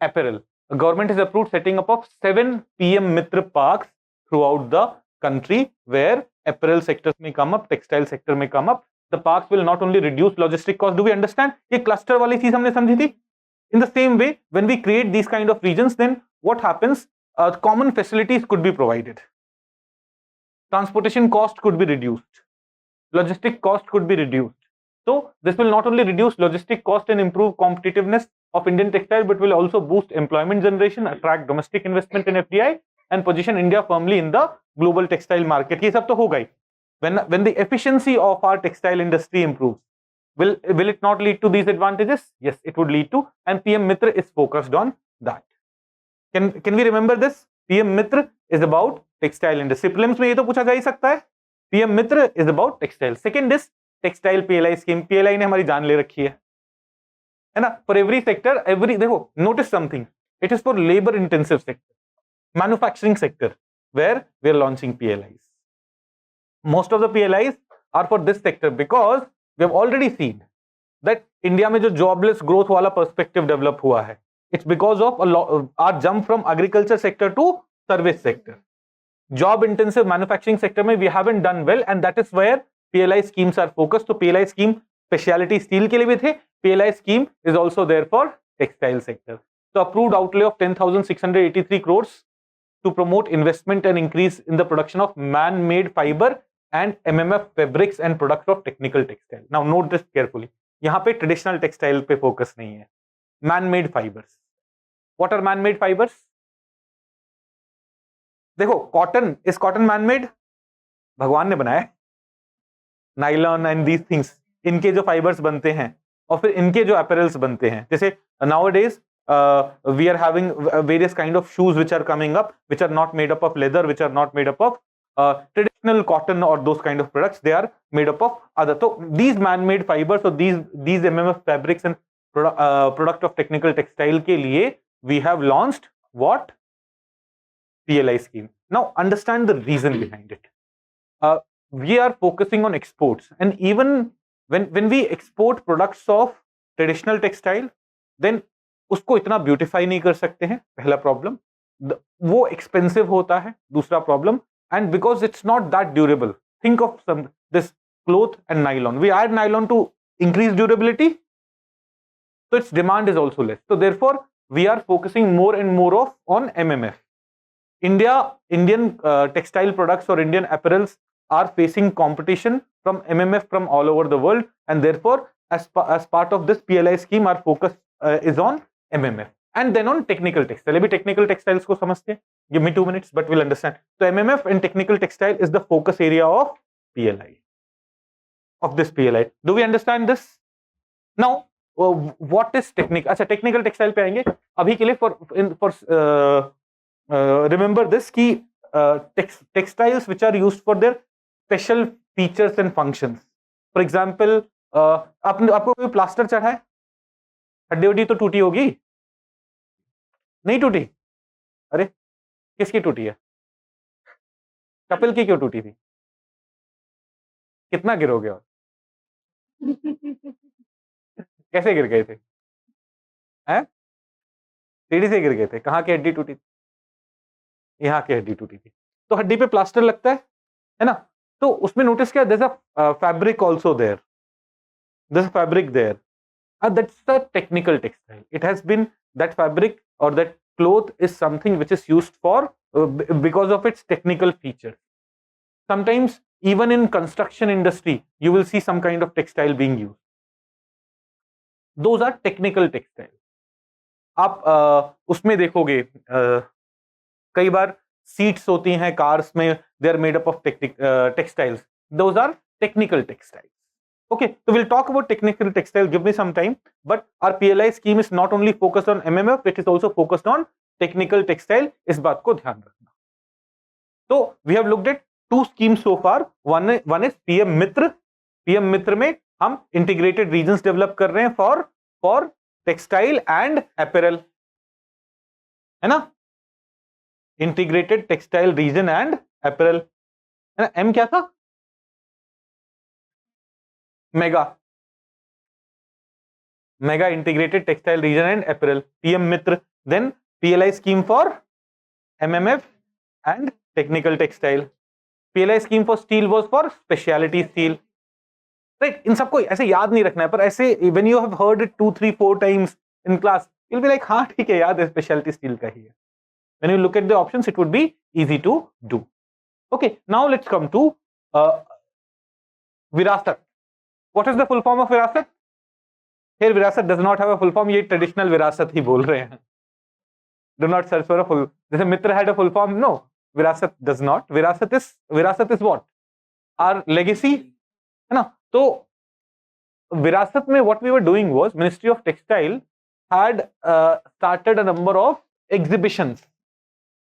Apparel. The government has approved setting up of 7 PM Mitra parks throughout the country where apparel sectors may come up, textile sector may come up. The parks will not only reduce logistic cost. Do we understand? ये cluster वाली चीज हमने समझी थी. In the same way, when we create these kind of regions, then what happens? Common facilities could be provided. Transportation cost could be reduced. Logistic cost could be reduced. So this will not only reduce logistic cost and improve competitiveness of Indian textile, but will also boost employment generation, attract domestic investment in FDI, and position India firmly in the global textile market. ये सब तो होगा ही. When the efficiency of our textile industry improves, will it not lead to these advantages? Yes, it would lead to, and PM Mitra is focused on that. Can we remember this? PM Mitra is about textile industry. Prelims में ये तो पूछा जा ही सकता है. PM Mitra is about textile. Second is textile PLI scheme. PLI ने हमारी जान ले रखी है ना? For every sector, देखो, notice something. It is for labor intensive sector, manufacturing sector, where we are launching PLIs. Most of the PLIs are for this sector because we have already seen that India में जो jobless growth वाला perspective develop हुआ है, it's because of our jump from agriculture sector to service sector. Job intensive manufacturing sector में we haven't done well, and that is where PLI schemes are focused. So PLI scheme specialty steel के लिए भी थे. PLI scheme is also there for textile sector. So approved outlay of 10,683 crores to promote investment and increase in the production of man-made fiber and MMF fabrics and products of technical textile. Now note this carefully. यहाँ पे traditional textile पे focus नहीं है. Man-made fibers. What are man-made fibers? देखो, cotton, is cotton man-made? भगवान ने बनाया है. Nylon and these things, इनके जो fibers बनते हैं और फिर इनके जो apparels बनते हैं, जैसे nowadays we are having various kind of shoes which are coming up, which are not made up of leather, which are not made up of traditional cotton or those kind of products. They are made up of other. So these man-made fibers, so these MMF fabrics and product of technical textile के लिए we have launched what? PLI scheme. Now understand the reason behind it. We are focusing on exports, and even when we export products of traditional textile, then उसको इतना beautify नहीं कर सकते हैं. पहला problem, वो एक्सपेंसिव होता है. दूसरा problem, and because it's not that durable. Think of this cloth and nylon. We add nylon to increase durability, so its demand is also less. So therefore, we are focusing more and more on MMF. Indian textile products or Indian apparels are facing competition from MMF from all over the world, and therefore, as part of this PLI scheme, our focus is on MMF. And then on technical textile. अभी technical textiles को समझते हैं. Give me 2 minutes, but we'll understand. So MMF and technical textile is the focus area of PLI. Of this PLI. Do we understand this? Now, what is technical? अच्छा, technical textile पे आएंगे. अभी के लिए remember this कि textiles which are used for their special features and functions. For example, आपको कोई plaster चढ़ा है, हड्डी तो टूटी होगी, नहीं टूटी? अरे किसकी टूटी है? कपिल की क्यों टूटी थी? कितना गिरोगे? और कैसे गिर गए थे? हैं? सीढ़ी से गिर गए थे. कहाँ की हड्डी टूटी थी? यहाँ की हड्डी टूटी थी. तो हड्डी पे प्लास्टर लगता है ना? तो उसमें नोटिस किया, there's a fabric also there. There's a fabric there. That's the technical textile. It has been, that fabric or that cloth is something which is used for because of its technical features. Sometimes even in construction industry, you will see some kind of textile being used. Those are technical textiles. आप उसमें देखोगे कई बार seats होती हैं cars में, they are made up of textiles. Those are technical textiles. Okay, so we'll talk about technical textile. Give me some time. But our PLI scheme is not only focused on MMF, it is also focused on technical textile. इस बात को ध्यान रखना. So we have looked at 2 schemes so far. One is PM Mitra. PM Mitra में हम integrated regions develop कर रहे हैं फॉर टेक्सटाइल एंड अपैरल, है ना, integrated textile region and apparel, है ना। एम क्या था? Mega, mega integrated textile region and apparel, PM Mitra. Then PLI scheme for MMF and technical textile, PLI scheme for steel was for speciality steel, right. इन सबको ऐसे याद नहीं रखना है, पर ऐसे when you have heard it 2 3 4 times in class, you'll be like, हाँ ठीक है, याद है, स्पेशलिटी स्टील का ही है। When you look at the options, it would be easy to do. Okay, now let's come to विरासत. What is the full form of विरासत? Here विरासत does not have a full form. ये traditional विरासत ही बोल रहे हैं. Do not search for a full. जैसे मित्र had a full form. No, विरासत does not. विरासत is what? Our legacy, है ना? तो विरासत में what we were doing was Ministry of Textile had started a number of exhibitions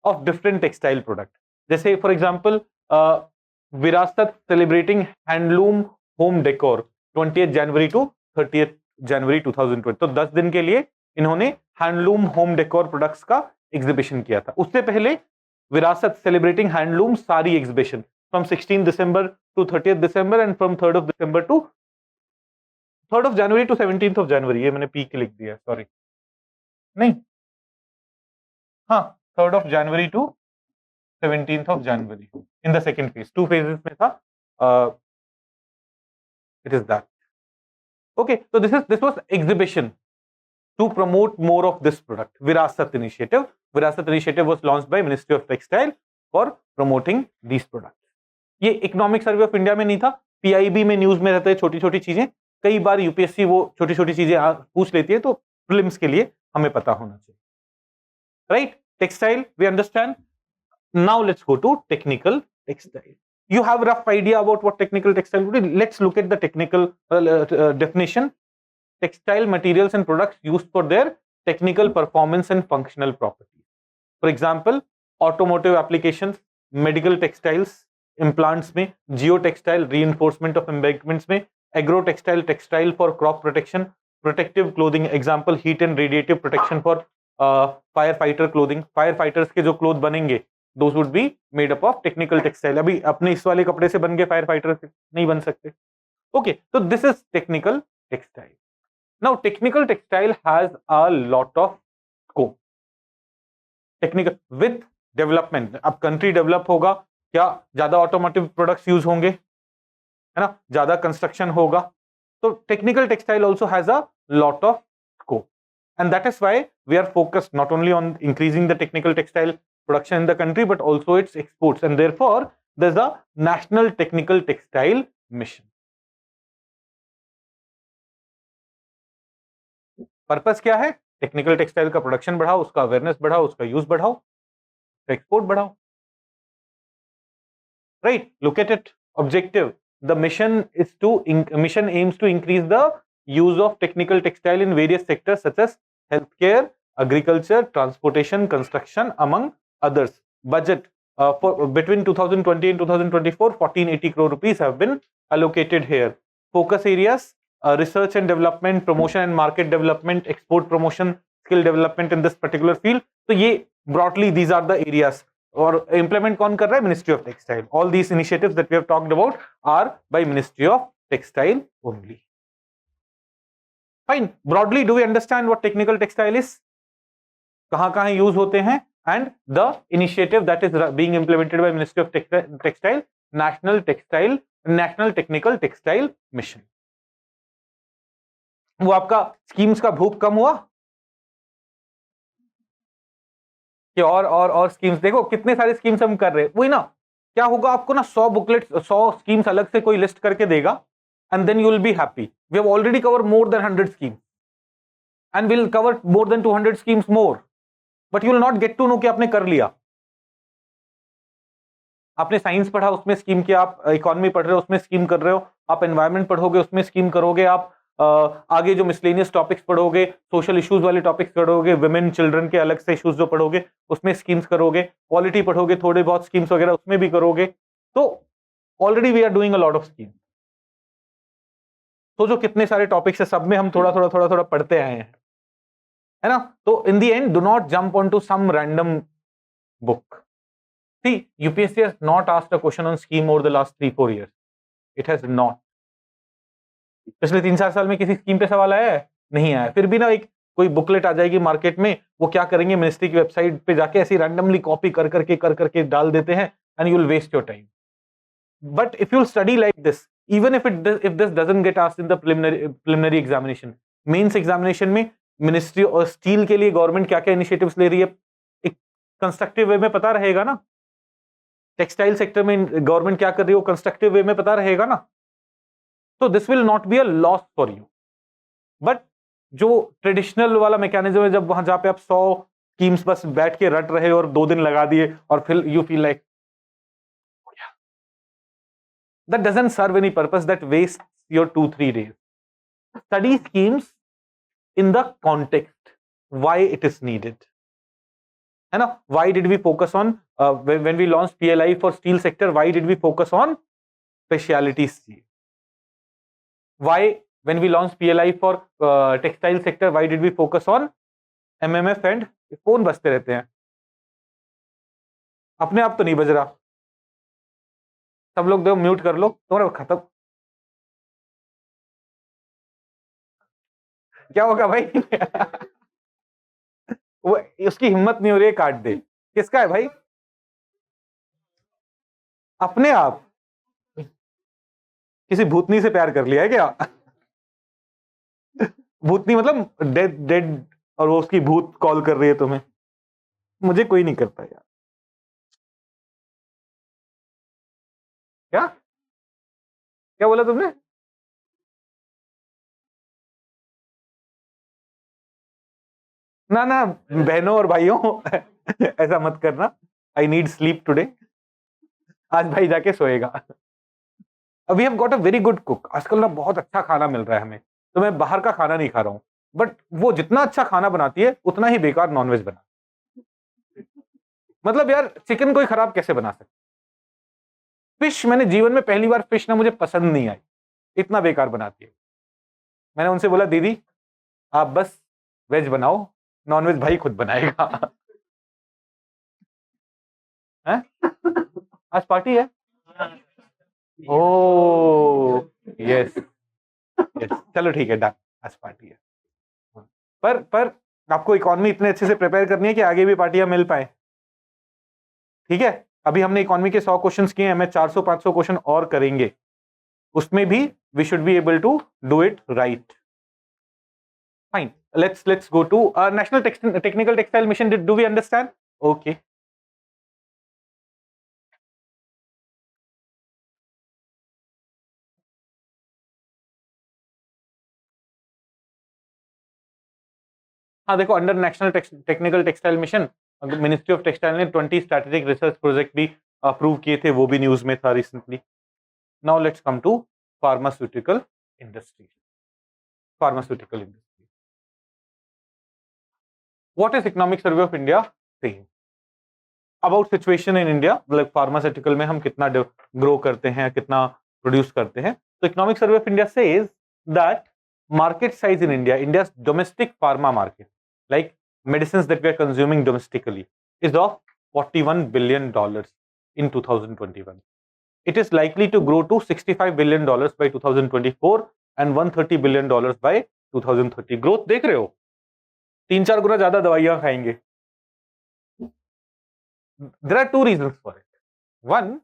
of different textile product. जैसे for example Virasat celebrating handloom home decor 20 जनवरी to 30 जनवरी 2020, तो 10 दिन के लिए इन्होंने हैंडलूम होम डेकोर प्रोडक्ट्स का एग्जीबिशन किया था। उससे पहले Virasat celebrating handloom sari exhibition from 16 दिसंबर टू 30 दिसंबर एंड फ्रॉम 3 दिसंबर टू 3 जनवरी टू 17 जनवरी, ये मैंने पीक लिख दिया, सॉरी, नहीं, हाँ, 3 जनवरी टू 17 जनवरी in the second phase, 2 phases में था, it is that. Okay, so this was exhibition to promote more of this product. Virasat initiative was launched by Ministry of Textile for promoting these products. ये economic survey of India में नहीं था, PIB में news में रहते हैं छोटी छोटी चीजें, कई बार यूपीएससी वो छोटी छोटी चीजें पूछ लेती है, तो प्रीलिम्स के लिए हमें पता होना चाहिए, right. Textile we understand. Now let's go to technical textile. You have a rough idea about what technical textile would be. Let's look at the technical definition. Textile materials and products used for their technical performance and functional properties. For example, automotive applications, medical textiles, implants में, geotextile, reinforcement of embankments में, agrotextile, textile for crop protection, protective clothing, example heat and radiative protection for firefighter clothing. Firefighters के जो cloth बनेंगे, those would be made up of technical textile. अभी अपने इस वाले कपड़े से बन गए फायर से नहीं बन सकते. Okay, so this is technical textile. Now technical textile has a lot of scope. Technical with development, अब कंट्री डेवलप होगा, क्या ज्यादा ऑटोमोटिव प्रोडक्ट्स यूज होंगे, है ना, ज्यादा कंस्ट्रक्शन होगा, तो technical textile also has a lot of scope, and that is why we are focused not only on increasing the technical textile production in the country but also its exports, and therefore there's a national technical textile mission. Purpose क्या है? Technical textile का production बढ़ाओ, उसका awareness बढ़ाओ, उसका use बढ़ाओ, export बढ़ाओ, right. Look at it. Objective, the mission aims to increase the use of technical textile in various sectors such as healthcare, agriculture, transportation, construction, among others. Budget for between 2020 and 2024, 1480 crore rupees have been allocated here. Focus areas: research and development, promotion and market development, export promotion, skill development in this particular field. So ये broadly these are the areas. और implement कौन कर रहा है? Ministry of Textile. All these initiatives that we have talked about are by Ministry of Textile only. Fine. Broadly, do we understand what technical textile is? कहाँ use होते हैं? And the initiative that is being implemented by Ministry of Textile, National Technical Textile Mission. वो आपका schemes का भूख कम हुआ कि और स्कीम्स, देखो कितने सारे स्कीम्स हम कर रहे हैं, वही ना, क्या होगा आपको ना 100 बुकलेट्स 100 स्कीम्स अलग से कोई लिस्ट करके देगा, and then you will be happy. We have already cover more than 100 schemes and will cover more than 200 schemes more, but you will not get to know कि आपने कर लिया. आपने साइंस पढ़ा, उसमें स्कीम किया, आप इकोनॉमी पढ़ रहे हो, उसमें स्कीम कर रहे हो, आप एनवायरमेंट पढ़ोगे, उसमें स्कीम करोगे, आप आगे जो मिसलेनियस टॉपिक्स पढ़ोगे, सोशल इश्यूज वाले टॉपिक्स पढ़ोगे, विमेन चिल्ड्रन के अलग से इश्यूज जो पढ़ोगे उसमें स्कीम्स करोगे, पॉलिटी पढ़ोगे, थोड़े बहुत स्कीम्स वगैरह उसमें भी करोगे. तो already we are doing a lot of schemes. सोचो कितने सारे टॉपिक्स है, सब में हम थोड़ा थोड़ा थोड़ा थोड़ा पढ़ते आए हैं, है ना? तो in the end do not jump on to some random book. See, UPSC has not asked a question on scheme over the last 3-4 years. It has not. पिछले 3-4 साल में किसी स्कीम पे सवाल आया है? नहीं आया। फिर भी ना एक कोई बुकलेट आ जाएगी मार्केट में, वो क्या करेंगे, मिनिस्ट्री की वेबसाइट पे जाके ऐसी रैंडमली कॉपी कर करके डाल देते हैं, and you will waste your time. But if you'll study like this, even if this doesn't get asked in the preliminary examination, mains examination में मिनिस्ट्री और स्टील के लिए गवर्नमेंट क्या क्या इनिशिएटिव्स ले रही है, एक कंस्ट्रक्टिव वे में पता रहेगा ना. टेक्सटाइल सेक्टर में गवर्नमेंट क्या कर रही है, वो कंस्ट्रक्टिव वे में पता रहेगा ना. तो this will not be a loss for you. But जो ट्रेडिशनल वाला मैकेनिज्म है, जब वहां जहां पे आप 100 स्कीम्स बस बैठ के रट रहे और 2 दिन लगा दिए और फिर you feel like that doesn't serve any purpose, that wastes your 2-3 days. Study schemes in the context why it is needed, है ना? Why did we focus on when we launched PLI for steel sector, why did we focus on specialty steel? Why when we launched PLI for textile sector, why did we focus on MMF? and phone बजते रहते हैं, अपने आप तो नहीं बज रहा, सब लोग दो म्यूट कर लो, तुम्हारा खत्म. क्या होगा भाई? वो उसकी हिम्मत नहीं हो रही है, काट दे. किसका है भाई? अपने आप. किसी भूतनी से प्यार कर लिया है क्या? भूतनी मतलब डेड डेड, और वो उसकी भूत कॉल कर रही है तुम्हें. मुझे कोई नहीं करता यार. क्या क्या बोला तुमने? ना ना बहनों और भाइयों, ऐसा मत करना. I need sleep today. आज भाई जाके सोएगा. अभी have got a very good cook. आजकल ना बहुत अच्छा खाना मिल रहा है हमें, तो मैं बाहर का खाना नहीं खा रहा हूं, बट वो जितना अच्छा खाना बनाती है उतना ही बेकार नॉनवेज बना. मतलब यार चिकन कोई खराब कैसे बना सकता? फिश, मैंने जीवन में पहली बार फिश ना मुझे पसंद नहीं आई, इतना बेकार बनाती है. मैंने उनसे बोला दीदी आप बस वेज बनाओ, नॉनवेज भाई खुद बनाएगा. हैं? आज पार्टी है? ओ यस यस, चलो ठीक है, डन, आज पार्टी है. पर आपको इकोनॉमी इतने अच्छे से प्रिपेयर करनी है कि आगे भी पार्टियां मिल पाए. ठीक है, अभी हमने इकोनॉमी के 100 क्वेश्चंस किए हैं, हमें 400-500 क्वेश्चन और करेंगे, उसमें भी we should be able to do it right. Fine, let's go to national technical textile mission. Do we understand? Okay. हाँ देखो, under national technical textile mission ministry of textile ने 20 स्ट्रेटेजिक रिसर्च प्रोजेक्ट भी approve किए थे, वो भी news में था recently. Now let's come to pharmaceutical industry. Pharmaceutical industry, what is economic survey of India saying about situation in India? मतलब pharmaceutical में हम कितना ग्रो करते हैं, कितना प्रोड्यूस करते हैं. तो economic survey of India says that market size in India, India's domestic pharma market, like medicines that we are consuming domestically, is of $41 billion in 2021. It is likely to grow to $65 billion by 2024 and $130 billion by 2030. Growth देख रहे हो? 3-4 गुना ज्यादा दवाइयां खाएंगे. There are two reasons for it. One,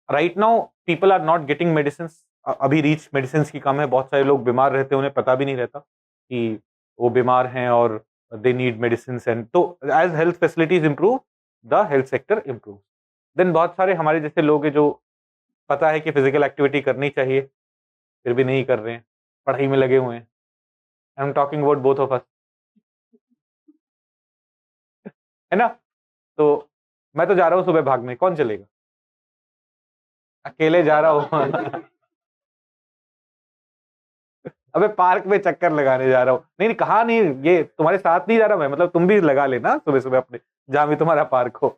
right now people are not getting medicines. अभी reach medicine की कम है, बहुत सारे लोग बीमार रहते हैं, उन्हें पता भी नहीं रहता कि वो बीमार हैं और दे नीड मेडिसिन. एंड तो as health facilities improve, the health sector improve. Then बहुत सारे हमारे जैसे लोग हैं जो पता है कि फिजिकल एक्टिविटी करनी चाहिए, फिर भी नहीं कर रहे हैं, पढ़ाई में लगे हुए हैं. I am talking about both of us, है ना? तो मैं तो जा रहा हूँ सुबह भागने, कौन चलेगा? अकेले जा रहा हूँ. अबे पार्क में चक्कर लगाने जा रहा हूँ. नहीं नहीं, कहा नहीं, ये तुम्हारे साथ नहीं जा रहा मैं, मतलब तुम भी लगा लेना सुबह सुबह अपने, जहां भी तुम्हारा पार्क हो.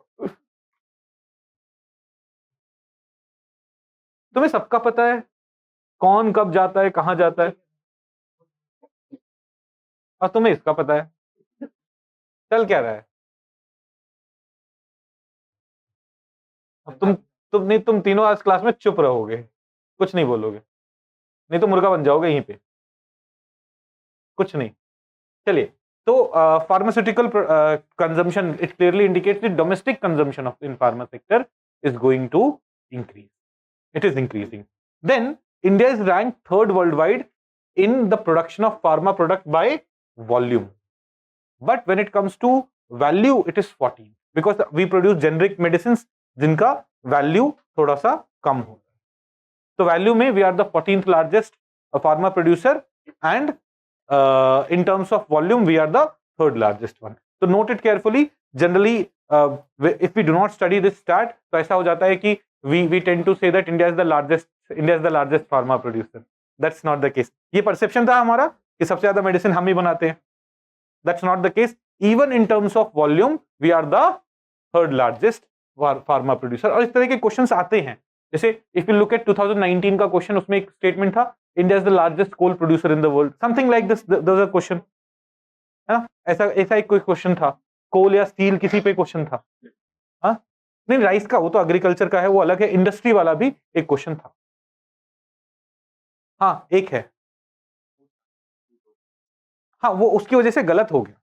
तुम्हें सबका पता है कौन कब जाता है, कहां जाता है, और तुम्हें इसका पता है। चल क्या रहा है? अब तुम नहीं, तुम तीनों आज क्लास में चुप रहोगे, कुछ नहीं बोलोगे, नहीं तो मुर्गा बन जाओगे यहीं पे, कुछ नहीं। चलिए, तो pharmaceutical consumption, it clearly indicates the domestic consumption of in pharma sector is going to increase, it is increasing. Then India is ranked third worldwide in the production of pharma product by volume, but when it comes to value it is 14, because we produce generic medicines जिनका value थोड़ा सा कम होता है। तो value में we are the 14th largest pharma producer, and in terms of volume we are the third largest one. So note it carefully. Generally if we do not study this stat, तो ऐसा हो जाता है कि we tend to say that India is the largest pharma producer. That's not the case. ये perception था हमारा कि सबसे ज्यादा मेडिसिन हम ही बनाते हैं। That's not the case. Even in terms of volume, we are the third largest pharma producer. और इस तरह के क्वेश्चंस आते हैं, जैसे if you look at 2019 का क्वेश्चन, उसमें एक स्टेटमेंट था India is the largest coal producer in the world. Something like this. There was a question, है ना? ऐसा एक कोई क्वेश्चन था, कोल या स्टील किसी पे क्वेश्चन था। हाँ, नहीं, राइस का, वो तो एग्रीकल्चर का है, वो अलग है। इंडस्ट्री वाला भी एक क्वेश्चन था। हाँ, एक है। हाँ, वो उसकी वजह से गलत हो गया,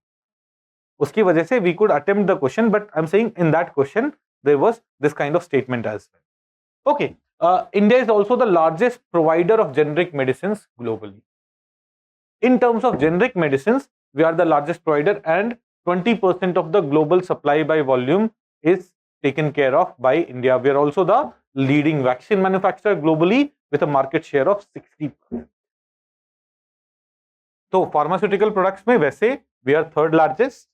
उसकी वजह से we could attempt the question, but I am saying in that question there was this kind of statement as well. Okay, India is also the largest provider of generic medicines globally. In terms of generic medicines, we are the largest provider, and 20% of the global supply by volume is taken care of by India. We are also the leading vaccine manufacturer globally with a market share of 60%. तो pharmaceutical products में वैसे we are third largest,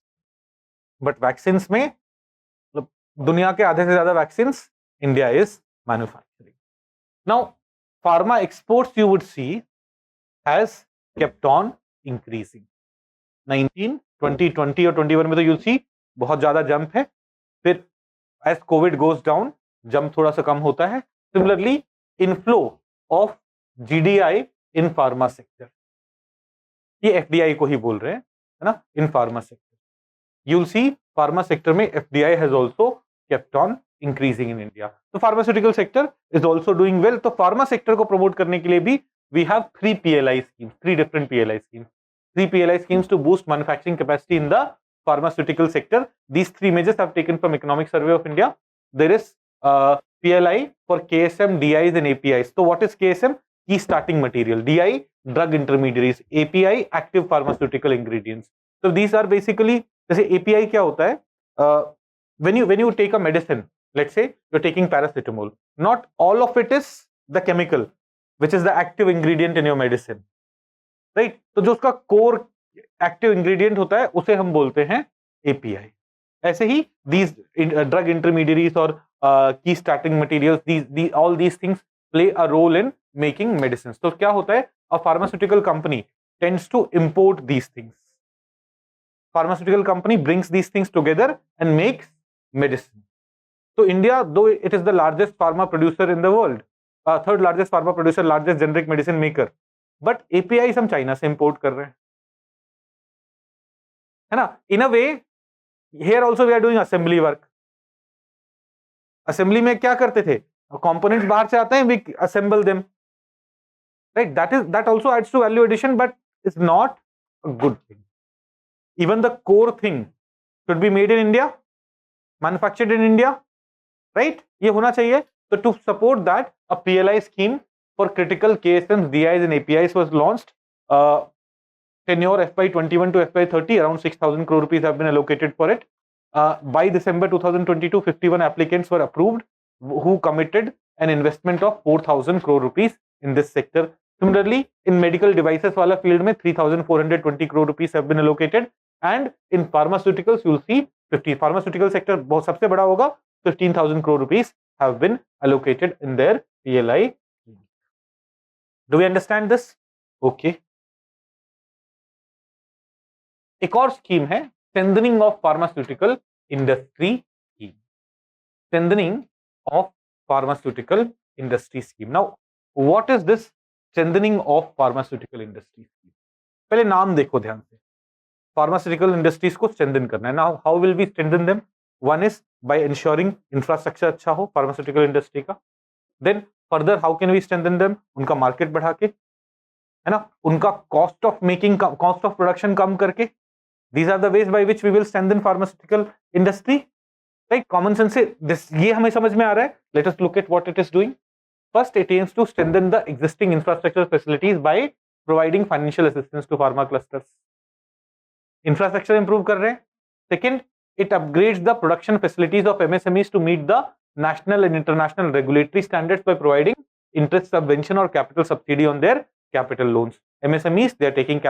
but vaccines में दुनिया के आधे से ज्यादा vaccines India is manufacturing. Now, pharma exports you would see has kept on increasing. 19, 20, 20 और 21 में तो you'll see बहुत ज्यादा जंप है, फिर as COVID goes down jump थोड़ा सा कम होता है। Similarly, inflow of GDI in pharma sector, ये FDI को ही बोल रहे हैं, है ना, in pharma sector. You'll see pharma sector में FDI has also kept on increasing in India. तो pharmaceutical sector is also doing well. तो pharma sector को promote करने के लिए भी we have three PLI schemes, three different PLI schemes. Three PLI schemes to boost manufacturing capacity in the pharmaceutical sector. These three measures have taken from Economic Survey of India. There is PLI for KSM, DIs and APIs. So what is KSM? Key starting material. DI, drug intermediaries. API, active pharmaceutical ingredients. So these are basically, जैसे API क्या होता है? When you take a medicine, let's say you're taking paracetamol, not all of it is the chemical which is the active ingredient in your medicine, right? तो जो उसका core active ingredient होता है उसे हम बोलते हैं API. ऐसे ही these drug intermediaries or key starting materials, all these things play a role in making medicines. तो क्या होता है? A pharmaceutical company tends to import these things. Pharmaceutical company brings these things together and makes medicine. So India, though it is the largest pharma producer in the world, third largest pharma producer, largest generic medicine maker, but APIs हम China से import कर रहे हैं, है ना? In a way, here also we are doing assembly work. Assembly में क्या करते थे? Components बाहर से आते हैं, we assemble them, right? That also adds to value addition, but it's not a good thing. Even the core thing should be made in India, manufactured in India, right? ये होना चाहिए. So to support that, a PLI scheme for critical KSMs, DIs and APIs was launched. Tenure FY21 to FY30, around 6,000 crore rupees have been allocated for it. By December 2022, 51 applicants were approved who committed an investment of 4,000 crore rupees in this sector. Similarly, in medical devices wala field mein 3,420 crore rupees have been allocated, and in pharmaceuticals you'll see 50. Pharmaceutical sector बहुत सबसे बड़ा होगा, 15,000 crore rupees have been allocated in their PLI. Do we understand this? Okay. एक और scheme है strengthening of pharmaceutical industry scheme. Strengthening of pharmaceutical industry scheme. Now, what is this strengthening of pharmaceutical industries. पहले नाम देखो ध्यान से, pharmaceutical industries को strengthen करना है। Now how will we strengthen them? One is by ensuring infrastructure अच्छा हो फार्मास्यूटिकल इंडस्ट्री का। Then further how can we strengthen them? उनका मार्केट बढ़ा के, है ना, उनका cost of making, cost of production कम करके। These are the ways by which we will strengthen pharmaceutical industry, right? Common sense से ये हमें समझ में आ रहा है। Let us look at what it is doing. First, it aims to strengthen the existing infrastructure facilities by providing financial assistance to pharma clusters. Infrastructure improve कर रहे हैं। Second, it upgrades the production facilities of MSMEs to meet the national and international regulatory standards by providing interest subvention or capital subsidy on their capital loans. MSMEs, they are taking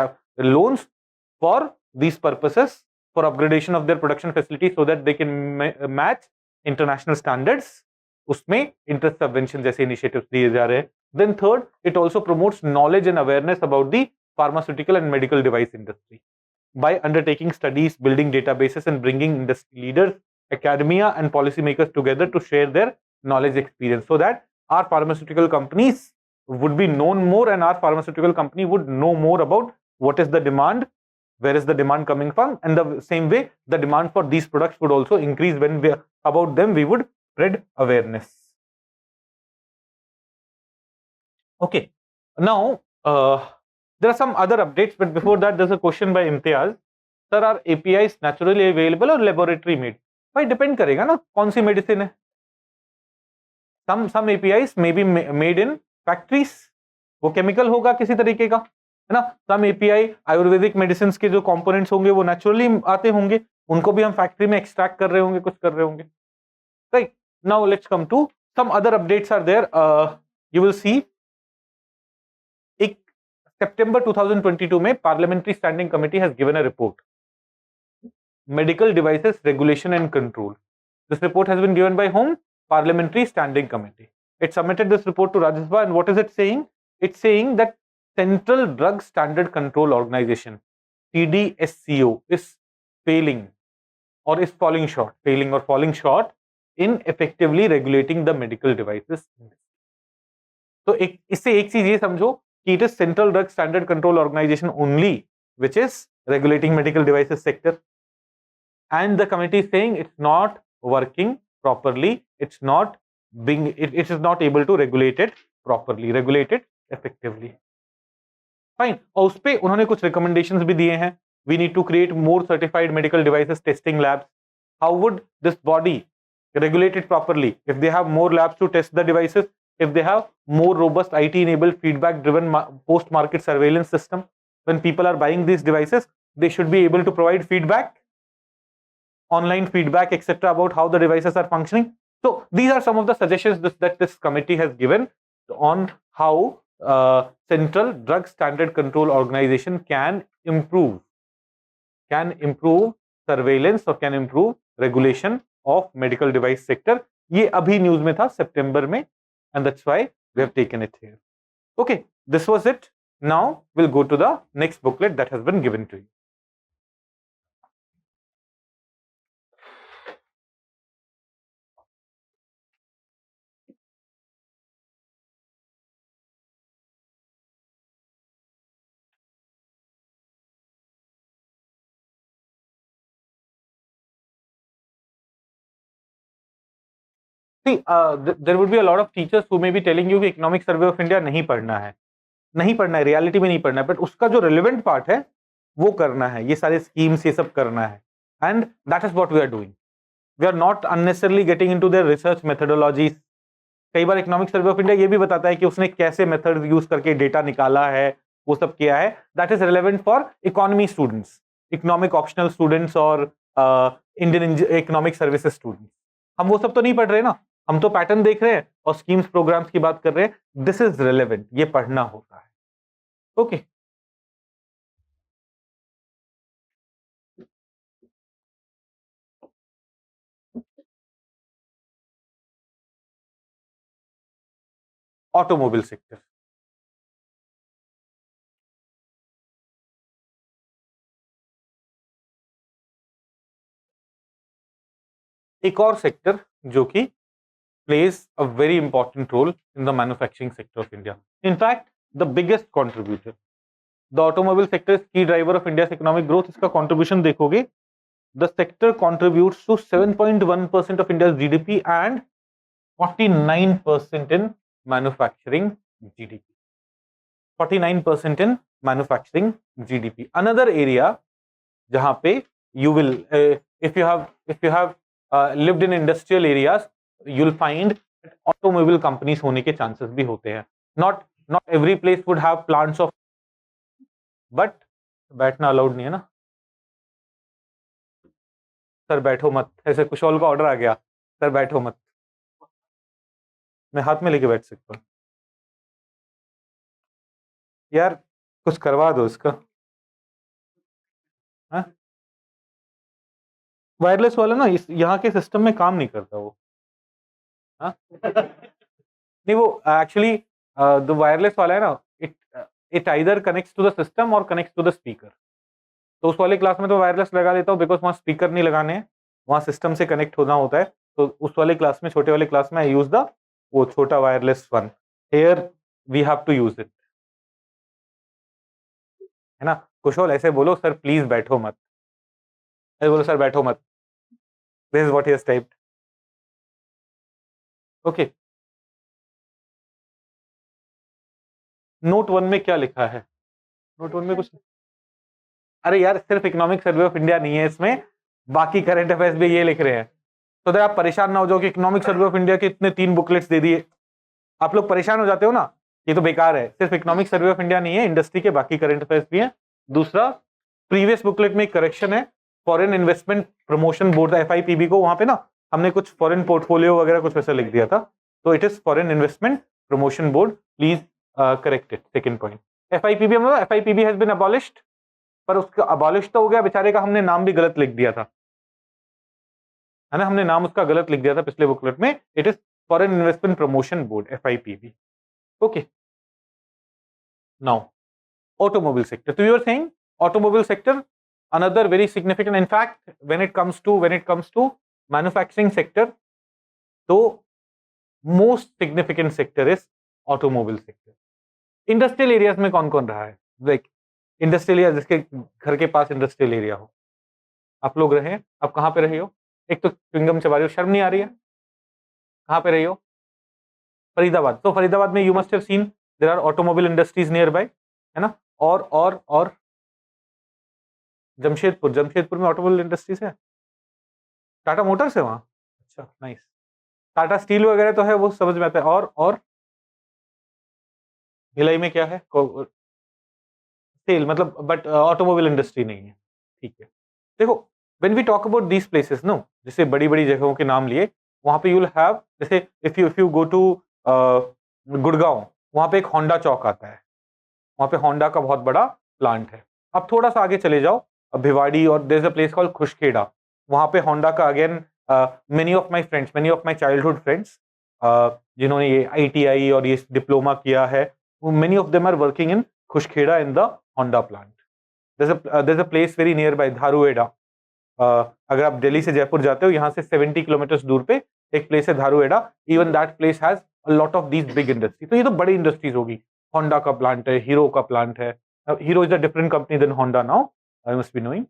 loans for these purposes, for upgradation of their production facilities so that they can match international standards. उसमें interest subvention जैसे initiatives दिए जा रहे हैं। Then third, it also promotes knowledge and awareness about the pharmaceutical and medical device industry by undertaking studies, building databases and bringing industry leaders, academia and policymakers together to share their knowledge experience so that our pharmaceutical companies would be known more and our pharmaceutical company would know more about what is the demand, where is the demand coming from, and the same way the demand for these products would also increase. When we about them we would spread awareness. Okay, now there are some other updates, but before that there's a question by Imtiaz. Sir, are APIs naturally available or laboratory made? भाई depend करेगा ना कौन सी medicine है। some APIs may be made in factories, वो chemical होगा किसी तरीके का, है ना। some API आयुर्वेदिक मेडिसिन के जो कंपोनेंट्स होंगे वो नेचुरली आते होंगे, उनको भी हम फैक्ट्री में एक्सट्रैक्ट कर रहे होंगे, कुछ कर रहे होंगे, right. Now let's come to some other updates are there. You will see एक सितंबर 2022 में parliamentary standing committee has given a report, medical devices regulation and control. This report has been given by whom? Parliamentary Standing Committee. It submitted this report to Rajya Sabha, and what is it saying? It's saying that Central Drug Standard Control Organization, CDSCO, is failing or is falling short, failing or falling short in effectively regulating the medical devices. तो इससे एक चीज ये समझो कि it is Central Drug Standard Control Organization only which is regulating medical devices sector. And the committee is saying it's not working properly, it's not being, it is not able to regulate it properly, regulate it effectively. Fine. और उस पे उन्होंने कुछ recommendations भी दिए हैं. We need to create more certified medical devices testing labs. How would this body regulate it properly? If they have more labs to test the devices, if they have more robust IT-enabled feedback-driven post-market surveillance system, when people are buying these devices, they should be able to provide feedback, online feedback, etc., about how the devices are functioning. So these are some of the suggestions that this committee has given on how Central Drug Standard Control Organization can improve surveillance or can improve regulation of medical device sector. ये अभी news में था सितंबर में, and that's why we have taken it here. Okay, this was it. Now we'll go to the next booklet that has been given to you. See, there would be a lot of teachers who may be telling you कि economic survey of India नहीं पढ़ना है, reality में नहीं पढ़ना है, but उसका जो रिलेवेंट पार्ट है वो करना है, ये सारे स्कीम्स ये सब करना है, and that is what we are doing. We are not unnecessarily getting into their research methodologies. कई बार इकोनॉमिक सर्वे ऑफ इंडिया ये भी बताता है कि उसने कैसे मेथड यूज करके डेटा निकाला है, वो सब किया है. That is relevant for economy students, economic optional students और इंडियन इकोनॉमिक सर्विसेज स्टूडेंट्स. हम वो सब तो नहीं पढ़ रहे ना, हम तो पैटर्न देख रहे हैं और स्कीम्स प्रोग्राम्स की बात कर रहे हैं. दिस इज रिलेवेंट, ये पढ़ना होता है. Okay, automobile sector. एक और सेक्टर जो कि plays a very important role in the manufacturing sector of India. In fact, the biggest contributor. The automobile sector is key driver of India economic growth. इसका contribution देखोगे, the sector contributes to 7.1% of India GDP and 49% in manufacturing GDP. 49% in manufacturing GDP. Another area जहां पे you will if you have lived in industrial areas, you'll find automobile companies होने के chances भी होते हैं। not every place would have plants of, but बैठना allowed नहीं है ना सर, बैठो मत, ऐसे कुछ और का ऑर्डर आ गया, सर बैठो मत, मैं हाथ में लेके बैठ सकता हूँ यार, कुछ करवा दो इसका। वायरलेस वाला ना इस यहाँ के सिस्टम में काम नहीं करता वो। हाँ नहीं, वो एक्चुअली द वायरलेस वाला है ना, it it either connects to the system और कनेक्ट्स टू द स्पीकर। तो उस वाले क्लास में तो वायरलेस लगा लेता हूँ, बिकॉज वहाँ स्पीकर नहीं लगाने हैं, वहाँ सिस्टम से कनेक्ट होना होता है। तो उस वाले क्लास में, छोटे वाले क्लास में आई यूज द वो छोटा wireless one. Here we have to use it, है ना। कुशल ऐसे बोलो, सर प्लीज बैठो मत, ऐसे बोलो सर बैठो मत। This is what he has typed. Okay, note one में क्या लिखा है? नोट वन में कुछ, अरे यार सिर्फ इकोनॉमिक सर्वे ऑफ इंडिया नहीं है इसमें, बाकी करंट अफेयर्स भी ये लिख रहे हैं। तो आप परेशान ना हो जाओ कि इकोनॉमिक सर्वे ऑफ इंडिया के इतने 3 बुकलेट्स दे दिए, आप लोग परेशान हो जाते हो ना, ये तो बेकार है। सिर्फ इकोनॉमिक सर्वे ऑफ इंडिया नहीं है, इंडस्ट्री के बाकी करंट अफेयर्स भी हैं। दूसरा, प्रीवियस बुकलेट में एक करेक्शन है, foreign investment promotion board FIPB को, वहां पे ना हमने कुछ फॉरेन पोर्टफोलियो वगैरह कुछ वैसा लिख दिया था, तो it is foreign investment promotion board, please correct it. Second point, FIPB मतलब एफआईपीबी हैज बीन अबॉलिश्ड, पर उसका अबॉलिश तो हो गया बेचारे का, हमने नाम भी गलत लिख दिया था, है ना, हमने नाम उसका गलत लिख दिया था पिछले बुकलेट में। It is foreign investment promotion board, FIPB. Okay, now automobile sector. So you are saying automobile sector, another very significant. In fact, when it comes to manufacturing sector, so most significant sector is automobile sector. Industrial areas में कौन कौन रहा है? Like industrial area, जिसके घर के पास industrial area हो, आप लोग रहे हैं, आप कहाँ पे रहे हो? एक तो च्युइंगम चबा रहे हो, शर्म नहीं आ रही है? कहाँ पे रही हो? फरीदाबाद। तो फरीदाबाद में you must have seen there are automobile industries nearby, है ना। और जमशेदपुर में ऑटोमोबाइल इंडस्ट्रीज है, टाटा मोटर्स है वहां। अच्छा, नाइस। टाटा स्टील वगैरह तो है, वो समझ में आता है। और भिलाई में क्या है? सेल मतलब, बट ऑटोमोबाइल इंडस्ट्री नहीं है, ठीक है। देखो, when we talk about these places no, जैसे बड़ी बड़ी जगहों के नाम लिए, वहां पे यू विल हैव, जैसे if you go to Gurgaon, वहां पे एक होंडा चौक आता है, वहां पे होंडा का बहुत बड़ा प्लांट है। अब थोड़ा सा आगे चले जाओ, भिवाड़ी, और there is a place called Khushkhera, वहां पे होंडा का again, many of my childhood friends जिन्होंने ये आईटीआई और ये डिप्लोमा किया है, many of them are working in Khushkhera in the Honda plant. There is a place very near by, Dharuhera. अगर आप दिल्ली से जयपुर जाते हो, यहाँ से 70 किलोमीटर दूर पे एक प्लेस है Dharuhera, even that place has a lot of these big industry. तो ये तो बड़ी इंडस्ट्रीज होगी, होंडा का प्लांट है, हीरो का प्लांट है, Hero is a different company than Honda now, I must be knowing.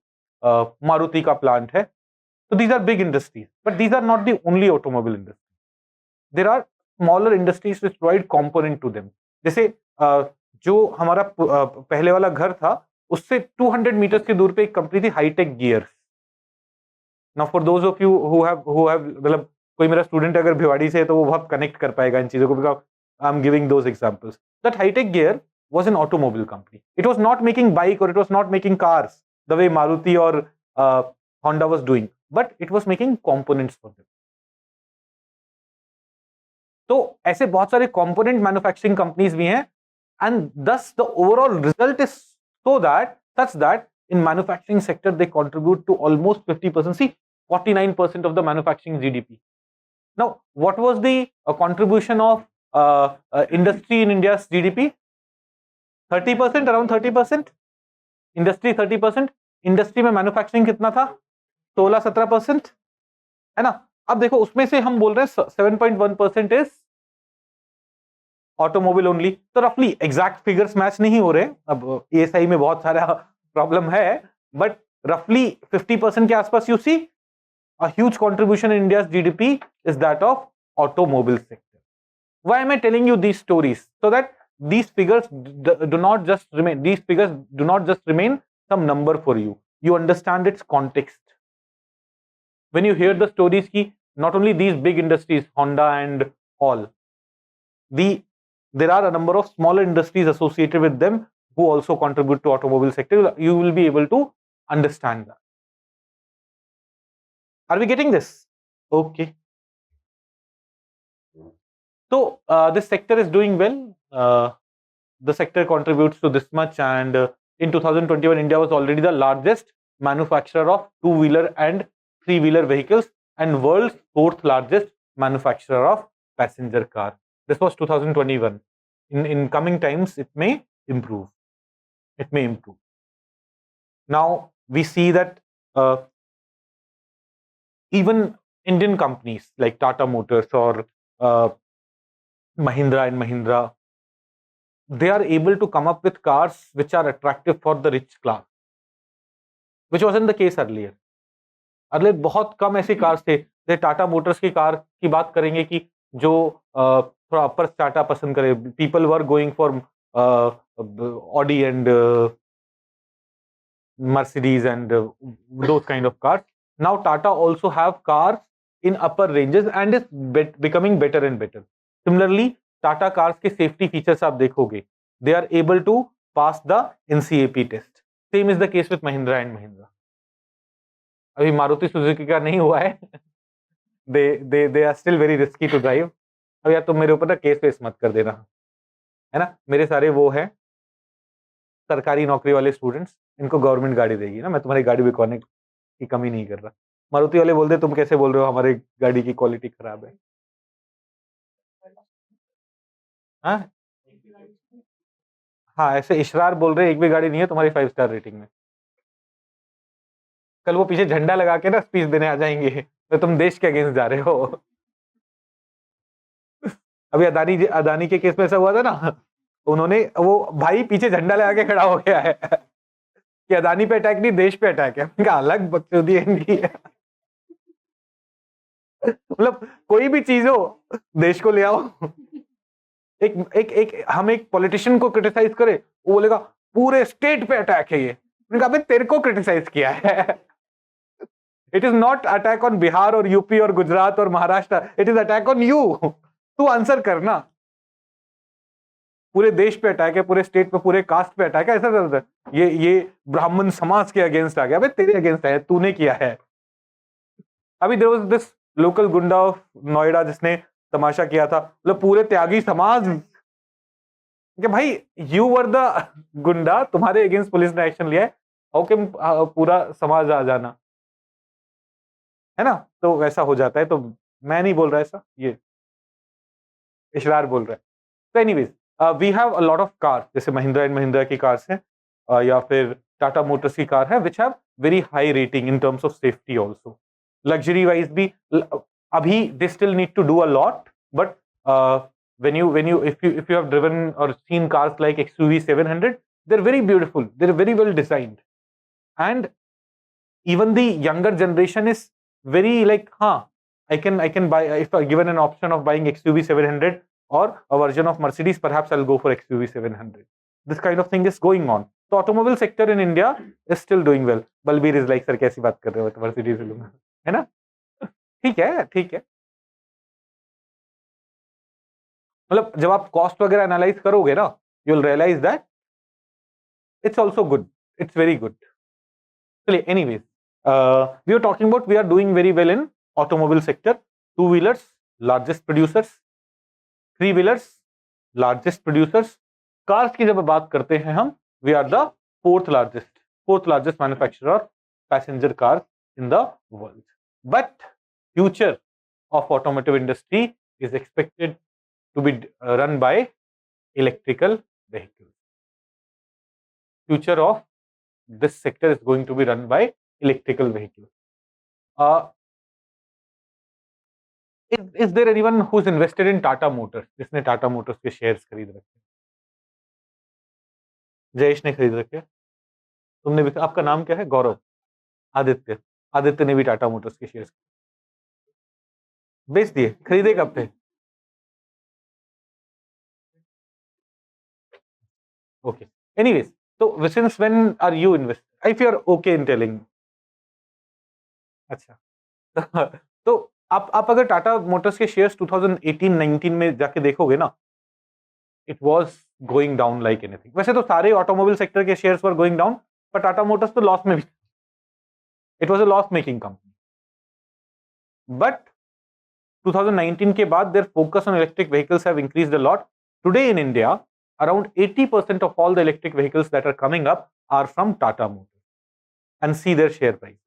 Maruti का प्लांट है। तो these are big industries, but these are not the only automobile industry, there are smaller industries which provide component to them. जैसे जो हमारा पहले वाला घर था, उससे 200 मीटर्स की दूर पे एक कंपनी थी, Hitech Gears. Now for those of you who have मतलब कोई मेरा स्टूडेंट अगर भिवाड़ी से है तो वो बहुत कनेक्ट कर पाएगा इन चीजों को, because I am giving those examples. That Hitech Gear was an automobile company. It was not making bike or it was not making cars the way Maruti or Honda was doing, but it was making components for them. तो ऐसे बहुत सारे component manufacturing companies भी हैं, and thus the overall result is such that in manufacturing sector they contribute to almost 50%. See, 49% of the manufacturing GDP. Now, what was the contribution of industry in India's GDP? 30%, around 30%। Industry 30%, industry में manufacturing कितना था? 16-17%, है ना। अब देखो, उसमें से हम बोल रहे हैं 7.1% इज ऑटोमोबाइल ओनली, तो रफली एग्जैक्ट फिगर्स मैच नहीं हो रहे, अब एएसआई में बहुत सारा प्रॉब्लम है, बट रफली 50% के आसपास you see a huge contribution in India's GDP is that of automobile sector. Why am I telling you these stories? So that these figures do not just remain, these figures do not just remain some number for you. You understand its context. When you hear the stories ki not only these big industries, Honda and all, there are a number of smaller industries associated with them who also contribute to automobile sector. You will be able to understand that. Are we getting this? Okay. So this sector is doing well. The sector contributes to this much, and in 2021, India was already the largest manufacturer of two-wheeler and three-wheeler vehicles, and world's fourth largest manufacturer of passenger car. This was 2021. In coming times, it may improve. It may improve. Now we see that even Indian companies like Tata Motors or Mahindra and Mahindra, they are able to come up with cars which are attractive for the rich class, which wasn't the case earlier. Earlier बहुत कम ऐसी cars थे, जैसे Tata Motors की car की बात करेंगे कि जो थोड़ा अपर स्टार्टअप पसंद करे, people were going for Audi and Mercedes and those kind of cars. Now Tata also have cars in upper ranges and is becoming better and better. Similarly, Tata cars के safety features आप देखोगे, they are able to pass the NCAP test. Same is the case with Mahindra and Mahindra. अभी Maruti Suzuki का नहीं हुआ है. they are still very risky to drive. अब यार तुम मेरे ऊपर ना केस वेस मत कर देना, है ना. मेरे सारे वो हैं सरकारी नौकरी वाले स्टूडेंट्स, इनको गवर्नमेंट गाड़ी देगी ना, मैं तुम्हारी गाड़ी बिकवाने की कमी नहीं कर रहा. मारुति वाले बोल दे तुम कैसे बोल रहे हो हमारी गाड़ी की क्वालिटी खराब है. हाँ हाँ, ऐसे इशरार बोल रहे एक भी गाड़ी नहीं है तुम्हारी 5 स्टार रेटिंग में. कल वो पीछे झंडा लगा के ना स्पीच देने आ जाएंगे, तो तुम देश के अगेंस्ट जा रहे हो. अभी अदानी के केस में ऐसा हुआ था ना, उन्होंने वो भाई पीछे झंडा लगा के खड़ा हो गया है कि अदानी पे अटैक नहीं, देश पे अटैक है. उनका अलग बकचोदी है इनकी. मतलब कोई भी चीज हो देश को ले आओ. एक हम एक पॉलिटिशियन को क्रिटिसाइज करें, वो बोलेगा पूरे स्टेट पे अटैक है ये. उनका अबे तेरे को क्रिटिसाइज किया है. It is not attack on Bihar और यूपी और गुजरात और Maharashtra, it is attack on you. तू आंसर करना. पूरे देश पे अटैक है, पूरे स्टेट पे, पूरे कास्ट पे अटैक है, ऐसा करता है. ये ब्राह्मण समाज के अगेंस्ट आ गया. अबे तेरे अगेंस्ट है, तूने किया है. अभी देयर वाज दिस लोकल गुंडा ऑफ नोएडा जिसने तमाशा किया था, मतलब पूरे त्यागी समाज कि भाई यू वर द गुंडा, तुम्हारे अगेंस्ट पुलिस ने एक्शन लिया है, ओके पूरा समाज आ जाना, है ना. तो वैसा हो जाता है. तो मैं नहीं बोल रहा ऐसा, ये इशरार बोल रहा है. तो anyways we have a lot of cars, जैसे महिंद्रा एंड महिंद्रा की कार्स हैं, या फिर टाटा मोटर्स की कार है which have very high rating in terms of safety also. Luxury wise भी अभी they still need to do a lot, but when you if you have driven or seen cars like XUV 700, they're very beautiful, they're very well designed, and even the younger generation is very like, I can buy, if I given an option of buying XUV 700 or a version of Mercedes, perhaps I'll go for XUV 700. This kind of thing is going on. So automobile sector in India is still doing well. Balbir is like, sir कैसी बात कर रहे हो, तो Mercedes लूंगा, है ना. ठीक है, ठीक है. मतलब जब आप कॉस्ट वगैरह एनालाइज करोगे ना, you will realise that it's also good, it's very good. चलिए, anyways we are talking about, we are doing very well in automobile sector. Two wheelers largest producers, three wheelers largest producers. Cars की जब बात करते हैं हम, we are the fourth largest manufacturer of passenger cars in the world. But future of automotive industry is expected to be run by electrical vehicles. Future of this sector is going to be run by electrical vehicles. Is there anyone who's invested in Tata Motors? जिसने Tata Motors के shares खरीद रखे? जयेश ने खरीद रखे, तुमने भी? आपका नाम क्या है? गौरव? आदित्य? आदित्य ने भी टाटा मोटर्स के शेयर्स बेच दिए, खरीदे कब थे? ओके, एनीवेज, तो since when are you invest, if you are okay in telling? अच्छा, तो आप अगर टाटा मोटर्स के शेयर्स 2018-19 में जाके देखोगे ना, it was going down like anything. वैसे तो सारे ऑटोमोबाइल सेक्टर के शेयर्स वर गोइंग डाउन, पर टाटा मोटर्स तो लॉस में भी, it was a loss making company. But 2019 के बाद their focus on electric vehicles have increased a lot. Today in India, around 80% of all the electric vehicles that are coming up are from Tata Motors, and see their share prices.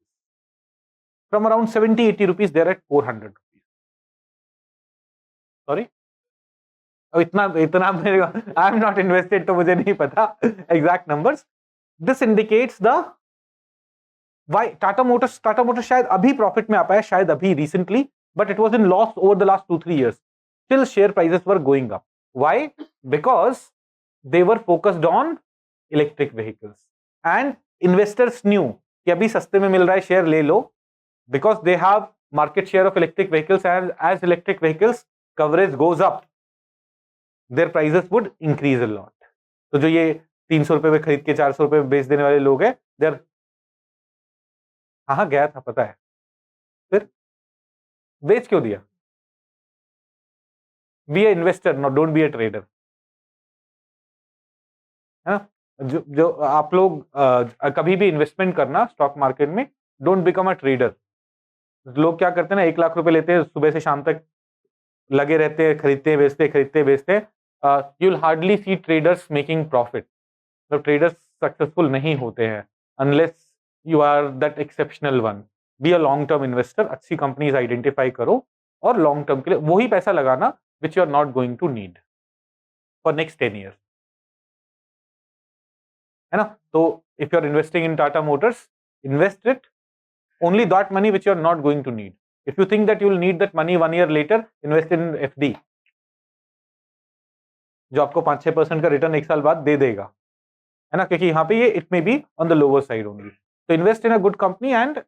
From around 70-80 rupees, they're at 400 rupees. Sorry? अब इतना इतना मेरे, I am not invested, तो मुझे नहीं पता exact numbers. This indicates the why Tata Motors शायद अभी प्रॉफिट में आ पाया, शायद अभी recently, but it was in loss over the last 2-3 years. Still share prices were going up. Why? Because they were focused on electric vehicles, and investors knew कि अभी सस्ते में मिल रहा है, शेयर ले लो, because they have market share of electric vehicles, and as electric vehicles coverage goes up, their prices would increase a lot. तो जो ये 300 रुपए में खरीद के 400 रुपए में बेच देने वाले लोग हैं, देर, हाँ गया था, पता है, फिर बेच क्यों दिया? Be a investor, not, don't be a trader, है ना? जो आप लोग कभी भी इन्वेस्टमेंट करना स्टॉक मार्केट में, डोंट बिकम अ ट्रेडर. लोग क्या करते हैं ना, 1 लाख रुपए लेते हैं, सुबह से शाम तक लगे रहते हैं, खरीदते बेचते. You will hardly see traders making profit. तो ट्रेडर्स सक्सेसफुल नहीं होते हैं unless you are that exceptional one. Be a long term investor, अच्छी कंपनीज आइडेंटिफाई करो और लॉन्ग टर्म के लिए वही पैसा लगाना which you are not going to need for next 10 years, है ना? तो if you are investing in Tata Motors, invest it only that money which you are not going to need. If you think that you will need that money 1 year later, invest in FD, जो आपको 5-6% का return 1 साल बाद दे देगा, है ना? क्योंकि यहाँ पे ये it may be on the lower side only. तो invest in a good company, and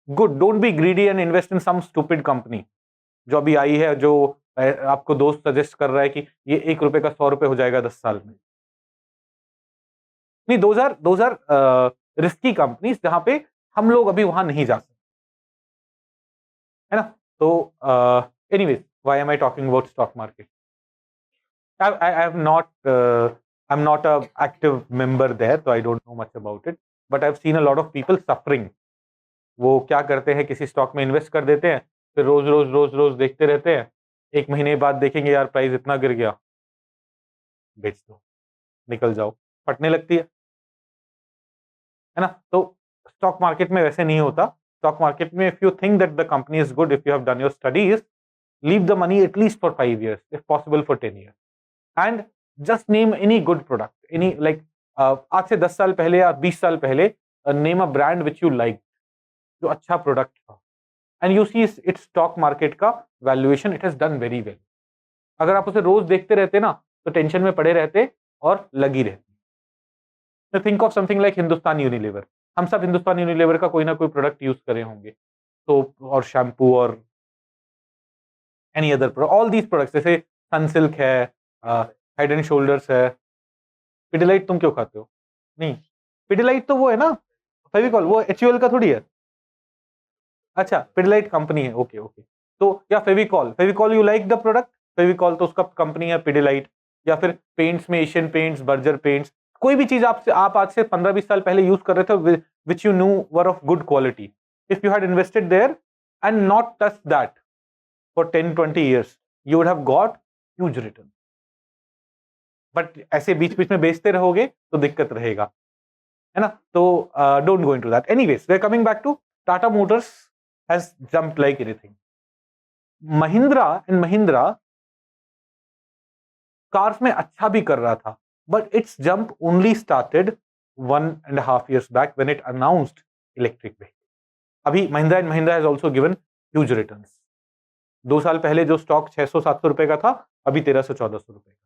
good, don't be greedy and invest in some stupid company जो अभी आई है, जो आपको दोस्त सजेस्ट कर रहा है कि ये 1 रुपए का 100 रुपए हो जाएगा 10 साल में. नहीं, दोज आर रिस्की कंपनीज जहां पे हम लोग अभी वहां नहीं जा सकते, है ना? तो anyways, why am I talking about stock market? I'm not a active member there, so I don't know much about it, but I've seen a lot of people suffering. वो क्या करते हैं, किसी स्टॉक में इन्वेस्ट कर देते हैं, फिर रोज देखते रहते हैं, 1 महीने बाद देखेंगे यार प्राइस इतना गिर गया, बेच दो, निकल जाओ, फटने लगती है ना? तो स्टॉक मार्केट में वैसे नहीं होता. स्टॉक मार्केट में if you think that the company is good, if you have done your studies, leave the money at least for 5 years, if possible for 10 years, and just name any good product, any like आज से 10 साल पहले या 20 साल पहले, name a brand which you like, जो अच्छा product था, and you see its stock market का valuation, it has done very well. अगर आप उसे रोज देखते रहते ना, तो टेंशन में पड़े रहते और लगी रहती. Think of something like Hindustan Unilever. हम सब हिंदुस्तान यूनिलीवर का कोई ना कोई प्रोडक्ट यूज करे होंगे, सोप और शैम्पू और any other product, all these products, जैसे सनसिल्क है, हेड एंड शोल्डर्स है. पिडिलाइट तुम क्यों खाते हो? नहीं, पिडिलाइट तो वो है ना फेविकॉल, वो HUL का थोड़ी है. अच्छा, पिडिलाइट कंपनी है, ओके ओके. तो या Fevicol you like the product, Fevicol तो उसका कंपनी है पिडिलाइट. या फिर पेंट्स में एशियन पेंट्स, बर्जर पेंट्स, कोई भी चीज आप आज से 15-20 साल पहले यूज कर रहे थे which you knew were of good quality, if you had invested there and not touch that for 10-20 years, you would have got huge return. But ऐसे बीच में बेचते रहोगे तो दिक्कत रहेगा, है ना? तो don't go into that. Anyways, we're coming back to Tata Motors has jumped like anything. Mahindra cars में अच्छा भी कर रहा था, but its jump only started 1.5 years back when it announced electric vehicle. अभी Mahindra has also given huge returns. 2 साल पहले जो स्टॉक 600-700 रुपए का था, अभी 1300-1400 रुपए का,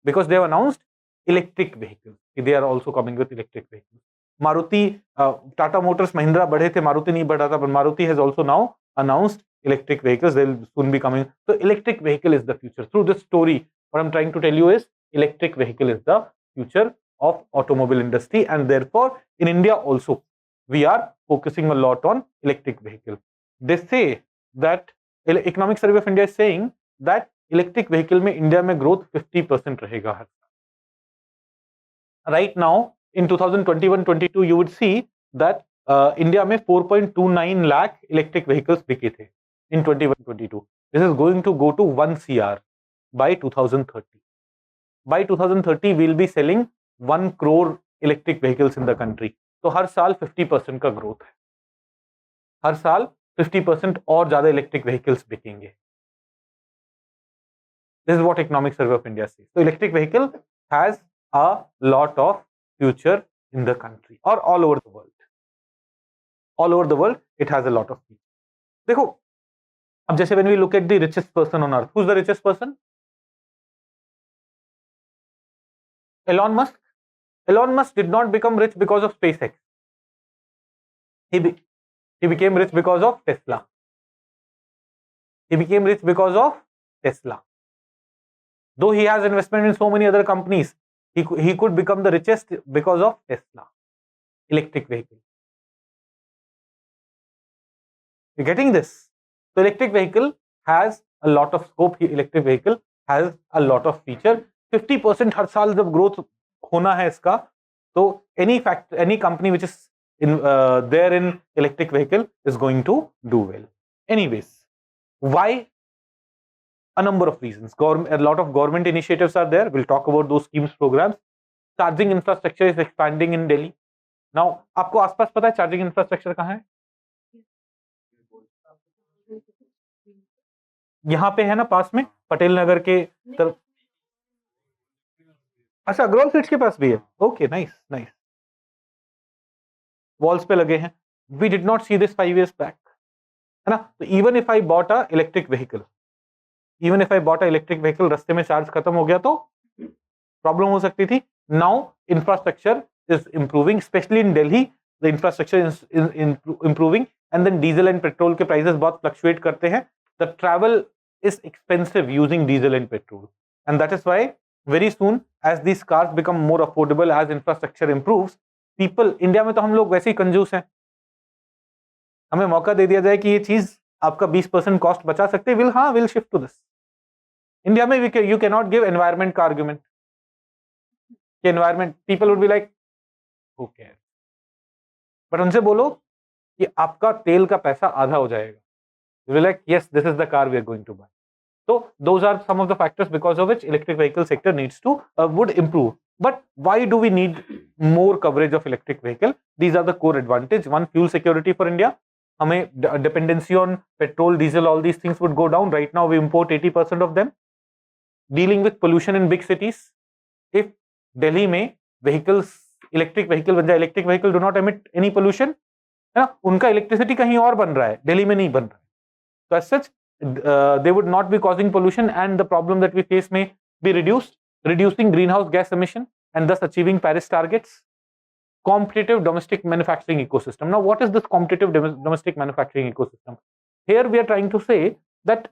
because they have announced electric vehicle, they are also coming with electric vehicle. Maruti, Tata Motors, Mahindra बढ़े थे, मारुति नहीं बढ़ा था, but Maruti has also now announced electric vehicles. They will soon be coming. So electric vehicle is the future. Through this story, what I'm trying to tell you is electric vehicle is the future of automobile industry, and therefore in India also we are focusing a lot on electric vehicle. They say that Economic Survey of India is saying that electric vehicle में India में growth 50% रहेगा हर साल. Right now in 2021-22 you would see that India में 4.29 lakh electric vehicles बिके थे in 21-22. This is going to go to 1 CR by 2030. By 2030 we'll be selling 1 crore electric vehicles in the country. तो हर साल 50% का growth है, हर साल 50% और ज्यादा इलेक्ट्रिक व्हीकल्स बिकेंगे. This is what Economic Survey of India says. So electric vehicle has a lot of future in the country or all over the world. All over the world, it has a lot of future. देखो, अब जैसे when we look at the richest person on earth, who's the richest person? Elon Musk. Elon Musk did not become rich because of SpaceX. He became rich because of Tesla. He became rich because of Tesla. Though he has investment in so many other companies, he could become the richest because of Tesla electric vehicle. You're getting this? So electric vehicle has a lot of scope. Electric vehicle has a lot of feature. 50% हर साल जब growth होना है इसका, तो any company which is there in electric vehicle is going to do well. Anyways, why? A number of reasons. A lot of government initiatives are there. We'll talk about those schemes, programs. Charging infrastructure is expanding in Delhi. Now, आपको आसपास पता है charging infrastructure कहाँ है? यहाँ पे है ना, पास में पटेल नगर के तरफ. अच्छा, अग्रवाल स्वीट्स के पास भी है. Okay, nice nice. वॉल्स पे लगे हैं. We did not see this 5 years back, है ना. तो even if I bought a electric vehicle, रास्ते में चार्ज खत्म हो गया तो प्रॉब्लम हो सकती थी. Now infrastructure is improving, specially in Delhi the infrastructure is improving, and then diesel and petrol के प्राइसेस बहुत फ्लक्चुएट करते हैं. The travel is expensive using diesel and petrol, and that is why very soon as these cars become more affordable, as infrastructure improves, people, India में तो हम लोग वैसे ही कंजूस हैं, हमें मौका दे दिया जाए कि ये चीज आपका 20% कॉस्ट बचा सकते हैं, will shift to this. India में you can not give environment का आर्ग्यूमेंट कि environment, people would be like who care, but उनसे बोलो कि आपका तेल का पैसा आधा हो जाएगा, we're like, yes, this is the car we are going to buy. So those are some of the factors because of which electric vehicle sector needs to would improve. But why do we need more coverage of electric vehicle? These are the core advantage. One, fuel security for India. हमें dependency on petrol, diesel, all these things would go down. Right now we import 80% of them. Dealing with pollution in big cities. If Delhi में vehicles, electric vehicle बन जाए, electric vehicle do not emit any pollution, है ना, उनका electricity कहीं और बन रहा है, दिल्ली में नहीं बन रहा है. So as such, they would not be causing pollution, and the problem that we face may be reduced, reducing greenhouse gas emission and thus achieving Paris targets. Competitive domestic manufacturing ecosystem. Now, what is this competitive domestic manufacturing ecosystem? Here we are trying to say that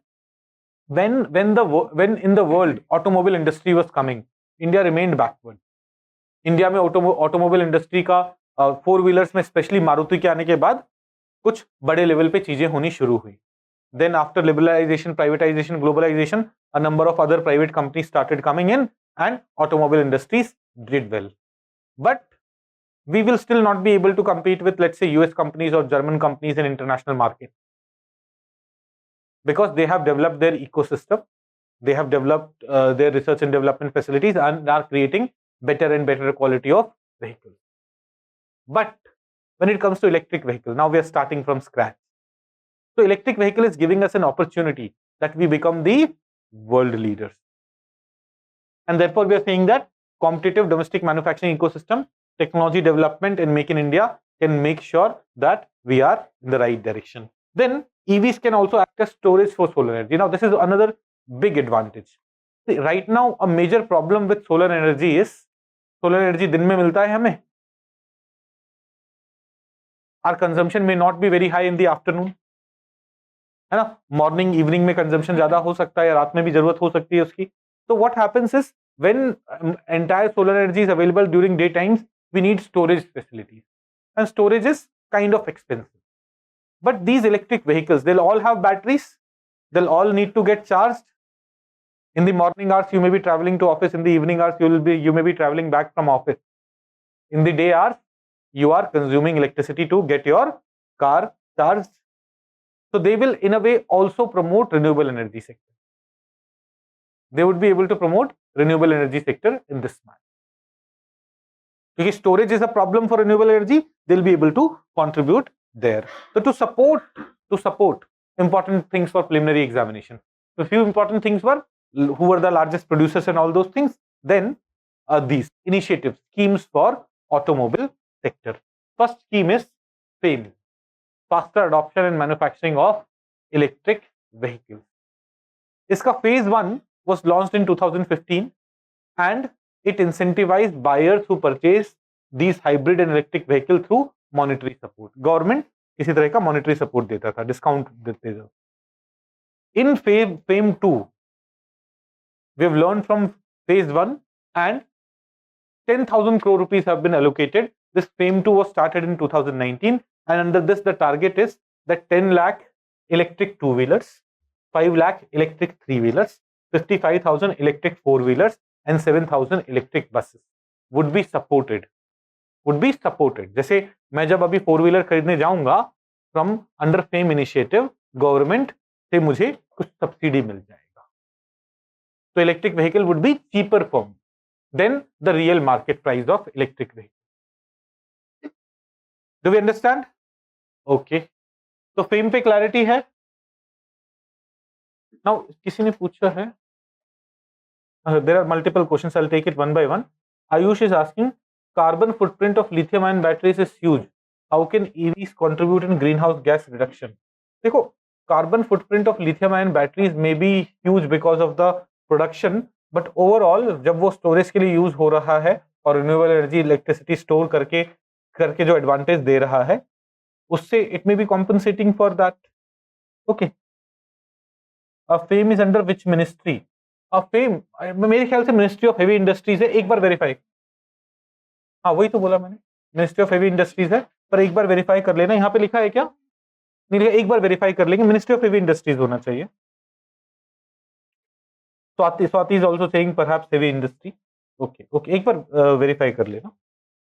when in the world automobile industry was coming, India remained backward. India में automobile industry का 4-wheelers में specially Maruti के आने के बाद कुछ बड़े level पे चीजें होनी शुरू हुई. Then after liberalization, privatization, globalization, a number of other private companies started coming in and automobile industries did well. But we will still not be able to compete with, let's say, US companies or German companies in international market, because they have developed their ecosystem, they have developed their research and development facilities and are creating better and better quality of vehicles. But when it comes to electric vehicle, now we are starting from scratch. So electric vehicle is giving us an opportunity that we become the world leaders. And therefore we are saying that competitive domestic manufacturing ecosystem, technology development and Make in India can make sure that we are in the right direction. Then EVs can also act as storage for solar energy. Now this is another big advantage. See, right now a major problem with solar energy is solar energy दिन में मिलता है हमें, our consumption may not be very high in the afternoon, है ना, morning evening में consumption ज्यादा हो सकता है, रात में भी जरूरत हो सकती है उसकी. तो what happens is when entire solar energy is available during day times, we need storage facilities and storage is kind of expensive. But these electric vehicles, they'll all have batteries, they'll all need to get charged. In the morning hours you may be traveling to office, in the evening hours you may be traveling back from office. In the day hours you are consuming electricity to get your car charged. So they will in a way also promote renewable energy sector. They would be able to promote renewable energy sector in this manner. Because storage is a problem for renewable energy, they'll be able to contribute there. So to support important things for preliminary examination. So few important things were who were the largest producers and all those things. Then these initiatives, schemes for automobile sector. First scheme is FAME, faster adoption and manufacturing of electric vehicles. Iska phase 1 was launched in 2015 and it incentivized buyers who purchase these hybrid and electric vehicles through monetary support. Government किसी तरह का monetary support देता था, discount देते थे. In FAME 2, we have learned from phase 1 and 10,000 crore rupees have been allocated. This FAME 2 was started in 2019 and under this the target is that 10 lakh electric two-wheelers, 5 lakh electric three-wheelers, 55,000 electric four-wheelers and 7,000 electric buses would be supported. जैसे मैं जब अभी four wheeler खरीदने जाऊंगा from under FAME initiative, government से मुझे कुछ subsidy मिल जाएगा. तो electric vehicle would be cheaper for than the real market price of electric vehicle. Do we understand? Okay, तो फेम पे क्लैरिटी है. नाउ किसी ने पूछा है, there are multiple questions, I'll take it one by one. Ayush is asking, carbon footprint of lithium ion batteries is huge, how can EVs contribute in greenhouse gas reduction? देखो, carbon footprint of lithium ion batteries may be huge because of the production, but overall जब वो storage के लिए use हो रहा है और renewable energy electricity store करके जो advantage दे रहा है, उससे it may be compensating for that. Okay. FAME is under which ministry? FAME मेरे ख्याल से मिनिस्ट्री ऑफ हेवी इंडस्ट्रीज है. एक बार वेरीफाई, हाँ वही तो बोला मैंने, मिनिस्ट्री ऑफ हेवी इंडस्ट्रीज है, पर एक बार वेरीफाई कर लेना. यहाँ पे लिखा है क्या? नहीं लिखा, एक बार वेरीफाई कर लेंगे. मिनिस्ट्री ऑफ हेवी इंडस्ट्रीज होना चाहिए. Swati is also saying perhaps heavy industry. Okay, एक बार वेरीफाई कर लेना.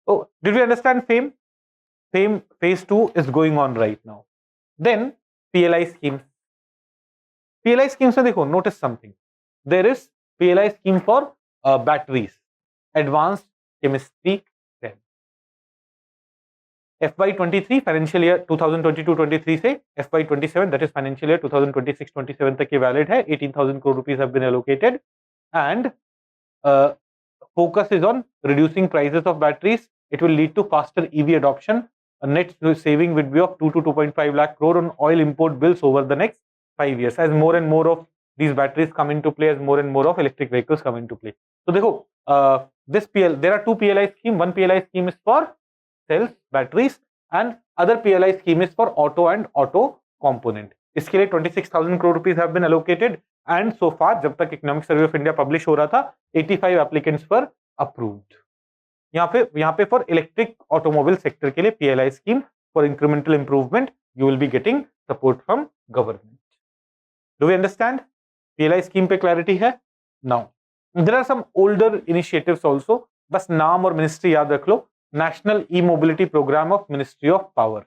Oh, did we understand FAME? FAME phase 2 is going on right now. Then PLI schemes. PLI schemes में देखो, notice something. There is PLI scheme for batteries, advanced chemistry cell. FY23 financial year 2022-23 से FY27, that is financial year 2026-27 तक ये valid है. 18,000 crore rupees have been allocated and focus is on reducing prices of batteries. It will lead to faster EV adoption. A net saving would be of 2 to 2.5 lakh crore on oil import bills over the next 5 years as more and more of these batteries come into play, as more and more of electric vehicles come into play. So देखो, there are two PLI scheme. One PLI scheme is for cells, batteries, and other PLI scheme is for auto and auto component. इसके लिए 26,000 crore rupees have been allocated and so far जब तक economic survey of India publish हो रहा था 85 applicants were approved. यहाँ पे for electric automobile sector के लिए PLI scheme for incremental improvement you will be getting support from government. Do we understand? PLI scheme पे क्लैरिटी है. Now there are some older initiatives also, बस नाम और ministry याद रख लो. National E-Mobility Program of Ministry of Power.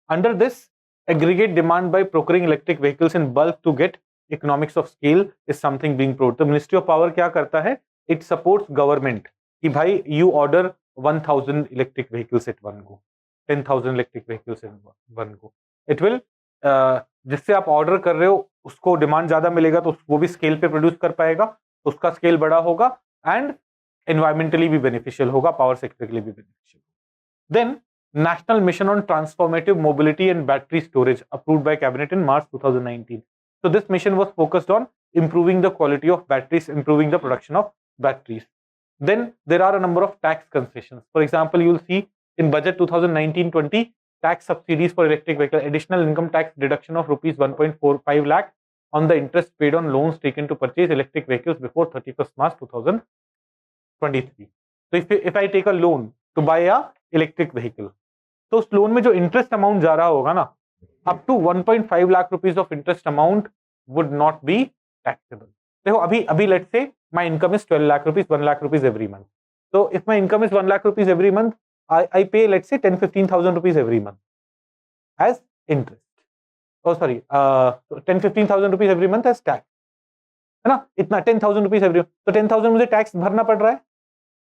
Under this, aggregate demand by procuring electric vehicles in bulk to get economics of scale is something being promoted. तो Ministry of Power क्या करता है? It supports government कि भाई you order 1,000 electric vehicles at one go, 10,000 electric vehicles at one go. It will जिससे आप order कर रहे हो उसको डिमांड ज्यादा मिलेगा तो वो भी स्केल पे प्रोड्यूस कर पाएगा, उसका स्केल बड़ा होगा एंड एनवायरमेंटली भी बेनिफिशियल होगा, पावर सेक्टर के लिए भी beneficial. Then National Mission on Transformative Mobility and Battery Storage, approved by Cabinet in March 2019. So this mission was focused on improving the quality of batteries, improving the production of batteries. Then there are a number of tax concessions. For example, you will see in budget 2019-20, tax subsidies for electric vehicle, additional income tax deduction of rupees 1.45 lakh on the interest paid on loans taken to purchase electric vehicles before 31st March 2023. So if I take a loan to buy a electric vehicle, तो उस loan में जो interest amount जा रहा होगा ना, up to 1.5 lakh rupees of interest amount would not be taxable. देखो अभी let's say my income is 12 lakh rupees, 1 lakh rupees every month. So if my income is 1 lakh rupees every month, I pay let's say 10-15,000 rupees every month as interest. Oh sorry, 10-15,000 rupees every month as tax. है ना, इतना 10,000 rupees every, तो 10,000 मुझे tax भरना पड़ रहा है.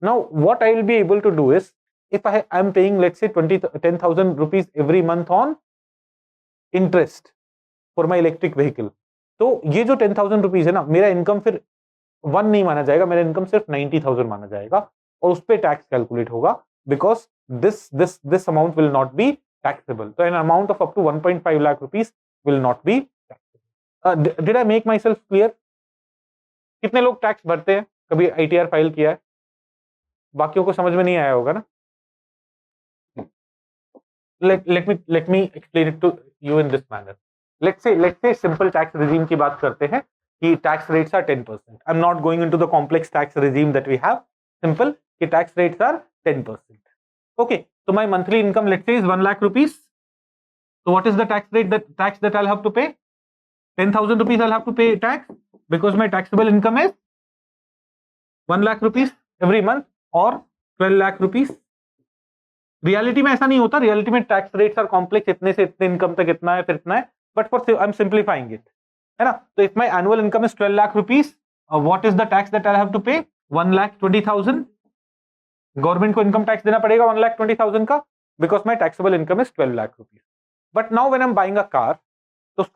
Now what I will be able to do is, if I am paying let's say 10,000 rupees every month on interest for my electric vehicle, तो ये जो 10,000 rupees है ना, मेरा इनकम फिर 1 नहीं माना जाएगा, मेरा इनकम सिर्फ 90,000 माना जाएगा और उस पे टैक्स कैलकुलेट होगा, because this amount will not be taxable. तो an amount of up to 1.5 lakh rupees will not be taxable. Did I make myself clear? कितने लोग टैक्स भरते हैं, कभी आईटीआर फाइल किया है? बाकियों को समझ में नहीं आया होगा ना. let me explain it to you in this manner. Let's say simple tax regime की बात करते हैं कि tax rates are 10%. I'm not going into the complex tax regime that we have. Simple कि tax rates are 10%. Okay, so my monthly income let's say is 1 lakh rupees. So what is the tax rate, that I'll have to pay? 10,000 rupees I'll have to pay tax because my taxable income is 1 lakh rupees every month or 12 lakh rupees. Reality में ऐसा नहीं होता. Reality में tax rates are complex. इतने से इतने income तक इतना है, फिर इतना है, but for I am simplifying it, है ना. तो if my annual income is 12 lakh rupees, what is the tax that I have to pay? 1,20,000. Government को इनकम टैक्स देना पड़ेगा 1,20,000 का, because my taxable income is 12 lakh rupees. But now when I am buying a car, तो उस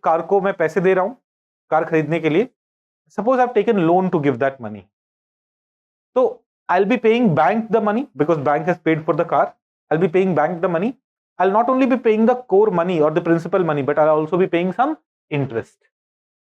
car को मैं पैसे दे रहा हूं कार खरीदने के लिए. Suppose I have taken loan to give that money, तो I'll be paying bank the money because bank has paid for the car. I'll be paying bank the money. I'll not only be paying the core money or the principal money, but I'll also be paying some interest.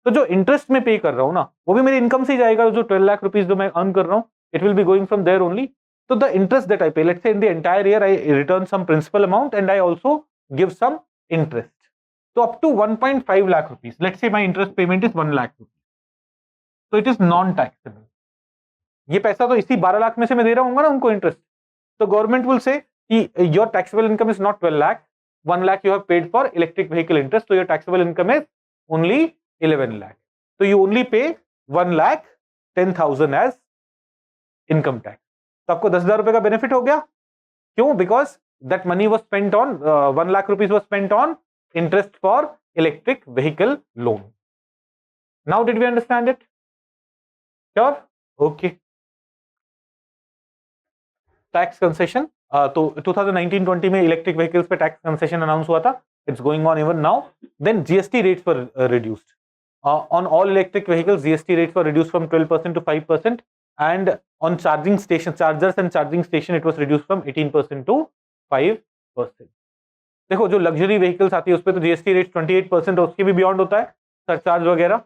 तो जो interest में पे कर रहा हूं ना, वो भी मेरी इनकम से ही जाएगा. जो 12 लाख रुपीस जो मैं अर्न कर रहा हूं, it will be going from there only. तो the interest that I pay, let's say in the entire year I return some principal amount and I also give some interest. तो up to 1.5 lakh rupees, let's say my interest payment is 1 lakh rupees, तो it is non taxable. ये पैसा तो इसी 12 लाख में से मैं दे रहा हूँ ना उनको इंटरेस्ट. तो गवर्नमेंट विल से कि your taxable income is not 12 lakh, 1 lakh you have paid for electric vehicle interest, तो your taxable income is only 11 lakh. तो you only pay 1,10,000 as income tax. तो आपको 10,000 रुपए का बेनिफिट हो गया. क्यों? Because that money was spent on 1 lakh rupees was spent on interest for electric vehicle loan. Now did we understand it? Sure? Okay. Tax concession, तो 2019-20 में electric vehicles पे टैक्स कंसेशन अनाउंस हुआ था. It's going on even now. Then GST rates were reduced on all electric vehicles. GST rates were reduced from 12% to 5%, and on charging station, chargers and charging station, it was reduced from 18% to 5%. देखो जो luxury vehicles आती है उस पर तो GST rate 28% और उसके भी बियॉन्ड होता है, सरचार्ज वगैरह.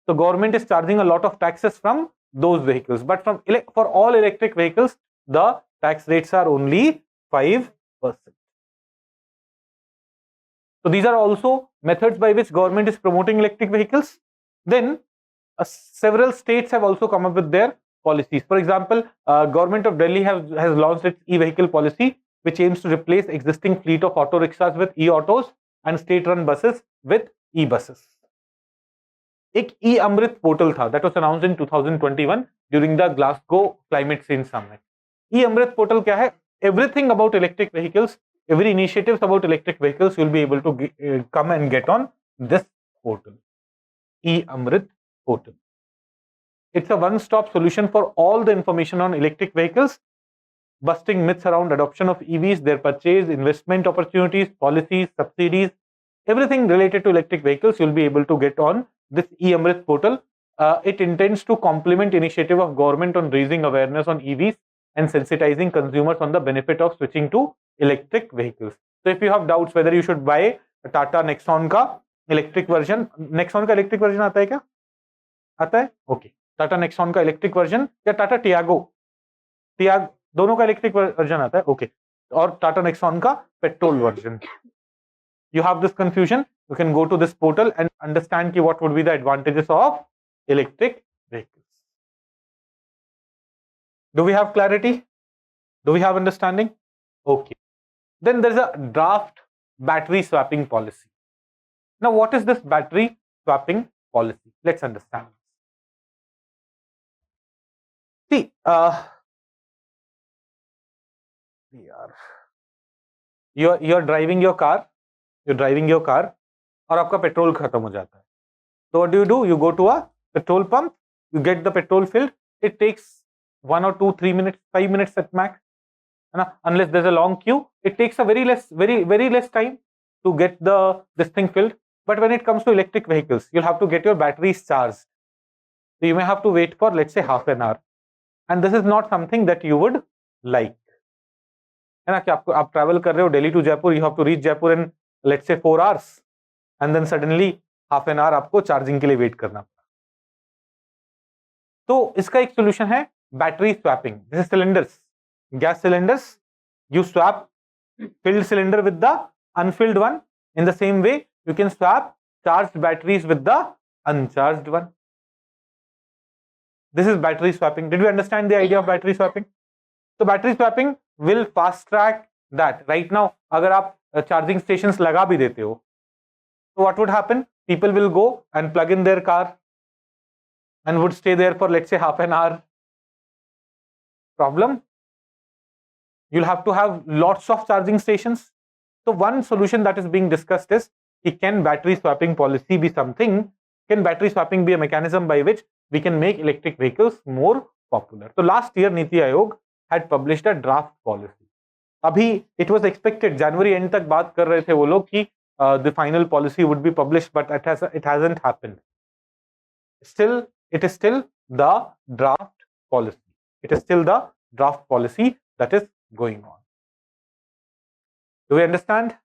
तो government is charging a lot of taxes from those vehicles, but from for all electric vehicles the tax rates are only 5%. So these are also methods by which government is promoting electric vehicles. Then several states have also come up with their policies. For example, government of Delhi has launched its e-vehicle policy, which aims to replace existing fleet of auto rickshaws with e-autos and state-run buses with e-buses. एक e-amrit portal था that was announced in 2021 during the Glasgow Climate Change Summit. E-amrit portal क्या है? Everything about electric vehicles, every initiatives about electric vehicles, you'll be able to come and get on this portal. E-amrit portal. It's a one-stop solution for all the information on electric vehicles, busting myths around adoption of EVs, their purchase, investment opportunities, policies, subsidies, everything related to electric vehicles you'll be able to get on this e-amrit portal. It intends to complement initiative of government on raising awareness on EVs and sensitizing consumers on the benefit of switching to electric vehicles. So if you have doubts whether you should buy Tata Nexon का electric version, Nexon का electric version आता है क्या? आता है? Okay, Tata Nexon का electric version या Tata Tiago, दोनों का इलेक्ट्रिक वर्जन आता है, ओके, और टाटा नेक्सॉन का petrol version. You have this confusion, you can go to this portal and understand ki what would be the advantages of electric vehicles. Do we have clarity? Do we have understanding? Okay. Then there is a draft battery swapping policy. Now, what is this battery swapping policy? Let's understand. See, you're driving your car, और आपका petrol खत्म हो जाता है. So what do? You go to a petrol pump, you get the petrol filled. It takes 1 or 2, 3 minutes, 5 minutes at max. Unless there's a long queue, it takes a very less time to get this thing filled. But when it comes to electric vehicles, you'll have to get your batteries charged. So you may have to wait for, let's say, half an hour. And this is not something that you would like. है ना, कि आप travel कर रहे हो Delhi to Jaipur, you have to reach Jaipur in, let's say, 4 hours. And then suddenly half an hour आपको charging के लिए वेट करना पड़ा. तो इसका एक सोल्यूशन है battery swapping. This is cylinders, gas cylinders, you swap filled cylinder with the unfilled one. In the same way, you can swap charged batteries with the uncharged one. This is battery swapping. Did we understand the idea of battery swapping? So battery swapping will fast track that. Right now, अगर आप charging stations लगा भी देते हो, so what would happen? People will go and plug in their car and would stay there for, let's say, half an hour. Problem? You'll have to have lots of charging stations. So one solution that is being discussed is, can battery swapping policy be something? Can battery swapping be a mechanism by which we can make electric vehicles more popular? So last year, Niti Aayog had published a draft policy. Abhi, it was expected January end तक बात कर रहे थे वो लोग कि the final policy would be published, but it hasn't happened. Still, it is still the draft policy. It is still the draft policy that is going on. Do we understand?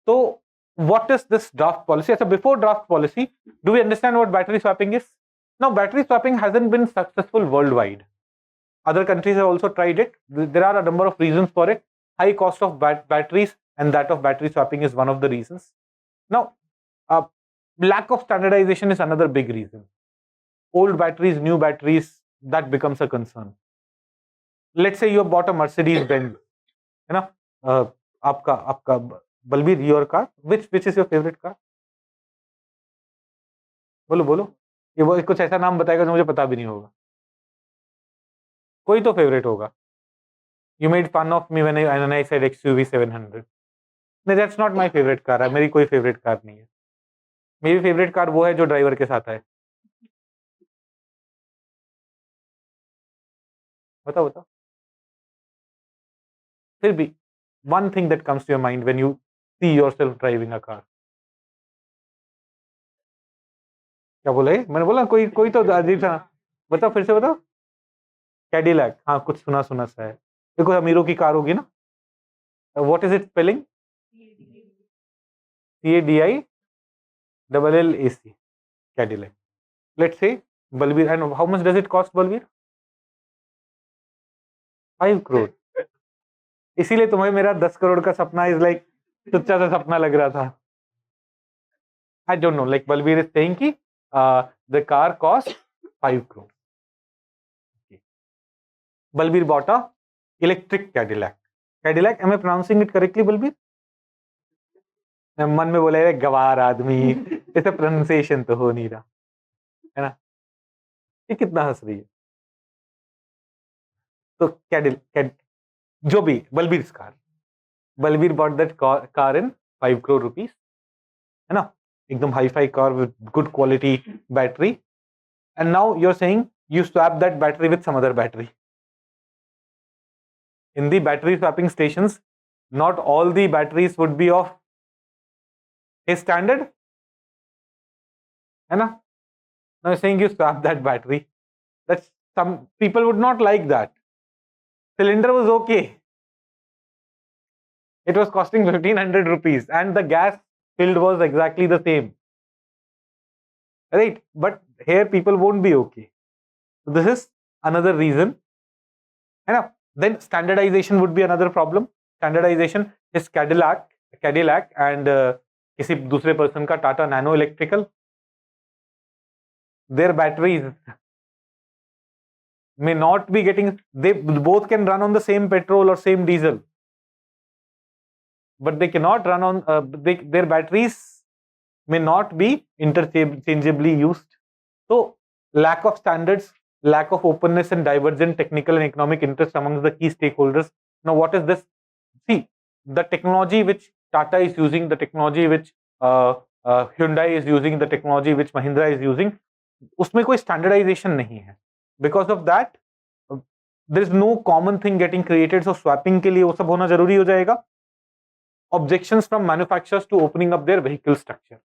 So, what is this draft policy? So, before draft policy, do we understand what battery swapping is? Now, battery swapping hasn't been successful worldwide. Other countries have also tried it. There are a number of reasons for it. High cost of batteries, and that of battery swapping is one of the reasons. Now, lack of standardization is another big reason. Old batteries, new batteries, that becomes a concern. Let's say you have bought a Mercedes Benz. आपका Balbir, your car, which is your favorite car? बोलो. ये वो कुछ ऐसा नाम बताएगा जो मुझे पता भी नहीं होगा. कोई तो फेवरेट होगा. You made fun of me when I said XUV 700. No, that's not my favorite car. मेरी कोई favorite car नहीं है. मेरी favorite car वो है जो ड्राइवर के साथ है. बताओ. फिर भी one thing that comes to your mind when you see yourself driving a car. क्या बोला है? मैंने बोला कोई तो अजीब सा. बताओ, फिर से बताओ. कैडिलैक. हाँ, कुछ सुना सा है. देखो अमीरों की कार होगी ना. What is it spelling? CADILLAC. Cadillac. Let's say Balbir. And how much does it cost, Balbir? 5 crore. इसीलिए तुम्हें मेरा 10 करोड़ का सपना इज लाइक तुच्चा सा सपना लग रहा था. I don't know. Like Balbir is saying कि the car cost 5 crore. Okay. Balbir bought a electric Cadillac. Am I pronouncing it correctly, Balbir? मन में बोला है गवार आदमी. ऐसा प्रोनाउंसिएशन तो हो नहीं रहा है ना. ये कितना हंस रही है. तो Cadillac जो भी Balbir's car. Balbir bought that car in 5 crore rupees. है ना, एकदम hi-fi car with good quality battery. And now you're saying you swap that battery with some other battery. In the battery swapping stations, not all the batteries would be of a standard. है ना? Now you're saying you swap that battery. That's some people would not like that. Cylinder was okay. It was costing 1500 rupees and the gas filled was exactly the same. Right? But here people won't be okay. So this is another reason. Then standardization would be another problem. Standardization is Cadillac and किसी दूसरे person का Tata Nano Electrical. Their batteries may not be getting, they both can run on the same petrol or same diesel, but they cannot run on, their batteries may not be interchangeably used. So lack of standards, lack of openness and divergent technical and economic interests amongst the key stakeholders. Now what is this? See, the technology which Tata is using, the technology which Hyundai is using, the technology which Mahindra is using, उसमें कोई standardization नहीं है. Because of that, there is no common thing getting created. So swapping के लिए वो सब होना जरूरी हो जाएगा. Objections from manufacturers to opening up their vehicle structure.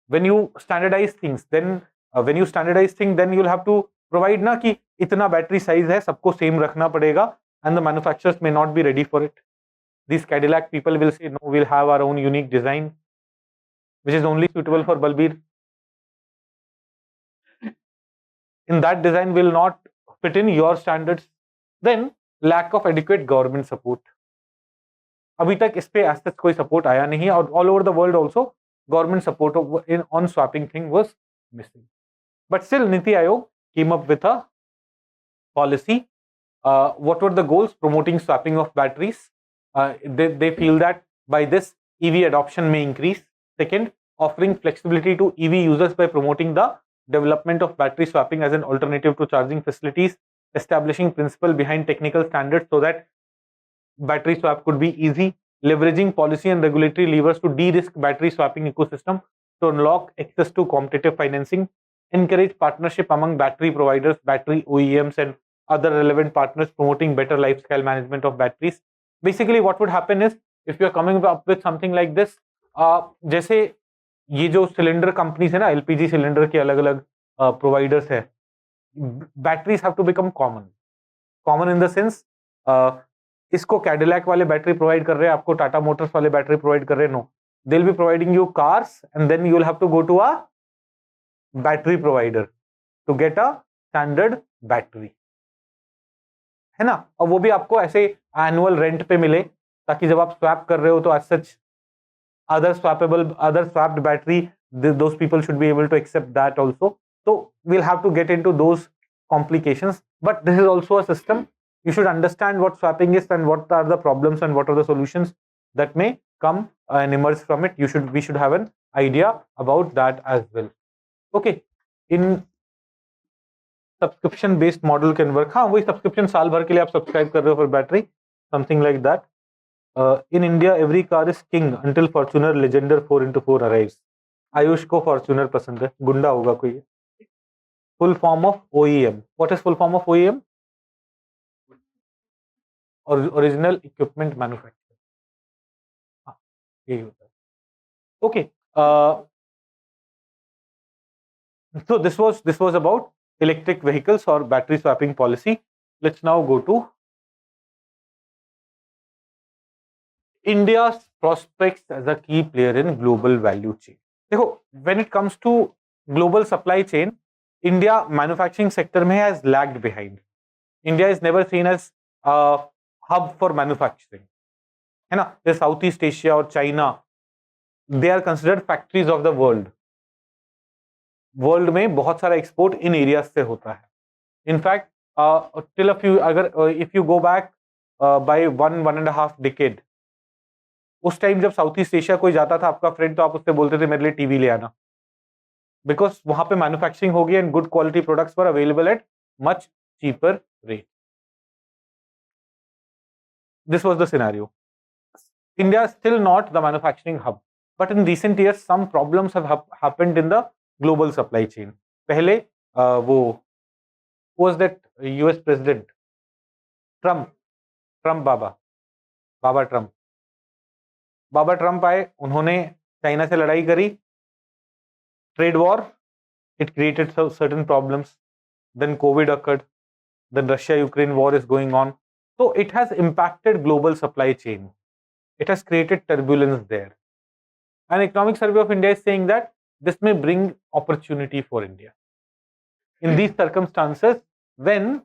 When you standardize things, then then you'll have to provide ना कि इतना battery size है, सबको same रखना पड़ेगा, and the manufacturers may not be ready for it. These Cadillac people will say, no, we'll have our own unique design, which is only suitable for Balbir. In that design will not fit in your standards. Then lack of adequate government support. अभी तक इस पे as such कोई support आया नहीं, और all over the world also government support on swapping thing was missing. But still Niti Aayog came up with a policy. What were the goals? Promoting swapping of batteries. They feel that by this EV adoption may increase. Second, offering flexibility to EV users by promoting the development of battery swapping as an alternative to charging facilities, establishing principle behind technical standards so that battery swap could be easy, leveraging policy and regulatory levers to de-risk battery swapping ecosystem to unlock access to competitive financing, encourage partnership among battery providers, battery OEMs and other relevant partners, promoting better lifestyle management of batteries. Basically what would happen is, if you are coming up with something like this, जैसे ये जो cylinder companies है ना, LPG cylinder के अलग अलग providers है, batteries have to become common in the sense, इसको कैडिलैक वाले बैटरी प्रोवाइड कर रहे हैं, आपको टाटा मोटर्स वाले बैटरी प्रोवाइड कर रहे हैं, no, they will be providing you cars and then you will have to go to a battery provider to get a standard battery, है ना, और वो भी आपको ऐसे एनुअल रेंट पे मिले, ताकि जब आप स्वैप कर रहे हो तो as such other swapped battery, those people should be able to accept that also. So we'll have to get into those complications, but this is also a system. You should understand what swapping is and what are the problems and what are the solutions that may come and emerge from it. We should have an idea about that as well. Okay, in subscription based model can work. हाँ, वही subscription साल भर के लिए आप subscribe कर रहे हो for battery, something like that. In India, every car is king until Fortuner Legender 4x4 arrives. Ayush को Fortuner पसंद है, गुंडा होगा कोई. Full form of OEM. What is full form of OEM? Original Equipment Manufacturer. हाँ, यही होता है. Okay. So this was about electric vehicles or battery swapping policy. Let's now go to India's prospects as a key player in global value chain. देखो, when it comes to global supply chain, India manufacturing sector में has lagged behind. India is never seen as a hub for manufacturing, है ना? The Southeast Asia और China, they are considered factories of the world. World में बहुत सारा export in areas से होता है. In fact, till a few, अगर if you go back by one and a half decade, उस टाइम जब साउथ ईस्ट एशिया कोई जाता था आपका फ्रेंड, तो आप उससे बोलते थे मेरे लिए टीवी ले आना, बिकॉज वहां पे मैन्युफैक्चरिंग होगी and good quality products were available at much cheaper rate. This was the scenario. India is still not the manufacturing hub, but in recent years some problems have happened in the global supply chain. पहले वो was that US president Trump बाबा Trump आए, उन्होंने China से लड़ाई करी, trade war, it created certain problems, then covid occurred, then Russia Ukraine war is going on, so it has impacted global supply chain. it has created turbulence there. An economic survey of India is saying that this may bring opportunity for India. In these circumstances, when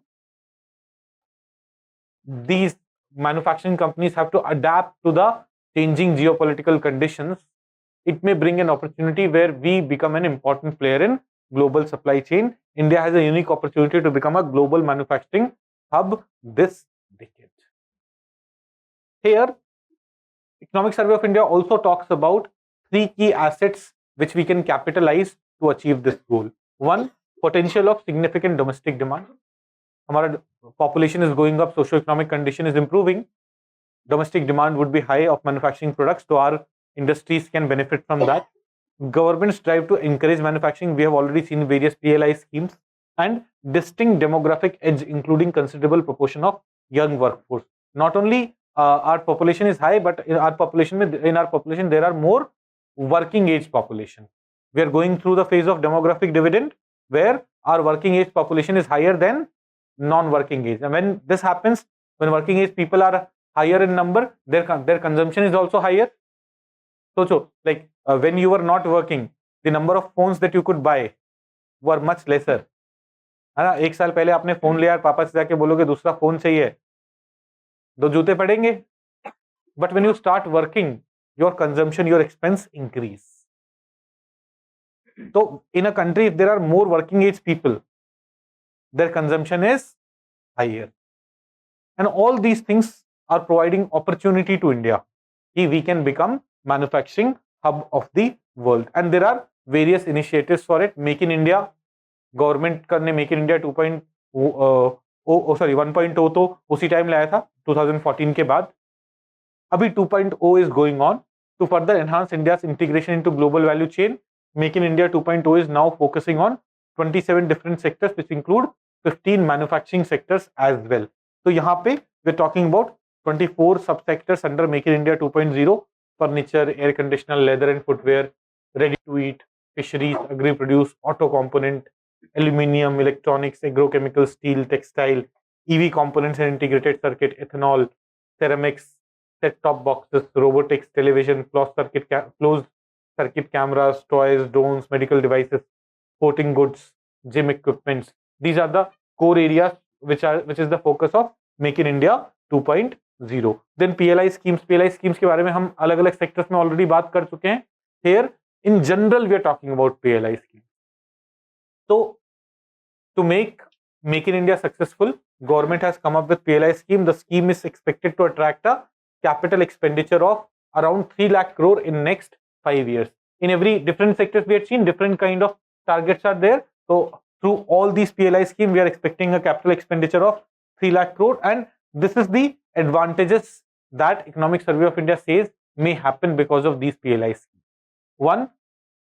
these manufacturing companies have to adapt to the changing geopolitical conditions, it may bring an opportunity where we become an important player in global supply chain. India has a unique opportunity to become a global manufacturing hub this decade. Here, Economic Survey of India also talks about 3 key assets which we can capitalize to achieve this goal. One, potential of significant domestic demand. Our population is going up, socio-economic condition is improving. Domestic demand would be high of manufacturing products, so our industries can benefit from that. Governments strive to encourage manufacturing. We have already seen various PLI schemes, and distinct demographic edge, including considerable proportion of young workforce. Not only our population is high, but in our population there are more working age population. We are going through the phase of demographic dividend, where our working age population is higher than non-working age. And when this happens, when working age people are higher in number, their consumption is also higher. So like when you were not working, the number of phones that you could buy were much lesser. है ना, एक साल पहले आपने phone लिया, पापा से जाके बोलोगे दूसरा फोन चाहिए, 2 जूते पड़ेंगे. But when you start working, your consumption, your expense increase. So in a country, if there are more working age people, their consumption is higher. And all these things are providing opportunity to India. We can become manufacturing hub of the world. And there are various initiatives for it. Make in India, government करने Make in India 1.0 तो उसी time लाया था 2014 के बाद. अभी 2.0 is going on to further enhance India's integration into global value chain. Make in India 2.0 is now focusing on 27 different sectors, which include 15 manufacturing sectors as well. So यहाँ पे we're talking about 24 subsectors under Make in India 2.0: furniture, air conditioner, leather and footwear, ready to eat, fisheries, agri produce, auto component, aluminium, electronics, agrochemical, steel, textile, EV components and integrated circuit, ethanol, ceramics, set-top boxes, robotics, television, closed circuit cameras, toys, drones, medical devices, sporting goods, gym equipments. These are the core areas which is the focus of Make in India 2.0. Then PLI schemes के बारे में हम अलग-अलग sectors में already बात कर चुके हैं. Here in general we are talking about PLI schemes. So to make in India successful, government has come up with PLI scheme. The scheme is expected to attract a capital expenditure of around 3 lakh crore in next 5 years. In every different sectors we had seen different kind of targets are there. So through all these PLI scheme we are expecting a capital expenditure of 3 lakh crore, and this is the advantages that Economic Survey of India says may happen because of these PLI schemes. One,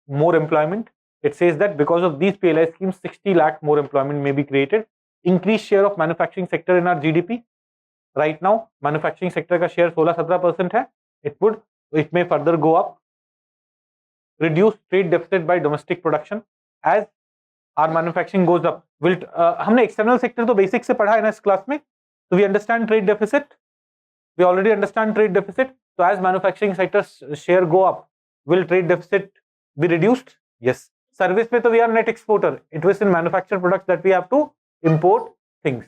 more employment. It says that because of these PLI schemes 60 lakh more employment may be created. Increased share of manufacturing sector in our GDP. Right now manufacturing sector का share 16-17% है. It may further go up. Reduce trade deficit by domestic production as our manufacturing goes up. हमने external sector तो basic से पढ़ा है ना इस class में. So we understand trade deficit. We already understand trade deficit. So as manufacturing sector share go up, will trade deficit be reduced? Yes. Service पे तो we are net exporter. It was in manufactured products that we have to import things.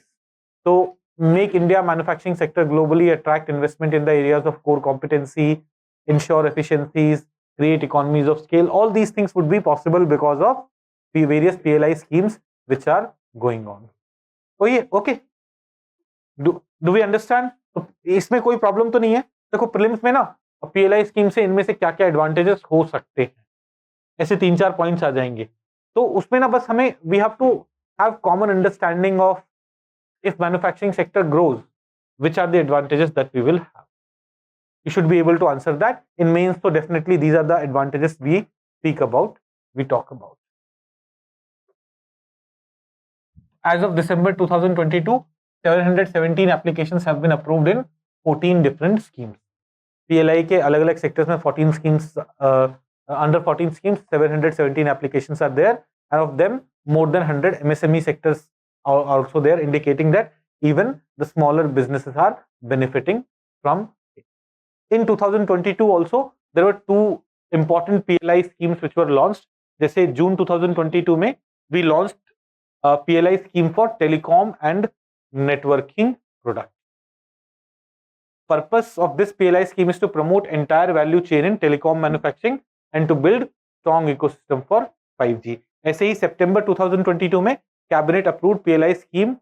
So make India manufacturing sector globally, attract investment in the areas of core competency, ensure efficiencies, create economies of scale. All these things would be possible because of the various PLI schemes which are going on. Oh yeah, okay. Do we understand? तो इसमें कोई problem तो नहीं है. देखो prelims में ना PLI scheme से इनमें से क्या क्या एडवांटेजेस हो सकते हैं, ऐसे 3-4 पॉइंट्स आ जाएंगे. तो उसमें ना बस हमें we have to have common understanding of if manufacturing sector grows, which are the advantages that we will have. You should be able to answer that. In mains, so definitely these are the advantages we talk about. As of December 2022, 717 applications have been approved in 14 different schemes. PLI के अलग-अलग sectors में 14 schemes, under 14 schemes, 717 applications are there, and of them, more than 100 MSME sectors are also there, indicating that even the smaller businesses are benefiting from it. In 2022 also there were two important PLI schemes which were launched. जैसे जून 2022 में we launched a PLI scheme for telecom and networking product. Purpose of this PLI scheme is to promote entire value chain in telecom manufacturing and to build strong ecosystem for 5G. ऐसे ही सितंबर 2022 में cabinet approved PLI scheme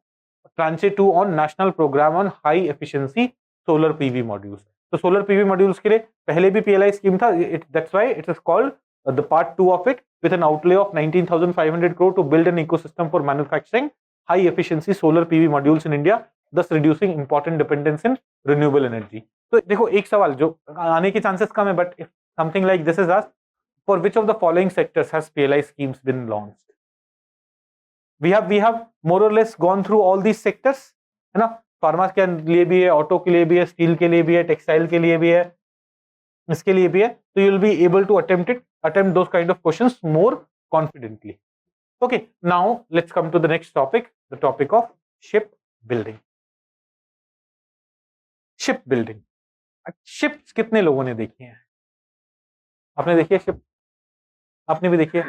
tranche 2 on national programme on high efficiency solar PV modules. तो solar PV modules के लिए पहले भी PLI scheme था. That's why it is called the part 2 of it with an outlay of 19,500 crore to build an ecosystem for manufacturing high efficiency solar PV modules in India, thus reducing important dependence in renewable energy. तो देखो एक सवाल जो आने के chances कम है, but if something like this is asked, for which of the following sectors has PLI schemes been launched? We have more or less gone through all these sectors, है ना. फार्मा के लिए भी है, ऑटो के लिए भी है, स्टील के लिए भी है, टेक्सटाइल के लिए भी है, इसके लिए भी है. तो you will be able to attempt those kind of questions more confidently. Okay, now let's come to the next topic, the topic of shipbuilding. Shipbuilding. Ships कितने लोगों ने देखी हैं? आपने देखी है शिप? आपने भी देखी है?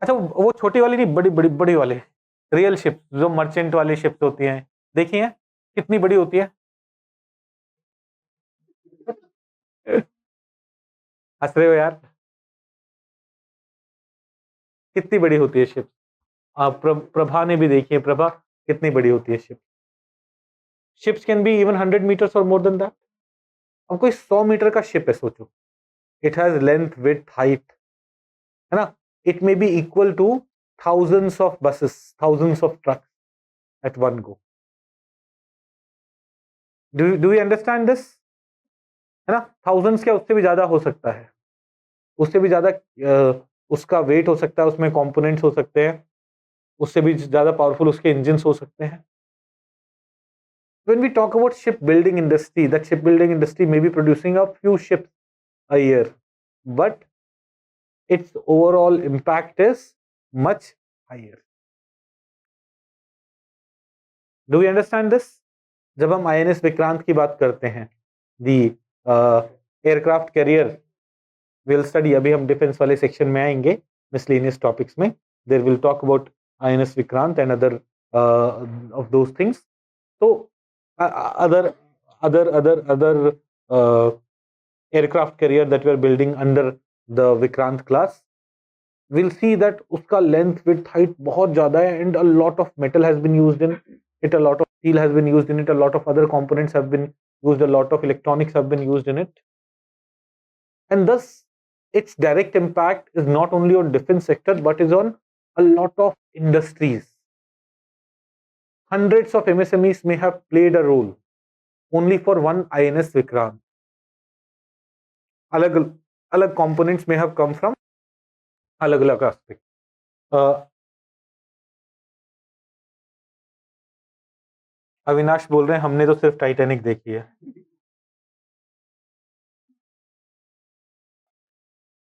अच्छा, वो छोटी वाली नहीं, बड़ी बड़ी बड़ी वाले रियल शिप जो मर्चेंट वाली शिप्स होती हैं, देखी हैं? कितनी बड़ी होती है? हंस रहे हो यार? कितनी बड़ी होती है शिप? प्रभा ने भी देखी है. प्रभा, कितनी बड़ी होती है ship? Ships can be even 100 metres और मोर देन दैट. अब कोई 100 मीटर का शिप है, सोचो. It has length, width, height, है ना. It may be equal to thousands of buses, thousands of trucks at one go. Do you understand this? है ना. thousands क्या, उससे भी ज्यादा हो सकता है, उससे भी ज्यादा उसका वेट हो सकता है, उसमें कंपोनेंट्स हो सकते हैं, उससे भी ज्यादा पावरफुल उसके इंजन्स हो सकते हैं. When we talk about shipbuilding industry, that shipbuilding industry may be producing a few ships a year, but its overall impact is much higher. Do we understand this? जब हम INS विक्रांत की बात करते हैं, the aircraft carrier we'll study, अभी हम defence वाले section में आएंगे, miscellaneous topics में, there will talk about INS Vikrant and other of those things. So other aircraft carrier that we are building under the Vikrant class, we'll see that uska length, width, height बहुत ज़्यादा है, and a lot of metal has been used in it, a lot of steel has been used in it, a lot of other components have been used, a lot of electronics have been used in it, and thus its direct impact is not only on defense sector but is on a lot of industries. Hundreds of MSMEs may have played a role only for one INS Vikrant. अलग components may have come from अलग aspect. Avinash बोल रहे हैं हमने तो सिर्फ Titanic देखी है.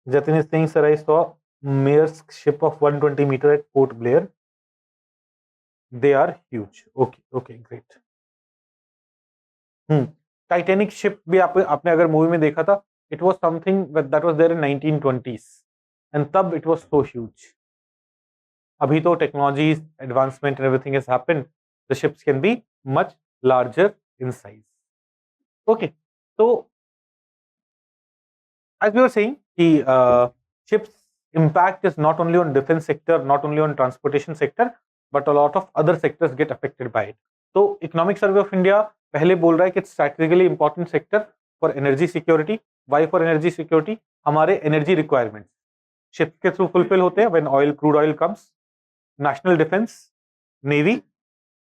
Jatin is saying, sir, I saw Maersk ship of 120 meter at Port Blair. They are huge. Okay, great. Titanic ship भी आपने अगर मूवी में देखा था, it was something that was there in 1920s, and तब it was so huge. अभी तो technology advancement and everything has happened. The ships can be much larger in size. Okay, so as we were saying, the ships impact is not only on defense sector, not only on transportation sector, but a lot of other sectors get affected by it. So Economic Survey of India पहले बोल रहा है कि it's strategically important sector for energy security. Why for energy security? हमारे energy requirements ships के through fulfill होते हैं when crude oil comes. National defense, navy,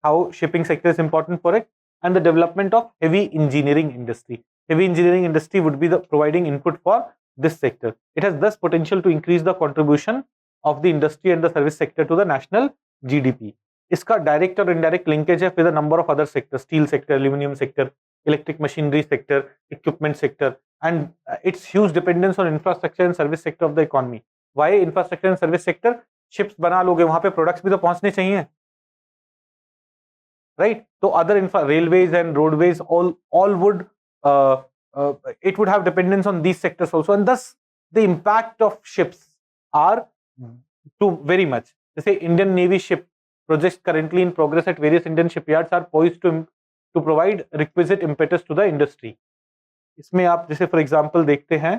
how shipping sector is important for it, and the development of heavy engineering industry. Heavy engineering industry would be the providing input for this sector. It has thus potential to increase the contribution of the industry and the service sector to the national GDP. इसका direct और indirect linkage है with a number of other sector, steel sector, aluminium sector, electric machinery sector, equipment sector, and it's huge dependence on infrastructure and service sector of the economy. Why infrastructure and service sector? Ships बना लोगे, वहां पे products भी तो पहुंचने चाहिए, right? तो other railways and roadways all would it would have dependence on these sectors also, and thus the impact of ships are too very much. Say Indian Navy ship projects currently in progress at various Indian shipyards are poised to provide requisite impetus to the industry. इसमें आप जैसे for example देखते हैं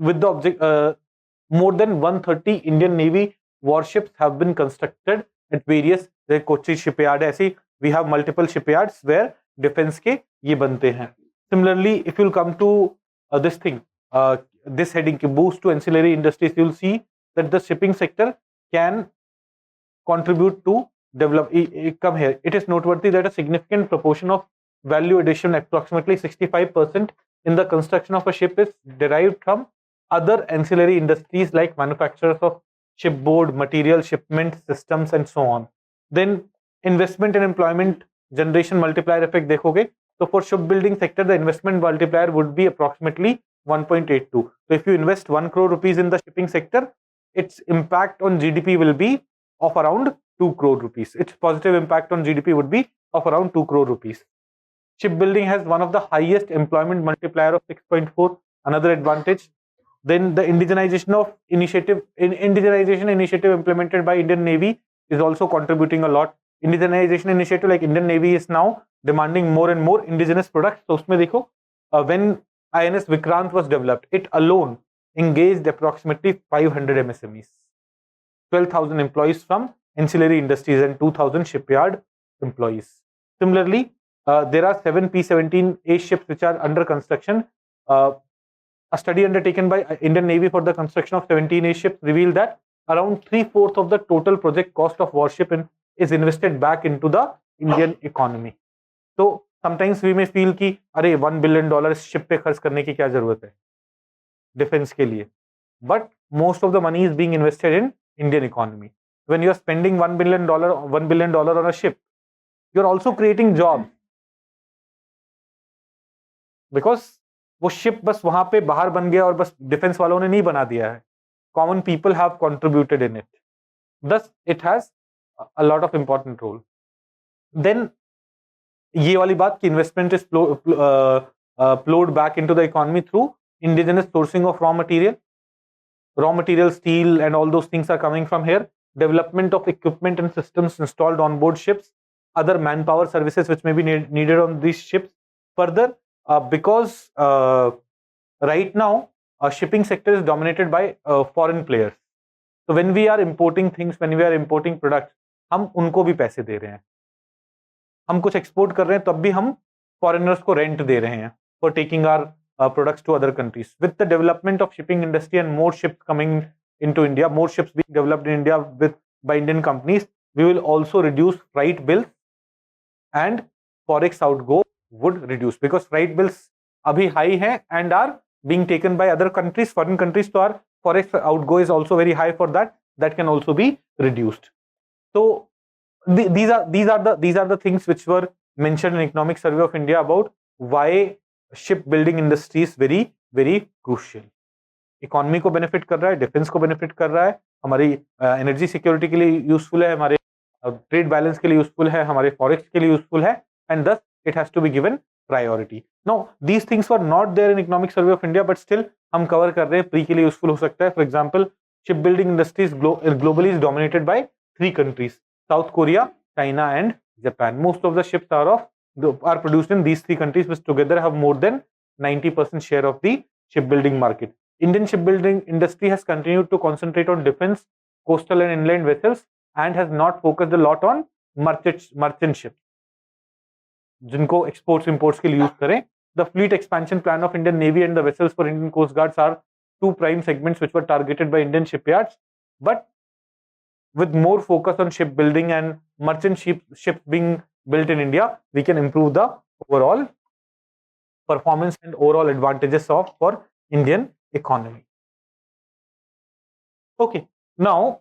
with the object more than 130 Indian Navy warships have been constructed at various Kochi shipyard. ऐसे we have multiple shipyards where defense के ये बनते हैं. Similarly, if you'll come to this thing, this heading boost to ancillary industries, you'll see that the shipping sector can contribute to develop. Come here. It is noteworthy that a significant proportion of value addition, approximately 65% in the construction of a ship, is derived from other ancillary industries like manufacturers of shipboard, material, shipment systems, and so on. Then investment and employment generation multiplier effect देखोगे so for shipbuilding sector the investment multiplier would be approximately 1.82. So if you invest 1 crore rupees in the shipping sector, its impact on GDP will be of around 2 crore rupees. Its positive impact on GDP would be of around 2 crore rupees. Shipbuilding has one of the highest employment multiplier of 6.4. Another advantage. Then the indigenization initiative implemented by Indian Navy is also contributing a lot. Indigenization initiative like Indian Navy is now demanding more and more indigenous products. So उसमें देखो when INS Vikrant was developed, it alone engaged approximately 500 MSMEs, 12,000 employees from ancillary industries and 2,000 shipyard employees. Similarly, there are 7 P-17A ships which are under construction. A study undertaken by Indian Navy for the construction of 17A ships revealed that around 3/4 of the total project cost of warship is invested back into the Indian economy. So sometimes we may feel कि अरे $1 billion ship पे खर्च करने की क्या जरूरत है defence के लिए, but most of the money is being invested in Indian economy. When you are spending $1 billion on a ship, you are also creating jobs, because वो शिप बस वहां पे बाहर बन गया और बस डिफेंस वालों ने नहीं बना दिया है. Common people have contributed in it. Thus, it has a lot of important role. Then ये वाली बात कि investment is flowed back into the economy through indigenous sourcing of raw material. Raw material, steel, and all those things are coming from here. Development of equipment and systems installed on board ships. Other manpower services which may be needed on these ships. Further, because right now shipping sector is dominated by foreign players. So when we are importing things, when we are importing products, हम उनको भी पैसे दे रहे हैं. हम कुछ export कर रहे हैं तब भी हम फॉरेनर्स को रेंट दे रहे हैं for taking our products to other countries. With the development of shipping industry and more ships coming into India, more ships being developed in India by Indian companies, we will also reduce freight bills and forex outgo would reduce, because freight bills abhi high hai and are being taken by other countries, foreign countries, so our forex outgo is also very high. For that can also be reduced. So these are the things which were mentioned in Economic Survey of India about why shipbuilding industry is very very crucial. Economy को benefit कर रहा है, defence को benefit कर रहा है, हमारी energy security के लिए यूजफुल है, हमारे ट्रेड बैलेंस के लिए यूजफुल है, हमारे फॉरेक्स के लिए यूजफुल है, and thus it has to be given priority. No, these things were not there in economic survey of India, but still हम कवर कर रहे हैं. प्री के लिए यूजफुल हो सकता है. For example, ship building industries globally is dominated by 3 countries: South Korea, China, and Japan. Most of the ships are produced in these 3 countries, which together have more than 90% share of the shipbuilding market. Indian shipbuilding industry has continued to concentrate on defense, coastal and inland vessels, and has not focused a lot on merchant ships, जिनको exports imports के लिए use करें. The fleet expansion plan of Indian Navy and the vessels for Indian Coast Guards are 2 prime segments which were targeted by Indian shipyards. But with more focus on shipbuilding and merchant ships being built in India, we can improve the overall performance and overall advantages for Indian economy. Okay, now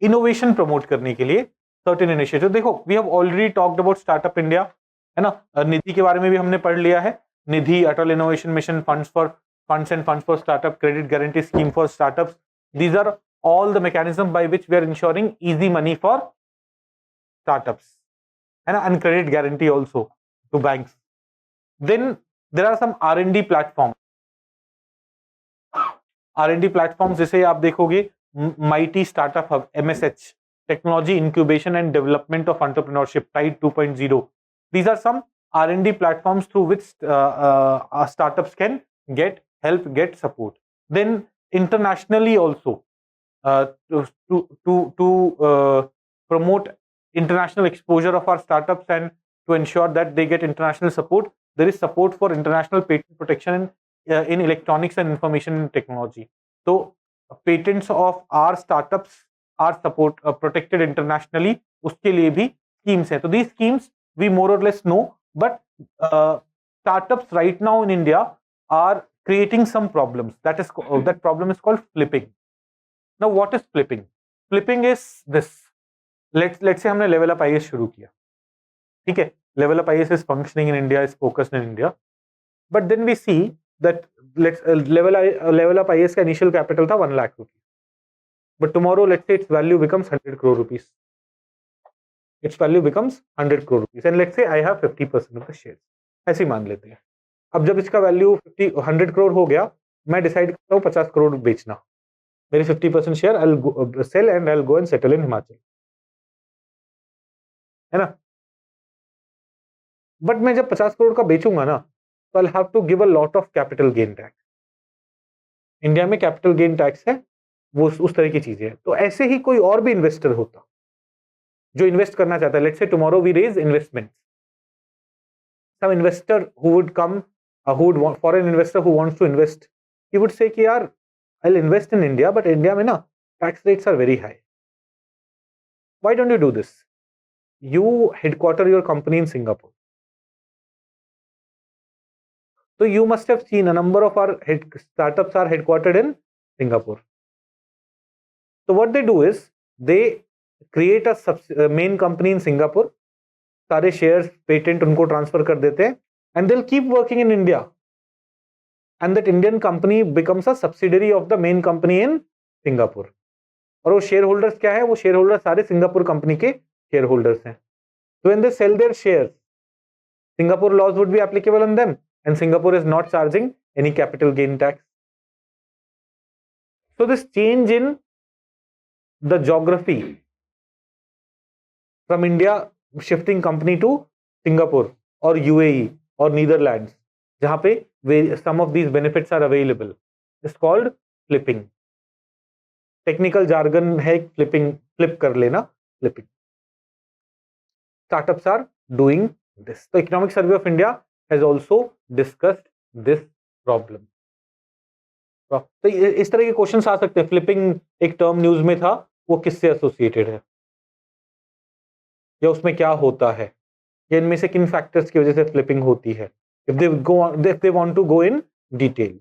innovation promote करने के लिए certain initiative. देखो, we have already talked about Startup India, है ना. निधि के बारे में भी हमने पढ़ लिया है. Nidhi, Atal innovation mission, funds for startup, credit guarantee scheme for startups. These are all the mechanism by which we are ensuring easy money for startups, है ना, and credit guarantee also to banks. Then there are some R&D platforms. R&D platforms जैसे आप देखोगे Mighty Startup Hub MSH, Technology Incubation and Development of Entrepreneurship Tide 2.0. These are some R&D platforms through which our startups can get help, get support. Then internationally also, to promote international exposure of our startups and to ensure that they get international support, there is support for international patent protection in electronics and information technology. So patents of our startups are support protected internationally. उसके लिए भी schemes हैं. So these schemes we more or less know, but startups right now in India are creating some problems. That problem is called flipping. Now what is flipping? Flipping is this. Let's say हमने LevelUp IS शुरू किया, ठीक है? LevelUp IS is functioning in India, is focused in India, but then we see that LevelUp IS का initial capital था 1 lakh rupees, but tomorrow let's say its value becomes 100 crore rupees. Its value becomes 100 crore rupees, and let's say I have 50% of the shares. ऐसे ही मान लेते हैं. अब जब इसका value 100 crore हो गया, मैं डिसाइड करता हूँ 50 करोड़ बेचना. मेरे 50% share I will sell and I will go and settle in Himachal, है ना? बट मैं जब 50 करोड़ का बेचूंगा ना, तो I have to give a lot of capital gain tax. India में कैपिटल गेन टैक्स है, वो उस तरह की चीजें है. तो ऐसे ही कोई और भी इन्वेस्टर होता जो इन्वेस्ट करना चाहता है. Let's say tomorrow we raise investment, some investor who would come, foreign investor who wants to invest, he would say कि यार I'll invest in India, but India में ना tax rates are very high. Why don't you do this? You headquarter your company in Singapore. So you must have seen a number of our startups are headquartered in Singapore. So what they do is they create a main company in Singapore. सारे shares, patent उनको transfer कर देते हैं, and they'll keep working in India. And that Indian company becomes a subsidiary of the main company in Singapore. और वो share holders क्या है? वो शेयर होल्डर सारे सिंगापुर कंपनी के शेयर होल्डर्स हैं. So when they sell their shares, Singapore laws would be applicable on them, and Singapore is not charging any capital gain tax. So this change in the geography from India shifting company to Singapore or UAE or Netherlands, जहां पे some of these benefits are available, is called flipping. Technical jargon है flipping, flip कर लेना, flipping. Startups are doing this. तो economic survey of India has also discussed this problem. तो इस तरह के क्वेश्चंस आ सकते हैं. फ्लिपिंग एक टर्म न्यूज में था, वो किससे एसोसिएटेड है, या उसमें क्या होता है, या इनमें से किन फैक्टर्स की वजह से फ्लिपिंग होती है. If they want to go in detail.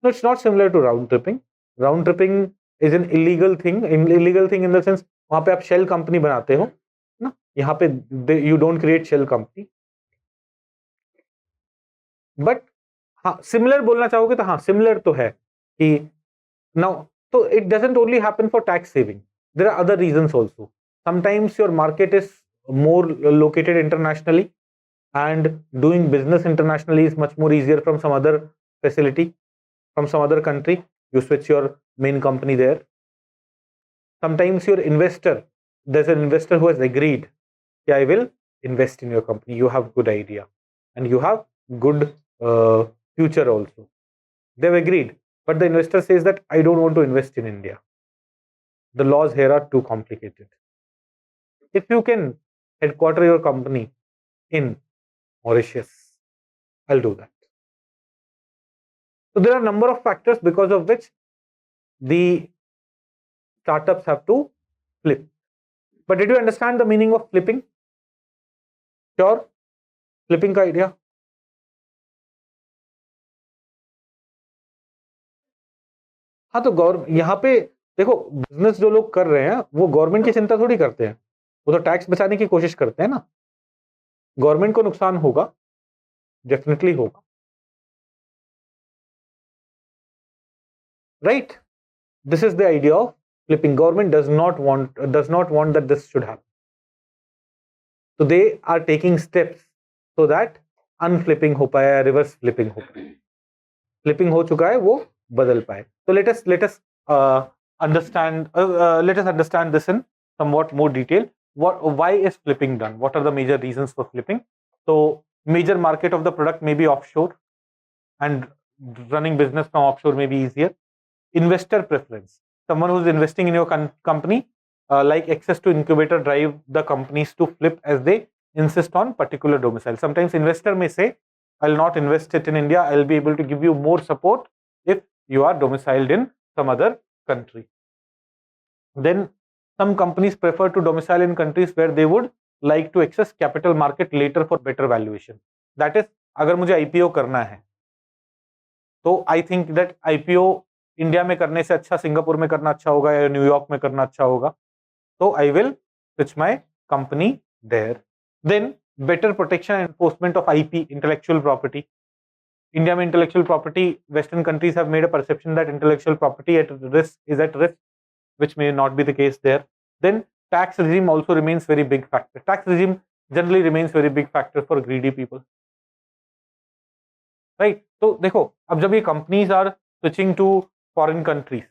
No, it's not similar to round tripping. Round tripping is an illegal thing. Illegal thing in the sense, वहां पे आप शेल कंपनी बनाते हो ना, यहाँ पे you don't create shell company. But हाँ, similar बोलना चाहोगे तो हाँ, similar तो है कि now, so it doesn't only happen for tax saving. There are other reasons also. Sometimes your market is more located internationally, and doing business internationally is much more easier from some other facility, from some other country. You switch your main company there. Sometimes your investor, there's an investor who has agreed, yeah, I will invest in your company. You have good idea and you have good future also. They've agreed, but the investor says that I don't want to invest in India. The laws here are too complicated. If you can headquarter your company in Mauritius, I'll do that. So there are a number of factors because of which the startups have to flip. But did you understand the meaning of flipping? Sure? Flipping का idea? हाँ, तो यहाँ पे देखो, business जो लोग कर रहे हैं वो गवर्नमेंट की चिंता थोड़ी करते हैं, वो तो टैक्स बचाने की कोशिश करते हैं ना. गवर्नमेंट को नुकसान होगा, डेफिनेटली होगा, right? This is the idea of flipping. Government does not want that this should happen. So they are taking steps so that अनफ्लिपिंग हो पाए या रिवर्स फ्लिपिंग हो पाए. फ्लिपिंग हो चुका है वो बदल पाए. So let us understand this in somewhat more detail. Why is flipping done? What are the major reasons for flipping? So major market of the product may be offshore, and running business from offshore may be easier. Investor preference. Someone who's investing in your company, like access to incubator, drive the companies to flip as they insist on particular domicile. Sometimes investor may say, I'll not invest it in India, I'll be able to give you more support if you are domiciled in some other country. Then some companies prefer to domicile in countries where they would like to access capital market later for better valuation. That is, अगर मुझे IPO करना है तो I think that IPO India में करने से अच्छा Singapore में करना अच्छा होगा या न्यूयॉर्क में करना अच्छा होगा, तो I will switch my company there. Then better protection and enforcement of IP, intellectual property. India में intellectual property, western countries have made a perception that intellectual property is at risk, which may not be the case there. Then tax regime also remains very big factor. Tax regime generally remains very big factor for greedy people. Right. तो देखो, अब जब ये companies are switching to foreign countries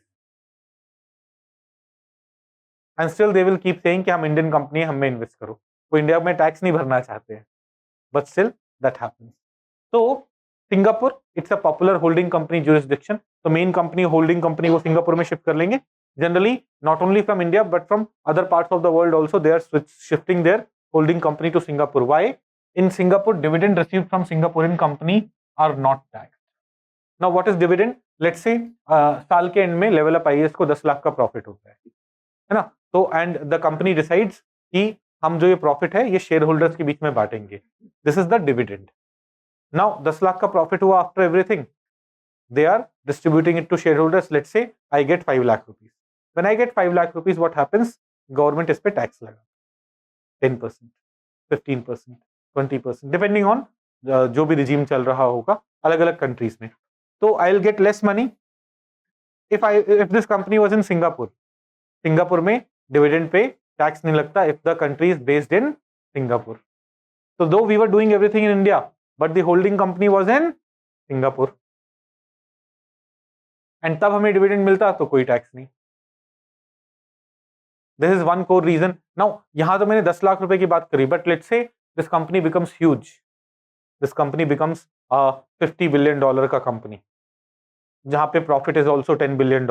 and still they will keep saying कि हम Indian company है, हमें invest करो. वो इंडिया में टैक्स नहीं भरना चाहते हैं, बट स्टिल दैट हैपेंस. तो Singapore, it's a popular holding company jurisdiction. तो मेन कंपनी, होल्डिंग कंपनी वो सिंगापुर में शिफ्ट कर लेंगे. Generally not only from India but from other parts of the world also they are shifting their holding company to Singapore. Why? In Singapore dividend received from Singaporean company are not taxed. Now what is dividend? Let's say साल के and में LevelUp IAS को 10 लाख का profit होता है ना. तो and the company decides कि हम जो ये प्रॉफिट है ये शेयर होल्डर्स के बीच में बांटेंगे. This is the dividend. Now 10 lakh का प्रॉफिट हुआ after everything, they are distributing it to shareholders. Let's say I get 5 lakh rupees. When I get 5 lakh rupees, what happens? Government इस पे tax लगा 10%, 15%, 20%, depending on जो भी regime चल रहा होगा अलग अलग कंट्रीज में. तो I will get less money if this company was in Singapore. Singapore में डिविडेंड पे टैक्स नहीं लगता if the country is based in Singapore. So though we were doing everything in India, but the holding company was in Singapore. And तब हमें dividend मिलता तो कोई tax नहीं. This is one core reason. Now यहां तो मैंने 10 लाख रुपए की बात करी, but let's say this company becomes huge. This company becomes a $50 billion का कंपनी जहां पे profit is also $10 billion.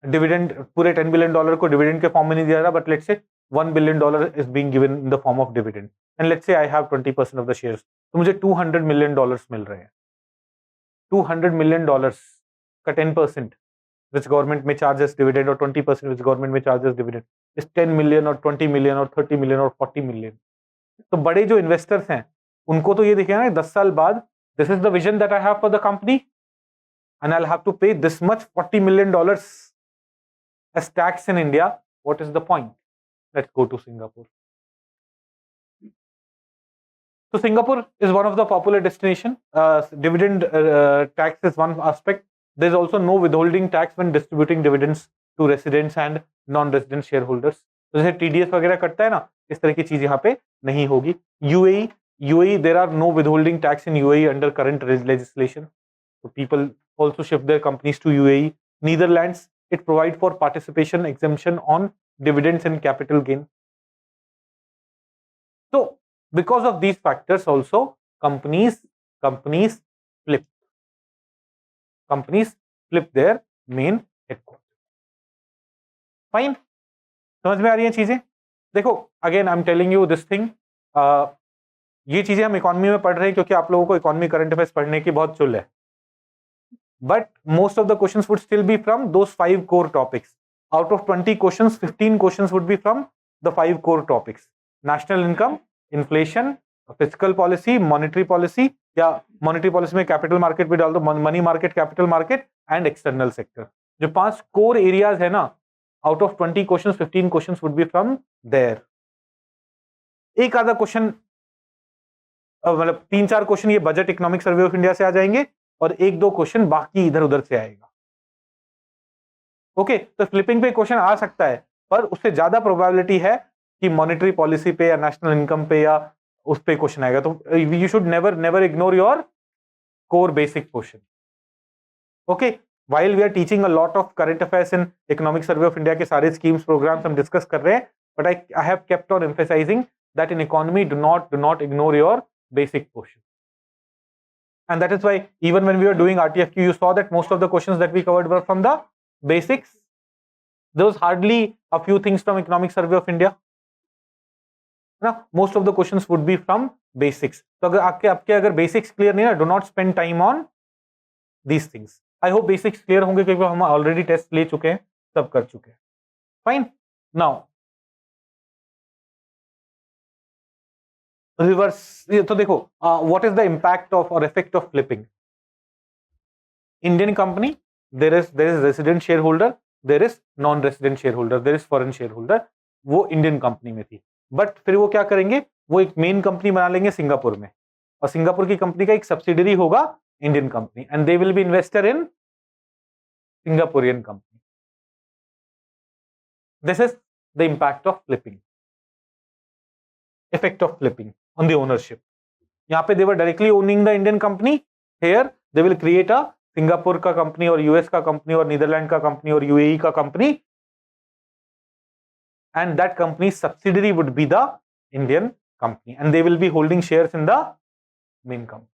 Dividend पूरे $10 billion को डिविडेंड के फॉर्म में नहीं दिया रहा, but let's say $1 billion is being given in the form of dividend. And let's say I have 20% of the shares. तो मुझे $200 million मिल रहे हैं. $200 million का 10% which government may charge as dividend or 20% which government may charge as dividend is 10 million or 20 million or 30 million or 40 million. तो बड़े जो investors हैं उनको तो ये दिखे ना 10 साल बाद this is the vision that I have for the company and I'll have to pay this much $40 million as tax in India. What is the point? Let's go to Singapore. So Singapore is one of the popular destination. Dividend tax is one aspect. There is also no withholding tax when distributing dividends to residents and non-resident shareholders. तो जैसे TDS वगैरह कटता है ना, इस तरह की चीज यहाँ पे नहीं होगी. UAE, there are no withholding tax in UAE under current legislation. So people also shift their companies to UAE. Netherlands, it provides for participation exemption on dividends and capital gain. So because of these factors also companies flip their main headquarters. Fine, समझ में आ रही है चीजें. देखो again I am telling you this thing, ये चीजें हम economy में पढ़ रहे हैं क्योंकि आप लोगों को इकोनॉमी करंट अफेयर्स पढ़ने की बहुत चुल है, but most of the questions would still be from those 5 core topics. Out of 20 questions 15 questions would be from the 5 core topics: national income, inflation, physical policy, monetary policy, या monetary policy में capital market भी डाल दो, money market, capital market and external sector. जो 5 core areas है ना, out of 20 questions 15 questions would be from there. एक आधा क्वेश्चन, मतलब 3-4 क्वेश्चन ये budget economic survey of India से आ जाएंगे और 1-2 क्वेश्चन बाकी इधर उधर से आएगा. ओके, तो फ्लिपिंग पे क्वेश्चन आ सकता है, पर उससे ज्यादा प्रोबेबिलिटी है कि मॉनेटरी पॉलिसी पे या नेशनल इनकम पे या उस पे क्वेश्चन आएगा, तो you should never ignore your core basic question. Okay, while we are teaching a lot of current affairs in economic survey of India के सारे schemes programs हम discuss कर रहे हैं, but I have kept on emphasizing that in economy do not ignore your basic portion. And that is why even when we were doing RTFQ, you saw that most of the questions that we covered were from the basics. There was hardly a few things from economic survey of India. Now most of the questions would be from basics. तो अगर आपके अगर basics clear नहीं है, do not spend time on these things. I hope basics clear होंगे क्योंकि हम already test ले चुके हैं, सब कर चुके हैं. फाइन. नाउ रिवर्स, तो देखो what is the impact of और effect of flipping. Indian company, there is resident shareholder, there is non resident shareholder, there is foreign shareholder. वो इंडियन कंपनी में थी, but फिर वो क्या करेंगे, वो एक मेन कंपनी बना लेंगे सिंगापुर में, और सिंगापुर की कंपनी का एक सब्सिडरी होगा Indian company, and they will be investor in Singaporean company. This is the impact of flipping, effect of flipping on the ownership. यहाँ पे they were directly owning the Indian company. Here they will create a Singapore का company और US का company और Netherlands का company और UAE का company, and that company's subsidiary would be the Indian company, and they will be holding shares in the main company.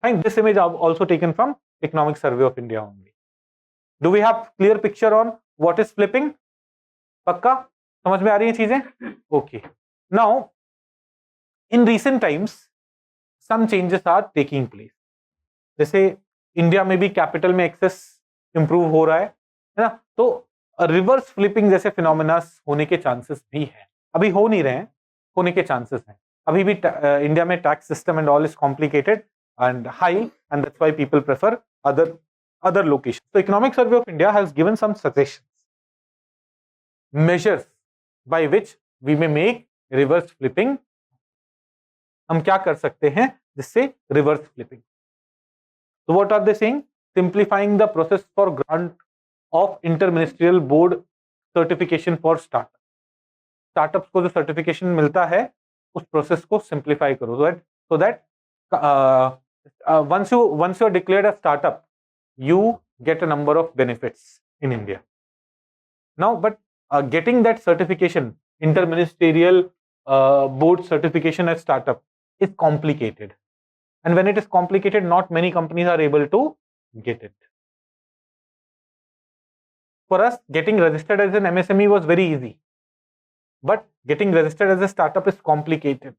Fine. This image also taken from Economic Survey of India only. Do we have clear picture on what is flipping? पक्का समझ में आ रही है चीजें? Okay. Now, in recent times, some changes are taking place. जैसे India में भी capital में एक्सेस इंप्रूव हो रहा है ना, तो रिवर्स फ्लिपिंग जैसे फिनोमेना होने के चांसेस भी हैं. अभी हो नहीं रहे हैं, होने के चांसेस हैं. अभी भी इंडिया में tax system and all is complicated and high, and that's why people prefer other locations. So Economic Survey of India has given some suggestions, measures by which we may make reverse flipping. हम क्या कर सकते हैं जिससे reverse flipping? So what are they saying? Simplifying the process for grant of interministerial board certification for startup. Startups को जो certification मिलता है, उस process को simplify करो, so that once you are declared a startup, you get a number of benefits in India. Now, but getting that certification, interministerial board certification as startup, is complicated. And when it is complicated, not many companies are able to get it. For us, getting registered as an MSME was very easy, but getting registered as a startup is complicated.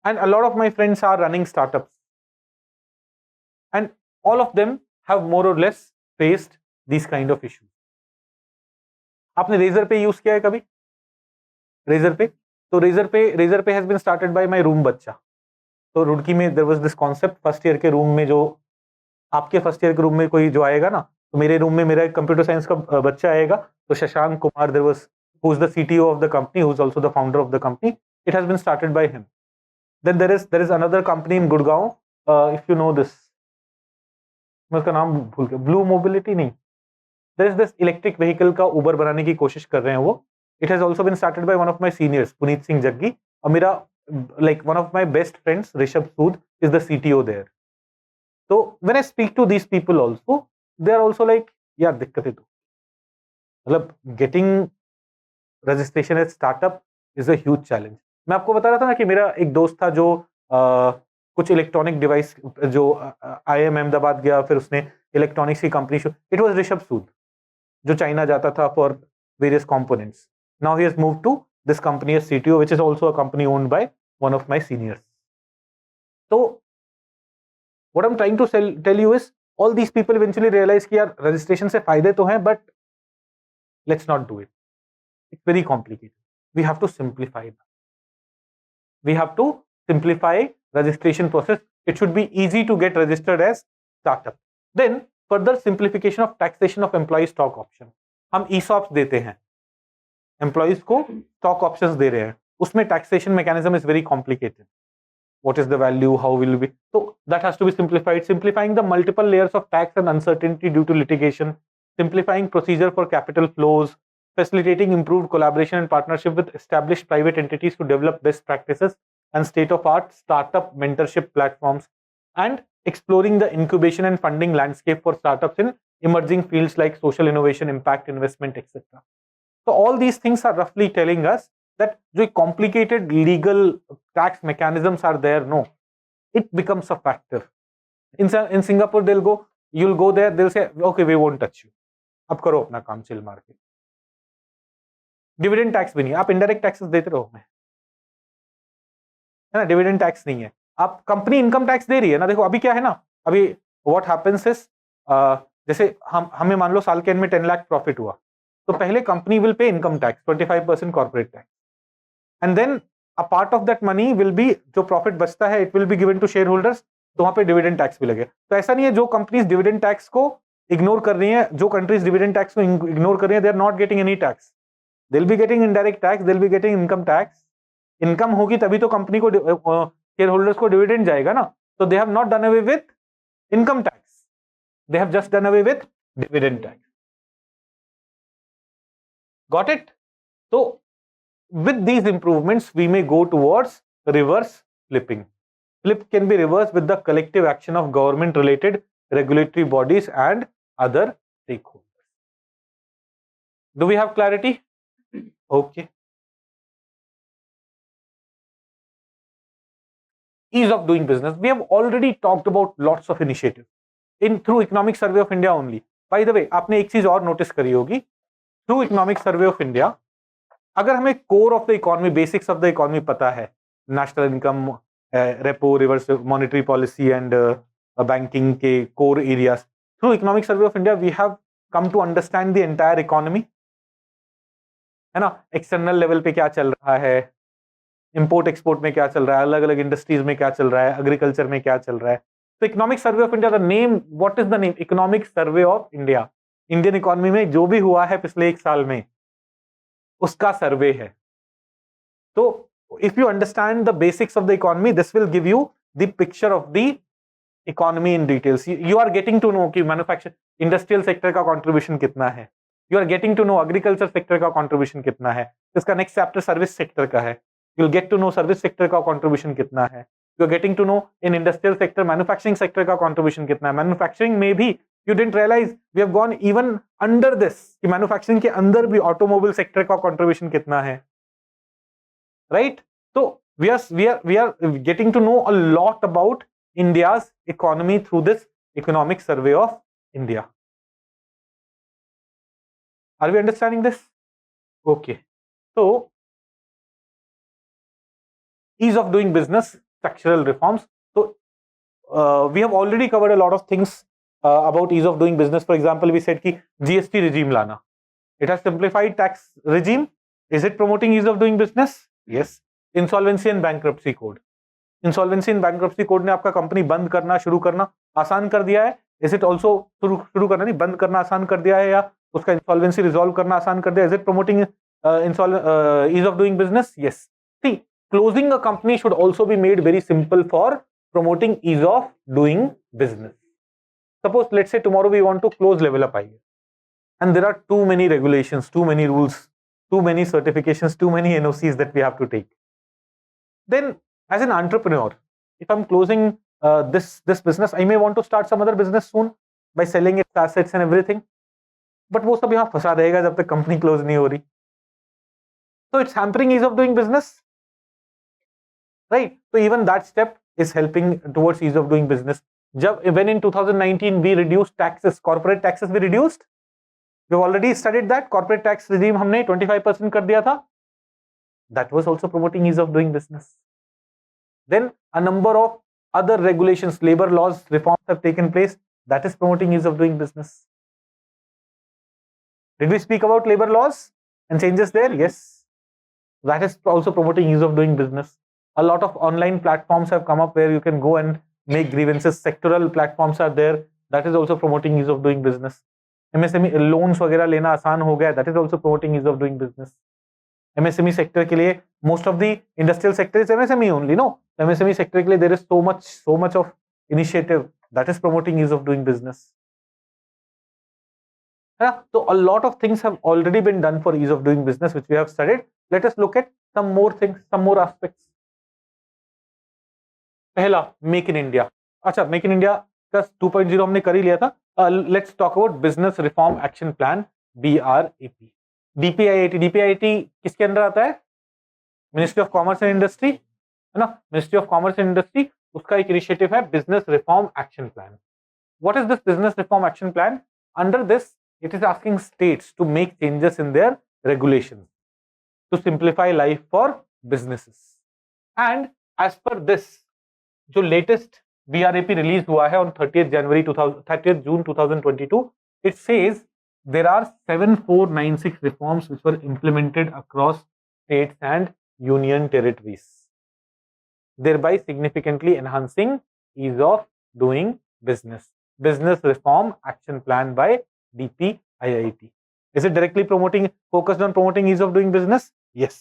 And a lot of my friends are running startups, and all of them have more or less faced these kind of issues. आपने razor पे use किया है कभी? Razor पे, तो razor पे has been started by my room बच्चा. तो रुड़की में there was this concept, first year के रूम में, जो आपके फर्स्ट ईयर के रूम में कोई जो आएगा ना, तो मेरे रूम में मेरा एक कंप्यूटर साइंस का बच्चा आएगा, तो Shashank Kumar, there was who is the CTO of the company, who is also the founder of the company. It has been started by him. Then there is another company in Gurgaon, if you know this, मैं उसका नाम भूल गया, blue mobility नहीं, there is this electric vehicle का उबर बनाने की कोशिश कर रहे हैं वो. It has also been started by one of my seniors, Puneet Singh Jaggi, और मेरा like one of my best friends, Rishabh Sood, is the CTO there. So when I speak to these people also, they are also like, यार दिक्कत है, तो मतलब getting registration as startup is a huge challenge. मैं आपको बता रहा था ना कि मेरा एक दोस्त था जो कुछ इलेक्ट्रॉनिक डिवाइस, जो IIM अहमदाबाद गया, फिर उसने इलेक्ट्रॉनिक्स की company, it was Rishabh Sood, जो चाइना जाता था for various components. Now he has moved to this company as CTO, which is also a company owned by one of my seniors. तो what I am trying to tell you is, all these people eventually realise कि यार registration से फायदे तो हैं, but let's not do it, it's very complicated. We have to simplify that. We have to simplify registration process. It should be easy to get registered as startup. Then further simplification of taxation of employee stock option. हम ESOPs देते हैं, employees को stock options दे रहे हैं, उसमें taxation mechanism is very complicated. What is the value? How will be? So that has to be simplified. Simplifying the multiple layers of tax and uncertainty due to litigation. simplifying procedure for capital flows, facilitating improved collaboration and partnership with established private entities to develop best practices and state-of-art startup mentorship platforms, and exploring the incubation and funding landscape for startups in emerging fields like social innovation, impact investment, etc. So all these things are roughly telling us that the complicated legal tax mechanisms are there. No, it becomes a factor. In Singapore, you'll go there, they'll say, okay, we won't touch you. अब करो अपना काम chill मार के. Dividend tax भी नहीं, आप indirect taxes देते रहो, है ना, डिविडेंड टैक्स नहीं है. आप कंपनी इनकम टैक्स दे रही है ना. देखो अभी क्या है ना, अभी व्हाट हैपेंस इज, जैसे हमें मान लो साल के एंड में 10 लाख प्रॉफिट हुआ, तो पहले company will pay income tax 25% corporate tax, and then a part of that money will be, जो प्रॉफिट बचता है it will be given to share holders, तो वहां पे डिविडेंड टैक्स भी लगे. तो ऐसा नहीं है जो कंपनीज डिविडेंड टैक्स को इग्नोर कर रही है, जो कंट्रीज डिविडेंड टैक्स को इग्नोर कर रही है, they are not getting any tax. They will be getting indirect tax, they will be getting income tax. Income होगी तभी तो कंपनी को शेयर होल्डर्स को डिविडेंड जाएगा ना. तो they have not done away with income tax, they have just done away with dividend tax. Got it? तो with these improvements we may go towards reverse flipping. Flip can be reversed with the collective action of government related regulatory bodies and other stakeholders. Do we have clarity? Okay. Ease of doing business. We have already talked about lots of initiatives through Economic Survey of India only. By the way, आपने एक चीज और notice करी होगी, through Economic Survey of India, अगर हमें core of the economy, basics of the economy पता है, national income, repo, reverse monetary policy and banking के core areas, through economic survey of India we have come to understand the entire economy, है ना. External level पे क्या चल रहा है, इंपोर्ट एक्सपोर्ट में क्या चल रहा है, अलग अलग इंडस्ट्रीज में क्या चल रहा है, एग्रीकल्चर में क्या चल रहा है. तो economic survey of India, the name, what is the name? Economic survey of India. Indian economy में जो भी हुआ है पिछले एक साल में उसका सर्वे है. तो if you understand the basics of the economy, this will give you the picture of the economy in details. You are getting to know कि मैन्युफैक्चर इंडस्ट्रियल सेक्टर का कंट्रीब्यूशन कितना है, you are getting to know agriculture sector का contribution कितना है. इसका next chapter service sector का है, you will get to know service sector का कंट्रीब्यूशन कितना है. You are getting to no in industrial sector manufacturing sector का कंट्रीब्यूशन कितना है. मैन्युफैक्चरिंग में भी you didn't realize we have gone even under this कि मैन्युफैक्चरिंग के अंदर भी ऑटोमोबाइल सेक्टर का कंट्रीब्यूशन कितना है, राइट. तो we are getting to know a lot about India's economy through this economic survey of India. Are we understanding this? Okay. So ease of doing business, structural reforms. So we have already covered a lot of things about ease of doing business. For example, we said कि GST regime लाना, it has simplified tax regime. Is it promoting ease of doing business? Yes. Insolvency and bankruptcy code. Insolvency and bankruptcy code ने आपका company बंद करना, शुरू करना आसान कर दिया है. Is it also शुरू करना नहीं, बंद करना आसान कर दिया है, या उसका इंसॉल्वेंसी रिजॉल्व करना आसान कर दिया? Is it promoting ease of doing business? Yes. See, closing a company should also be made very simple for promoting ease of doing business. Suppose, let's say tomorrow we want to close LevelUp IE, and there are too many regulations, too many rules, too many certifications, too many NOCs that we have to take. Then, as an entrepreneur, if I'm closing this business, I may want to start some other business soon by selling its assets and everything. But वो सब यहाँ फंसा रहेगा जब तक company close नहीं हो रही. So it's hampering ease of doing business, right? So even that step is helping towards ease of doing business. When in 2019 we reduced taxes, corporate taxes we reduced, we've already studied that. Corporate tax regime हमने 25% कर दिया था. That was also promoting ease of doing business. Then a number of other regulations, labor laws reforms have taken place. That is promoting ease of doing business. Did we speak about labor laws and changes there? Yes. That is also promoting ease of doing business. A lot of online platforms have come up where you can go and make grievances. Sectoral platforms are there. That is also promoting ease of doing business. MSME loans वगैरह लेना आसान हो गया. That is also promoting ease of doing business. MSME sector के लिए, most of the industrial sector is MSME only, no? MSME sector के लिए there is so much of initiative. That is promoting ease of doing business. है ना. तो a lot of things have already been done for ease of doing business which we have studied. Let us look at some more things, some more aspects. पहला, make in India. अच्छा, make in India का 2.0 हमने कर ही लिया था. Let's talk about business reform action plan, BRAP. DPIIT किसके अंदर आता है? Ministry of commerce and industry, है ना. Ministry of commerce and industry, उसका एक इनिशिएटिव है business reform action plan. What is this business reform action plan? Under this, it is asking states to make changes in their regulations to simplify life for businesses. And as per this, जो latest BRAP release हुआ है on 30th June 2022, it says there are 7496 reforms which were implemented across states and union territories, thereby significantly enhancing ease of doing business. Business Reform Action Plan by DPIIT. Is it directly focused on promoting ease of doing business? Yes.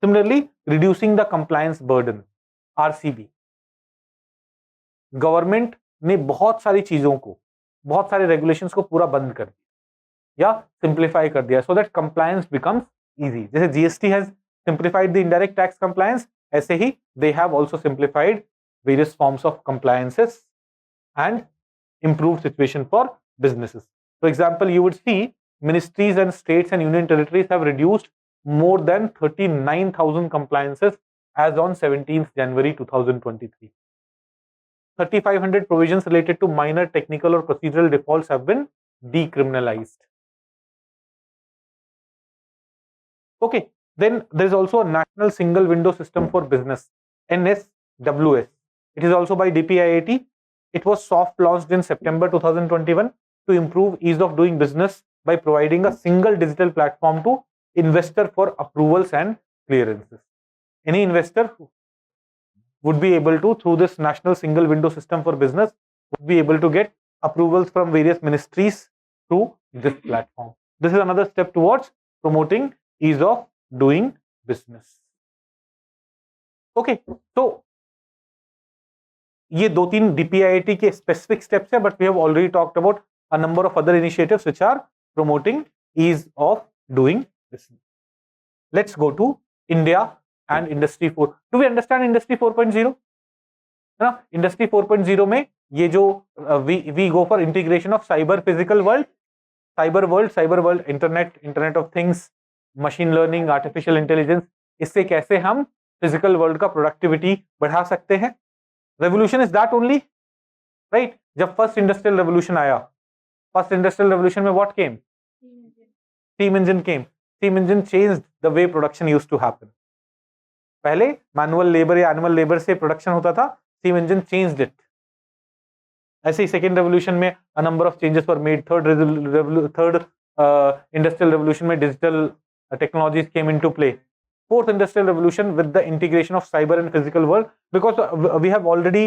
Similarly, reducing the compliance burden, RCB. Government ने बहुत सारी चीजों को, बहुत सारे regulations को पूरा बंद कर दिया या सिंप्लीफाई कर दिया, so that compliance becomes easy. जैसे GST has simplified the indirect tax compliance, ऐसे ही they have also simplified various forms of compliances and improved situation for businesses. For example, you would see ministries and states and union territories have reduced more than 39,000 compliances as on 17th January 2023. 3,500 provisions related to minor technical or procedural defaults have been decriminalized. Okay, then there is also a national single window system for business, NSWS. It is also by DPIIT. It was soft launched in September 2021 to improve ease of doing business by providing a single digital platform to investor for approvals and clearances. Any investor would be able to, through this national single window system for business, would be able to get approvals from various ministries through this platform. This is another step towards promoting ease of doing business. Okay, so ये दो तीन DPIIT के specific steps है, but we have already talked about a number of other initiatives which are promoting ease of doing business. Let's go to India and industry 4. Do we understand industry 4.0? है ना. Industry 4.0 में ये जो we go for integration of cyber physical world, cyber world, internet of things, machine learning, artificial intelligence. इससे कैसे हम physical world का productivity बढ़ा सकते हैं. Revolution is that only, right. जब फर्स्ट इंडस्ट्रियल रेवोल्यूशन आया, फर्स्ट इंडस्ट्रियल रेवोल्यूशन में what came? Steam engine came. Steam engine changed the way production used to happen. पहले मैनुअल लेबर या एनिमल लेबर से प्रोडक्शन होता था, स्टीम इंजन चेंज्ड इट. ऐसे ही second revolution में a number of changes were made. Third industrial revolution में digital technologies came into play. Fourth industrial revolution with the integration of cyber and physical world, because we have already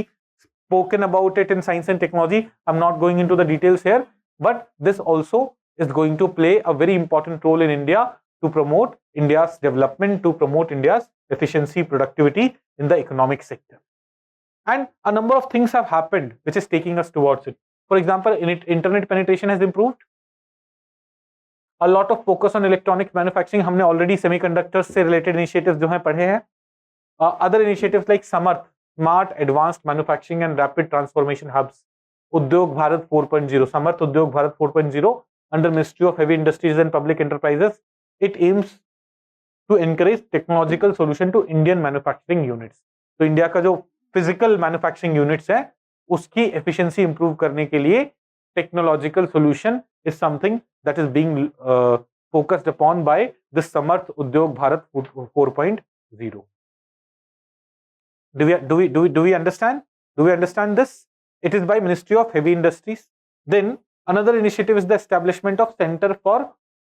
spoken about it in science and technology. I'm not going into the details here, but this also is going to play a very important role in India to promote India's development, to promote India's efficiency, productivity in the economic sector. And a number of things have happened which is taking us towards it. For example, internet penetration has improved. A lot of focus on electronic manufacturing. हमने already semiconductors से related initiatives जो हैं पढ़े हैं. Other initiatives like Samarth, Smart Advanced Manufacturing and Rapid Transformation Hubs, उद्योग Bharat 4.0, Samarth उद्योग Bharat 4.0 under Ministry of Heavy Industries and Public Enterprises. It aims to encourage technological solution to Indian manufacturing units. तो India का जो physical manufacturing units है उसकी efficiency improve करने के लिए technological solution is something that is being focused upon by this Samarth Udyog Bharat 4.0. Do we understand? Do we understand this? It is by Ministry of Heavy Industries. Then another initiative is the establishment of Center for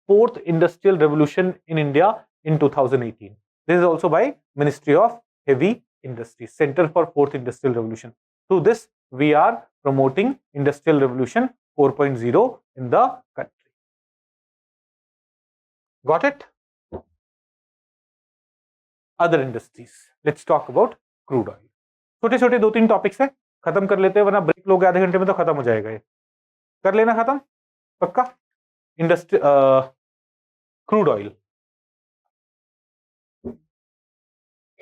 Fourth Industrial Revolution in India in 2018. This is also by Ministry of Heavy Industries, Center for Fourth Industrial Revolution. Through this, we are promoting Industrial Revolution 4.0 in the country. Got it? Other industries. Let's talk about crude oil. छोटे छोटे दो तीन topics है, खत्म कर लेते हैं, वरना ब्रेक लोगे आधे घंटे में तो खत्म हो जाएगा. ये कर लेना खत्म, पक्का. crude oil.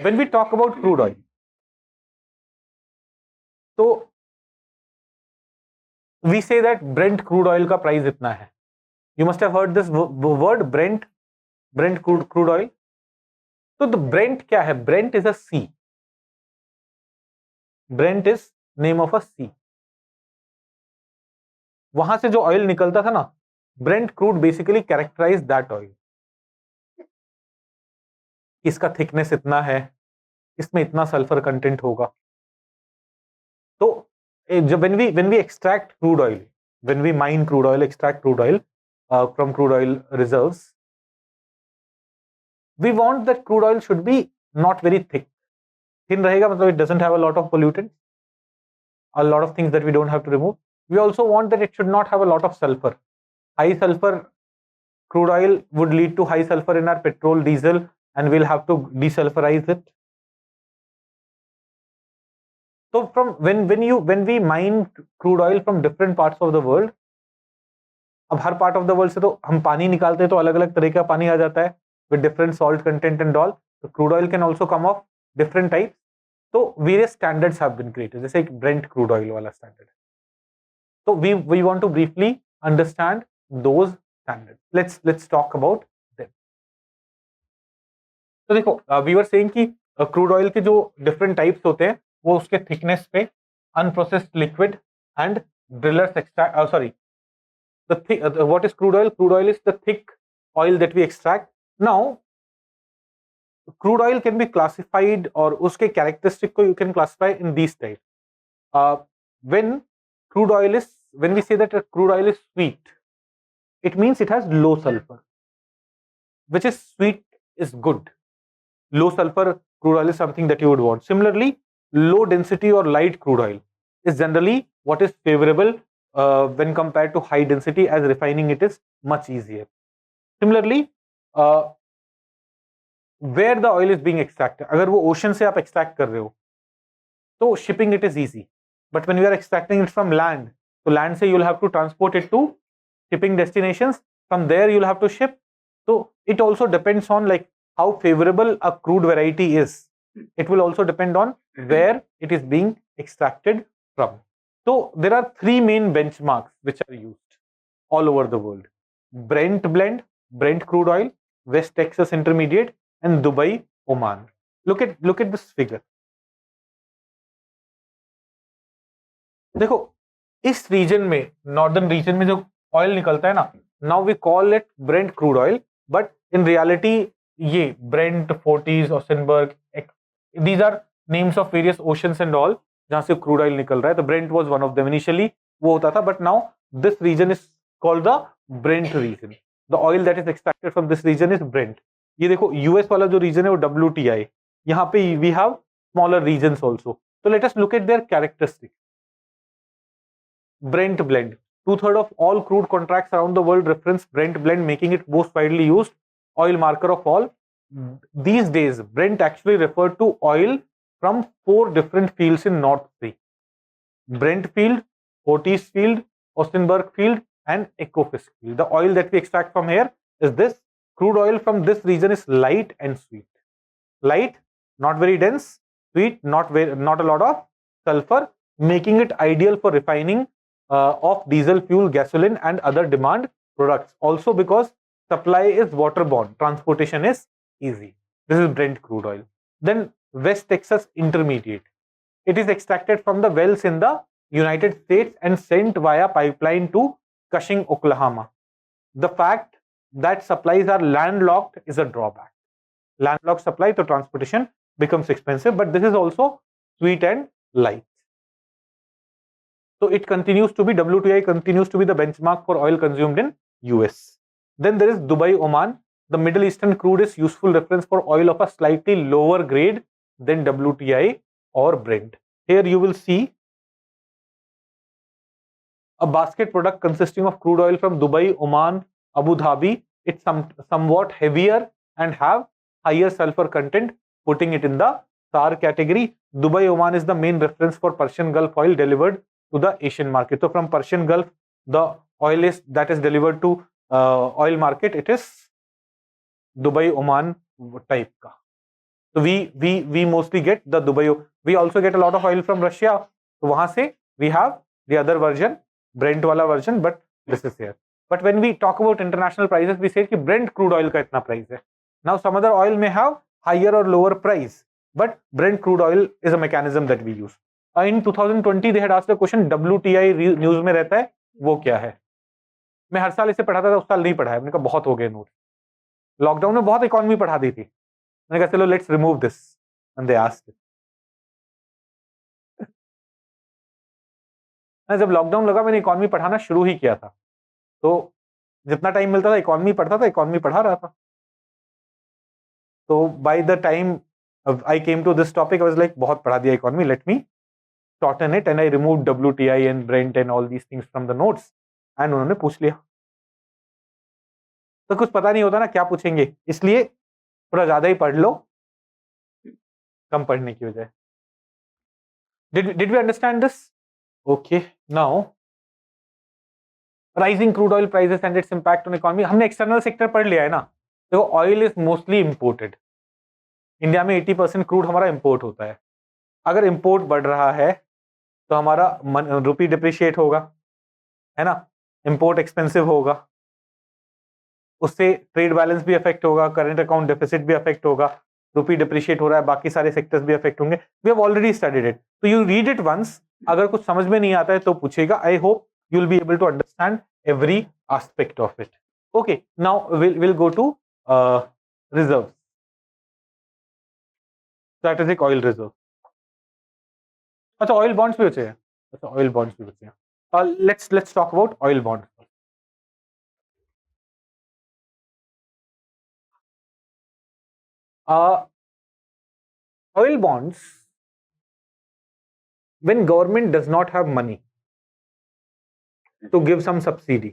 When we talk about crude oil, so we say that Brent crude oil का price इतना है. You must have heard this word Brent crude oil. So the Brent क्या है? Brent is a sea. Brent is name of a sea. वहां से जो oil निकलता था ना, Brent crude basically characterize that oil. इसका थिकनेस इतना है, इसमें इतना सल्फर कंटेंट होगा. तो जब when we extract crude oil, when we mine crude oil, extract crude oil from crude oil reserves, we want that crude oil should be not very thick. Thin रहेगा मतलब it doesn't have a lot of pollutants, a lot of things that we don't have to remove. We also want that it should not have a lot of sulfur. High sulfur crude oil would lead to high sulfur in our petrol, diesel, and we'll have to desulfurize it. So from when we mine crude oil from different parts of the world, अब हर part of the world से तो हम पानी निकालते हैं तो अलग अलग तरह का पानी आ जाता है with different salt content and all. So crude oil can also come of different types. So various standards have been created. जैसे एक Brent crude oil वाला standard. So we want to briefly understand those standards. Let's talk about them. तो देखो we were saying कि crude oil के जो different types होते हैं वो उसके thickness पे unprocessed liquid and drillers extract. What is crude oil? Crude oil is the thick oil that we extract. Now, crude oil can be classified or उसके characteristic को you can classify in these types. When we say that a crude oil is sweet, it means it has low sulfur, which is sweet is good. Low sulfur crude oil is something that you would want. Similarly, low density or light crude oil is generally what is favorable when compared to high density, as refining it is much easier. Similarly, where the oil is being extracted, अगर वो ocean से आप extract कर रहे हो, तो shipping it is easy. But when you are extracting it from land, so land से you'll have to transport it to shipping destinations. From there you'll have to ship. So it also depends on like how favorable a crude variety is. It will also depend on where it is being extracted from. So there are three main benchmarks which are used all over the world: Brent blend, Brent crude oil, West Texas Intermediate, and Dubai, Oman. Look at this figure. देखो इस reason में, northern region में जो oil निकलता है ना, now we call it Brent crude oil, but in reality ये Brent, Forties, Oseberg, these are names of various oceans and all जहां से क्रूड ऑयल निकल रहा है. तो Brent was one of them. Initially वो होता था, but now this region is called the Brent region. The oil that is extracted from this region is Brent. ये देखो यूएस वाला जो रीजन है वो WTI. यहाँ पे we have smaller reasons also. So let us look at their characteristics. Brent blend. 2/3 of all crude contracts around the world reference Brent blend, making it most widely used oil marker of all. These days, Brent actually referred to oil from 4 different fields in North Sea: Brent field, Forties field, Ostenburg field, and Ekofisk field. The oil that we extract from here is this. Crude oil from this region is light and sweet. Light, not very dense. Sweet, not a lot of sulfur, making it ideal for refining of diesel fuel, gasoline, and other demand products. Also because supply is waterborne, transportation is easy. This is Brent crude oil. Then West Texas Intermediate. It is extracted from the wells in the United States and sent via pipeline to Cushing, Oklahoma. The fact that supplies are landlocked is a drawback. Landlocked supply, so transportation becomes expensive, but this is also sweet and light. So it continues to be, WTI continues to be the benchmark for oil consumed in US. Then there is Dubai, Oman. The Middle Eastern crude is useful reference for oil of a slightly lower grade than WTI or Brent. Here you will see a basket product consisting of crude oil from Dubai, Oman, Abu Dhabi. It's somewhat heavier and have higher sulfur content, putting it in the SAR category. Dubai, Oman is the main reference for Persian Gulf oil delivered to the Asian market. So from Persian Gulf, the oil that is delivered to oil market it is Dubai Oman type का. So we mostly get the Dubai. We also get a lot of oil from Russia. तो वहां से we have the other version, Brent वाला version, but this is here. But when we talk about international prices, we say कि Brent crude oil का इतना price है. Now some other oil may have higher or lower price, but Brent crude oil is a mechanism that we use. In 2020 they had asked the question, WTI news में रहता है, वो क्या है? मैं हर साल इसे पढ़ाता था, उस साल नहीं पढ़ा है. मैंने कहा बहुत हो गए नोट. लॉकडाउन में बहुत इकोनॉमी पढ़ा दी थी. मैंने कहा चलो let's remove this, and they asked. जब लॉकडाउन लगा मैंने इकोनॉमी पढ़ाना शुरू ही किया था, तो जितना टाइम मिलता था इकोनॉमी पढ़ता था, इकोनॉमी पढ़ा रहा था. तो by the time I came to this topic I was like बहुत पढ़ा दिया economy, let me shorten it, and I removed WTI and Brent and all these things from the notes, and उन्होंने पूछ लिया. तो कुछ पता नहीं होता ना क्या पूछेंगे, इसलिए थोड़ा ज्यादा ही पढ़ लो कम पढ़ने की वजह. Did we understand this? Okay, now rising crude oil prices and its impact on economy. हमने एक्सटर्नल सेक्टर पढ़ लिया है ना. देखो oil is mostly imported. India में 80% क्रूड हमारा इंपोर्ट होता है. अगर इंपोर्ट बढ़ रहा है तो हमारा रुपी डिप्रिशिएट होगा, है ना. इंपोर्ट एक्सपेंसिव होगा, उससे ट्रेड बैलेंस भी अफेक्ट होगा, करंट अकाउंट डेफिसिट भी अफेक्ट होगा, रुपी डिप्रिशिएट हो रहा है, बाकी सारे सेक्टर्स भी अफेक्ट होंगे. We have already studied it, तो यू रीड इट वंस. अगर कुछ समझ में नहीं आता है तो पूछेगा. I hope you will be able to understand every aspect of it. Okay, now will go to reserve, strategic oil reserve. अच्छा, ऑयल बॉन्ड्स भी बचे हैं. अच्छा, ऑयल बॉन्ड्स भी बचे हैं. Let's talk about oil bonds. Oil bonds, when government does not have money to give some subsidy,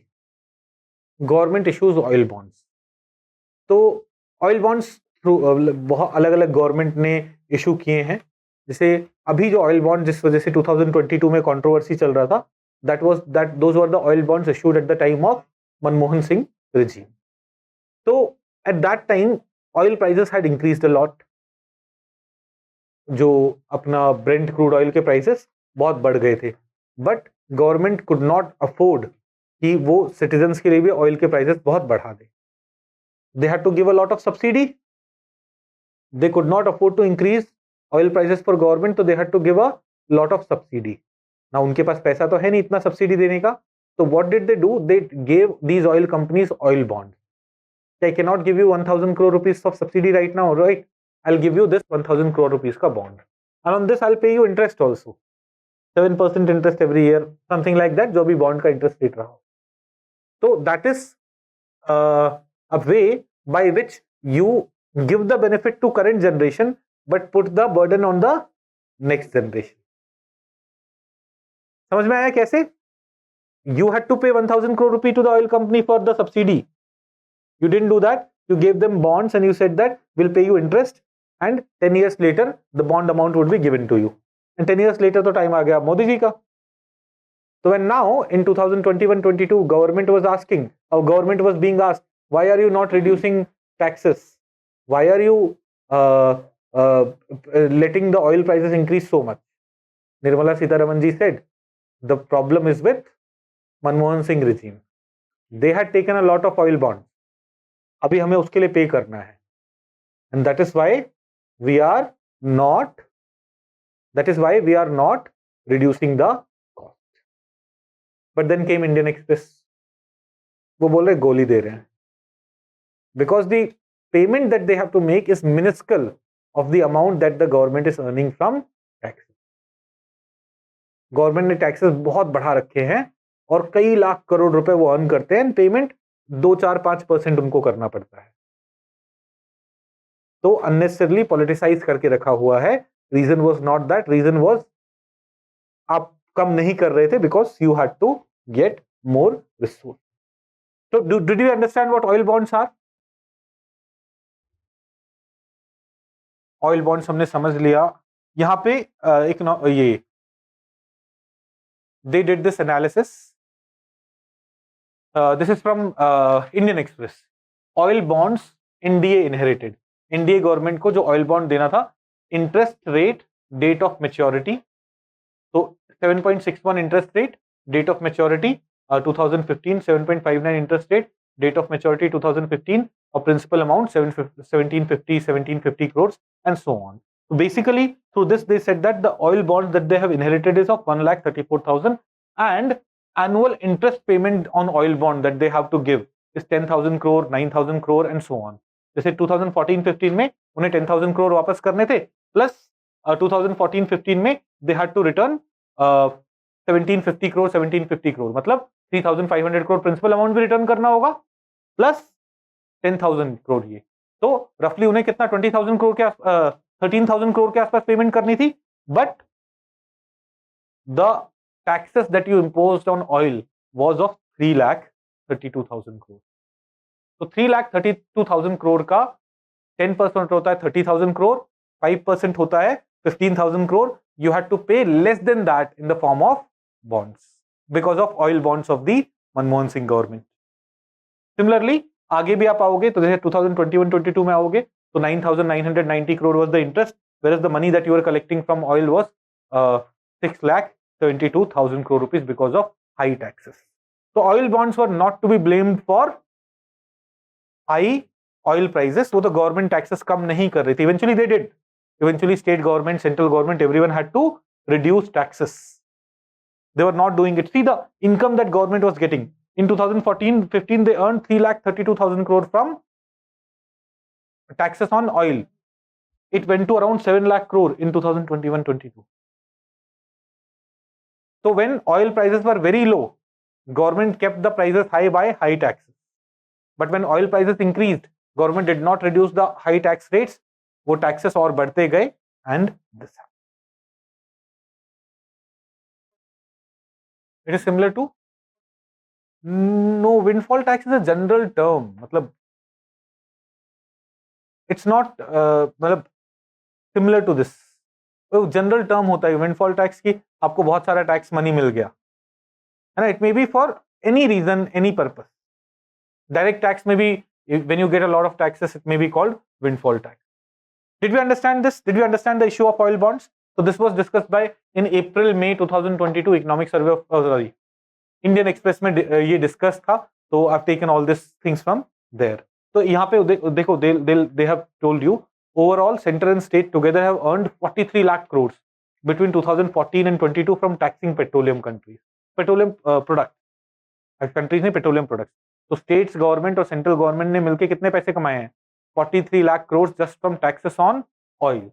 government issues oil bonds. तो oil bonds बहुत अलग अलग गवर्नमेंट ने इशू किए हैं. जैसे अभी जो ऑयल बॉन्ड जिस वजह से 2022 में कंट्रोवर्सी चल रहा था, those were the oil bonds issued at the time of Manmohan Singh regime. तो at that time oil prices had increased a lot. जो अपना ब्रेंट क्रूड ऑयल के प्राइसेस बहुत बढ़ गए थे, but government could not afford कि वो सिटीजन्स के लिए भी ऑयल के प्राइसेस बहुत बढ़ा दे. They had to give a lot of subsidy. They could not afford to increase oil prices for government, तो they had to give a lot of subsidy. ना उनके पास पैसा तो है नहीं इतना सब्सिडी देने का. तो what did they do? They gave these oil companies oil bond. I cannot give you 1000 crore rupees of subsidy right now, right? I'll give you this 1000 crore rupees ka bond, and on this I'll pay you interest also, 7% interest every year, something like that, जो भी bond का interest rate रहा. So that is a way by which you give the benefit to current generation but put the burden on the next generation. समझ में आया कैसे? You had to pay 1000 crore rupee to the oil company for the subsidy. You didn't do that. You gave them bonds and you said that we'll pay you interest, and 10 years later the bond amount would be given to you. And 10 years later तो time आ गया मोदी जी का. So when now in 2021-22 government was asking, or government was being asked, why are you not reducing taxes? Why are you letting the oil prices increase so much? Nirmala Sitharaman ji said, the problem is with Manmohan Singh regime. They had taken a lot of oil bonds. अभी हमें उसके लिए पे करना है. And that is why we are not reducing the cost. But then came Indian Express. वो बोल रहे गोली दे रहे हैं. Because the payment that they have to make is minuscule of the amount that the government is earning from taxes. Government ने taxes बहुत बढ़ा रखे हैं और कई लाख करोड़ रुपए वो अर्न करते हैं. पेमेंट 2-4-5% उनको करना पड़ता है. तो अननेसेसरली पॉलिटिसाइज करके रखा हुआ है. Reason was not that. Reason was आप कम नहीं कर रहे थे because you had to get more resource. तो did you understand what oil bonds are? Oil bonds हमने समझ लिया. यहां पे ये they did this analysis. This is from Indian Express. Oil bonds NDA inherited. NDA government को जो oil bond देना था, interest rate, date of maturity, तो 7.61 interest rate, date of maturity 2015, 7.59 interest rate, date of maturity 2015, और principal amount 1750 crores and so on. So basically through this they said that the oil bonds that they have inherited is of 1,34,000 and annual interest payment on oil bond that they have to give is 10,000 crore, 9,000 crore and so on. जैसे 2014-15 में उन्हें 10,000 crore वापस करने थे, plus 2014-15 में they had to return 1750 crore, मतलब 3,500 crore principal amount भी return करना होगा प्लस 10,000 crore ये, तो रफली उन्हें कितना 20,000 crore के 13,000 crore के आसपास पेमेंट करनी थी, but the taxes that you imposed on oil was of 3,32,000 crore. तो 3,32,000 crore का 10% होता है 30,000 crore, 5% होता है 15,000 crore. You had to pay less than that in the form of bonds because of oil bonds of the Manmohan Singh government. Similarly, आगे भी आप आओगे तो जैसे 2021-22 में आओगे तो 9,990 crore was the interest, whereas the money that you were collecting from oil was 6,72,000 crore rupees because of high taxes. So oil bonds were not to be blamed for high oil prices. वो तो government taxes कम नहीं कर रही थी. Eventually they did. Eventually state government, central government, everyone had to reduce taxes. They were not doing it. See the income that government was getting. In 2014-15 they earned 3,32,000 crore from taxes on oil. It went to around 7 lakh crore in 2021-22. So when oil prices were very low, government kept the prices high by high taxes. But when oil prices increased, government did not reduce the high tax rates. वो taxes और बढ़ते गए and this happened. It is similar to no, windfall tax is a general term. मतलब it's not मतलब similar to this. तो general term होता है windfall tax की, आपको बहुत सारा टैक्स मनी मिल गया है ना. It may be for any reason, any purpose. Direct tax में भी when you get a lot of taxes it may be called windfall tax. Did we understand this? Did we understand the issue of oil bonds? So this was discussed by in April May 2022 economic survey of sorry Indian Express में ये discuss था. तो I've taken all these things from there. तो यहाँ पे देखो they have told you overall center and state together have earned 43 lakh crores between 2014 and 22 from taxing petroleum countries, petroleum products, countries ने petroleum products. तो states government और central government ने मिलके कितने पैसे कमाए हैं? 43 lakh crores just from taxes on oil.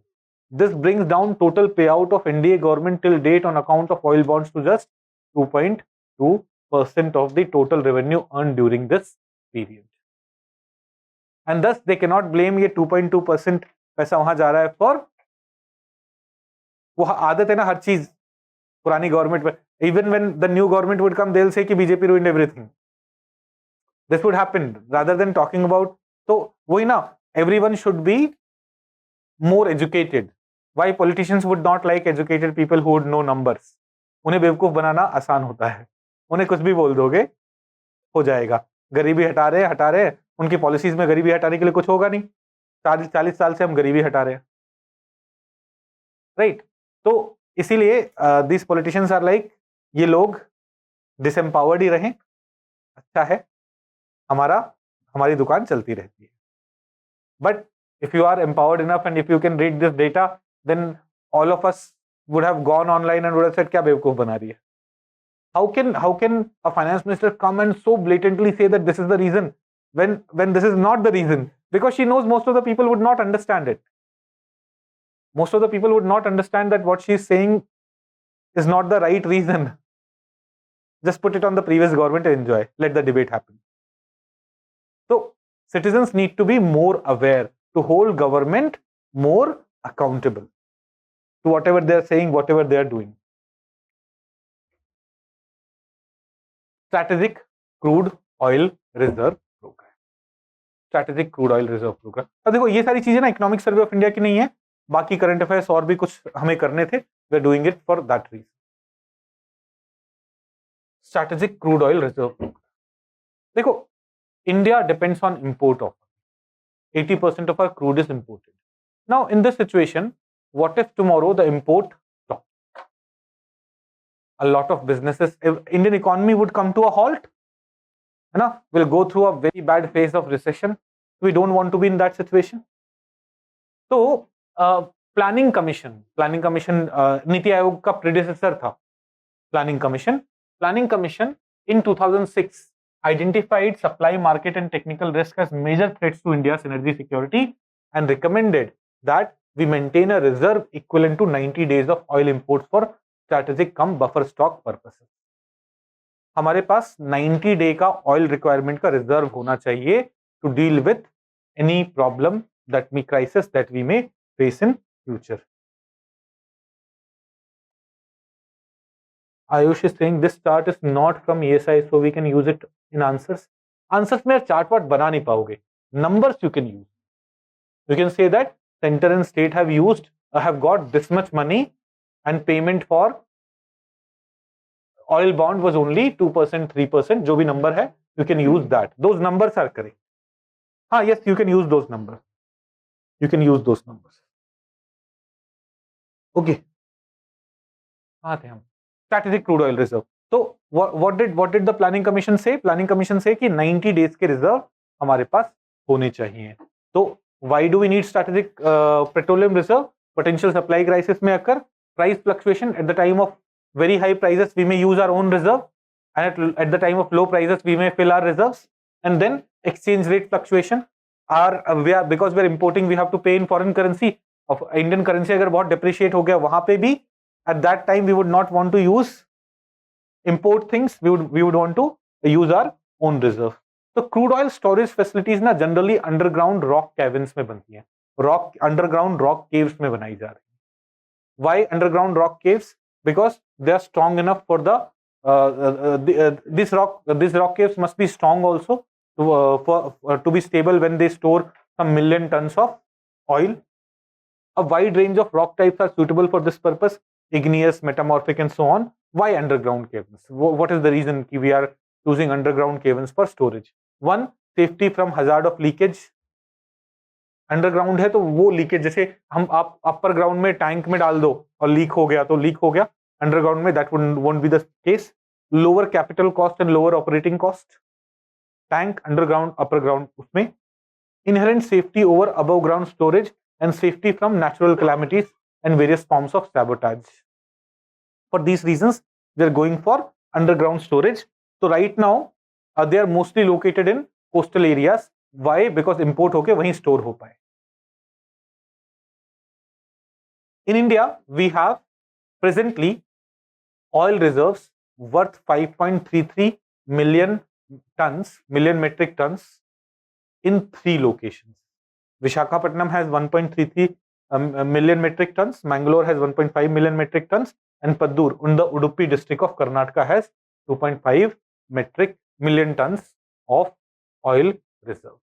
This brings down total payout of NDA government till date on account of oil bonds to just 2.2% of the total revenue earned during this period. And thus they cannot blame ये 2.2% पैसा वहां जा रहा है for वो आदत है ना हर चीज पुरानी गवर्नमेंट में. Even when the new government would come, they'll say कि BJP ruined everything. This would happen rather than talking about. तो वही ना, everyone should be more educated. Why politicians would not like educated people who would know numbers? उन्हें बेवकूफ बनाना आसान होता है. उन्हें कुछ भी बोल दोगे हो जाएगा. गरीबी हटा रहे हैं. उनकी पॉलिसीज में गरीबी हटाने के लिए कुछ होगा नहीं. 40 साल से हम गरीबी हटा रहे हैं, राइट? तो इसीलिए दिस पॉलिटिशियंस आर लाइक ये लोग डिसएम्पावर्ड ही रहें, अच्छा है, हमारी दुकान चलती रहती है. But if you are empowered enough and if you can read this data, then all of us would have gone online and would have said क्या बेवकूफ बना रही है. How can a finance minister come and so blatantly say that this is the reason when this is not the reason? Because she knows most of the people would not understand it. Most of the people would not understand that what she is saying is not the right reason. Just put it on the previous government and enjoy. Let the debate happen. So citizens need to be more aware, to hold government more accountable to whatever they are saying, whatever they are doing. Strategic Crude Oil Reserve Program. Strategic Crude Oil Reserve Program. अब देखो ये सारी चीजें ना economic survey of India की नहीं है, बाकी करंट अफेयर्स और भी कुछ हमें करने थे. We are doing it for that reason. Strategic Crude Oil Reserve Program. देखो, India depends on import of 80% of our crude is imported. Now, in this situation, what if tomorrow the import stops? A lot of businesses, Indian economy would come to a halt. We'll go through a very bad phase of recession. We don't want to be in that situation. So, planning commission NITI Aayog का predecessor था planning commission in 2006 identified supply market and technical risk as major threats to India's energy security and recommended that we maintain a reserve equivalent to 90 days of oil imports for strategic cum buffer stock purposes. हमारे पास 90 day का oil requirement का reserve होना चाहिए to deal with any problem that may crisis that we may face in future. Ayush is saying this chart is not from ESI, so we can use it in answers. Answers में chart ward बना नहीं पाओगे. Numbers you can use. You can say that center and state have got this much money and payment for oil bond was only 2%, 3%. जो भी number है, you can use that. Those numbers are correct. Yes, you can use those numbers. You can use those numbers. Okay. कहाँ थे हम? Strategic crude oil reserve. तो what did the planning commission say? Planning commission say कि 90 days के reserve हमारे पास होने चाहिए. तो why do we need strategic petroleum reserve? Potential supply crisis में अगर price fluctuation at the time of very high prices we may use our own reserve, and at the time of low prices we may fill our reserves, and then exchange rate fluctuation because we're importing we have to pay in foreign currency. of Indian currency अगर बहुत depreciate हो गया वहां पे भी at that time we would not want to use import things, we would want to use our own reserve. तो crude oil storage facilities ना generally underground rock caverns में बनती हैं, underground rock caves में बनाई जा रही है. Why underground rock caves? Because they are strong enough for these rock caves must be strong also to be stable when they store some million tons of oil. A wide range of rock types are suitable for this purpose: igneous, metamorphic, and so on. Why underground caverns? What is the reason we are using underground caverns for storage? One, safety from hazard of leakage. Underground है तो वो leakage, जैसे हम आप upper ground में tank में डाल दो और लीक हो गया तो लीक हो गया. अंडरग्राउंड में that won't be the case. Lower capital cost and lower operating cost. Tank underground, upper ground, उसमें inherent safety over above ground storage and safety from natural calamities and various forms of sabotage. For these reasons, we are going for underground storage. So right now, they are mostly located in coastal areas. Why? Because import होके वहीं store हो पाए. In India, we have presently oil reserves worth 5.33 million metric tons in 3 locations. Visakhapatnam has 1.33 million metric tons, Mangalore has 1.5 million metric tons, and Paddur in the Udupi district of Karnataka has 2.5 million tons of oil reserve.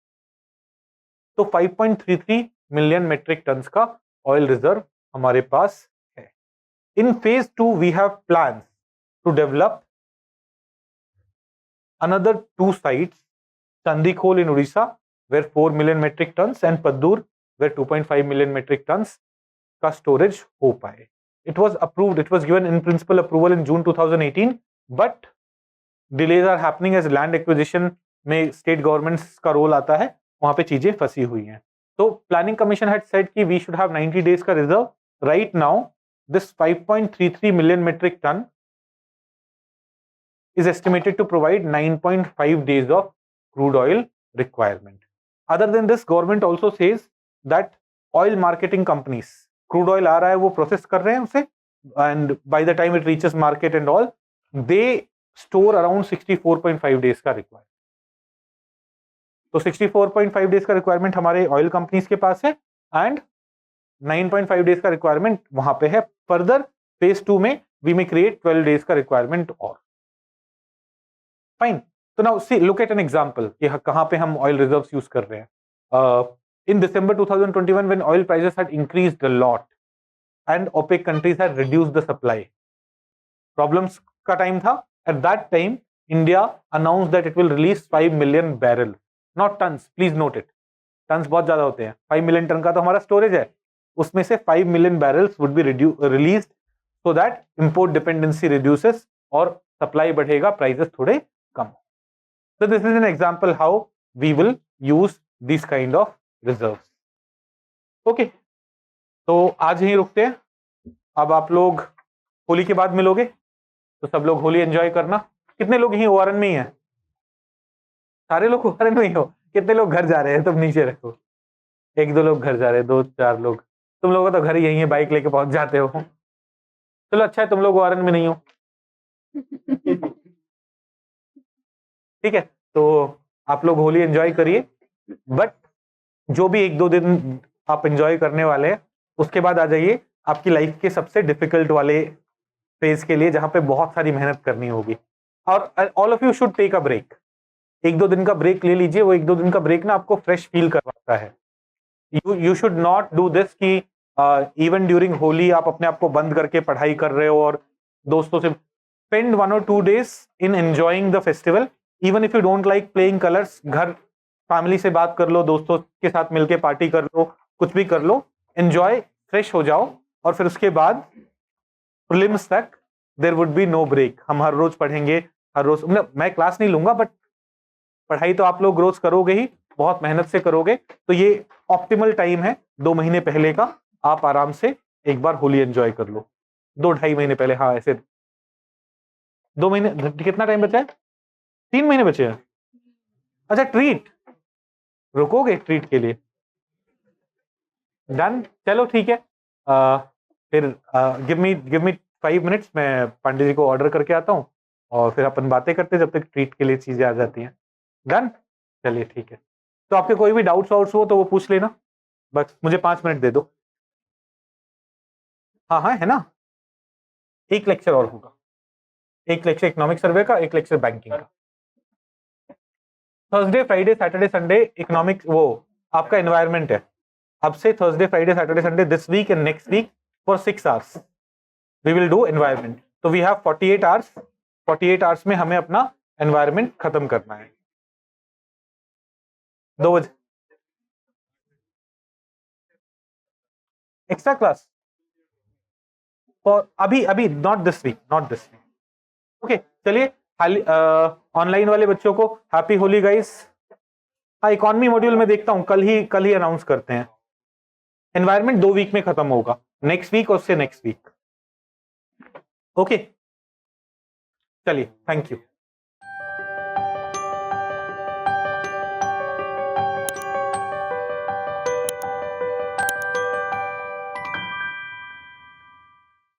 तो 5.33 million metric tons का oil reserve हमारे पास है. In phase 2 we have plans to develop another 2 sites, Chandikol in Odisha where 4 million metric tons and Paddur where 2.5 million metric tons का storage हो पाए. It was approved, it was given in principle approval in June 2018, but delays are happening as land acquisition में state governments का role आता है, वहां पे चीजें फंसी हुई हैं. तो planning commission had said कि we should have 90 days का reserve. Right now this 5.33 million metric ton is estimated to provide 9.5 days of crude oil requirement. Other than this, government also says that oil marketing companies, crude oil आ रहा है वो process कर रहे हैं उसे, and by the time it reaches market and all, they store around 64.5 days का requirement. तो 64.5 days का requirement हमारे oil companies के पास है and 9.5 days का requirement वहां पे है. Further, phase 2 में we may create 12 days का requirement और. Fine. So now see, look at an example कि कहाँ पे हम oil reserves use कर रहे हैं. In December 2021 when oil prices had increased a lot and OPEC countries had reduced the supply, problems का time था. At that time India announced that it will release 5 million barrel, not tons, please note it. Tons बहुत ज्यादा होते हैं, 5 million ton का तो हमारा storage है, उसमें से 5 million barrels would be released so that import dependency reduces और सप्लाई बढ़ेगा, प्राइसेस थोड़े कम. So this is an example how we will use these kind of reserves. Okay, तो आज यहीं रुकते हैं. अब आप लोग होली के बाद मिलोगे, तो सब लोग होली एंजॉय करना. कितने लोग यहीं ओआरएन में ही हैं? सारे लोग ओआरएन में ही हो? कितने लोग घर जा रहे हैं? तुम नीचे रखो. 1-2 लोग घर जा रहे हैं, 2-4 लोग. तुम लोगों का तो घर यही है, बाइक लेके पहुंच जाते हो. चलो अच्छा है तुम लोग ओआरएन में नहीं हो. ठीक है, तो आप लोग होली एंजॉय करिए, बट जो भी 1-2 दिन आप एंजॉय करने वाले हैं, उसके बाद आ जाइए आपकी लाइफ के सबसे डिफिकल्ट वाले फेज के लिए, जहां पे बहुत सारी मेहनत करनी होगी. और all of you should take a break. 1-2 दिन का ब्रेक ले लीजिए. वो 1-2 दिन का ब्रेक ना आपको फ्रेश फील करवाता है. You should not do this कि इवन ड्यूरिंग होली आप अपने आप को बंद करके पढ़ाई कर रहे हो और दोस्तों से. Spend 1 or 2 days in enjoying the festival. Even if you don't like playing colours, घर फैमिली से बात कर लो, दोस्तों के साथ मिलके पार्टी कर लो, कुछ भी कर लो, एंजॉय, फ्रेश हो जाओ. और फिर उसके बाद प्रीलिम्स तक there would be no break. हम हर रोज पढ़ेंगे, हर रोज. मैं क्लास नहीं लूंगा, बट पढ़ाई तो आप लोग रोज करोगे ही, बहुत मेहनत से करोगे. तो ये ऑप्टिमल टाइम है 2 महीने पहले का. आप आराम से एक बार होली एंजॉय कर लो. 2-2.5 महीने पहले. हाँ, ऐसे 2 महीने. कितना टाइम बचा है? 3 महीने बचे हैं. अच्छा, ट्रीट रुकोगे ट्रीट के लिए? डन, चलो ठीक है. फिर गिव मी 5 minutes, मैं पांडे जी को ऑर्डर करके आता हूँ और फिर अपन बातें करते जब तक ट्रीट के लिए चीजें आ जाती हैं. डन, चलिए ठीक है. तो आपके कोई भी डाउट्स हो तो वो पूछ लेना. बस मुझे 5 मिनट दे दो. हाँ हाँ, है ना. एक लेक्चर और होगा. एक लेक्चर इकोनॉमिक सर्वे का, एक लेक्चर बैंकिंग का. Thursday, Friday, Saturday, Sunday economic, वो आपका एनवायरनमेंट है. अब से Thursday, Friday, Saturday, Sunday this week and next week for 6 hours we will do environment. तो वी हैव 48 hours. 48 hours में हमें अपना एनवायरनमेंट खत्म करना है. 2 बजे एक्स्ट्रा क्लास फॉर अभी नॉट दिस वीक. ओके, चलिए. ऑनलाइन वाले बच्चों को हैप्पी होली गाइस. हाँ, इकोनॉमी मॉड्यूल में देखता हूं, कल ही अनाउंस करते हैं. एनवायरनमेंट 2 वीक में खत्म होगा, नेक्स्ट वीक और उससे नेक्स्ट वीक. ओके, चलिए, थैंक यू.